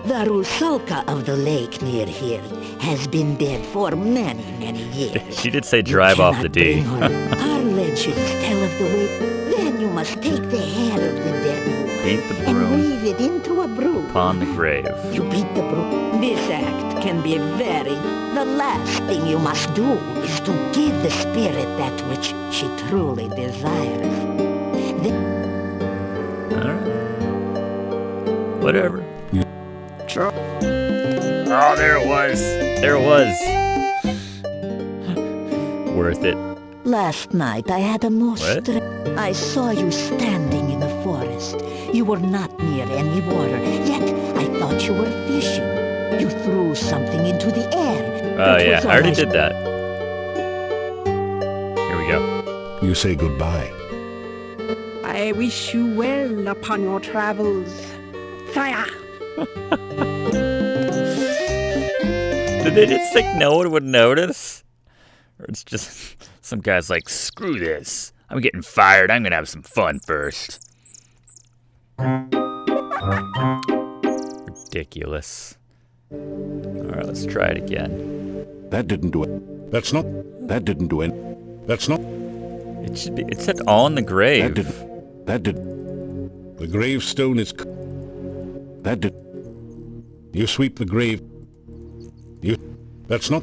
The Rusalka of the lake near here has been dead for many, many years. She did say drive off the D. Our legends tell of the way. Then you must take the hair of the dead woman Beat the and broom weave it into a broom. upon the grave. You beat the broom. This act can be very... The last thing you must do is to give the spirit that which she truly desires. Alright. Whatever. Oh, there it was. There it was. Worth it. Last night I had a most... I saw you standing in the forest. You were not near any water, yet I thought you were fishing. You threw something into the air. Oh, yeah. I already did that. Here we go. You say goodbye. I wish you well upon your travels. Saya. Did they just think no one would notice? Or it's just some guy's like, screw this. I'm getting fired. I'm going to have some fun first. Ridiculous. Alright, let's try it again. That didn't do it. That didn't do it. That's not... It should be... It said on the grave. That did... The gravestone is... That did... You sweep the grave... That's not...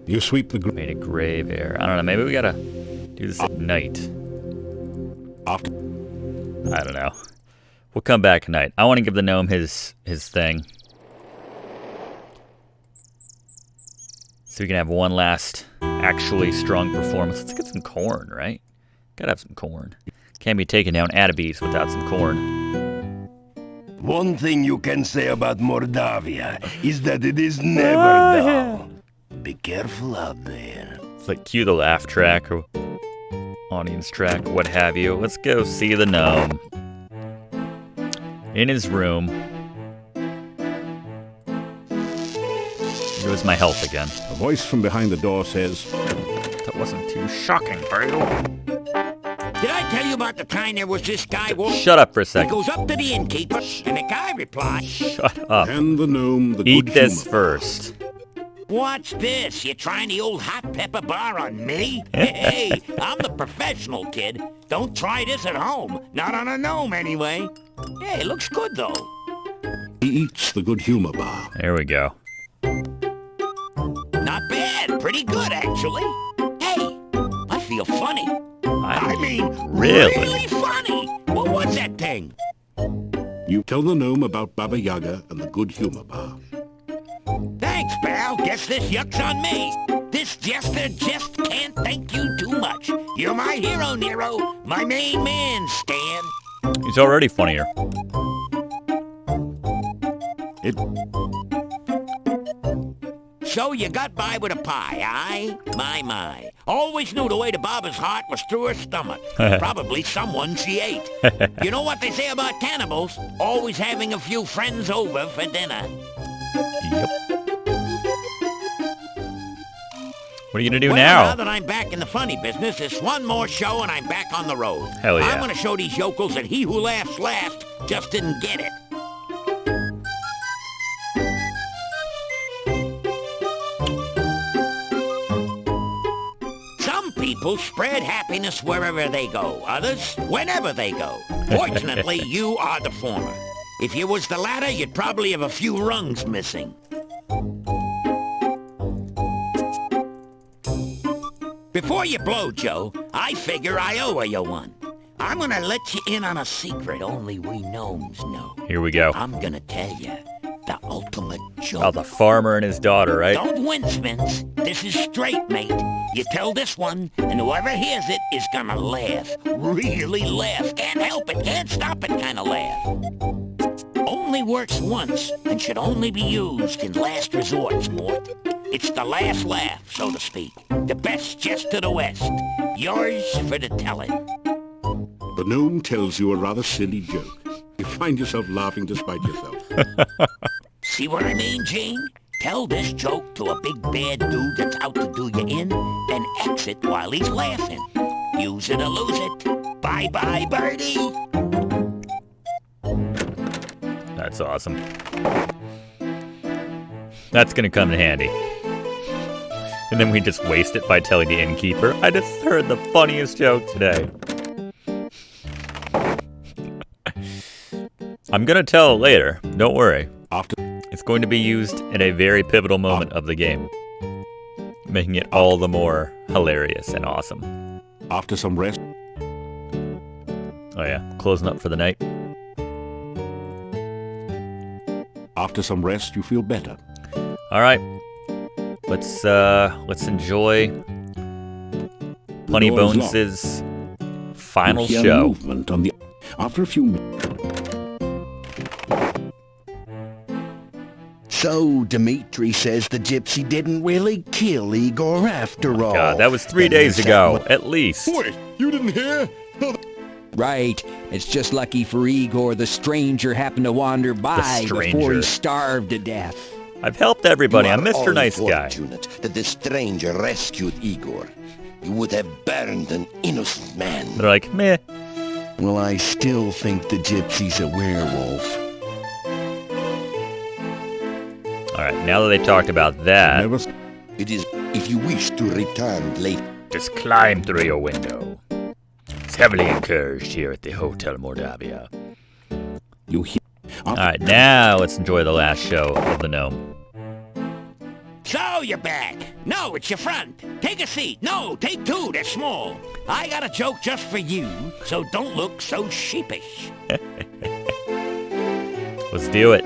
You sweep the grave... Made a grave error. I don't know, maybe we gotta do this at night. After... I don't know. We'll come back at night. I want to give the gnome his thing. So we can have one last actually strong performance. Let's get some corn, right? Gotta have some corn. Can't be taking down Adabes without some corn. One thing you can say about Mordavia is that it is never dull. Be careful out there. It's like cue the laugh track or audience track, what have you. Let's go see the gnome. In his room. Here was my health again. A voice from behind the door says... That wasn't too shocking for you. Did I tell you about the time there was this guy walking? Shut up for a second. He goes up to the innkeeper, and the guy replies... Shut up. And the gnome, the Eat good this humor. first. What's this? You trying the old hot pepper bar on me? Hey, I'm the professional, kid. Don't try this at home. Not on a gnome, anyway. Hey, it looks good, though. He eats the good humor bar. There we go. Not bad. Pretty good, actually. Hey, I feel funny. I mean, really funny. Well, what's that thing? You tell the gnome about Baba Yaga and the good humor bar. Thanks, pal. Guess this yuck's on me. This jester just can't thank you too much. You're my hero, Nero. My main man, Stan. He's already funnier. So you got by with a pie, aye? My. Always knew the way to Baba's heart was through her stomach. Probably someone she ate. You know what they say about cannibals? Always having a few friends over for dinner. Yep. What are you gonna do Well, now? Now that I'm back in the funny business, it's one more show and I'm back on the road. Hell yeah. I'm gonna show these yokels that he who laughs last just didn't get it. Some people spread happiness wherever they go, others whenever they go. Fortunately, you are the former. If you was the latter, you'd probably have a few rungs missing. Before you blow, Joe, I figure I owe you one. I'm gonna let you in on a secret only we gnomes know. Here we go. I'm gonna tell you the ultimate joke. Oh, the farmer and his daughter, right? Don't wince, Vince. This is straight, mate. You tell this one, and whoever hears it is gonna laugh. Really laugh. Can't help it, can't stop it kind of laugh. Only works once, and should only be used in last resorts, Mort. It's the last laugh, so to speak. The best jest to the west. Yours for the telling. The gnome tells you a rather silly joke. You find yourself laughing despite yourself. See what I mean, Gene? Tell this joke to a big bad dude that's out to do you in, then exit while he's laughing. Use it or lose it. Bye-bye, birdie. That's awesome. That's gonna come in handy. And then we just waste it by telling the innkeeper, I just heard the funniest joke today. I'm gonna tell it later, don't worry. It's going to be used in a very pivotal moment of the game, making it all the more hilarious and awesome. After some rest. Oh yeah, closing up for the night. After some rest, you feel better. All right, let's enjoy Punny Bones' final You hear show. Movement on the. After a few minutes. So, Dimitri says the gypsy didn't really kill Igor after all. God, that was 3 days ago, at least. Wait, you didn't hear? Right. It's just lucky for Igor the stranger happened to wander by before he starved to death. I've helped everybody. I'm You are Mr. all Nice Guy. fortunate that the stranger rescued Igor. You would have burned an innocent man. They're like, meh. Well, I still think the gypsy's a werewolf. All right, now that they talked about that, It is if you wish to return later. just climb through your window. It's heavily encouraged here at the Hotel Mordavia. You hear. All right, now let's enjoy the last show of the gnome. So you're back. No, it's your front. Take a seat. No, take two. They're small. I got a joke just for you, so don't look so sheepish. Let's do it.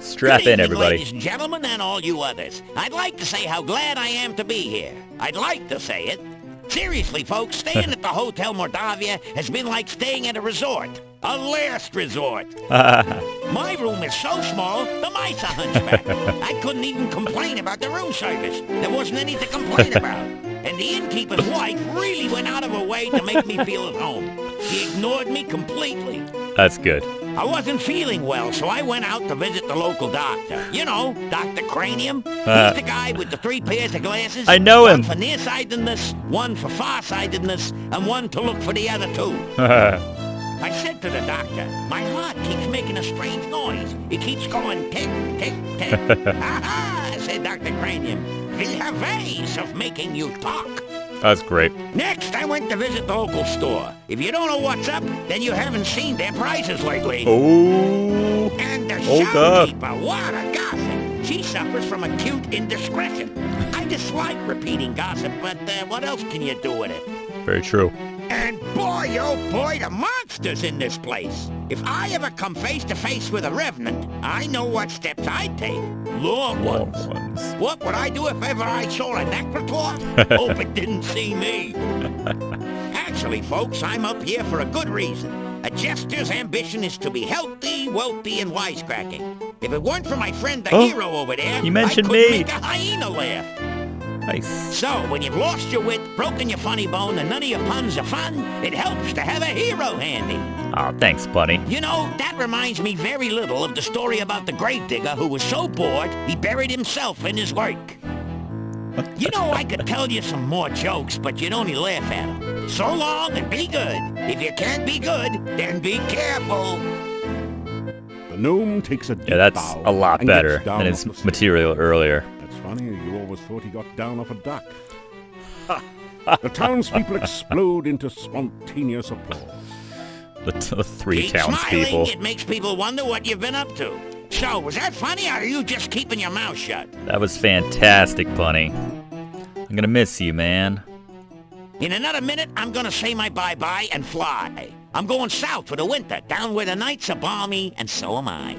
Strap Good in, evening, everybody. ladies and gentlemen, and all you others. I'd like to say how glad I am to be here. I'd like to say it. Seriously, folks, staying at the Hotel Mordavia has been like staying at a resort. A last resort. My room is so small, the mice are hunchback. I couldn't even complain about the room service. There wasn't any to complain about. And the innkeeper's wife really went out of her way to make me feel at home. She ignored me completely. That's good. I wasn't feeling well, so I went out to visit the local doctor. You know, Dr. Cranium. He's the guy with the 3 pairs of glasses. I know him. One for nearsightedness, one for farsightedness, and one to look for the other 2. I said to the doctor, my heart keeps making a strange noise. It keeps going tick, tick, tick. Aha, said Dr. Cranium. We have ways of making you talk. That's great. Next, I went to visit the local store. If you don't know what's up, then you haven't seen their prices lately. Oh. And the Hold up. shopkeeper, what a gossip. She suffers from acute indiscretion. I dislike repeating gossip, but what else can you do with it? Very true. And boy, oh boy, the monsters in this place. If I ever come face to face with a revenant, I know what steps I'd take. Long ones. What would I do if ever I saw a necrotor? Hope it didn't see me. Actually, folks, I'm up here for a good reason. A jester's ambition is to be healthy, wealthy, and wisecracking. If it weren't for my friend the Oh, hero over there, you mentioned I couldn't me. make a hyena laugh. Nice. So, when you've lost your wit, broken your funny bone, and none of your puns are fun, it helps to have a hero handy. Oh, thanks, buddy. You know, that reminds me very little of the story about the gravedigger who was so bored he buried himself in his work. You know, I could tell you some more jokes, but you'd only laugh at them. So long and be good. If you can't be good, then be careful. The gnome takes a deep Yeah, that's bow a lot and better gets down than off his the stage. material earlier. That's funny, you always thought he got down off a duck. The townspeople explode into spontaneous applause. The three Keep townspeople. smiling. It makes people wonder what you've been up to. So, was that funny, or are you just keeping your mouth shut? That was fantastic, Bunny. I'm gonna miss you, man. In another minute, I'm gonna say my bye-bye and fly. I'm going south for the winter, down where the nights are balmy, and so am I.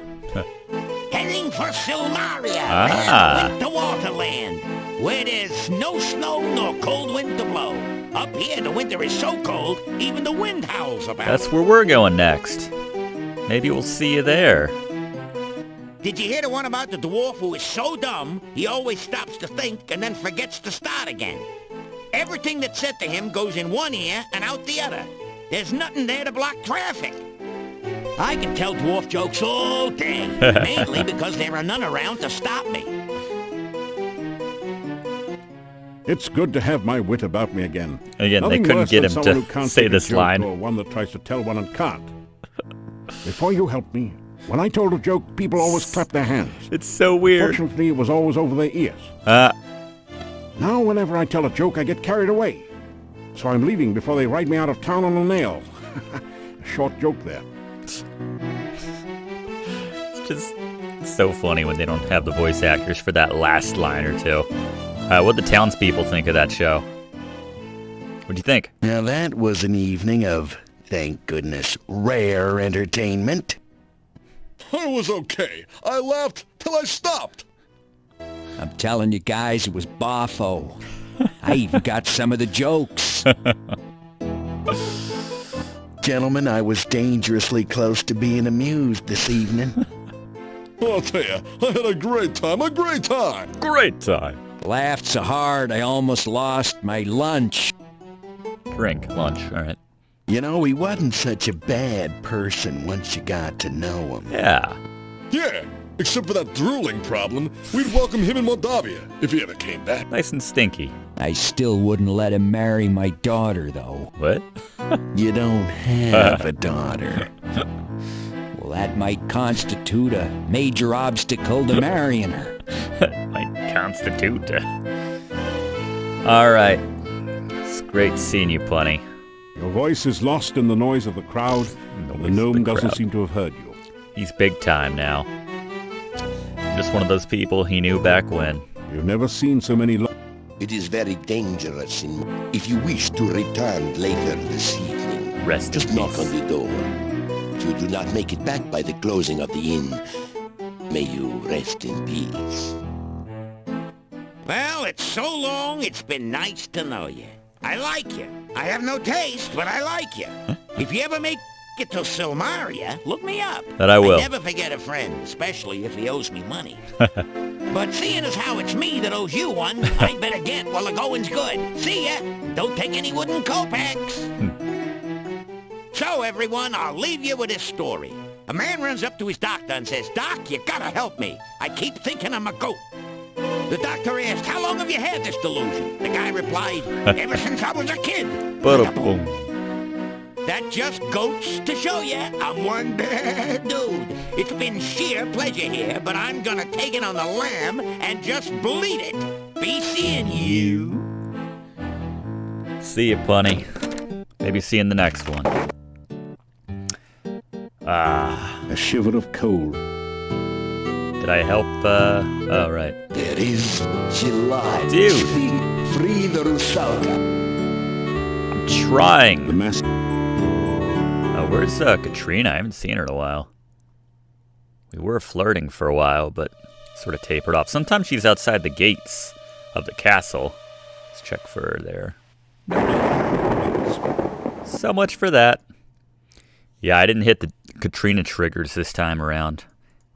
Heading for Silmaria, Ah. winter waterland, where there's no snow nor cold wind to blow. Up here, the winter is so cold, even the wind howls about That's it. where we're going next. Maybe we'll see you there. Did you hear the one about the dwarf who is so dumb, he always stops to think and then forgets to start again? Everything that's said to him goes in one ear and out the other. There's nothing there to block traffic. I can tell dwarf jokes all day, mainly because there are none around to stop me. It's good to have my wit about me again. Again, they Nothing couldn't worse get than him someone to who can't say take a this joke line. Or one that tries to tell one and can't. Before you helped me, when I told a joke, people always clapped their hands. It's so weird. Fortunately, it was always over their ears. Now, whenever I tell a joke, I get carried away. So I'm leaving before they ride me out of town on a nail. A short joke there. It's just so funny when they don't have the voice actors for that last line or two. What'd the townspeople think of that show? What'd you think? Now that was an evening of, thank goodness, rare entertainment. I was okay. I laughed till I stopped. I'm telling you guys, it was boffo. I even got some of the jokes. Gentlemen, I was dangerously close to being amused this evening. I'll tell you, I had a great time, Great time. Laughed so hard I almost lost my lunch. Drink, lunch, all right. You know, he wasn't such a bad person once you got to know him. Yeah. Yeah, except for that drooling problem, we'd welcome him in Mordavia if he ever came back. Nice and stinky. I still wouldn't let him marry my daughter, though. What? You don't have a daughter. Well, that might constitute a major obstacle to marrying her. Might constitute. All right. It's great seeing you, Bunny. Your voice is lost in the noise of the crowd, and the gnome doesn't seem to have heard you. He's big time now. Just one of those people he knew back when. You've never seen so many... It is very dangerous. If you wish to return later this evening, Rest just in knock peace. on the door. If you do not make it back by the closing of the inn, may you rest in peace. Well, it's so long, it's been nice to know you. I like you. I have no taste, but I like you. If you ever make it to Silmaria, look me up. That I will. I never forget a friend, especially if he owes me money. But seeing as how it's me that owes you one, I better get while the going's good. See ya. Don't take any wooden kopecks. So, everyone, I'll leave you with this story. A man runs up to his doctor and says, "Doc, you gotta help me. I keep thinking I'm a goat." The doctor asked, "How long have you had this delusion?" The guy replied, "Ever since I was a kid." Ba-da-boom. That just goes to show you I'm one bad dude. It's been sheer pleasure here, but I'm gonna take it on the lam and just bleed it. Be seeing you. See you, Bunny. Maybe see you in the next one. A shiver of cold. Did I help, oh, right. There is July. Dude. Free the Rusalka. I'm trying. The mess. Where's, Katrina? I haven't seen her in a while. We were flirting for a while, but sort of tapered off. Sometimes she's outside the gates of the castle. Let's check for her there. So much for that. Yeah, I didn't hit the Katrina triggers this time around.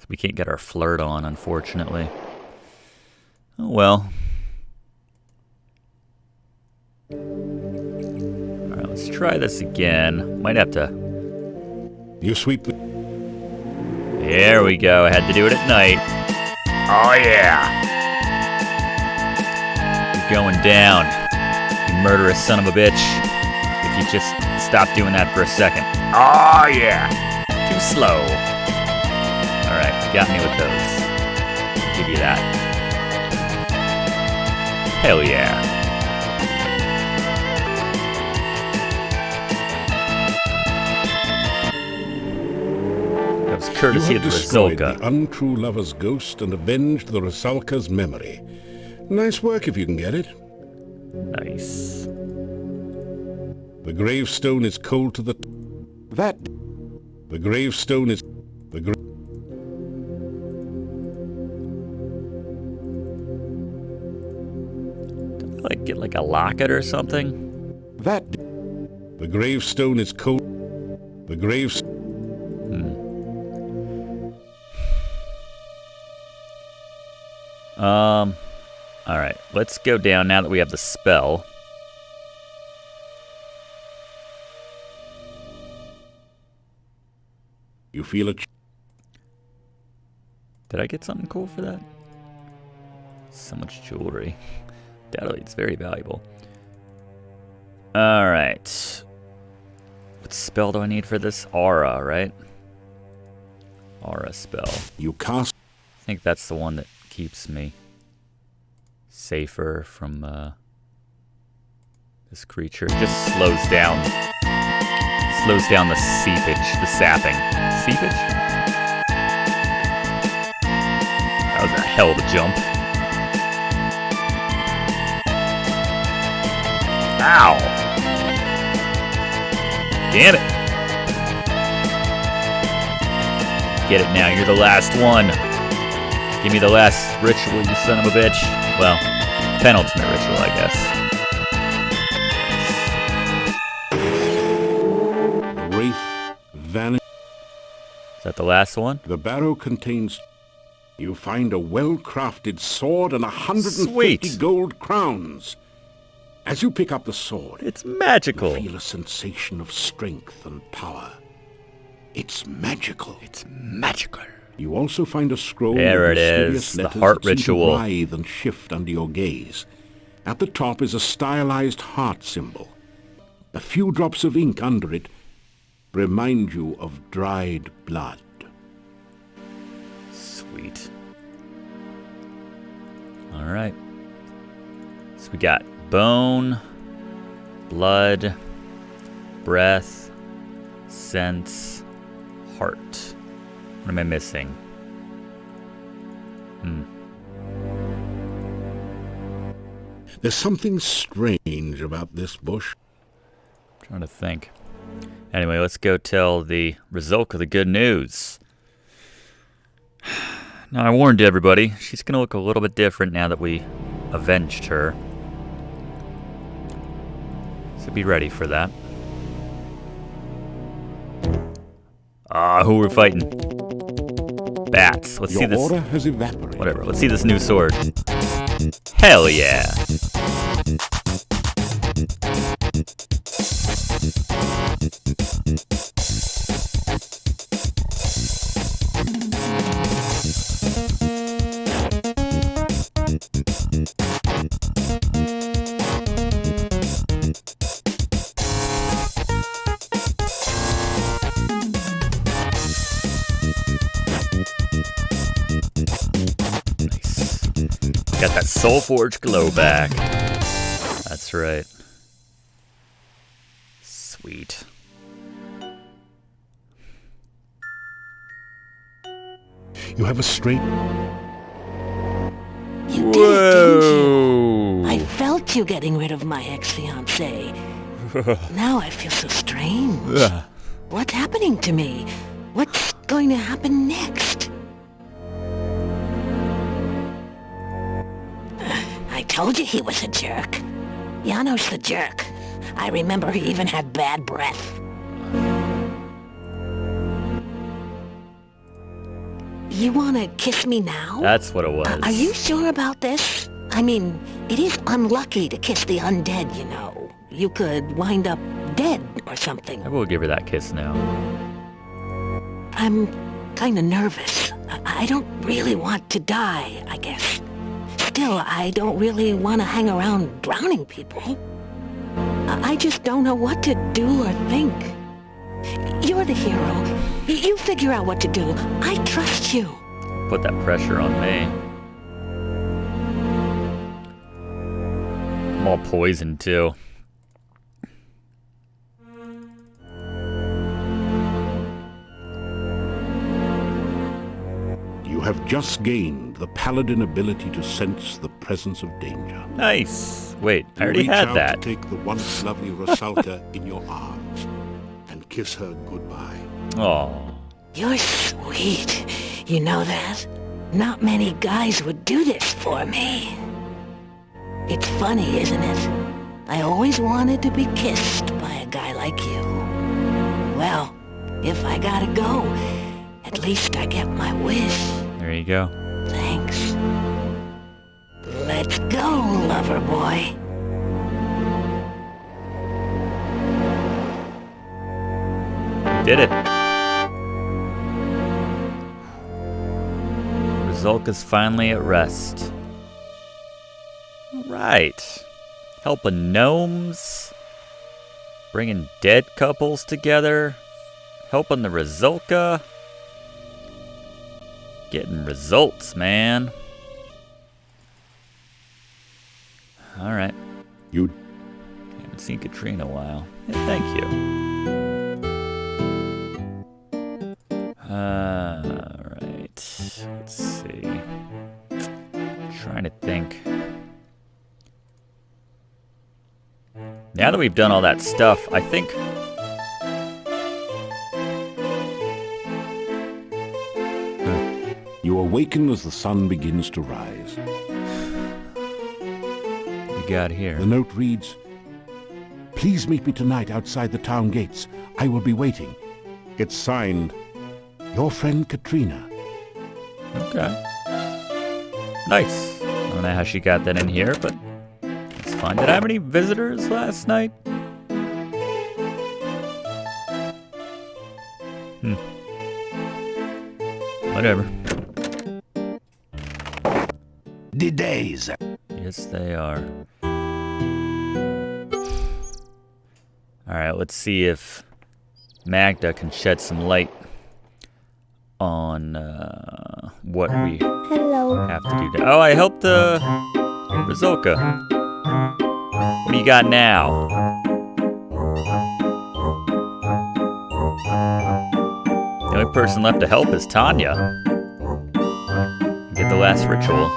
We can't get our flirt on, unfortunately. Oh well. Alright, let's try this again. Might have to... You sweep the... There we go. I had to do it at night. Oh yeah! You're going down, you murderous son of a bitch. If you just stop doing that for a second. Oh yeah! Too slow. Alright, you got me with those. I'll give you that. Hell yeah. That was courtesy of the destroyed Rusalka. the untrue lover's ghost and avenged the Rusalka's memory. Nice work if you can get it. Nice. The gravestone is cold to the... That... The gravestone is... The Like get like a locket or something? That... The gravestone is cold... The gravestone... Alright, let's go down now that we have the spell. You feel it. Did I get something cool for that? So much jewelry. Doubtedly, it's very valuable. Alright. What spell do I need for this? Aura, right? Aura spell. You cast... I think that's the one that keeps me safer from this creature. It just slows down the seepage, the sapping. Seepage? That was a hell of a jump. Ow! Damn it! Get it now, you're the last one. Give me the last ritual, you son of a bitch. Well, penultimate ritual, I guess. The wraith vanished. Is that the last one? The barrow contains... You find a well-crafted sword and 150 Sweet. gold crowns. As you pick up the sword... It's magical. You feel a sensation of strength and power. It's magical. It's magical. You also find a scroll There with it mysterious is, the letters heart that seem to ritual. writhe and shift under your gaze. At the top is a stylized heart symbol. A few drops of ink under it remind you of dried blood. Sweet. Alright. So we got bone, blood, breath, sense, heart. What am I missing? There's something strange about this bush. Trying to think. Anyway, let's go tell the Rusalka the good news. Now, I warned everybody, she's going to look a little bit different now that we avenged her. So be ready for that. Who we're fighting? Bats. Let's see Your this. order has evaporated. Whatever. Let's see this new sword. Hell yeah! Got that Soul Forge glow back. That's right. Sweet. You have a straight... You did it, didn't you? I felt you getting rid of my ex-fiancé. Now I feel so strange. Ugh. What's happening to me? What's going to happen next? I told you he was a jerk. Janos the jerk. I remember he even had bad breath. You wanna kiss me now? That's what it was. Are you sure about this? I mean, it is unlucky to kiss the undead, you know. You could wind up dead or something. I will give her that kiss now. I'm kinda nervous. I don't really want to die, I guess. Still, I don't really want to hang around drowning people. I just don't know what to do or think. You're the hero. You figure out what to do. I trust you. Put that pressure on me. I'm all poisoned too. You have just gained the Paladin ability to sense the presence of danger. Nice. Wait, I already Reach had out that. to take the once lovely Rusalka in your arms and kiss her goodbye. Oh. You're sweet. You know that? Not many guys would do this for me. It's funny, isn't it? I always wanted to be kissed by a guy like you. Well, if I gotta go, at least I get my wish. There you go. Thanks. Let's go, lover boy. Did it. Rizulka's finally at rest. Alright. Helping gnomes. Bringing dead couples together. Helping the Rizulka. Getting results, man. Alright. You haven't seen Katrina in a while. Yeah, thank you. Alright. Let's see. Trying to think. Now that we've done all that stuff, I think you awaken as the sun begins to rise. We got here. The note reads, "Please meet me tonight outside the town gates. I will be waiting." It's signed, your friend Katrina. Okay. Nice. I don't know how she got that in here, but it's fine. Did I have any visitors last night? Whatever. The days. Yes, they are. Alright, let's see if Magda can shed some light on what we have to do. Oh, I helped Rizulka. What do you got now? The only person left to help is Tanya. Get the last ritual.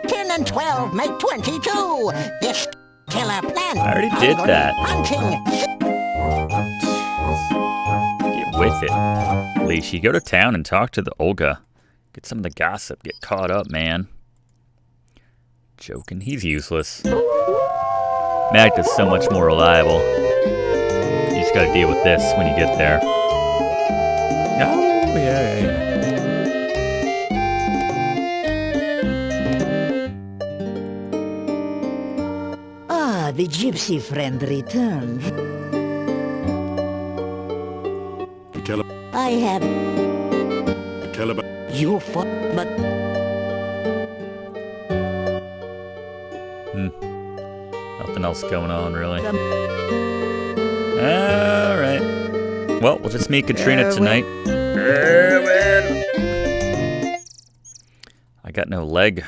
10 and 12 make 22. This killer plan. I already did that. Hunting. Get with it. Leashy, go to town and talk to the Olga. Get some of the gossip. Get caught up, man. Joking. He's useless. Magda's so much more reliable. You just gotta deal with this when you get there. Oh, yeah. Ah, the gypsy friend returned. You tell her. I have... You tell her about... You fought, but... Nothing else going on, really. Alright. Well, we'll just meet Katrina tonight. I got no leg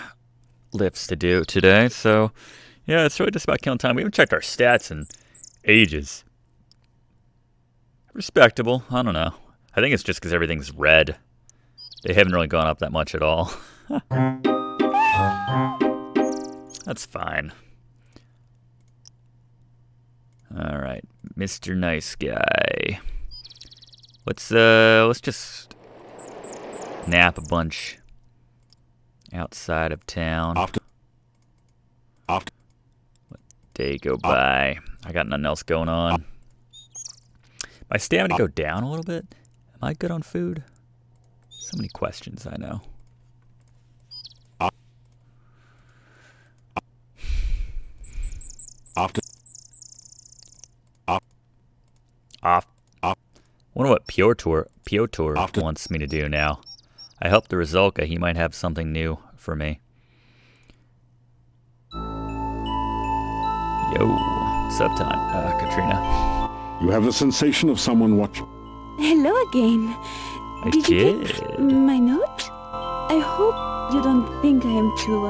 lifts to do today, so yeah, it's really just about killing time. We haven't checked our stats in ages. Respectable. I don't know. I think it's just because everything's red. They haven't really gone up that much at all. That's fine. Alright, Mr. Nice Guy. Let's just nap a bunch outside of town. After. Let day go by. I got nothing else going on. My stamina go down a little bit. Am I good on food? So many questions, I know. Wonder what Piotr wants me to do now. I helped the Rizalka. He might have something new for me. Yo, what's up, Katrina? You have the sensation of someone watching. Hello again. Did you get my note? I hope you don't think I am too...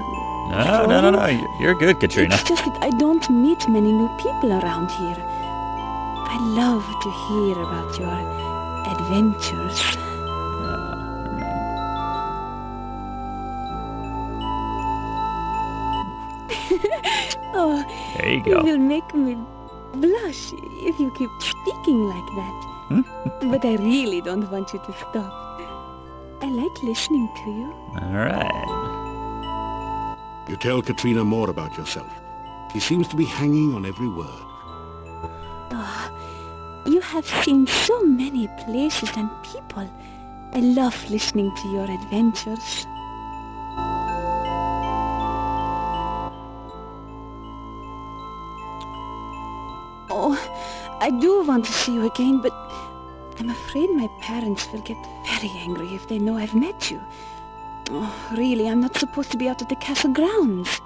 No. You're good, Katrina. It's just that I don't meet many new people around here. I love to hear about your adventures. Oh, there you go. You will make me blush if you keep speaking like that. But I really don't want you to stop. I like listening to you. All right. You tell Katrina more about yourself. She seems to be hanging on every word. Oh, you have seen so many places and people. I love listening to your adventures. Oh, I do want to see you again, but I'm afraid my parents will get very angry if they know I've met you. Oh, really, I'm not supposed to be out at the castle grounds.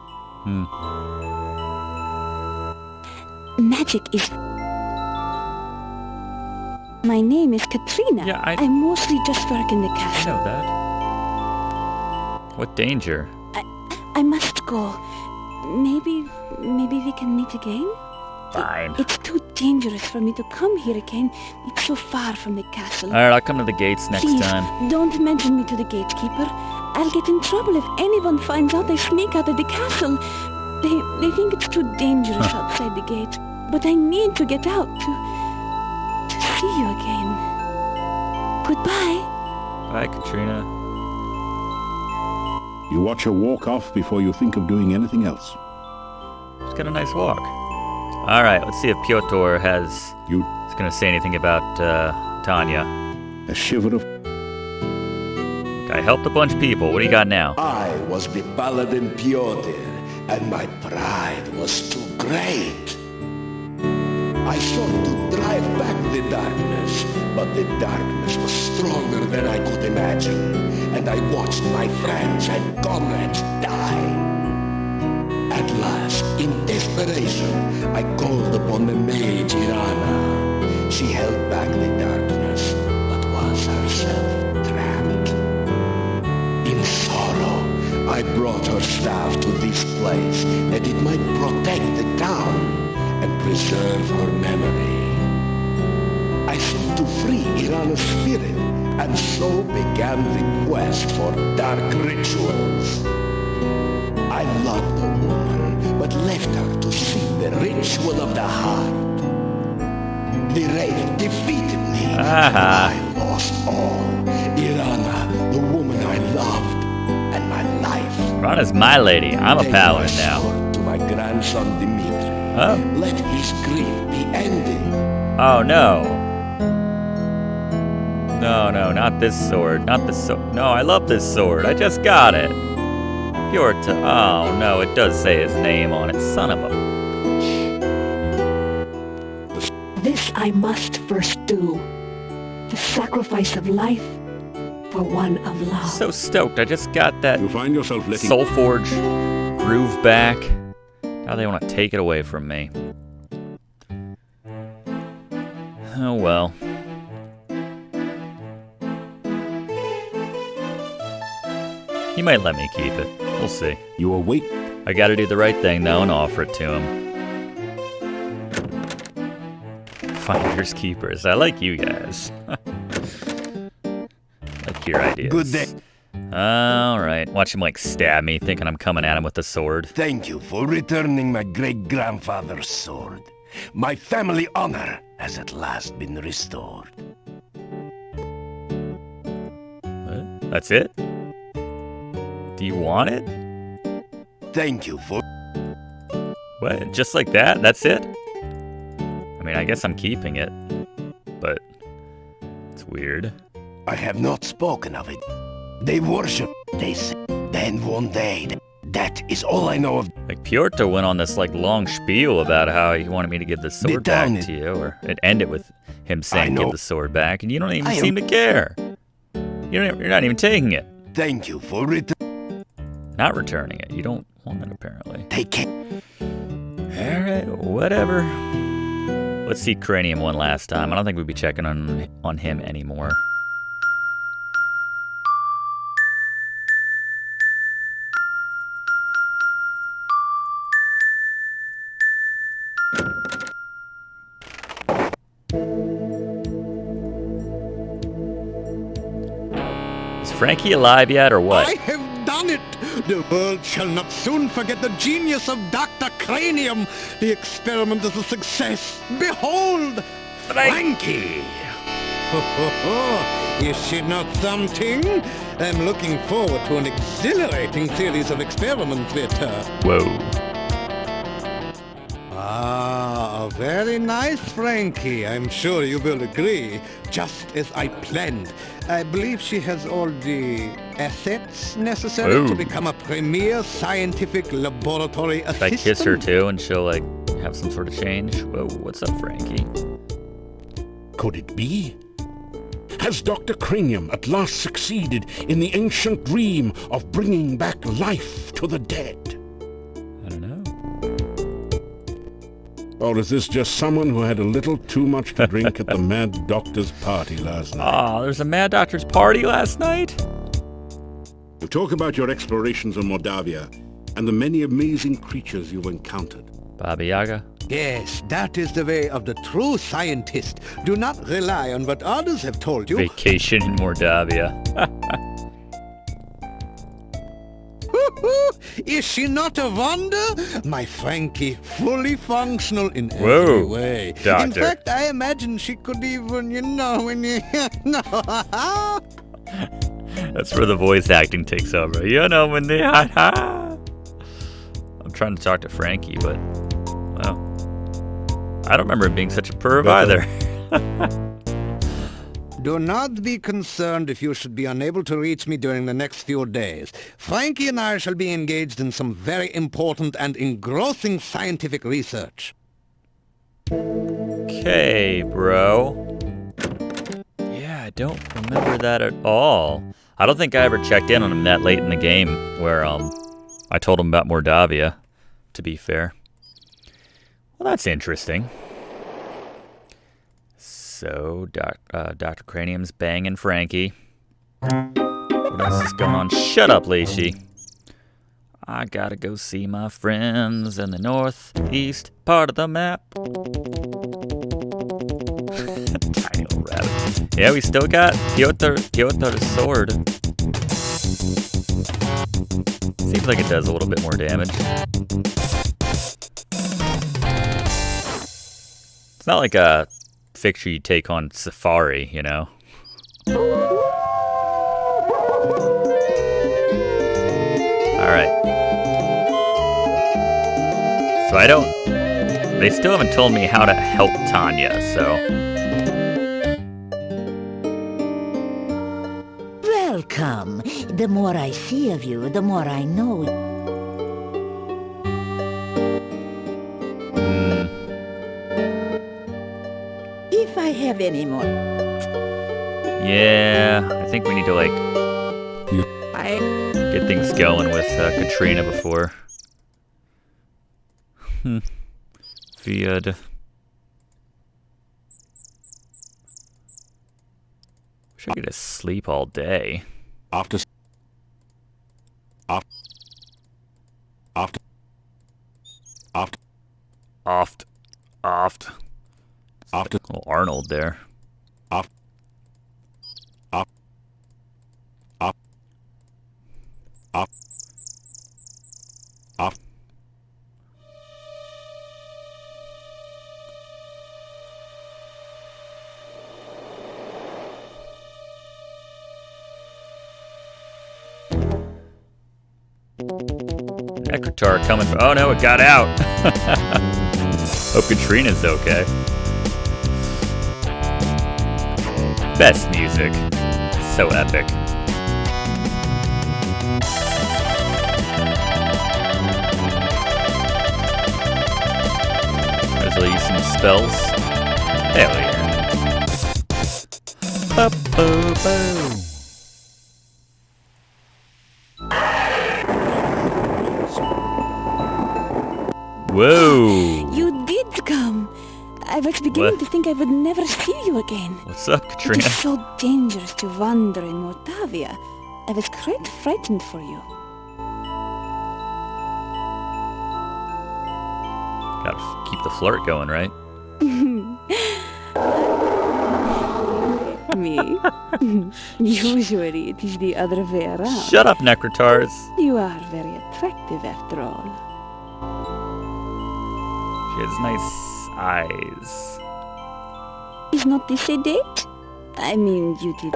Magic is... My name is Katrina. Yeah, I mostly just work in the castle. I know that. What danger? I must go. Maybe we can meet again? Fine. It's too dangerous for me to come here again. It's so far from the castle. Alright, I'll come to the gates next Please, time. don't mention me to the gatekeeper. I'll get in trouble if anyone finds out I sneak out of the castle. They think it's too dangerous outside the gate. But I need to get out to see you again. Goodbye. Bye, Katrina. You watch her walk off before you think of doing anything else. She's got a nice walk. Alright, let's see if Piotr is going to say anything about Tanya. A shiver of... I helped a bunch of people. What do you got now? I was the Paladin Piotr, and my pride was too great. I sought to drive back the darkness, but the darkness was stronger than I could imagine, and I watched my friends and comrades die. At last, in desperation, I called upon the mage Irana. She held back the darkness, but was herself trapped. In sorrow, I brought her staff to this place that it might protect the town and preserve her memory. I sought to free Irana's spirit, and so began the quest for dark rituals. I loved the woman, but left her to see the ritual of the heart. The raid defeated me, and I lost all. Irana, the woman I loved, and my life. Irana's my lady. I'm a paladin now. To my grandson Dimitri. Oh. Let his grief be ended. Oh, no. No, not this sword. Not this sword. No, I love this sword. I just got it. Piotr. Oh, no, it does say his name on it. Son of a... This I must first do. The sacrifice of life for one of love. So stoked. I just got that you find yourself letting... Soulforge groove back. Now they want to take it away from me. Oh, well. He might let me keep it. We'll see. You await. I gotta do the right thing, though, and offer it to him. Finders keepers. I like you guys. Like your ideas. Good day. Alright. Watch him, like, stab me, thinking I'm coming at him with the sword. Thank you for returning my great-grandfather's sword. My family honor has at last been restored. What? That's it? Do you want it? Thank you for... What? Just like that? That's it? I mean, I guess I'm keeping it. But... it's weird. I have not spoken of it. They worship, they say. Then one day, that is all I know of. Like, Piotr went on this, like, long spiel about how he wanted me to give the sword back to you, or it ended with him saying give the sword back, and you don't even seem to care. You're not even taking it. Thank you for not returning it. You don't want it, apparently. Take it. Alright, whatever. Let's see Cranium one last time. I don't think we'd be checking on him anymore. Is Frankie alive yet, or what? I have done it! The world shall not soon forget the genius of Dr. Cranium. The experiment is a success. Behold! Frankie! Ho, ho, ho. Is she not something? I'm looking forward to an exhilarating series of experiments with her. Whoa. Ah, very nice, Frankie. I'm sure you will agree. Just as I planned. I believe she has all the assets necessary to become a premier scientific laboratory assistant. Should I kiss her too and she'll, like, have some sort of change? Whoa, what's up, Frankie? Could it be? Has Dr. Cranium at last succeeded in the ancient dream of bringing back life to the dead? I don't know. Or is this just someone who had a little too much to drink at the Mad Doctor's party last night? Oh, there's a Mad Doctor's party last night? You talk about your explorations on Mordavia and the many amazing creatures you've encountered. Baba Yaga? Yes, that is the way of the true scientist. Do not rely on what others have told you. Vacation in Mordavia. Is she not a wonder? My Frankie, fully functional in every Whoa, way. Doctor. In fact, I imagine she could even, when you... no. That's where the voice acting takes over. When they... I'm trying to talk to Frankie, but... well... I don't remember him being such a perv either. Do not be concerned if you should be unable to reach me during the next few days. Frankie and I shall be engaged in some very important and engrossing scientific research. Okay, bro. Yeah, I don't remember that at all. I don't think I ever checked in on him that late in the game where I told him about Mordavia, to be fair. Well, that's interesting. So, Dr. Cranium's banging Frankie. What else is going on? Shut up, Lacey. I gotta go see my friends in the northeast part of the map. Tiny little rabbit. Yeah, we still got Piotr's sword. Seems like it does a little bit more damage. It's not like a fixture you take on Safari, you know? Alright. So they still haven't told me how to help Tanya, so... Welcome. The more I see of you, the more I know. If I have any more... yeah, I think we need to, like... get things going with Katrina before. Viad. Wish I could just sleep all day. After. Oh, Arnold there. Necrotar coming from... oh no, it got out! Hope Katrina's okay. Best music. So epic. Might as well use some spells. Hell yeah. Whoa! You did come. I was beginning to think I would never see you again. What's up, It Katrina? is so dangerous to wander in Mordavia. I was quite frightened for you. Gotta keep the flirt going, right? Me? Usually it is the other way around. Shut up, Necrotars. You are very attractive after all. She has nice eyes. Is not this a date? I mean, you did.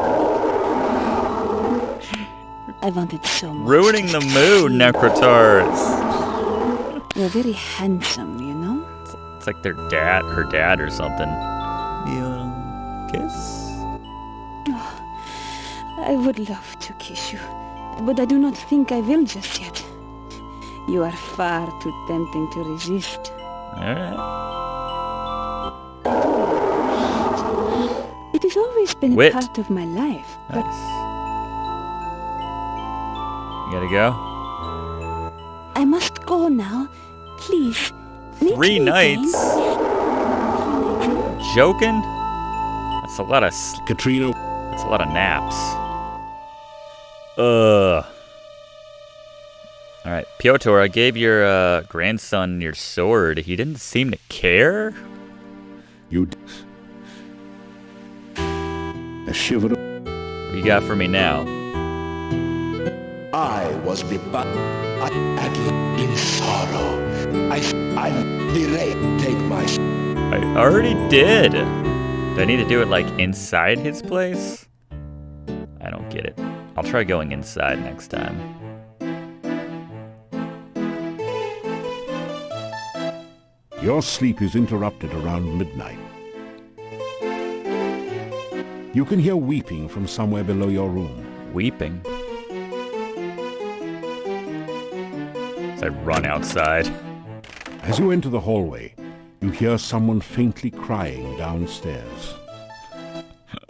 I wanted so much. Ruining the mood, Necrotars. You're very handsome, you know? It's like her dad or something. You wanna kiss? I would love to kiss you, but I do not think I will just yet. You are far too tempting to resist. Alright. It has always been Wit. a part of my life, but You gotta go? I must go now. Please, meet 3 me nights? again. Joking? That's a lot of... Katrina. That's a lot of naps. Ugh. Alright, Piotr, I gave your grandson your sword. He didn't seem to care? A shiver. What do you got for me now? I was in sorrow. I'm the take my. I already did. Do I need to do it like inside his place? I don't get it. I'll try going inside next time. Your sleep is interrupted around midnight. You can hear weeping from somewhere below your room. Weeping? As I run outside. As you enter the hallway, you hear someone faintly crying downstairs.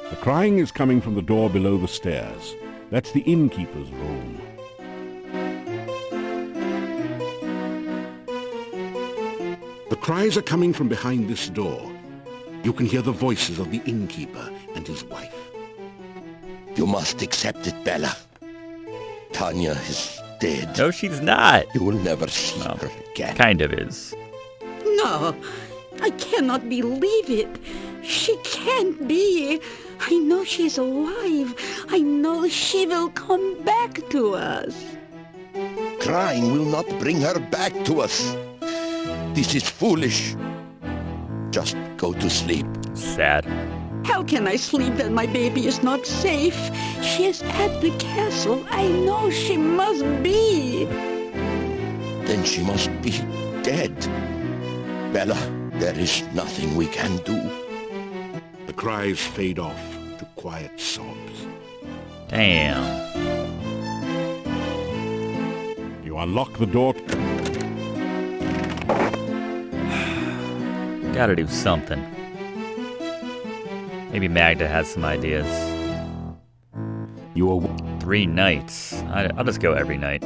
The crying is coming from the door below the stairs. That's the innkeeper's room. The cries are coming from behind this door. You can hear the voices of the innkeeper and his wife. You must accept it, Bella. Tanya is dead. No, she's not. You will never see her again. Kind of is. No, I cannot believe it. She can't be. I know she's alive. I know she will come back to us. Crying will not bring her back to us. This is foolish. Just go to sleep. Sad. How can I sleep when my baby is not safe? She is at the castle. I know she must be. Then she must be dead. Bella, there is nothing we can do. The cries fade off to quiet sobs. Damn. You unlock the door. Gotta do something. Maybe Magda has some ideas. You are 3 nights. I'll just go every night.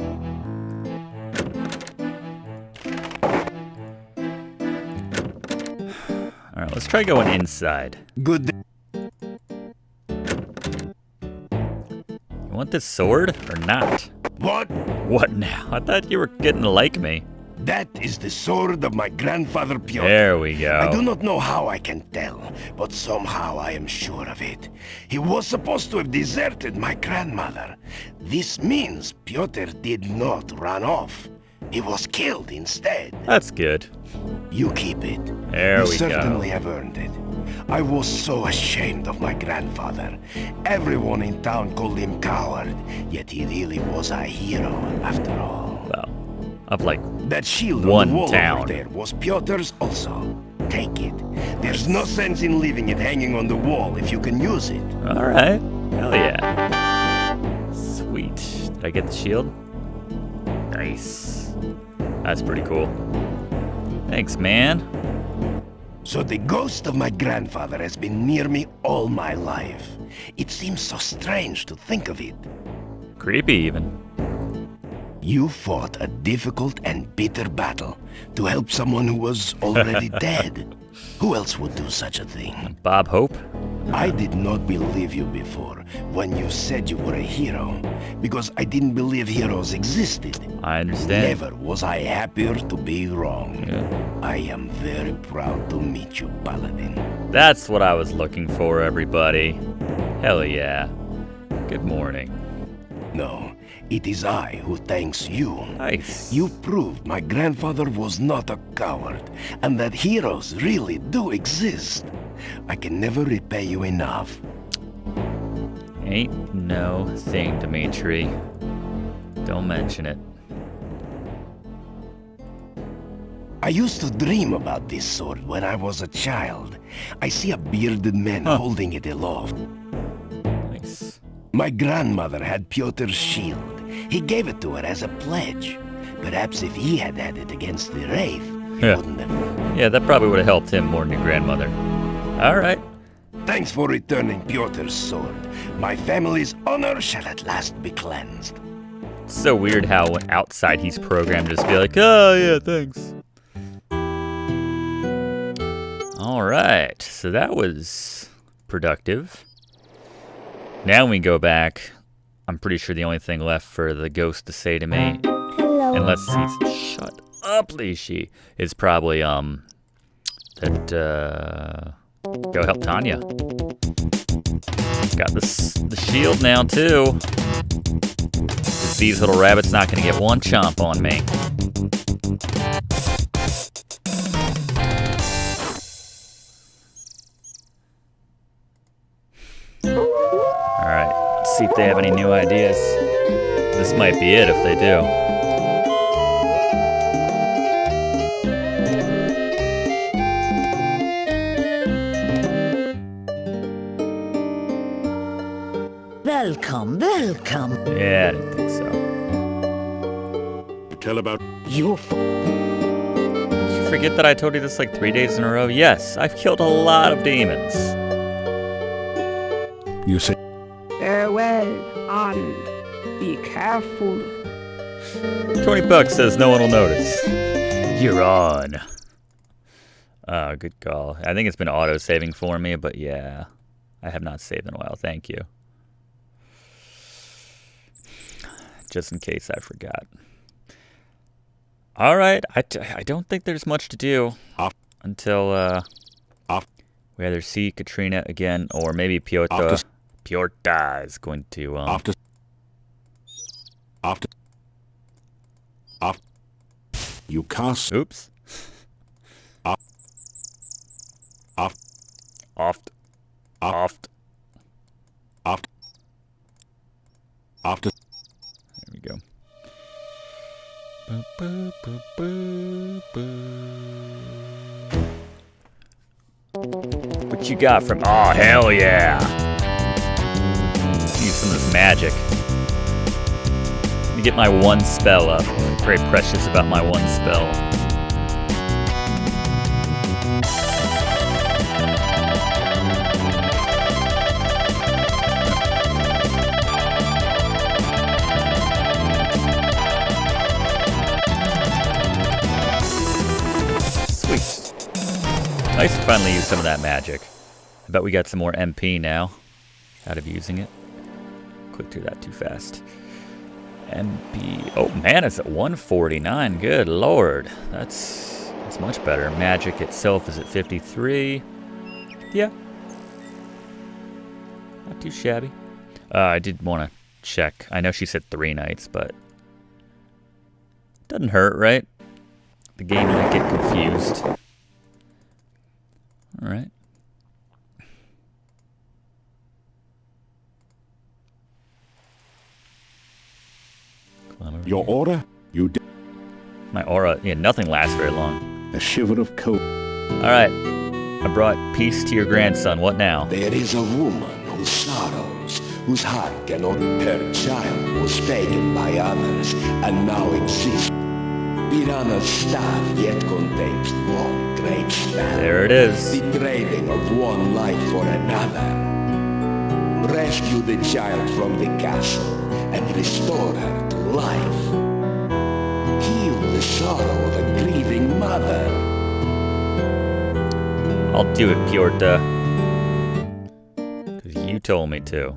Alright, let's try going inside. Good. You want this sword or not? What? What now? I thought you were getting to like me. That is the sword of my grandfather Piotr. There we go. I do not know how I can tell, but somehow I am sure of it. He was supposed to have deserted my grandmother. This means Piotr did not run off. He was killed instead. That's good. You keep it. There you we go. certainly have earned it. I was so ashamed of my grandfather. Everyone in town called him coward, yet he really was a hero after all. Well, of like that shield one on the wall town. over there was Piotr's also. Take it. There's no sense in leaving it hanging on the wall if you can use it. Alright. Hell yeah. I get the shield? Nice. That's pretty cool. Thanks, man. So the ghost of my grandfather has been near me all my life. It seems so strange to think of it. Creepy, even. You fought a difficult and bitter battle to help someone who was already dead. Who else would do such a thing? Bob Hope? I did not believe you before when you said you were a hero, because I didn't believe heroes existed. I understand. Never was I happier to be wrong. Yeah. I am very proud to meet you, Paladin. That's what I was looking for, everybody. Hell yeah. Good morning. No, it is I who thanks you. Nice. You proved my grandfather was not a coward, and that heroes really do exist. I can never repay you enough. Ain't no thing, Dimitri. Don't mention it. I used to dream about this sword when I was a child. I see a bearded man holding it aloft. Nice. My grandmother had Piotr's shield. He gave it to her as a pledge. Perhaps if he had had it against the Wraith, he wouldn't have. Yeah, that probably would have helped him more than your grandmother. All right. Thanks for returning Piotr's sword. My family's honor shall at last be cleansed. It's so weird how when outside he's programmed to just be like, oh yeah, thanks. All right, so that was productive. Now we go back. I'm pretty sure the only thing left for the ghost to say to me, Hello. unless he's shut up, Lishi, is probably that go help Tanya. Got the shield now too. These little rabbits not gonna get one chomp on me. Alright, let's see if they have any new ideas. This might be it if they do. Welcome, welcome. Yeah, I didn't think so. Tell about you. Did you forget that I told you this like 3 days in a row? Yes, I've killed a lot of demons. You say farewell, on. Be careful. $20 says no one will notice. You're on. Good call. I think it's been auto-saving for me, but yeah. I have not saved in a while. Thank you. Just in case I forgot. All right. I don't think there's much to do until we either see Katrina again or maybe Piotr. Piotr is going to after you cast. Oops. After. There we go. What you got from? Oh, hell yeah! Use some of this magic. Let me get my one spell up. I'm very precious about my one spell. Nice to finally use some of that magic. I bet we got some more MP now out of using it. Clicked through that too fast. MP. Oh, man, it's at 149. Good lord. That's much better. Magic itself is at 53. Yeah. Not too shabby. I did want to check. I know she said 3 nights, but doesn't hurt, right? The game might get confused. All right. Your aura? You did. My aura, yeah, nothing lasts very long. A shiver of cold. All right. I brought peace to your grandson. What now? There is a woman who sorrows whose heart cannot. Her child was taken by others and now exists. Piranha's staff yet contains one great spell. There it is. The trading of one life for another. Rescue the child from the castle and restore her to life. Heal the sorrow of a grieving mother. I'll do it, Piorta. Because you told me to.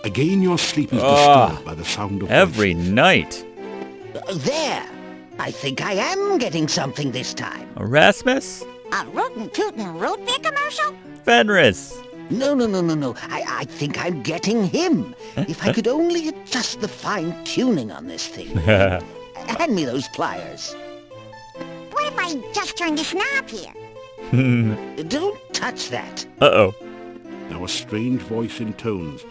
Again your sleep is disturbed by the sound of every night. There! I think I am getting something this time. Erasmus? A rootin' tootin' root beer commercial? Fenris! No. I think I'm getting him. If I could only adjust the fine-tuning on this thing. Hand me those pliers. What if I just turn this knob here? Don't touch that. Uh-oh. Now a strange voice intones.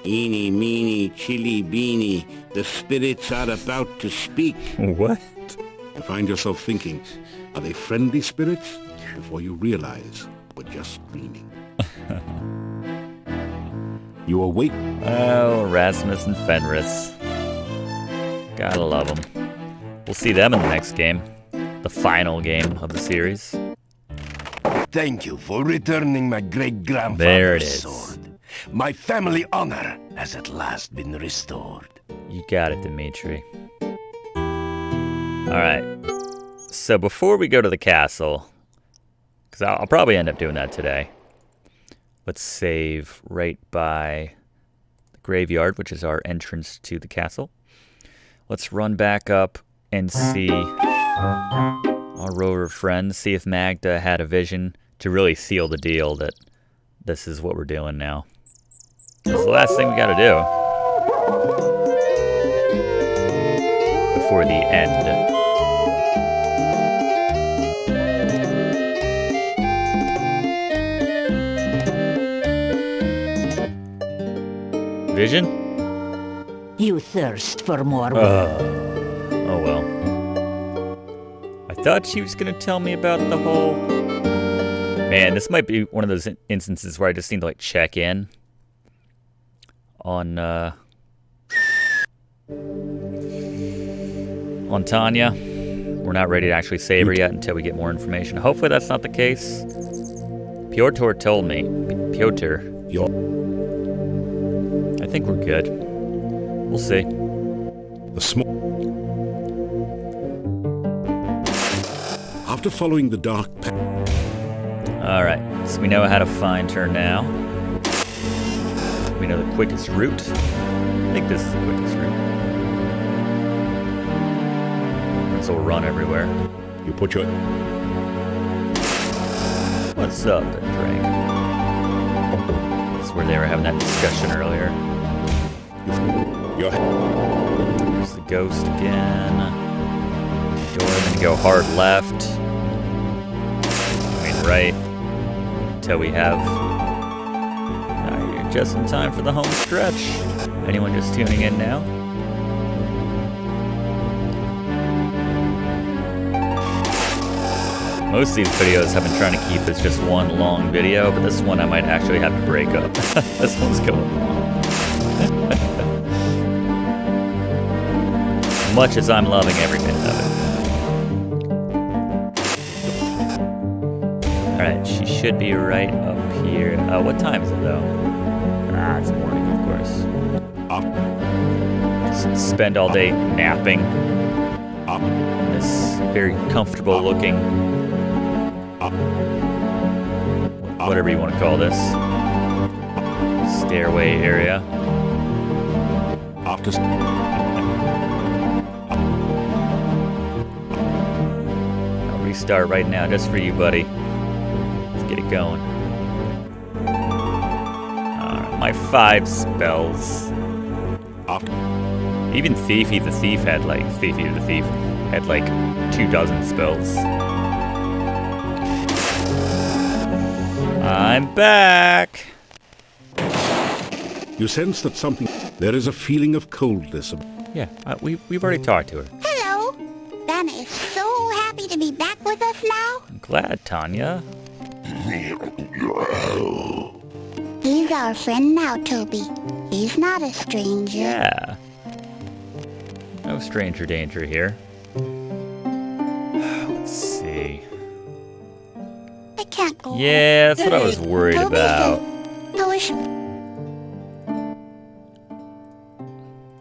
Eeny, meeny, chilly, beany, the spirits are about to speak. What? You find yourself thinking, are they friendly spirits? Before you realize we're just dreaming. You awake. Oh, Erasmus and Fenris. Gotta love them. We'll see them in the next game. The final game of the series. Thank you for returning my great-grandfather's There it is. sword. My family honor has at last been restored. You got it, Dimitri. Alright. So before we go to the castle, because I'll probably end up doing that today, let's save right by the graveyard, which is our entrance to the castle. Let's run back up and see our rover friends, see if Magda had a vision to really seal the deal that this is what we're doing now. It's the last thing we gotta do before the end. Vision? You thirst for more. Oh well. I thought she was gonna tell me about the whole... Man, this might be one of those instances where I just need to like check in on Tanya. We're not ready to actually save her yet until we get more information. Hopefully that's not the case. Piotr told me. Piotr. I think we're good. We'll see. After following the dark path. Alright, so we know how to find her now. We know the quickest route. I think this is the quickest route. This will run everywhere. You put your... What's up, Drake? That's where they were having that discussion earlier. There's the ghost again. Door, then go hard left. I mean right. Until we have... You're just in time for the home stretch. Anyone just tuning in now? Most of these videos I've been trying to keep as just one long video, but this one I might actually have to break up. This one's going long. Much as I'm loving every minute of it. Alright, she should be right up here. What time is it though? It's morning, of course. Just spend all day napping. This very comfortable looking, whatever you want to call this, stairway area. I'll restart right now just for you, buddy. Let's get it going. My 5 spells. Even Thiefy the Thief had like 24 spells. I'm back. You sense that something... There is a feeling of coldness. Yeah, we've already talked to her. Hello. Santa is so happy to be back with us now. I'm glad, Tanya. He's our friend now, Toby. He's not a stranger. Yeah. No stranger danger here. Let's see. I can't go. Yeah, that's what I was worried Toby about. I wish.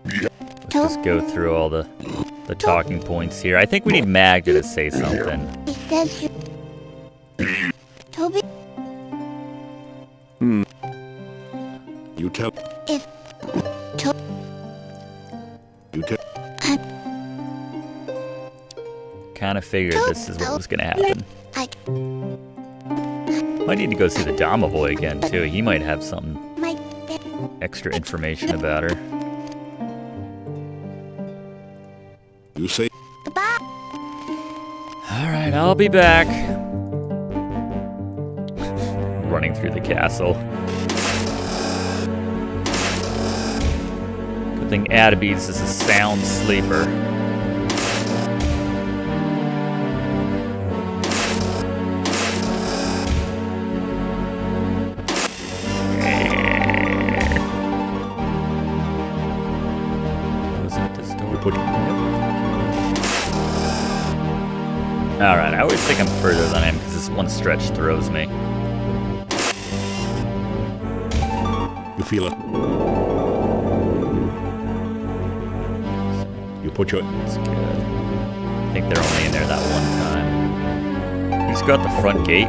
Let's just go through all the talking points here. I think we need Magda to say something. He says you. Toby. You tell. If. Toby. You tell. Kind of figured this is what was going to happen. I. Might need to go see the Domovoy again, too. He might have some My. extra information about her. You say. Goodbye. Alright, I'll be back. Running through the castle. Good thing Adabes is a sound sleeper. Alright, I always think I'm further than I am because this one stretch throws me. You feel it. You put your. That's good. I think they're only in there that one time. Who's got the front gate?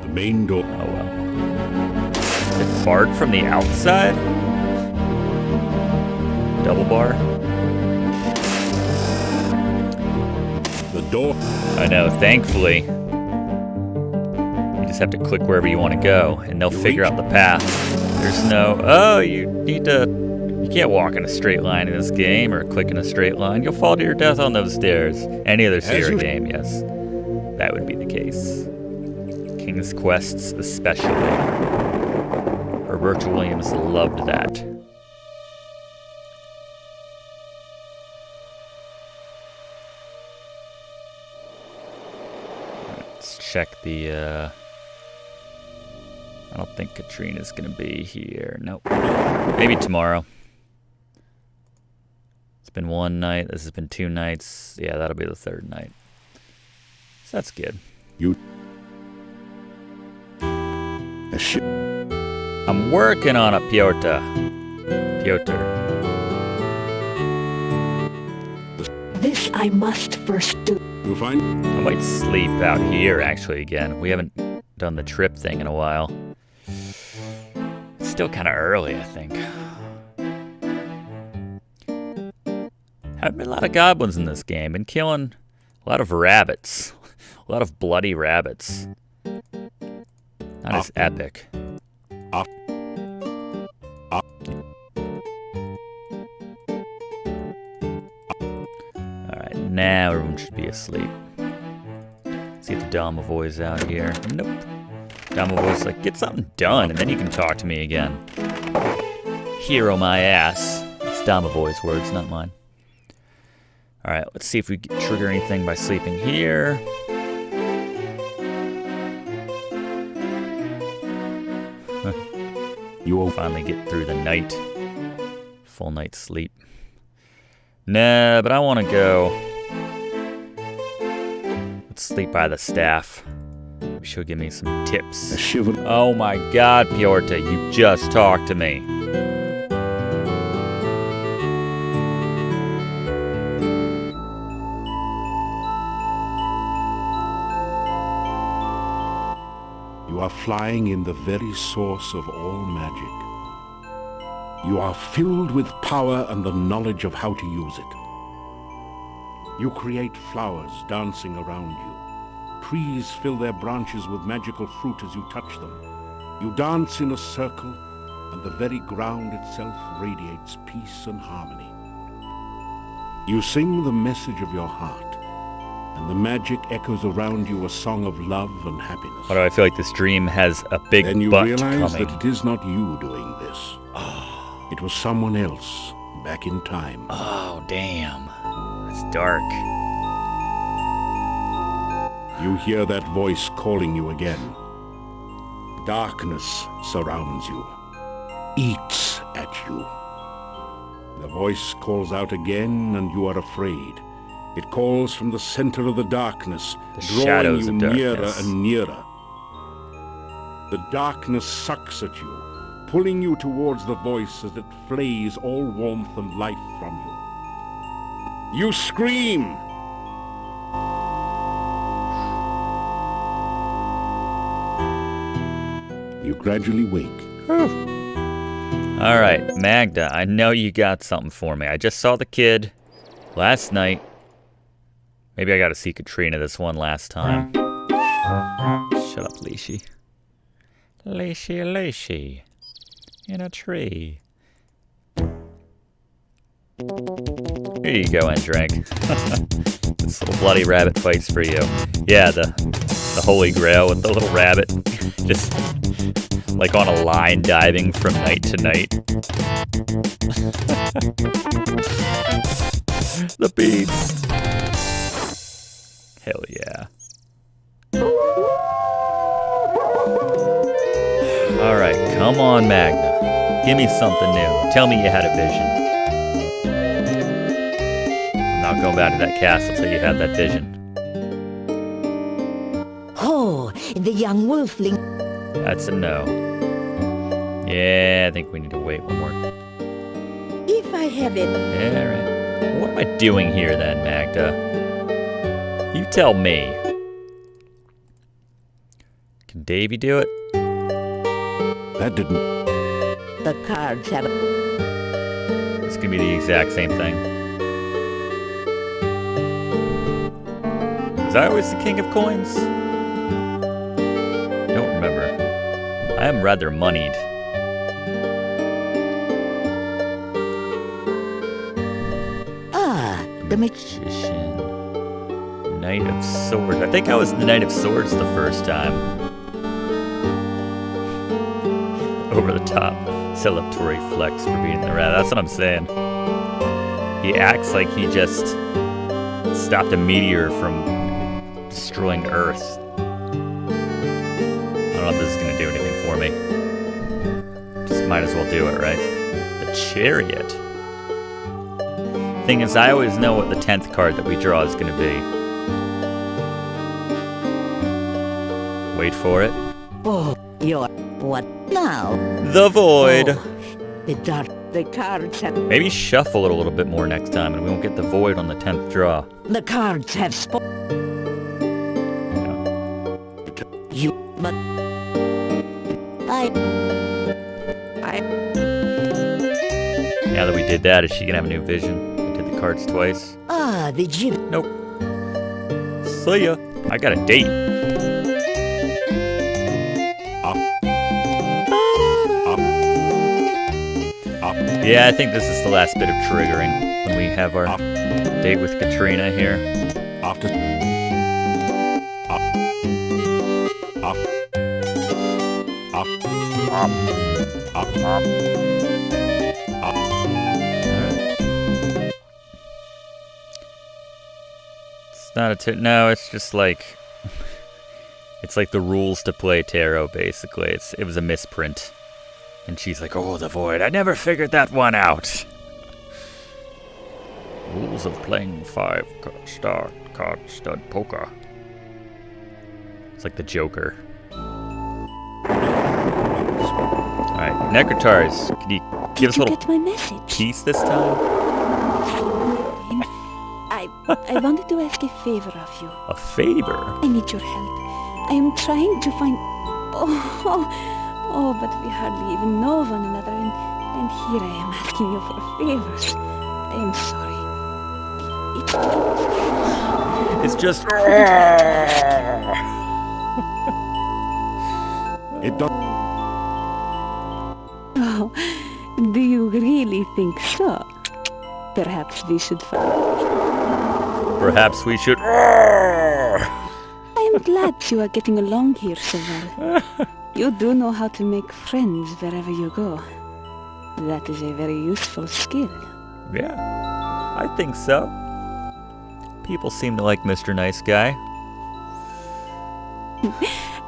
The main door. Oh well. Is it barred from the outside? Double bar? The door. I know, thankfully. You just have to click wherever you want to go, and they'll figure out the path. There's no, oh, you need to, you can't walk in a straight line in this game, or click in a straight line. You'll fall to your death on those stairs. Any other Sierra game, yes. That would be the case. King's Quests especially. Roberta Williams loved that. Let's check the, I don't think Katrina's gonna be here. Nope. Maybe tomorrow. It's been one night, this has been 2 nights. Yeah, that'll be the 3rd night. So that's good. I'm working on it, Piotr. This I must first do. You find? I might sleep out here, actually, again. We haven't done the trip thing in a while. It's still kind of early, I think. Haven't been a lot of goblins in this game. Been killing a lot of rabbits. A lot of bloody rabbits. Not as epic. Alright, now everyone should be asleep. See if the Domovoy's out here. Nope. Domovoy's like, get something done, and then you can talk to me again. Hero my ass. It's Domovoy's words, not mine. Alright, let's see if we can trigger anything by sleeping here. You will finally get through the night. Full night's sleep. Nah, but I want to go. Let's sleep by the staff. She'll give me some tips. Oh my god, Piotr, you just talked to me. You are flying in the very source of all magic. You are filled with power and the knowledge of how to use it. You create flowers dancing around you. Trees fill their branches with magical fruit as you touch them. You dance in a circle, and the very ground itself radiates peace and harmony. You sing the message of your heart, and the magic echoes around you a song of love and happiness. Why do I feel like this dream has a big Then you butt realize coming? that it is not you doing this. It was someone else back in time. Oh, damn. It's dark. You hear that voice calling you again. Darkness surrounds you, eats at you. The voice calls out again, and you are afraid. It calls from the center of the darkness, drawing you nearer and nearer. The darkness sucks at you, pulling you towards the voice as it flays all warmth and life from you. You scream! You gradually wake. All right, Magda, I know you got something for me. I just saw the kid last night. Maybe I got to see Katrina this one last time. Shut up, Leashy. Leashy. In a tree. Here you go, Endrank. This little bloody rabbit fights for you. Yeah, the holy grail with the little rabbit. Just like on a line diving from night to night. The beats. Hell yeah. Alright, come on, Magna. Give me something new. Tell me you had a vision. I'm not going back to that castle till you had that vision. Oh, the young wolfling. That's a no. Yeah, I think we need to wait one more. If I have it. Yeah, right. What am I doing here then, Magda? You tell me. Can Davy do it? That didn't. The cards have. It's gonna be the exact same thing. Was I always the king of coins? Don't remember. I am rather moneyed. The magician. Knight of Swords. I think I was the Knight of Swords the first time. Over the top. Celebratory flex for beating the rat. That's what I'm saying. He acts like he just stopped a meteor from destroying Earth. I don't know if this is going to do anything for me. Just might as well do it, right? The Chariot. Thing is, I always know what the 10th card that we draw is going to be. Wait for it. Oh, you're what now? The Void. Oh, the cards have. Maybe shuffle it a little bit more next time, and we won't get the Void on the 10th draw. The cards have spoken. You, but I. Now that we did that, is she gonna have a new vision? I did the cards twice. Ah, the Jim. Nope. See ya. I got a date. Yeah, I think this is the last bit of triggering when we have our date with Katrina here. It's not a no, it's just like it's like the rules to play tarot basically. It was a misprint. And she's like, "Oh, the Void. I never figured that one out." Rules of playing 5-star card stud poker. It's like the Joker. Alright, Necrotars, can you give us a little get my message? Peace this time? I wanted to ask a favor of you. A favor? I need your help. I am trying to find... Oh, but we hardly even know one another, and here I am asking you for favors. I am sorry. It's just... It does... Oh, do you really think so? Perhaps we should Perhaps we should... I am glad you are getting along here so well. You do know how to make friends wherever you go. That is a very useful skill. Yeah, I think so. People seem to like Mr. Nice Guy.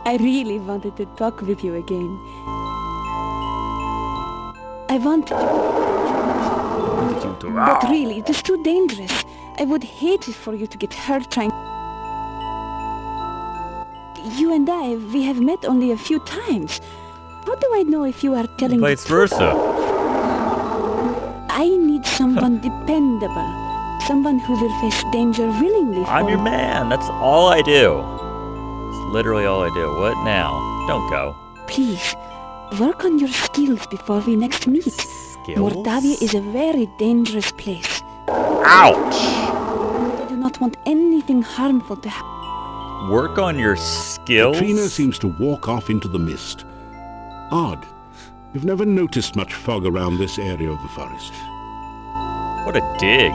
I really wanted to talk with you again. I want to... But really, it is too dangerous. I would hate it for you to get hurt trying... You and I, we have met only a few times. How do I know if you are telling Vice the truth? versa. I need someone dependable. Someone who will face danger willingly. I'm your man. That's all I do. It's literally all I do. What now? Don't go. Please, work on your skills before we next meet. Mordavia is a very dangerous place. Ouch! I do not want anything harmful to happen. Work on your skills? Katrina seems to walk off into the mist. Odd. You've never noticed much fog around this area of the forest. What a dig.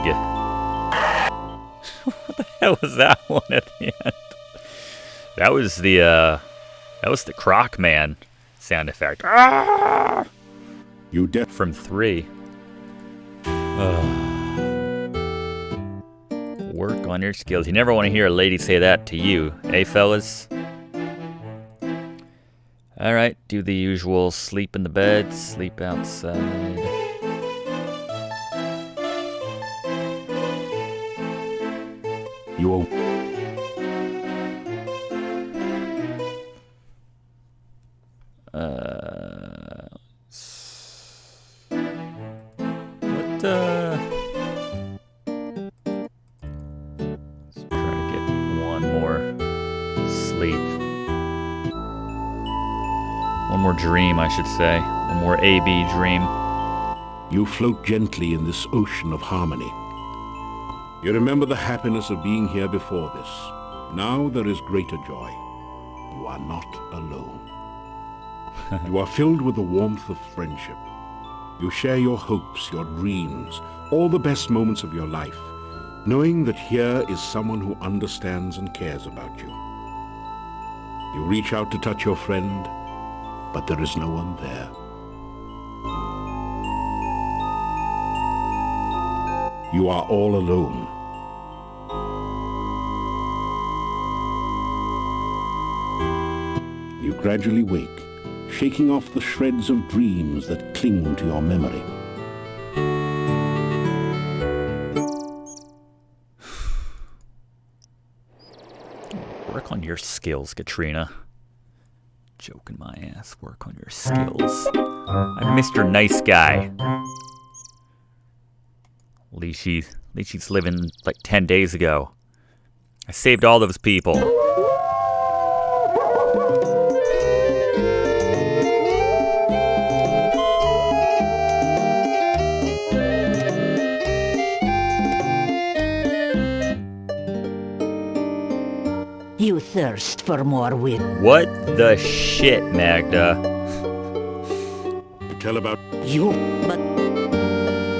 What the hell was that one at the end? That was the Croc Man sound effect. Ah! You from 3. Work on your skills. You never want to hear a lady say that to you, eh, fellas? Alright, do the usual sleep in the bed, sleep outside. You are... Let's try to get one more sleep. One more dream, I should say. One more AB dream. You float gently in this ocean of harmony. You remember the happiness of being here before this. Now there is greater joy. You are not alone. You are filled with the warmth of friendship. You share your hopes, your dreams, all the best moments of your life, knowing that here is someone who understands and cares about you. You reach out to touch your friend, but there is no one there. You are all alone. You gradually wake, shaking off the shreds of dreams that cling to your memory. Work on your skills, Katrina. Joking my ass. Work on your skills. I'm Mr. Nice Guy. At least she's living like 10 days ago. I saved all those people. You thirst for more wit. What the shit, Magda? Tell about you, but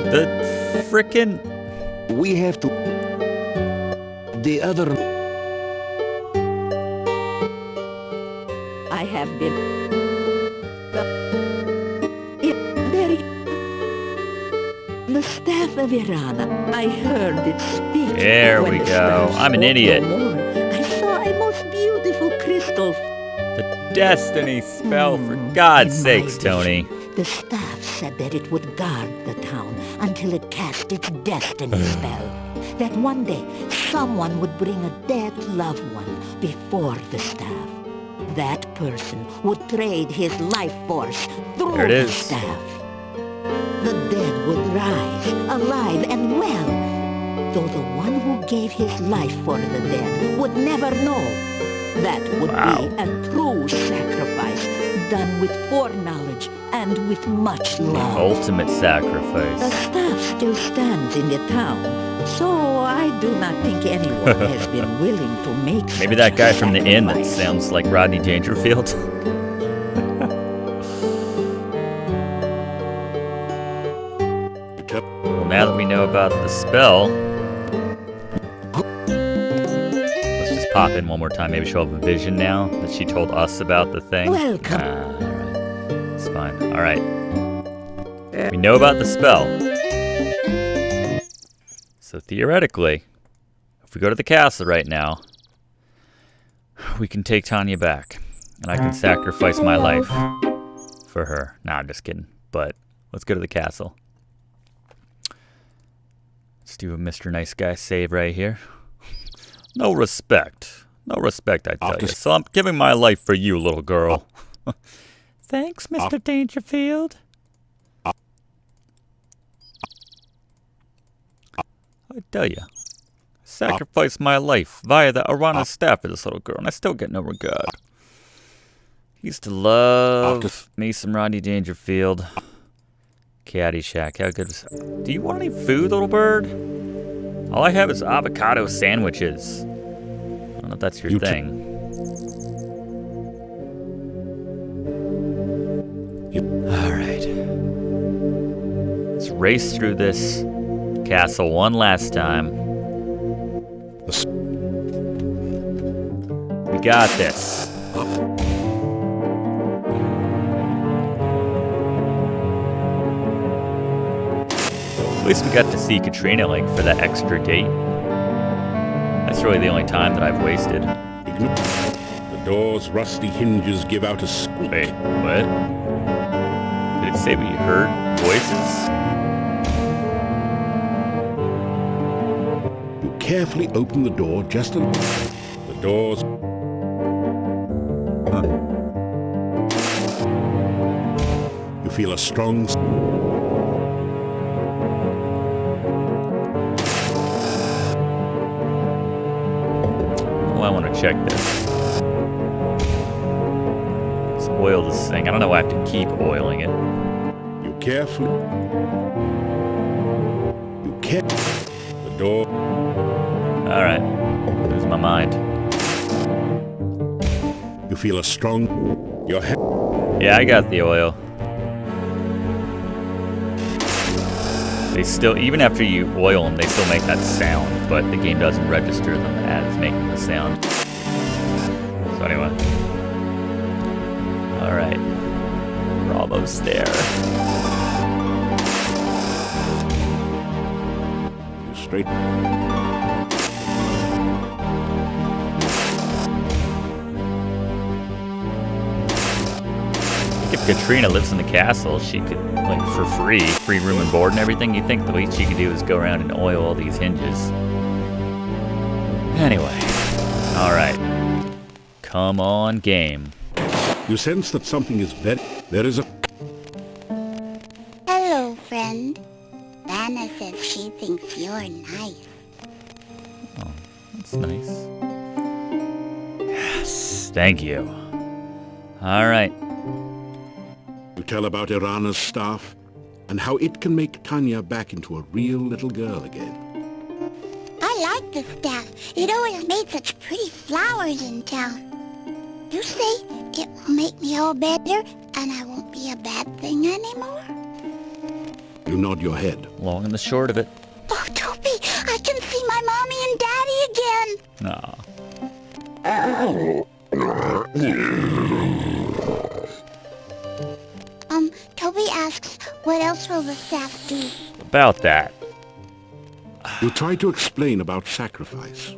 the frickin' we have to. The other. I have been very. The staff of Irana. I heard it speak. There we go. I'm an idiot. I saw a most beautiful crystal. The destiny spell, for God's sakes, Tony. The staff said that it would guard the town until it cast its destiny spell. That one day, someone would bring a dead loved one before the staff. That person would trade his life force through the staff. The dead would rise, alive and well, though the one who gave his life for the dead would never know. That would be a true sacrifice, done with foreknowledge and with much love. Ultimate sacrifice. The staff still stands in the town, so I do not think anyone has been willing to make Maybe that guy from the inn that sounds like Rodney Dangerfield. Well, now that we know about the spell, let's just pop in one more time. Maybe she'll have a vision now that she told us about the thing. Welcome. Alright. It's fine. Alright. We know about the spell. So theoretically, if we go to the castle right now, we can take Tanya back. And I can sacrifice my life for her. Nah, I'm just kidding. But let's go to the castle. Let's do a Mr. Nice Guy save right here. No respect. No respect, I tell you. So I'm giving my life for you, little girl. Thanks, Mr. Dangerfield. I tell you. Sacrifice my life via the Arana staff for this little girl, and I still get no regard. Used to love me some Rodney Dangerfield. Caddyshack, how good was... Do you want any food, little bird? All I have is avocado sandwiches. I don't know if that's your thing. Alright. Let's race through this castle one last time. We got this. At least we got to see Katrina, like, for that extra date. That's really the only time that I've wasted. The door's rusty hinges give out a squeak. Wait, what? Did it say we heard voices? You carefully open the door just a... The door's... You feel a strong... I want to check this. Let's oil this thing. I don't know why I have to keep oiling it. You carefully... You can't... The door... Alright. Lose my mind. You feel a strong... Your head... Yeah, I got the oil. They still, even after you oil them, they still make that sound, but the game doesn't register them as making the sound. So anyway. Alright. We're almost there. Straight. If Katrina lives in the castle, she could, like, for free room and board and everything. You'd think the least she could do is go around and oil all these hinges. Anyway. Alright. Come on, game. You sense that something is very... There is a... Hello, friend. Vanna says she thinks you're nice. Oh, that's nice. Yes, thank you. Alright. You tell about Irana's staff and how it can make Tanya back into a real little girl again. I like the staff. It always made such pretty flowers in town. You say it will make me all better and I won't be a bad thing anymore? You nod your head. Long and the short of it. Oh, Toby, I can see my mommy and daddy again. Toby asks, what else will the staff do? About that. You try to explain about sacrifice.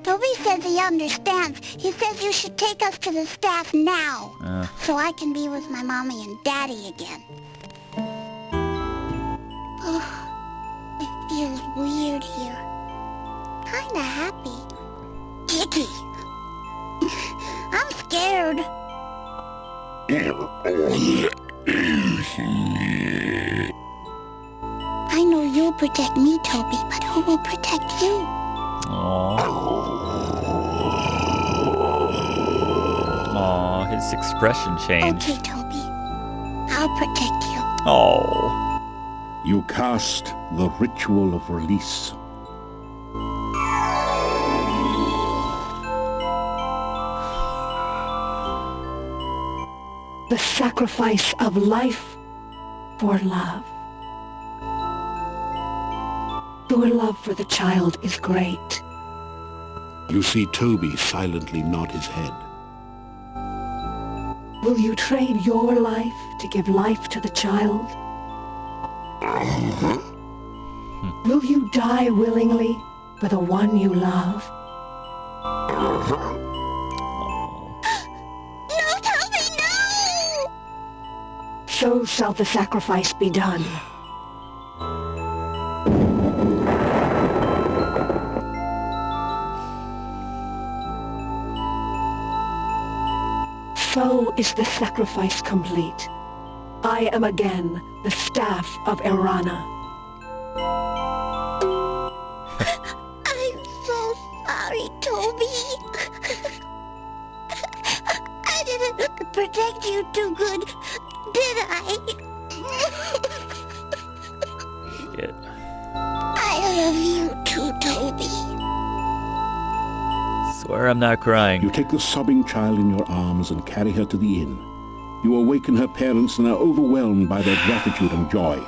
Toby says he understands. He says you should take us to the staff now, so I can be with my mommy and daddy again. Oh, it feels weird here. Kinda happy. Icky. I'm scared. I know you'll protect me, Toby, but who will protect you? Aw, his expression changed. Okay, Toby. I'll protect you. Oh. You cast the ritual of release. The sacrifice of life for love. Your love for the child is great. You see Toby silently nod his head. Will you trade your life to give life to the child? Will you die willingly for the one you love? No, Toby, no! So shall the sacrifice be done. So is the sacrifice complete. I am again the staff of Erana. I'm so sorry, Toby. I didn't protect you too good, did I? Shit. I love you too, Toby. Swear I'm not crying. You take the sobbing child in your arms and carry her to the inn. You awaken her parents and are overwhelmed by their gratitude and joy.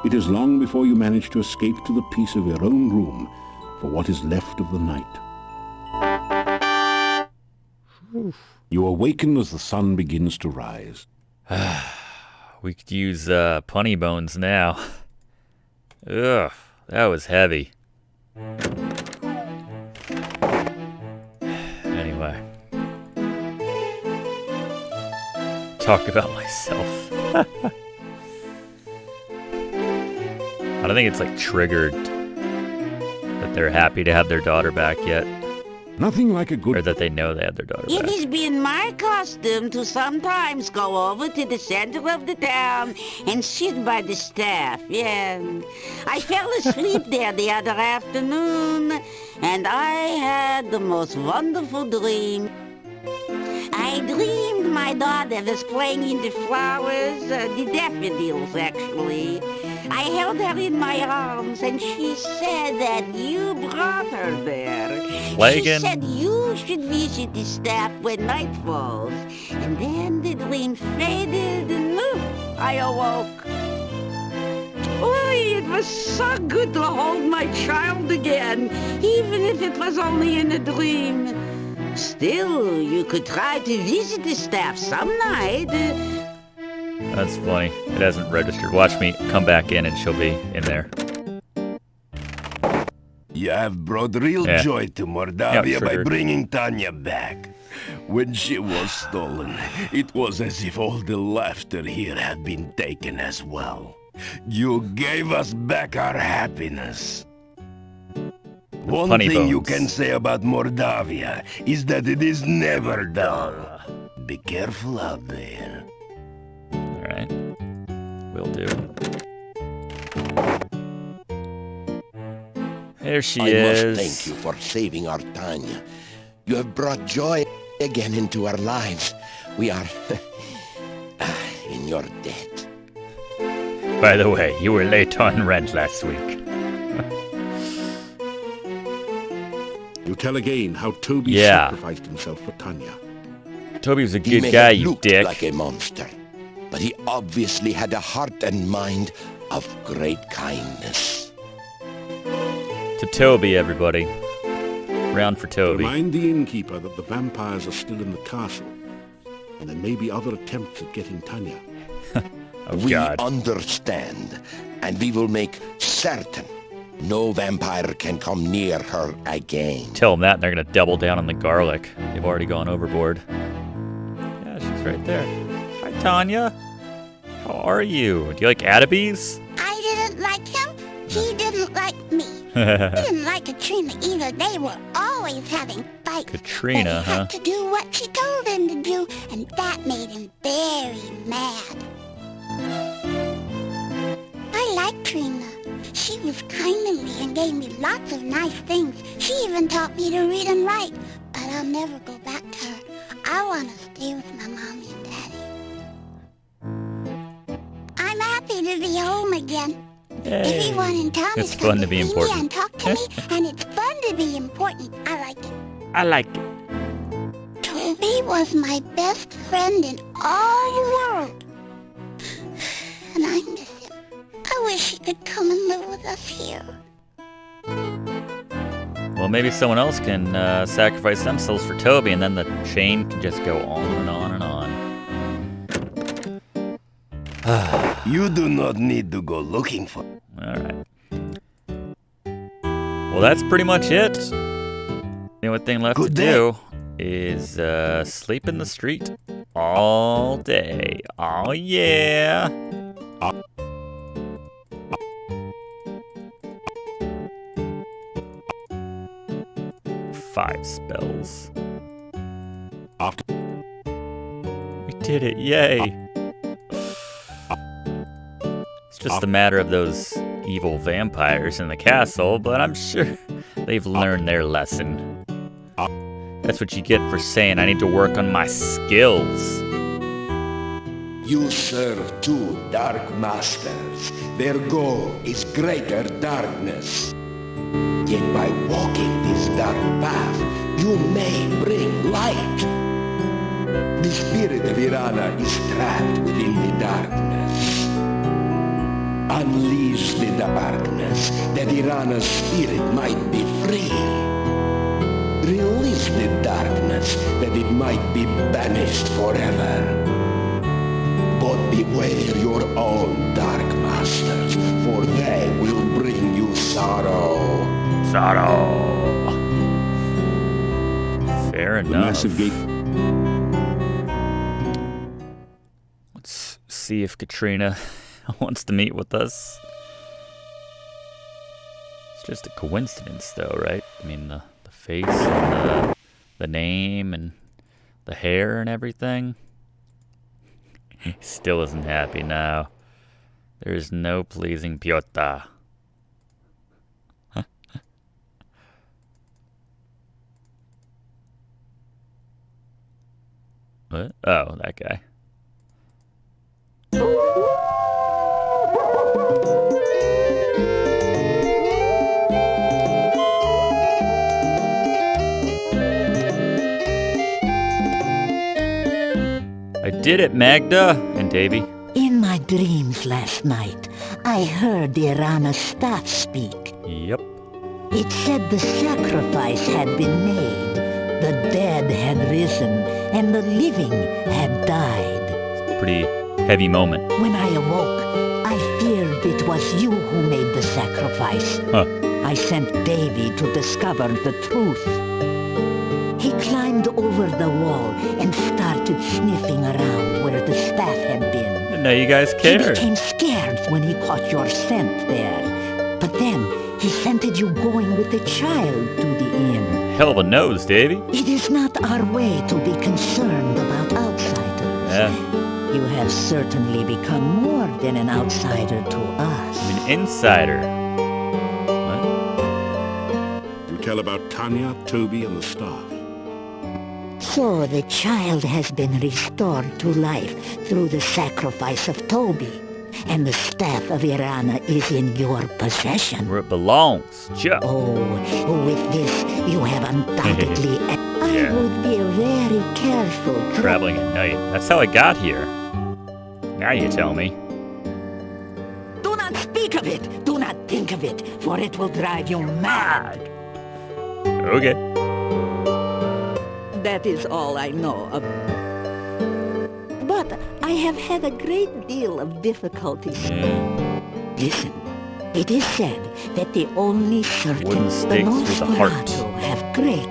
It is long before you manage to escape to the peace of your own room for what is left of the night. You awaken as the sun begins to rise. We could use punny bones now. Ugh, that was heavy. Anyway. Talk about myself. I don't think it's like triggered that they're happy to have their daughter back yet. Nothing like a good... Or that they know they have their daughter It back. has been my custom to sometimes go over to the center of the town and sit by the staff, yeah. I fell asleep there the other afternoon, and I had the most wonderful dream. I dreamed my daughter was playing in the flowers, the daffodils, actually. I held her in my arms, and she said that you brought her there. Flagon. She said you should visit the staff when night falls. And then the dream faded, and I awoke. Oy, it was so good to hold my child again, even if it was only in a dream. Still, you could try to visit the staff some night. That's funny. It hasn't registered. Watch me come back in and she'll be in there. You have brought real joy to Mordavia by bringing Tanya back. When she was stolen, it was as if all the laughter here had been taken as well. You gave us back our happiness. One Funny thing you bones. can say about Mordavia is that it is never dull. Be careful out there. Alright. Will do. There she I is. must thank you for saving our Tanya. You have brought joy again into our lives. We are in your debt. By the way, you were late on rent last week. You tell again how Toby Yeah. sacrificed himself for Tanya. Toby was a He good may guy, have you looked dick. like a monster, but he obviously had a heart and mind of great kindness. To Toby, everybody. Round for Toby. Remind the innkeeper that the vampires are still in the castle, and there may be other attempts at getting Tanya. Oh, we God. understand, and we will make certain no vampire can come near her again. Tell them that and they're going to double down on the garlic. They've already gone overboard. Yeah, she's right there. Hi, Tanya. How are you? Do you like Attabes? I didn't like him. He didn't like me. He didn't like Katrina either. They were always having fights. Katrina, but he huh? had to do what she told him to do, and that made him very mad. I liked Trina. She was kind to me and gave me lots of nice things. She even taught me to read and write. But I'll never go back to her. I want to stay with my mommy and daddy. I'm happy to be home again. Everyone in town It's is fun come to be see important. me and talk to me, and it's fun to be important. I like it. I like it. Toby was my best friend in all the world. And I miss him. I wish he could come and live with us here. Well, maybe someone else can sacrifice themselves for Toby, and then the chain can just go on and on and on. You do not need to go looking for... Alright. that's pretty much it. The only thing left to do is sleep in the street all day. Oh yeah. 5 spells. We did it, yay! It's just a matter of those evil vampires in the castle, but I'm sure they've learned their lesson. That's what you get for saying I need to work on my skills. You serve 2 dark masters. Their goal is greater darkness. Yet by walking this dark path, you may bring light. The spirit of Irana is trapped within the darkness. Unleash the darkness, that Irana's spirit might be free. Release the darkness, that it might be banished forever. But beware your own dark masters, for they will bring you sorrow. Sorrow. Fair enough. The massive gate. Let's see if Katrina wants to meet with us. It's just a coincidence, though, right? I mean, the face and the name and the hair and everything. He still isn't happy now. There is no pleasing Piotr. What? Oh, that guy. I did it, Magda and Davy. In my dreams last night, I heard Irana's staff speak. Yep. It said the sacrifice had been made, the dead had risen, and the living had died. It's a pretty heavy moment. When I awoke, I feared it was you who made the sacrifice. Huh. I sent Davy to discover the truth. He climbed over the wall and started sniffing around where the staff had been. Didn't know you guys He cared. became scared when he caught your scent there. But then he scented you going with the child to the inn. Hell of a nose, Davy. It is not our way to be concerned about outsiders. Yeah. You have certainly become more than an outsider to us. An insider. You tell about Tanya, Toby, and the staff. So the child has been restored to life through the sacrifice of Toby, and the staff of Irana is in your possession. Where it belongs. Chuck. Oh, with this you have undoubtedly... Yeah. I would be very careful. Traveling at night. That's how I got here. Now you tell me. Do not speak of it. Do not think of it, for it will drive you mad. Okay. That is all I know of. But I have had a great deal of difficulty. Listen, it is said that the only certain Wooden stakes with a heart. have great.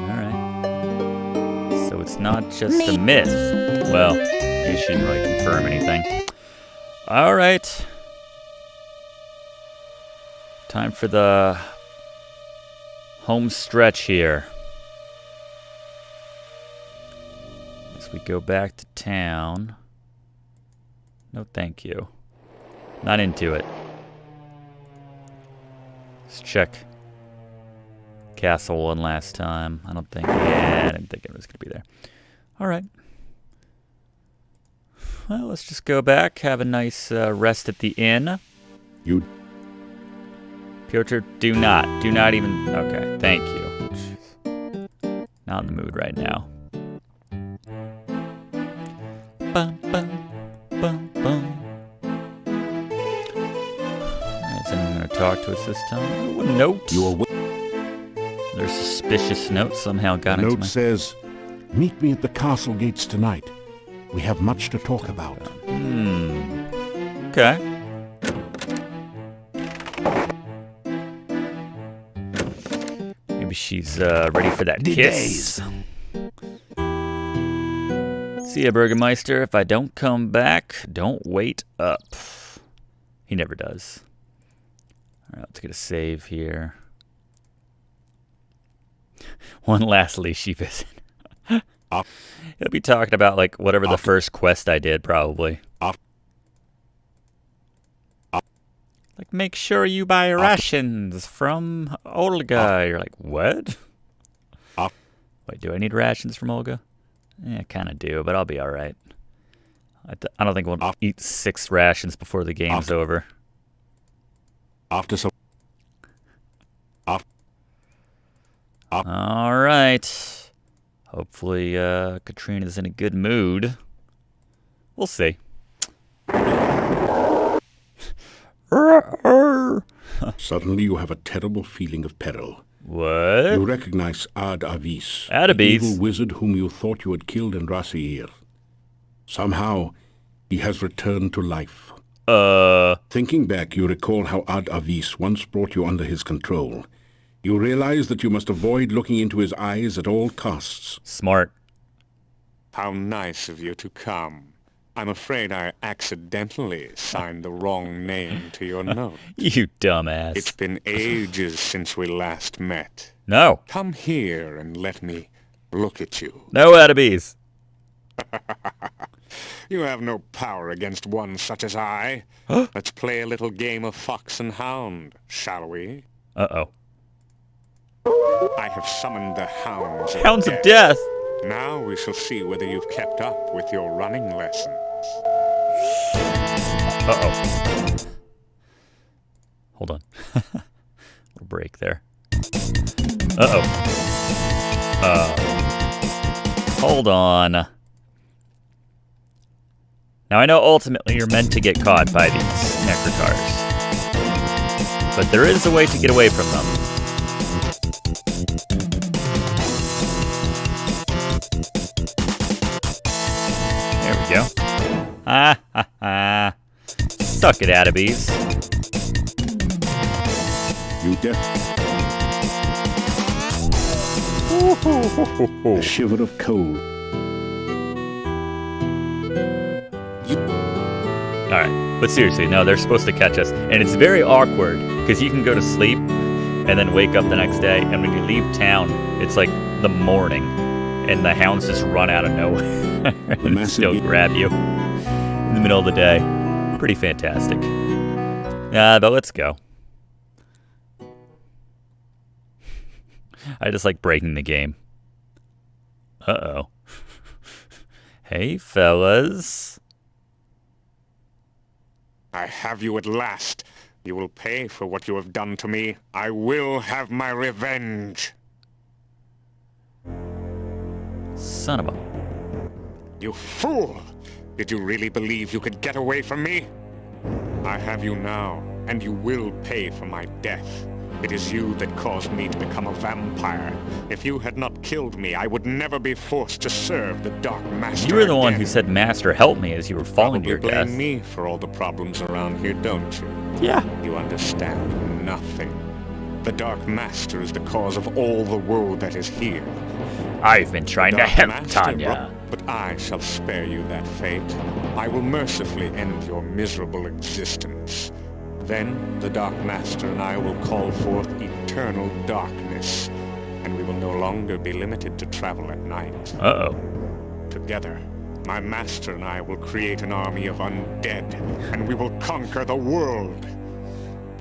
Alright. So it's not just a myth. Well, you shouldn't really confirm anything. Alright. Time for the home stretch here. As we go back to town. No thank you. Not into it. Let's check Castle one last time. I don't think... Yeah, I didn't think it was going to be there. Alright. Well, let's just go back. Have a nice rest at the inn. You... Piotr, do not even... Okay, thank you. Jeez. Not in the mood right now. Bum, bum, bum, bum. Is anyone going to talk to us this time? Oh, a note. Their suspicious note somehow got The into note my... says, "Meet me at the castle gates tonight. We have much to talk about." Okay. she's ready for that The kiss. See ya, Burgermeister. If I don't come back, don't wait up. He never does. All right, let's get a save here. One last leashy visit. He'll be talking about like whatever the first quest I did, probably. Like, make sure you buy rations from Olga. You're like, what? Wait, do I need rations from Olga? Yeah, I kind of do, but I'll be all right. I don't think we'll eat 6 rations before the game's over. All right. Hopefully, Katrina's in a good mood. We'll see. Suddenly you have a terrible feeling of peril. What? You recognize Ad-Avis, Ad-Avis? the evil wizard whom you thought you had killed in Rasir. Somehow, he has returned to life. Thinking back, you recall how Ad-Avis once brought you under his control. You realize that you must avoid looking into his eyes at all costs. Smart. How nice of you to come. I'm afraid I accidentally signed the wrong name to your note. You dumbass. It's been ages since we last met. No. Come here and let me look at you. No, Ad-Avis. You have no power against one such as I. Let's play a little game of fox and hound, shall we? Uh-oh. I have summoned the hounds of death. Now we shall see whether you've kept up with your running lessons. Uh-oh. Hold on. Little break there. Uh-oh. Hold on. Now I know ultimately you're meant to get caught by these Necrotars. But there is a way to get away from them. There we go. Ha ha ha. Suck it, Ad-Avis. You A shiver of cold. Alright, but seriously, no, they're supposed to catch us. And it's very awkward, because you can go to sleep and then wake up the next day, and when you leave town, it's like the morning, and the hounds just run out of nowhere and still grab you in the middle of the day. Pretty fantastic. But let's go. I just like breaking the game. Uh-oh. Hey, fellas. I have you at last. You will pay for what you have done to me. I will have my revenge. Son of a... You fool! Did you really believe you could get away from me? I have you now, and you will pay for my death. It is you that caused me to become a vampire. If you had not killed me, I would never be forced to serve the Dark Master. You were the one who said, "Master, help me," as you were falling to your death. You blame me for all the problems around here, don't you? Yeah. You understand nothing. The Dark Master is the cause of all the woe that is here. I've been trying to help Tanya. But I shall spare you that fate. I will mercifully end your miserable existence. Then the Dark Master and I will call forth eternal darkness, and we will no longer be limited to travel at night. Uh-oh. Together, my master and I will create an army of undead, and we will conquer the world.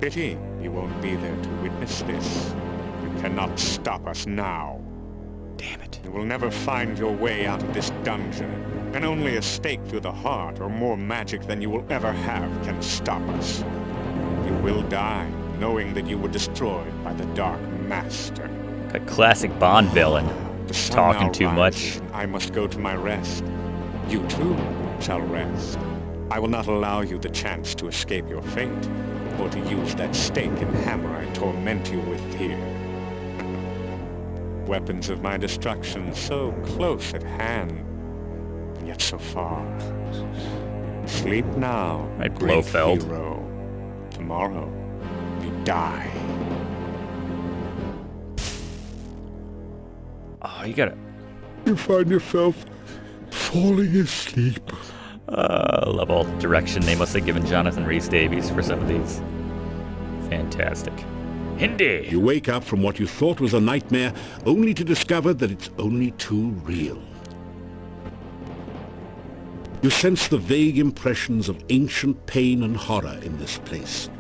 Pity you won't be there to witness this. You cannot stop us now. Damn it. You will never find your way out of this dungeon, and only a stake through the heart or more magic than you will ever have can stop us. You will die, knowing that you were destroyed by the Dark Master. A classic Bond villain. The sun Talking now too rises, much. and I must go to my rest. You too shall rest. I will not allow you the chance to escape your fate, or to use that stake and hammer I torment you with here. Weapons of my destruction so close at hand, and yet so far. Sleep now, Right, great Blofeld. hero. Tomorrow, you die. Oh, you gotta... You find yourself falling asleep. Love all the direction they must have given Jonathan Rhys-Davies for some of these. Fantastic. Hindi! You wake up from what you thought was a nightmare, only to discover that it's only too real. You sense the vague impressions of ancient pain and horror in this place.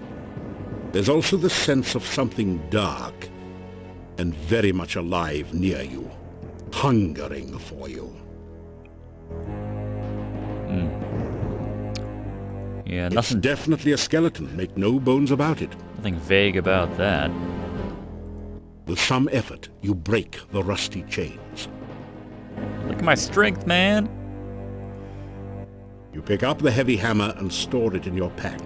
There's also the sense of something dark and very much alive near you, hungering for you. Yeah, It's nothing... definitely a skeleton, make no bones about it. Nothing vague about that. With some effort, you break the rusty chains. Look at my strength, man! You pick up the heavy hammer and store it in your pack.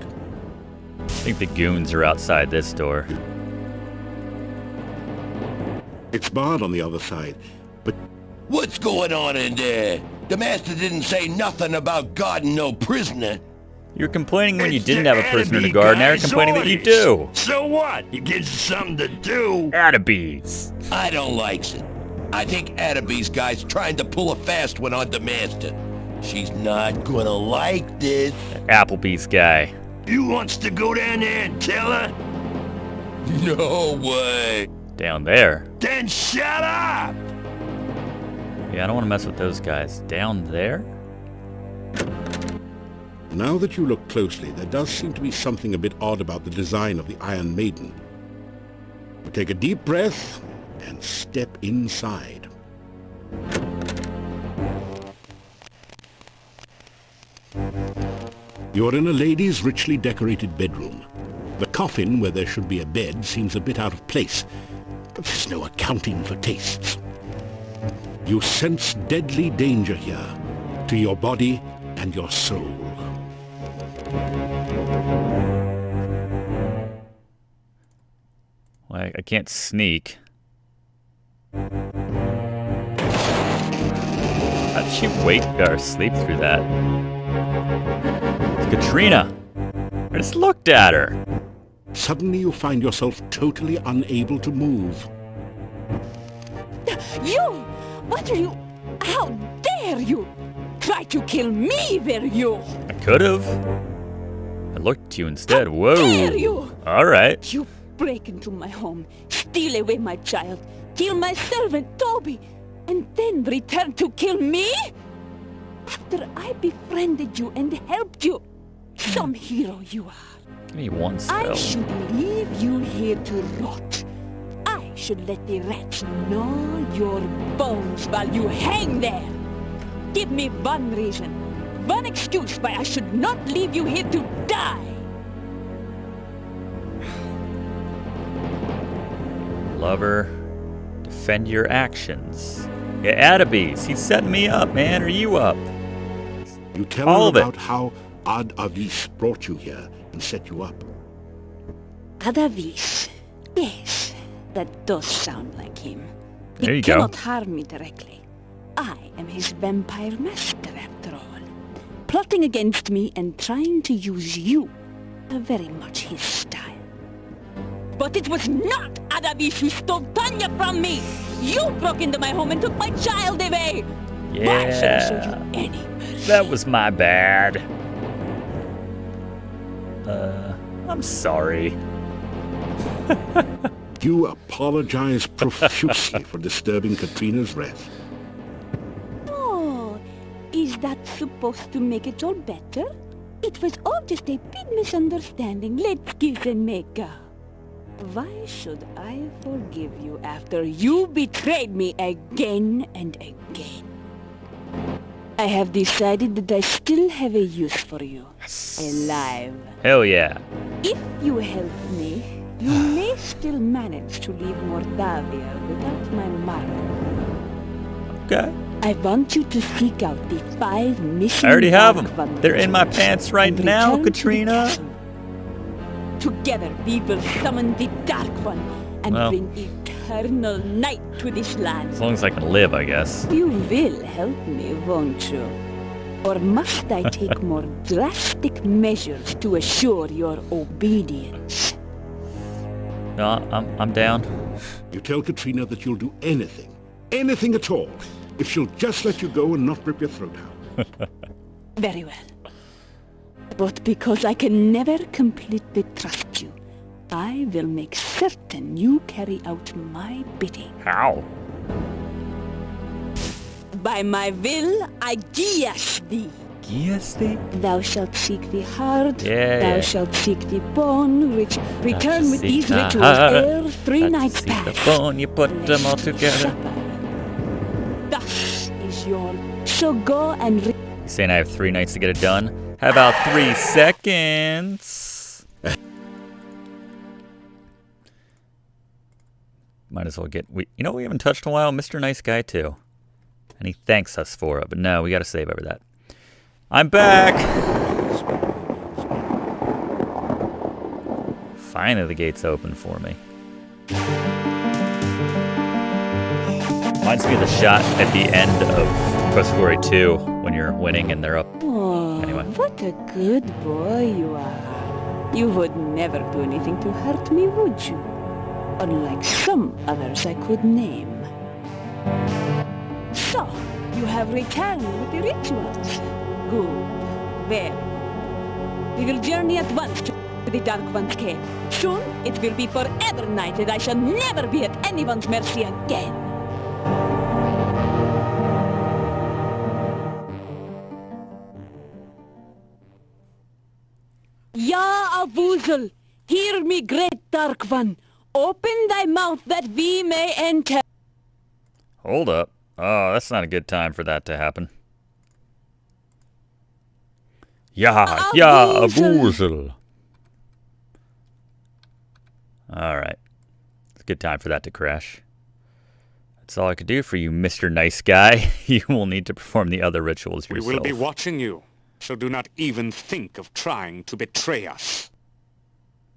I think the goons are outside this door. It's barred on the other side, but... What's going on in there? The master didn't say nothing about guarding no prisoner. You were complaining when you didn't have a prisoner to guard, now you're complaining that you do! So what? It gives you something to do. Atabees! I don't like it. I think Atabee's guy's trying to pull a fast one on the master. She's not gonna like this. Applebee's guy. You wants to go down there and tell her? No way. Down there? Then shut up! Yeah, I don't want to mess with those guys. Down there? Now that you look closely, there does seem to be something a bit odd about the design of the Iron Maiden. You take a deep breath and step inside. You're in a lady's richly decorated bedroom. The coffin, where there should be a bed, seems a bit out of place, but there's no accounting for tastes. You sense deadly danger here, to your body and your soul. Well, I can't sneak. How did she wake or sleep through that? It's Katrina! I just looked at her! Suddenly you find yourself totally unable to move. You! What are you? How dare you? Try to kill me, were you? I could've. I looked at you instead. Whoa! Dare you? Alright. You break into my home, steal away my child, kill my servant, Toby, and then return to kill me? After I befriended you and helped you. Some hero you are. Give me one spell. I should leave you here to rot. I should let the rats gnaw your bones while you hang there. Give me one reason, one excuse why I should not leave you here to die. Lover, defend your actions. Yeah, Atabees, he's setting me up, man. Are you up? You tell All her of it. about how Ad-Avis brought you here and set you up. Adavis. Yes, that does sound like him. There He you go. cannot harm me directly. I am his vampire master, after all. Plotting against me and trying to use you are very much his style. But it was not Adavis who stole Tanya from me! You broke into my home and took my child away! Why should I show you Yeah. any mercy? That was my bad. I'm sorry. You apologize profusely for disturbing Katrina's rest. Oh, is that supposed to make it all better? It was all just a big misunderstanding. Let's kiss and make up. Why should I forgive you after you betrayed me again and again? I have decided that I still have a use for you. Alive. Hell yeah. If you help me, you may still manage to leave Mordavia without my mark. Okay. I want you to seek out the 5 missing I already have dark them. wonders They're in my pants right and now, return to the Katrina. castle. Together we will summon the Dark One and Well. bring eternal night to this land. As long as I can live, I guess. You will help me, won't you? Or must I take more drastic measures to assure your obedience? No, I'm down. You tell Katrina that you'll do anything Anything at all, if she'll just let you go and not rip your throat out. Very well. But because I can never completely trust you, I will make certain you carry out my bidding. How? By my will, I guias thee. Guias thee? Thou shalt seek the heart, Yeah. thou shalt seek the bone, return with seek these the rituals heart, ere 3 nights seek the pass. bone, you put them all together. Thus is your... So go and... You saying I have 3 nights to get it done? How about 3 seconds? Might as well get... we haven't touched in a while? Mr. Nice Guy, too. And he thanks us for it, but no, we gotta save over that. I'm back! Finally, the gate's open for me. Reminds me of the shot at the end of Quest for Glory 2 when you're winning and they're up. Oh, Anyway. what a good boy you are. You would never do anything to hurt me, would you? Unlike some others I could name. So, you have returned with the rituals. Good. Very good. We will journey at once to the Dark One's cave. Soon, it will be forever night and I shall never be at anyone's mercy again. Ya Avuzel, hear me, great Dark One. Open thy mouth that we may enter. Hold up. Oh, that's not a good time for that to happen. Yeah, Abuzel. Alright. It's a good time for that to crash. That's all I could do for you, Mr. Nice Guy. You will need to perform the other rituals yourself. We will be watching you, so do not even think of trying to betray us.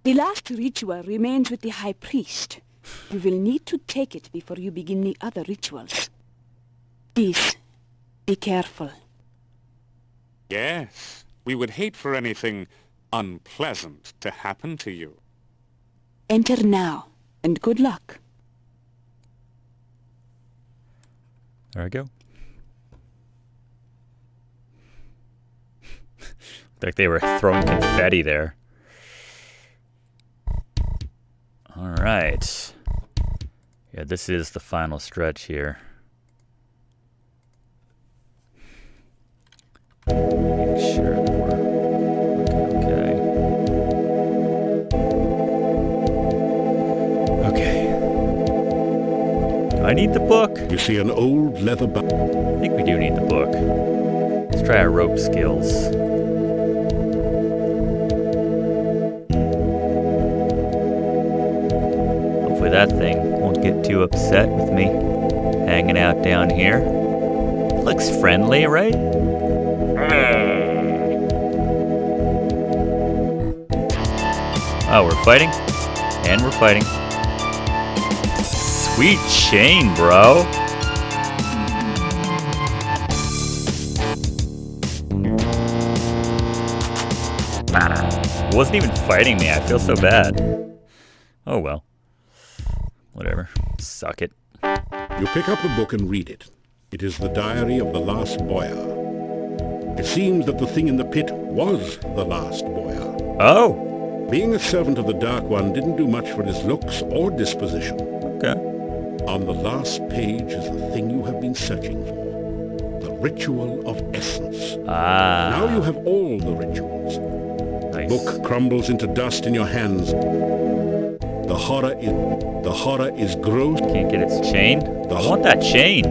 The last ritual remains with the High Priest. You will need to take it before you begin the other rituals. Please, be careful. Yes, we would hate for anything unpleasant to happen to you. Enter now, and good luck. There I go. Like they were throwing confetti there. Alright. Yeah, this is the final stretch here. Make sure that we're okay. Okay. Do I need the book? You see an old leather bag. I think we do need the book. Let's try our rope skills. Hopefully that thing won't get too upset with me hanging out down here. Looks friendly, right? Oh, we're fighting? And we're fighting. Sweet chain, bro. Wasn't even fighting me. I feel so bad. Oh well. Whatever. Suck it. You pick up the book and read it. It is the diary of the last boyar. It seems that the thing in the pit was the last boyar. Oh! Being a servant of the Dark One didn't do much for his looks or disposition. Okay. On the last page is the thing you have been searching for. The ritual of essence. Ah. Now you have all the rituals. Nice. The book crumbles into dust in your hands. The horror is gross. Can't get its chain? I want that chain.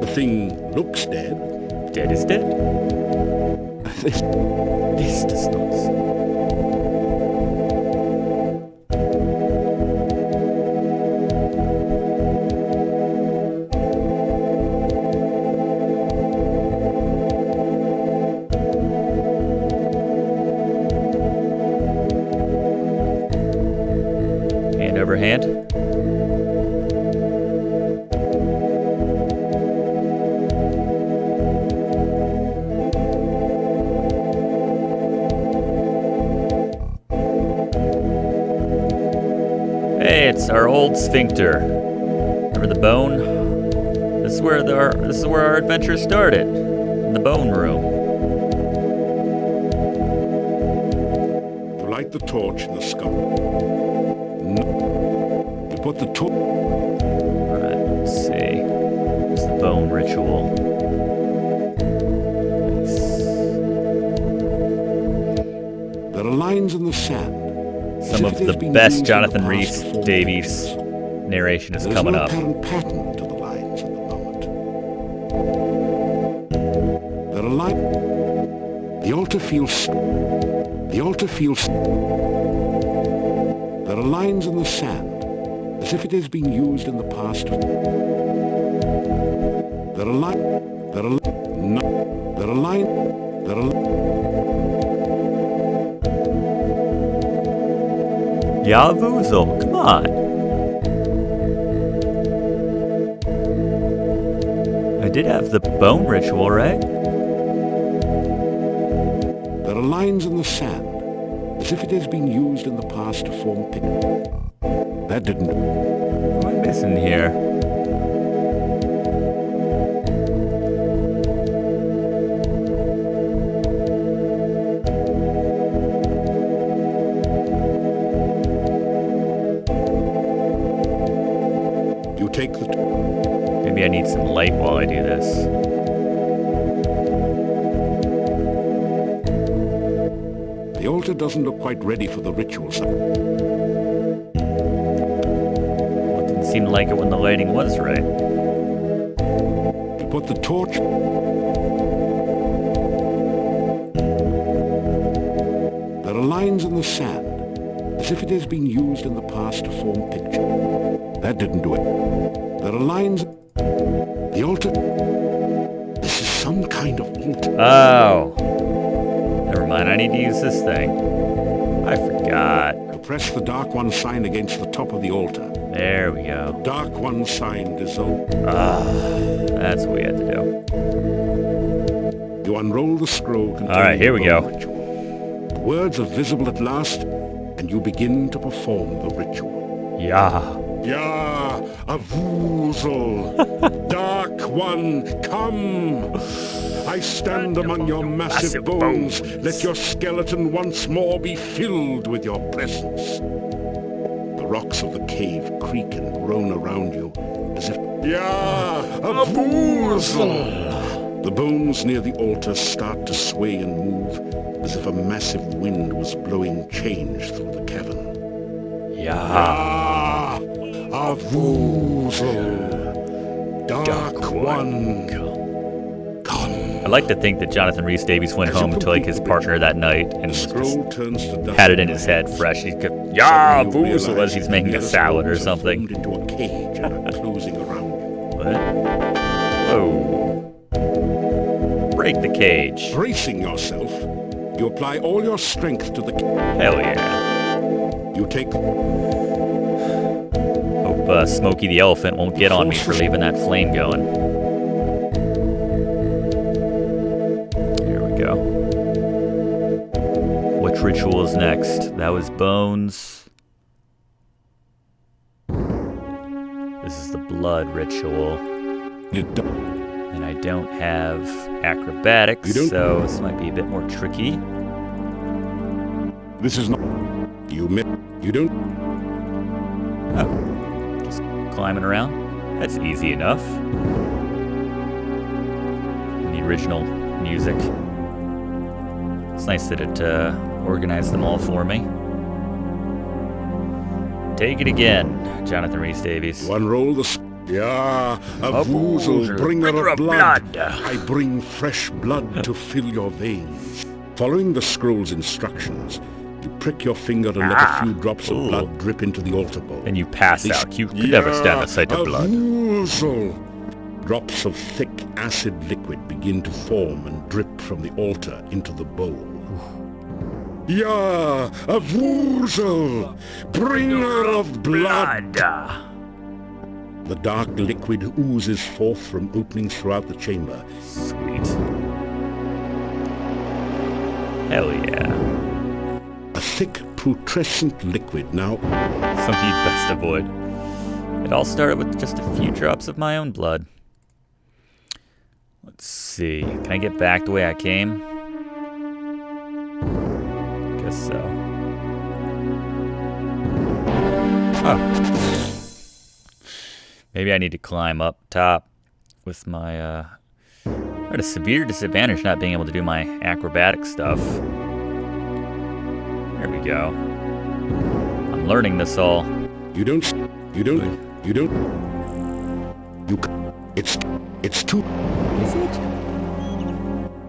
The thing looks dead. Dead is dead. This does not. Hand over hand. Hey, it's our old sphincter. Remember the bone? is where our adventure started. In the bone room. You light the torch in the skull. You put the torch... Alright, let's see. It's the bone ritual. Nice. There are lines in the sand. Some of the best Jonathan Rhys Davies narration is coming up. There's no apparent pattern to the lines at the moment. There are lines... The altar feels... There are lines in the sand, as if it has been used in the past. There are lines... There are lines... There are... Yavuzel, come on. I did have the bone ritual, right? There are lines in the sand, as if it has been used in the past to form pictures. That didn't... What am I missing here? You take the... Maybe I need some light while I do this. The altar doesn't look quite ready for the ritual. Well, it didn't seem like it when the lighting was right. You put the torch... There are lines in the sand, as if it has been used in the past to form pictures. That didn't do it. There are lines... The altar... This is some kind of altar. Oh. Never mind, I need to use this thing. I forgot. You press the Dark One sign against the top of the altar. There we go. The Dark One sign dissolves. That's what we had to do. You unroll the scroll containing... Alright, here we go. The words are visible at last, and you begin to perform the ritual. Yeah. Yah, Avuzel, Dark One, come! I stand among your massive bones. Let your skeleton once more be filled with your presence. The rocks of the cave creak and groan around you, as if... Yah, Avuzel! The bones near the altar start to sway and move, as if a massive wind was blowing change through the cavern. Yeah. Avuzel, Dark One, come. I like to think that Jonathan Rhys Davies went home to like his partner that night and just had it in his head fresh. He could, yeah, Avuzel, as he's making a salad or something. Into a cage and are closing around you. What? Whoa. Break the cage. Bracing yourself, you apply all your strength to the... Hell yeah. You take... Hope Smokey the Elephant won't get on me for leaving that flame going. Here we go. Which ritual is next? That was bones. This is the blood ritual. And I don't have acrobatics, so this might be a bit more tricky. This is not... You don't... Oh. Just climbing around. That's easy enough. And the original music. It's nice that it organized them all for me. Take it again, Jonathan Rhys Davies. Unroll the... Yeah, Avuzel, bringer of blood. I bring fresh blood to fill your veins. Following the scroll's instructions, you prick your finger and let a few drops of blood drip into the altar bowl. And you pass out. You could never stand the sight of blood. Avuzel. Drops of thick acid liquid begin to form and drip from the altar into the bowl. Yeah, Avuzel, bringer of blood. The dark liquid oozes forth from openings throughout the chamber. Sweet. Hell yeah. A thick, putrescent liquid now... Something you'd best avoid. It all started with just a few drops of my own blood. Let's see. Can I get back the way I came? Guess so. Oh. Maybe I need to climb up top with my, I'm at a severe disadvantage not being able to do my acrobatic stuff. There we go. I'm learning this all. It's too. Is it?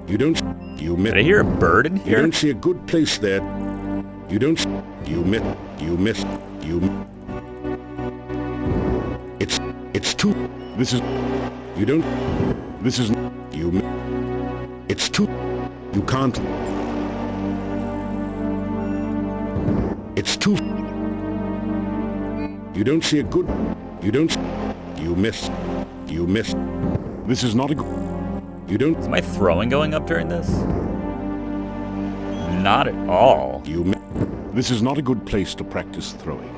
You Did I hear a bird in here? You don't see a good place there. You miss. It's too. It's too. You can't. It's too. You don't see a good. You miss. This is not a good. Is my throwing going up during this? Not at all. This is not a good place to practice throwing.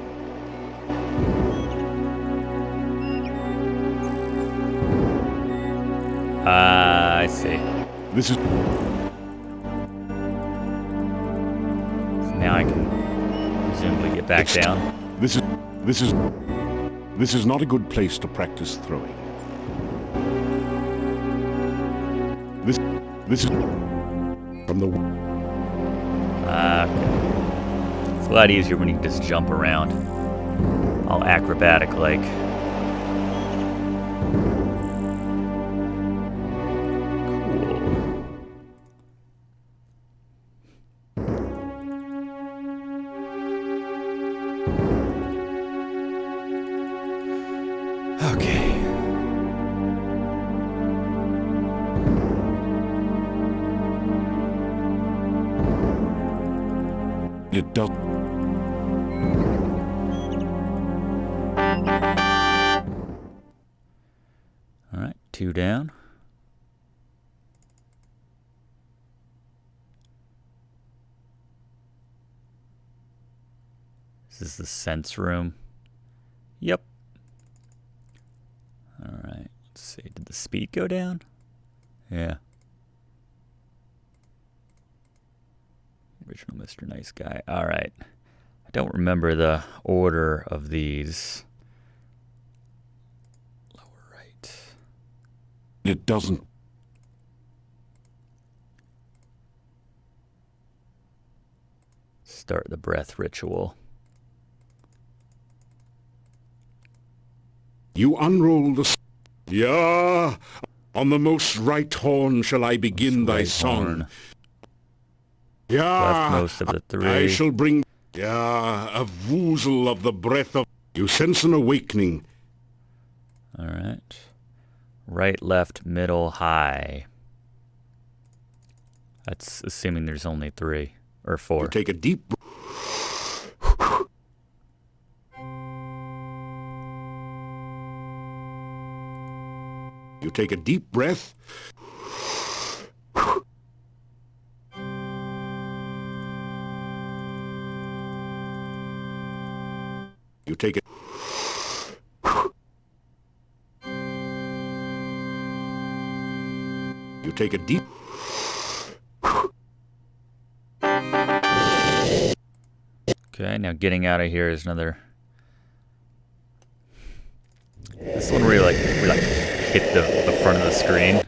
I see. This is. So now I can presumably get back down. This is not a good place to practice throwing. This is from the. Okay. It's a lot easier when you can just jump around. All acrobatic like. It does. All right, 2 down. This is the sense room. Yep. All right, let's see. Did the speed go down? Yeah. Original Mr. Nice Guy. All right. I don't remember the order of these. Lower right. It doesn't. Start the breath ritual. You unroll the. Yeah. On the most right horn shall I begin thy song. Horn. Yeah, Left most of the 3. I shall bring, a woozle of the breath of... You sense an awakening. All right. Right, left, middle, high. That's assuming there's only 3 or 4. You take a deep breath. You take a deep breath. You take it. You take a deep. Okay, now getting out of here is another. This one where we hit the front of the screen.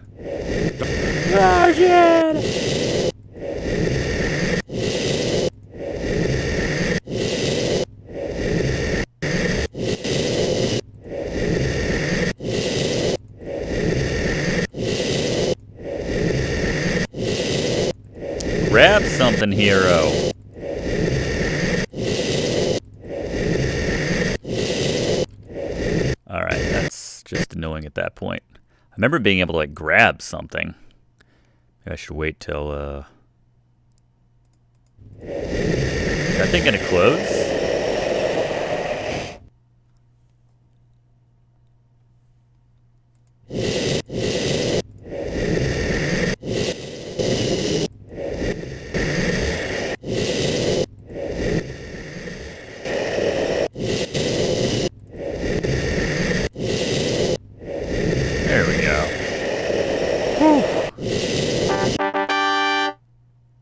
Oh shit! Grab something, hero. Alright, that's just annoying at that point. I remember being able to, grab something. Maybe I should wait till, Is that thing gonna close?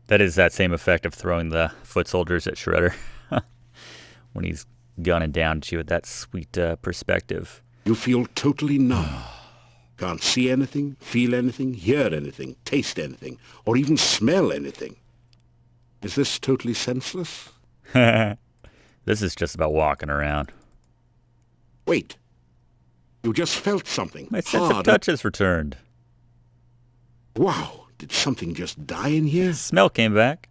That is that same effect of throwing the foot soldiers at Shredder when he's gunning down at you with that sweet perspective. You feel totally numb. Can't see anything, feel anything, hear anything, taste anything, or even smell anything. Is this totally senseless? This is just about walking around. Wait. You just felt something. My sense of touch has returned. Wow, did something just die in here? Smell came back.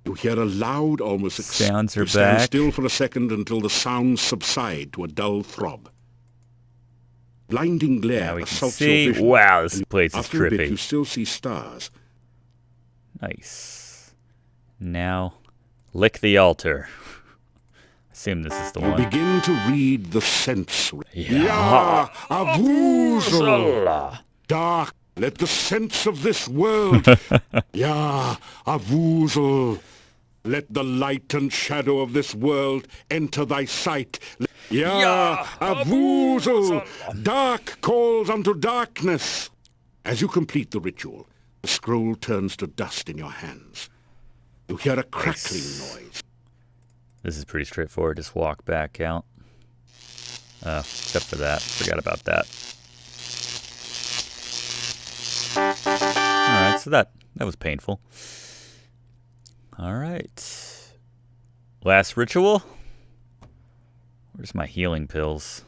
You hear a loud, almost sounds are you stand back. Still for a second until the sounds subside to a dull throb. Blinding glare assaults your vision. Wow, this place is After a bit, trippy. you still see stars. Nice. Now, lick the altar. Assume this is the You one. begin to read the sense. Yeah. Avuzal. Dark, let the sense of this world. Ya, Avuzal. Let the light and shadow of this world enter thy sight. Ya, Avuzal. Dark calls unto darkness. As you complete the ritual, the scroll turns to dust in your hands. You hear a crackling noise. This is pretty straightforward. Just walk back out. Except for that. Forgot about that. Alright, so that was painful. Alright. Last ritual? Where's my healing pills?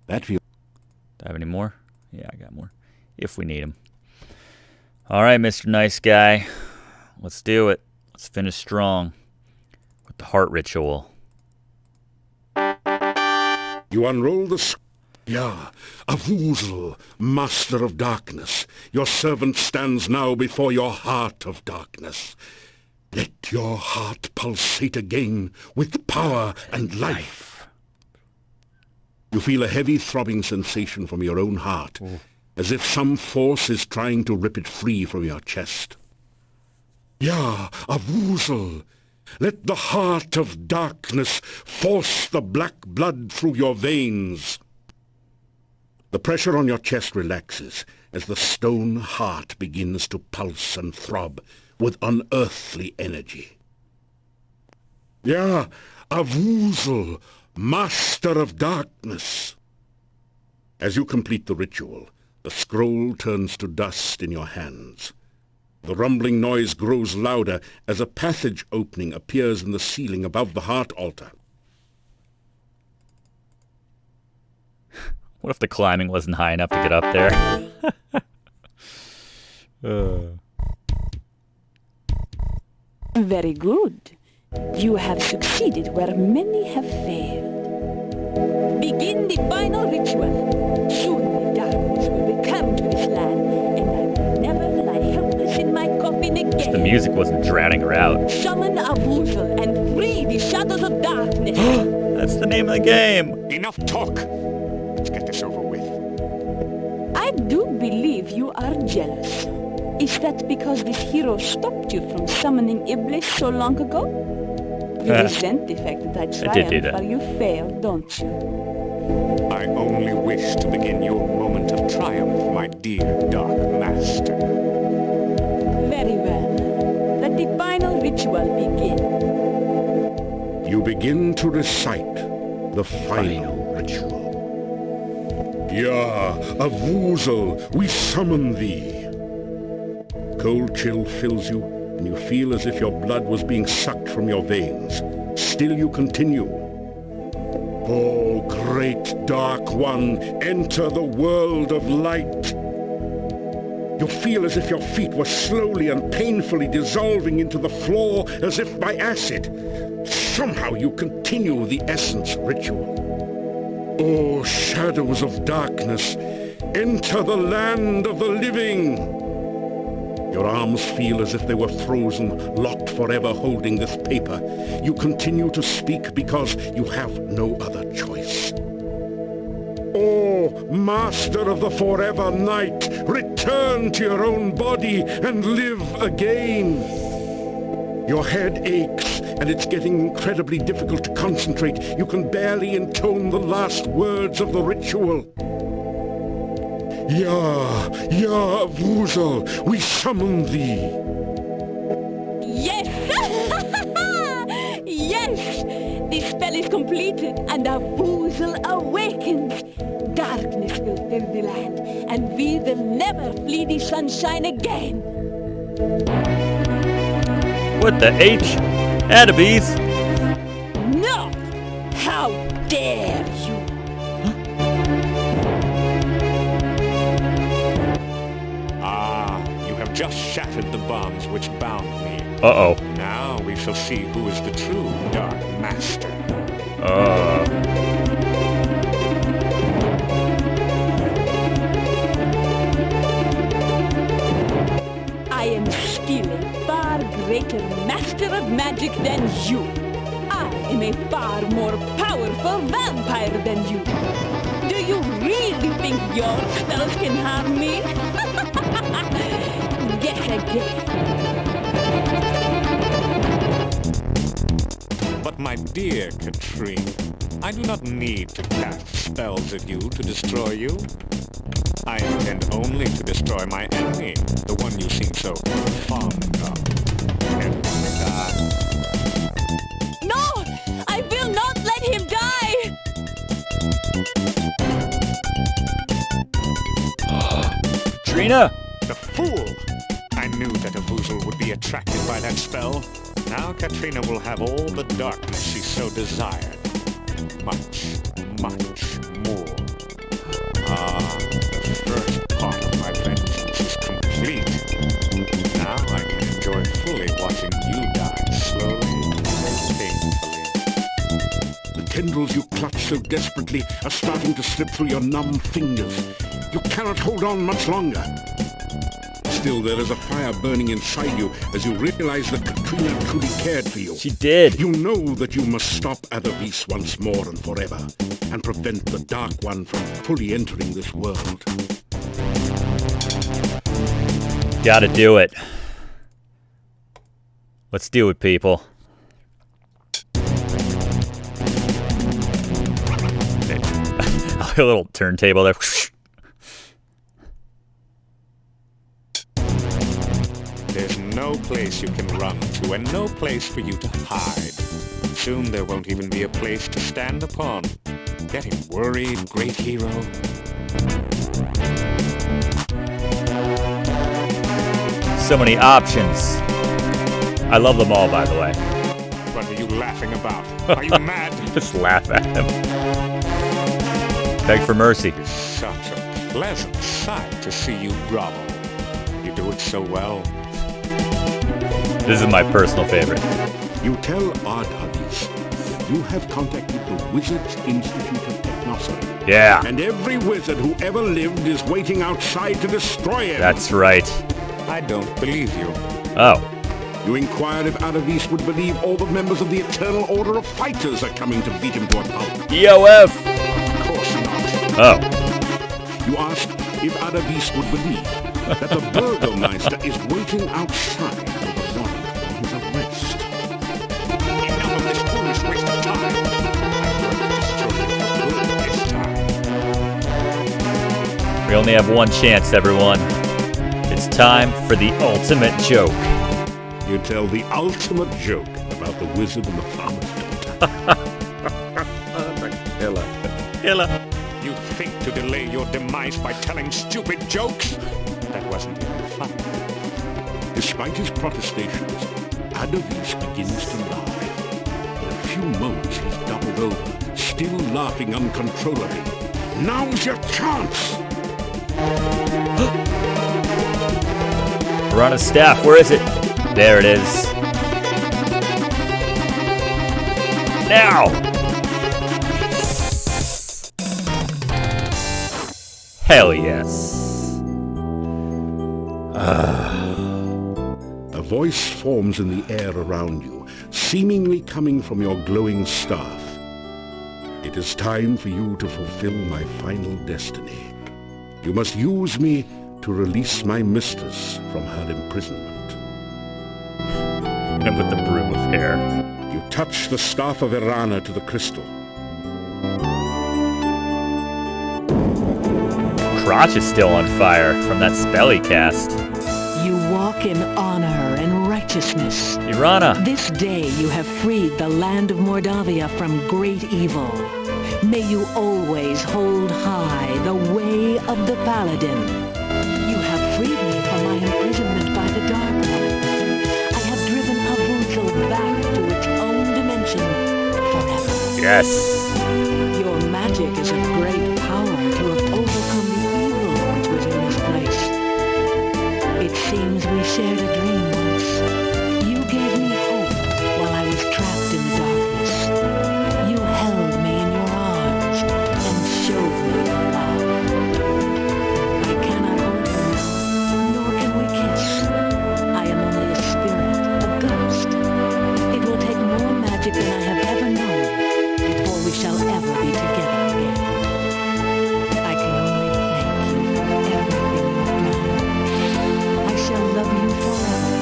That feels... Do I have any more? Yeah, I got more. If we need them. Alright, Mr. Nice Guy. Let's do it. Let's finish strong. With the heart ritual. You unroll the... Ya, Avuzal, Master of Darkness. Your servant stands now before your heart of darkness. Let your heart pulsate again with power and life. You feel a heavy throbbing sensation from your own heart, as if some force is trying to rip it free from your chest. Ya, Avuzal, let the heart of darkness force the black blood through your veins. The pressure on your chest relaxes as the stone heart begins to pulse and throb with unearthly energy. Ya, Avuzal, Master of Darkness. As you complete the ritual, the scroll turns to dust in your hands. The rumbling noise grows louder as a passage opening appears in the ceiling above the heart altar. What if the climbing wasn't high enough to get up there? Very good. You have succeeded where many have failed. Begin the final ritual. Soon the darkness will return to this land, and I will never lie helpless in my coffin again. The music wasn't drowning her out. Summon Avuzal and free the shadows of darkness. That's the name of the game. Enough talk. Let's get this over with. I do believe you are jealous. Is that because this hero stopped you from summoning Iblis so long ago? You resent the fact that I triumphed while you failed, don't you? I only wish to begin your moment of triumph, my dear Dark Master. Very well. Let the final ritual begin. You begin to recite the final ritual. Ya, Avuzal, we summon thee. Cold chill fills you, and you feel as if your blood was being sucked from your veins. Still you continue. Oh, great Dark One, enter the world of light. You feel as if your feet were slowly and painfully dissolving into the floor as if by acid. Somehow you continue the essence ritual. Oh, shadows of darkness, enter the land of the living. Your arms feel as if they were frozen, locked forever holding this paper. You continue to speak because you have no other choice. Oh, Master of the forever night, return to your own body and live again. Your head aches, and it's getting incredibly difficult to concentrate. You can barely intone the last words of the ritual. Ya, Woozle, we summon thee. Yes! Yes! The spell is completed, and our Woozle awakens. Darkness will fill the land, and we will never flee the sunshine again. What the H? Addabees? No! How dare you! You have just shattered the bonds which bound me. Uh-oh. Now we shall see who is the true Dark Master. I am still a far greater master of magic than you. I am a far more powerful vampire than you. Do you really think your spells can harm me? Guess again. But my dear Katrine, I do not need to cast spells at you to destroy you. I intend only to destroy my enemy, the one you seem so fond of. Everyone may die. No! I will not let him die! Trina! The fool! I knew that a Woozle would be attracted by that spell. Now Katrina will have all the darkness she so desired. Much, much more. The first part of my vengeance is complete. Now I can enjoy fully watching you die slowly and painfully. The tendrils you clutch so desperately are starting to slip through your numb fingers. You cannot hold on much longer. Still, there is a fire burning inside you as you realize that Katrina truly cared for you. She did. You know that you must stop Addabees once more and forever, and prevent the Dark One from fully entering this world. Gotta do it. Let's do it, people. A little turntable there. There's no place you can run to, and no place for you to hide. Soon there won't even be a place to stand upon. Getting worried, great hero? So many options. I love them all, by the way. What are you laughing about? Are you mad? Just laugh at him. Beg for mercy. It's such a pleasant sight to see you grovel. You do it so well. This is my personal favorite. You tell Addabees you have contacted the Wizards Institute of Technosity. Yeah. And every wizard who ever lived is waiting outside to destroy it. That's right. I don't believe you. Oh. You inquired if Addabees would believe all the members of the Eternal Order of Fighters are coming to beat him to a pulp. EOF! Of course not. Oh. You asked if Addabees would believe that the Burgomeister is waiting outside with a warrant for his arrest. Enough of this foolish waste of time. I'm going to destroy you for good this time. We only have one chance, everyone. It's time for the ultimate joke. You tell the ultimate joke about the wizard and the farmer's daughter. Killer. Killer. You think to delay your demise by telling stupid jokes? That wasn't even fun. Despite his protestations, Addabees begins to laugh. In a few moments, he's doubled over, still laughing uncontrollably. Now's your chance! We're on a staff. Where is it? There it is. Now! Hell yes. A voice forms in the air around you, seemingly coming from your glowing staff. It is time for you to fulfill my final destiny. You must use me to release my mistress from her imprisonment. And with the broom of hair. You touch the staff of Irana to the crystal. crotch is still on fire from that spell he cast. You walk in honor and righteousness. Irana. This day you have freed the land of Mordavia from great evil. May you always hold high the way of the Paladin. You have freed me from my imprisonment by the Dark One. I have driven Avuzel back to its own dimension forever. Yes. Your magic is of great power to have overcome the evil which was in this place. It seems we shared a dream once. You gave me hope while I was trapped in the darkness. You held me in your arms and showed me your love. I cannot hold you now, nor can we kiss. I am only a spirit, a ghost. It will take more magic than I have ever known before we shall ever be together again. I can only thank you for everything you have done. I shall love you forever.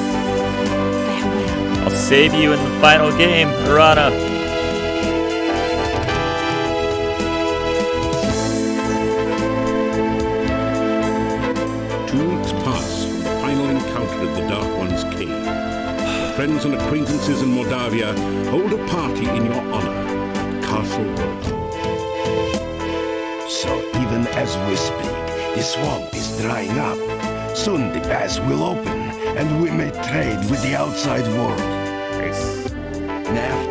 Farewell. I'll save you in the final game, Irana. 2 weeks pass from the final encounter at the Dark One's cave. Friends and acquaintances in Mordavia hold a party in your honor at Castle Rock. So even as we speak, the swamp is drying up. Soon the pass will open, and we may trade with the outside world.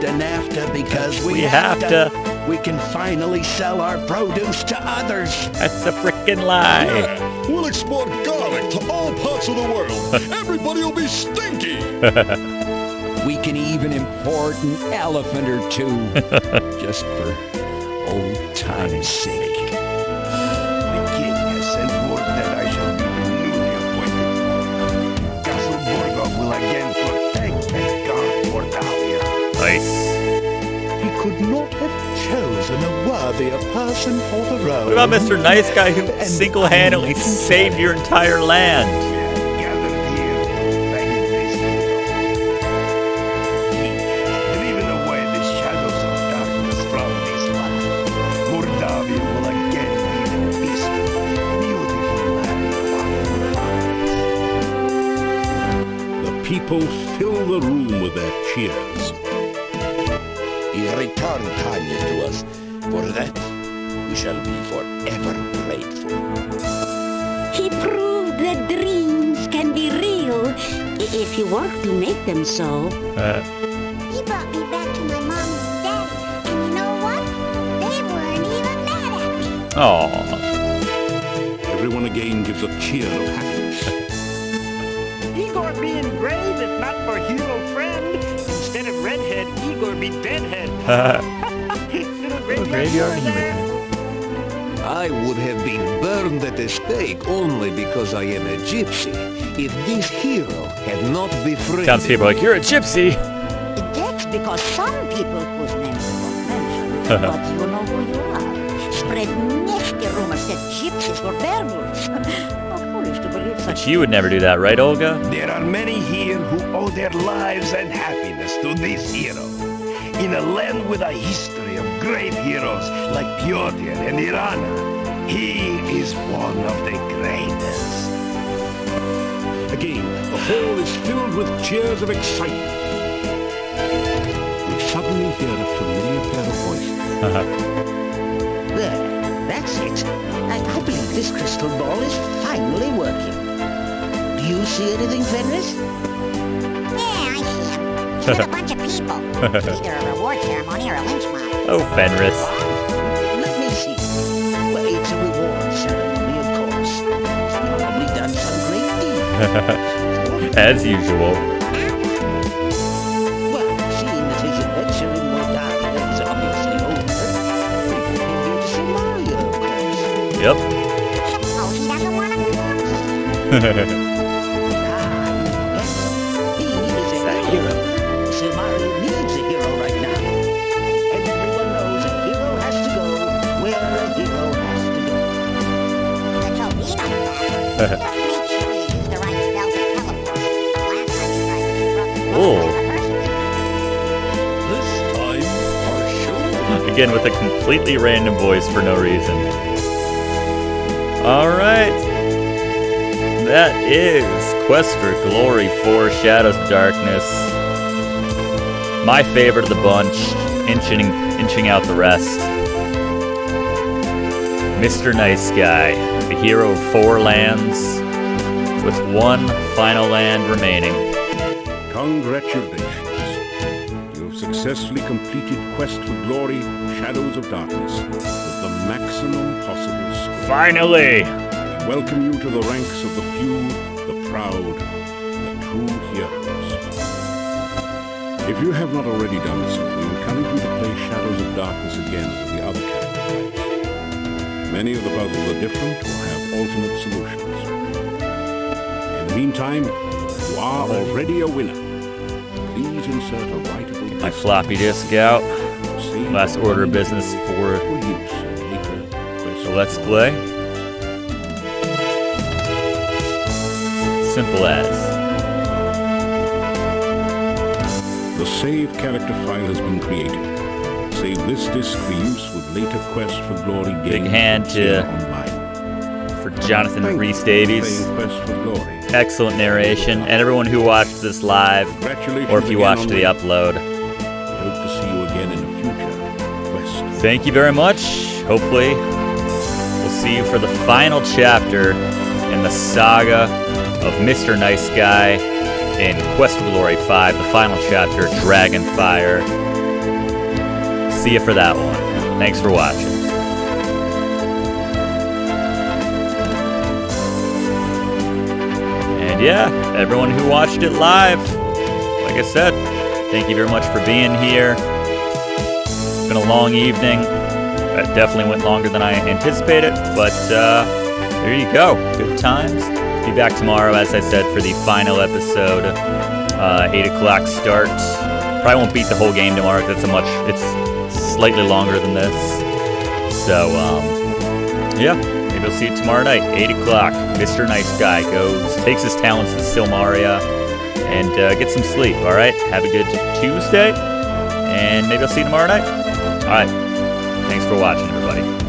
NAFTA, because we have to. We can finally sell our produce to others. That's a frickin' lie. Yeah, we'll export garlic to all parts of the world. Everybody will be stinky. We can even import an elephant or two, just for old time's sake. The king has sent word that I shall be the newly appointed. Castle Borgo will again protect and guard Mordavia. Nice. He could not have chosen a worthier person for the role. What about Mr. Nice Guy who single-handedly saved your entire land? Gathered here to thank this king, driven away the shadows of darkness from this land. Mordavia will again be the peaceful, beautiful land of our The people fill the room with their cheers. He returned Tanya to us. For that, we shall be forever grateful. He proved that dreams can be real if you work to make them so. He brought me back to my mom and daddy, and you know what? They weren't even mad at me. Aww. Everyone again gives a cheer of happiness. Igor be engraved if not for hero friend. Instead of redhead, Igor be deadhead. Little graveyard humor. I would have been burned at the stake only because I am a gypsy. If this hero had not befriended... Townspeople are like, you're a gypsy! That's because some people whose names we won't mention, but you know who you are, spread nasty rumors that gypsies were werewolves. Who used to believe such But you would never do that, right, Olga? There are many here who owe their lives and happiness to this hero. In a land with a history of great heroes like Pyotr and Irana, he is one of the greatest. Again, the hall is filled with cheers of excitement. You suddenly hear a familiar pair of voices. There, that's it. I believe this crystal ball is finally working. Do you see anything, Fenris? Yeah, I see him. He's with a bunch of people. It's either a reward ceremony or a lynch mob. Oh, Fenris. Let me see. Well, it's a reward ceremony, of course. He's probably done some great deed. As usual. Well, seeing that his adventure in Mordavia is obviously over, we came here to see Mario, of course. Yep. Oh, he doesn't want to come. He is a hero. So Mario needs a hero right now. Everyone knows a hero has to go where a hero has to go. Let's hope he knows that. Just make sure you use the right spell to teleport. Last time you tried this, you broke the Oh. This time, partial. Again, with a completely random voice for no reason. Alright. That is Quest for Glory 4 Shadows of Darkness. My favorite of the bunch, inching out the rest. Mr. Nice Guy, the hero of 4 lands, with 1 final land remaining. Congratulations. You have successfully completed Quest for Glory, Shadows of Darkness, with the maximum possible score. Finally! We welcome you to the ranks of the few, the proud, the true heroes. If you have not already done so, we encourage you to play Shadows of Darkness again with the other character types. Many of the puzzles are different or have alternate solutions. In the meantime, you are already a winner. Please insert a writable... Get my floppy disk out. Last order of business for the Let's Play. Simple as. The save character file has been created. Save this disc for use with later Quest for Glory games. Big hand for Jonathan Rhys Davies. Excellent narration. And everyone who watched this live, or if you watched the upload. Hope to see you again in a future Quest. Thank you very much. Hopefully, we'll see you for the final chapter in the saga of Mr. Nice Guy in Quest for Glory 5, the final chapter, Dragonfire. See you for that one. Thanks for watching. And yeah, everyone who watched it live, like I said, thank you very much for being here. It's been a long evening. It definitely went longer than I anticipated, but there you go. Good times. Be back tomorrow, as I said, for the final episode. 8 o'clock start. Probably won't beat the whole game tomorrow, because it's slightly longer than this. So, yeah, maybe we'll see you tomorrow night, 8 o'clock. Mr. Nice Guy takes his talents to Silmaria, and get some sleep, alright? Have a good Tuesday, and maybe I'll see you tomorrow night. Alright, thanks for watching, everybody.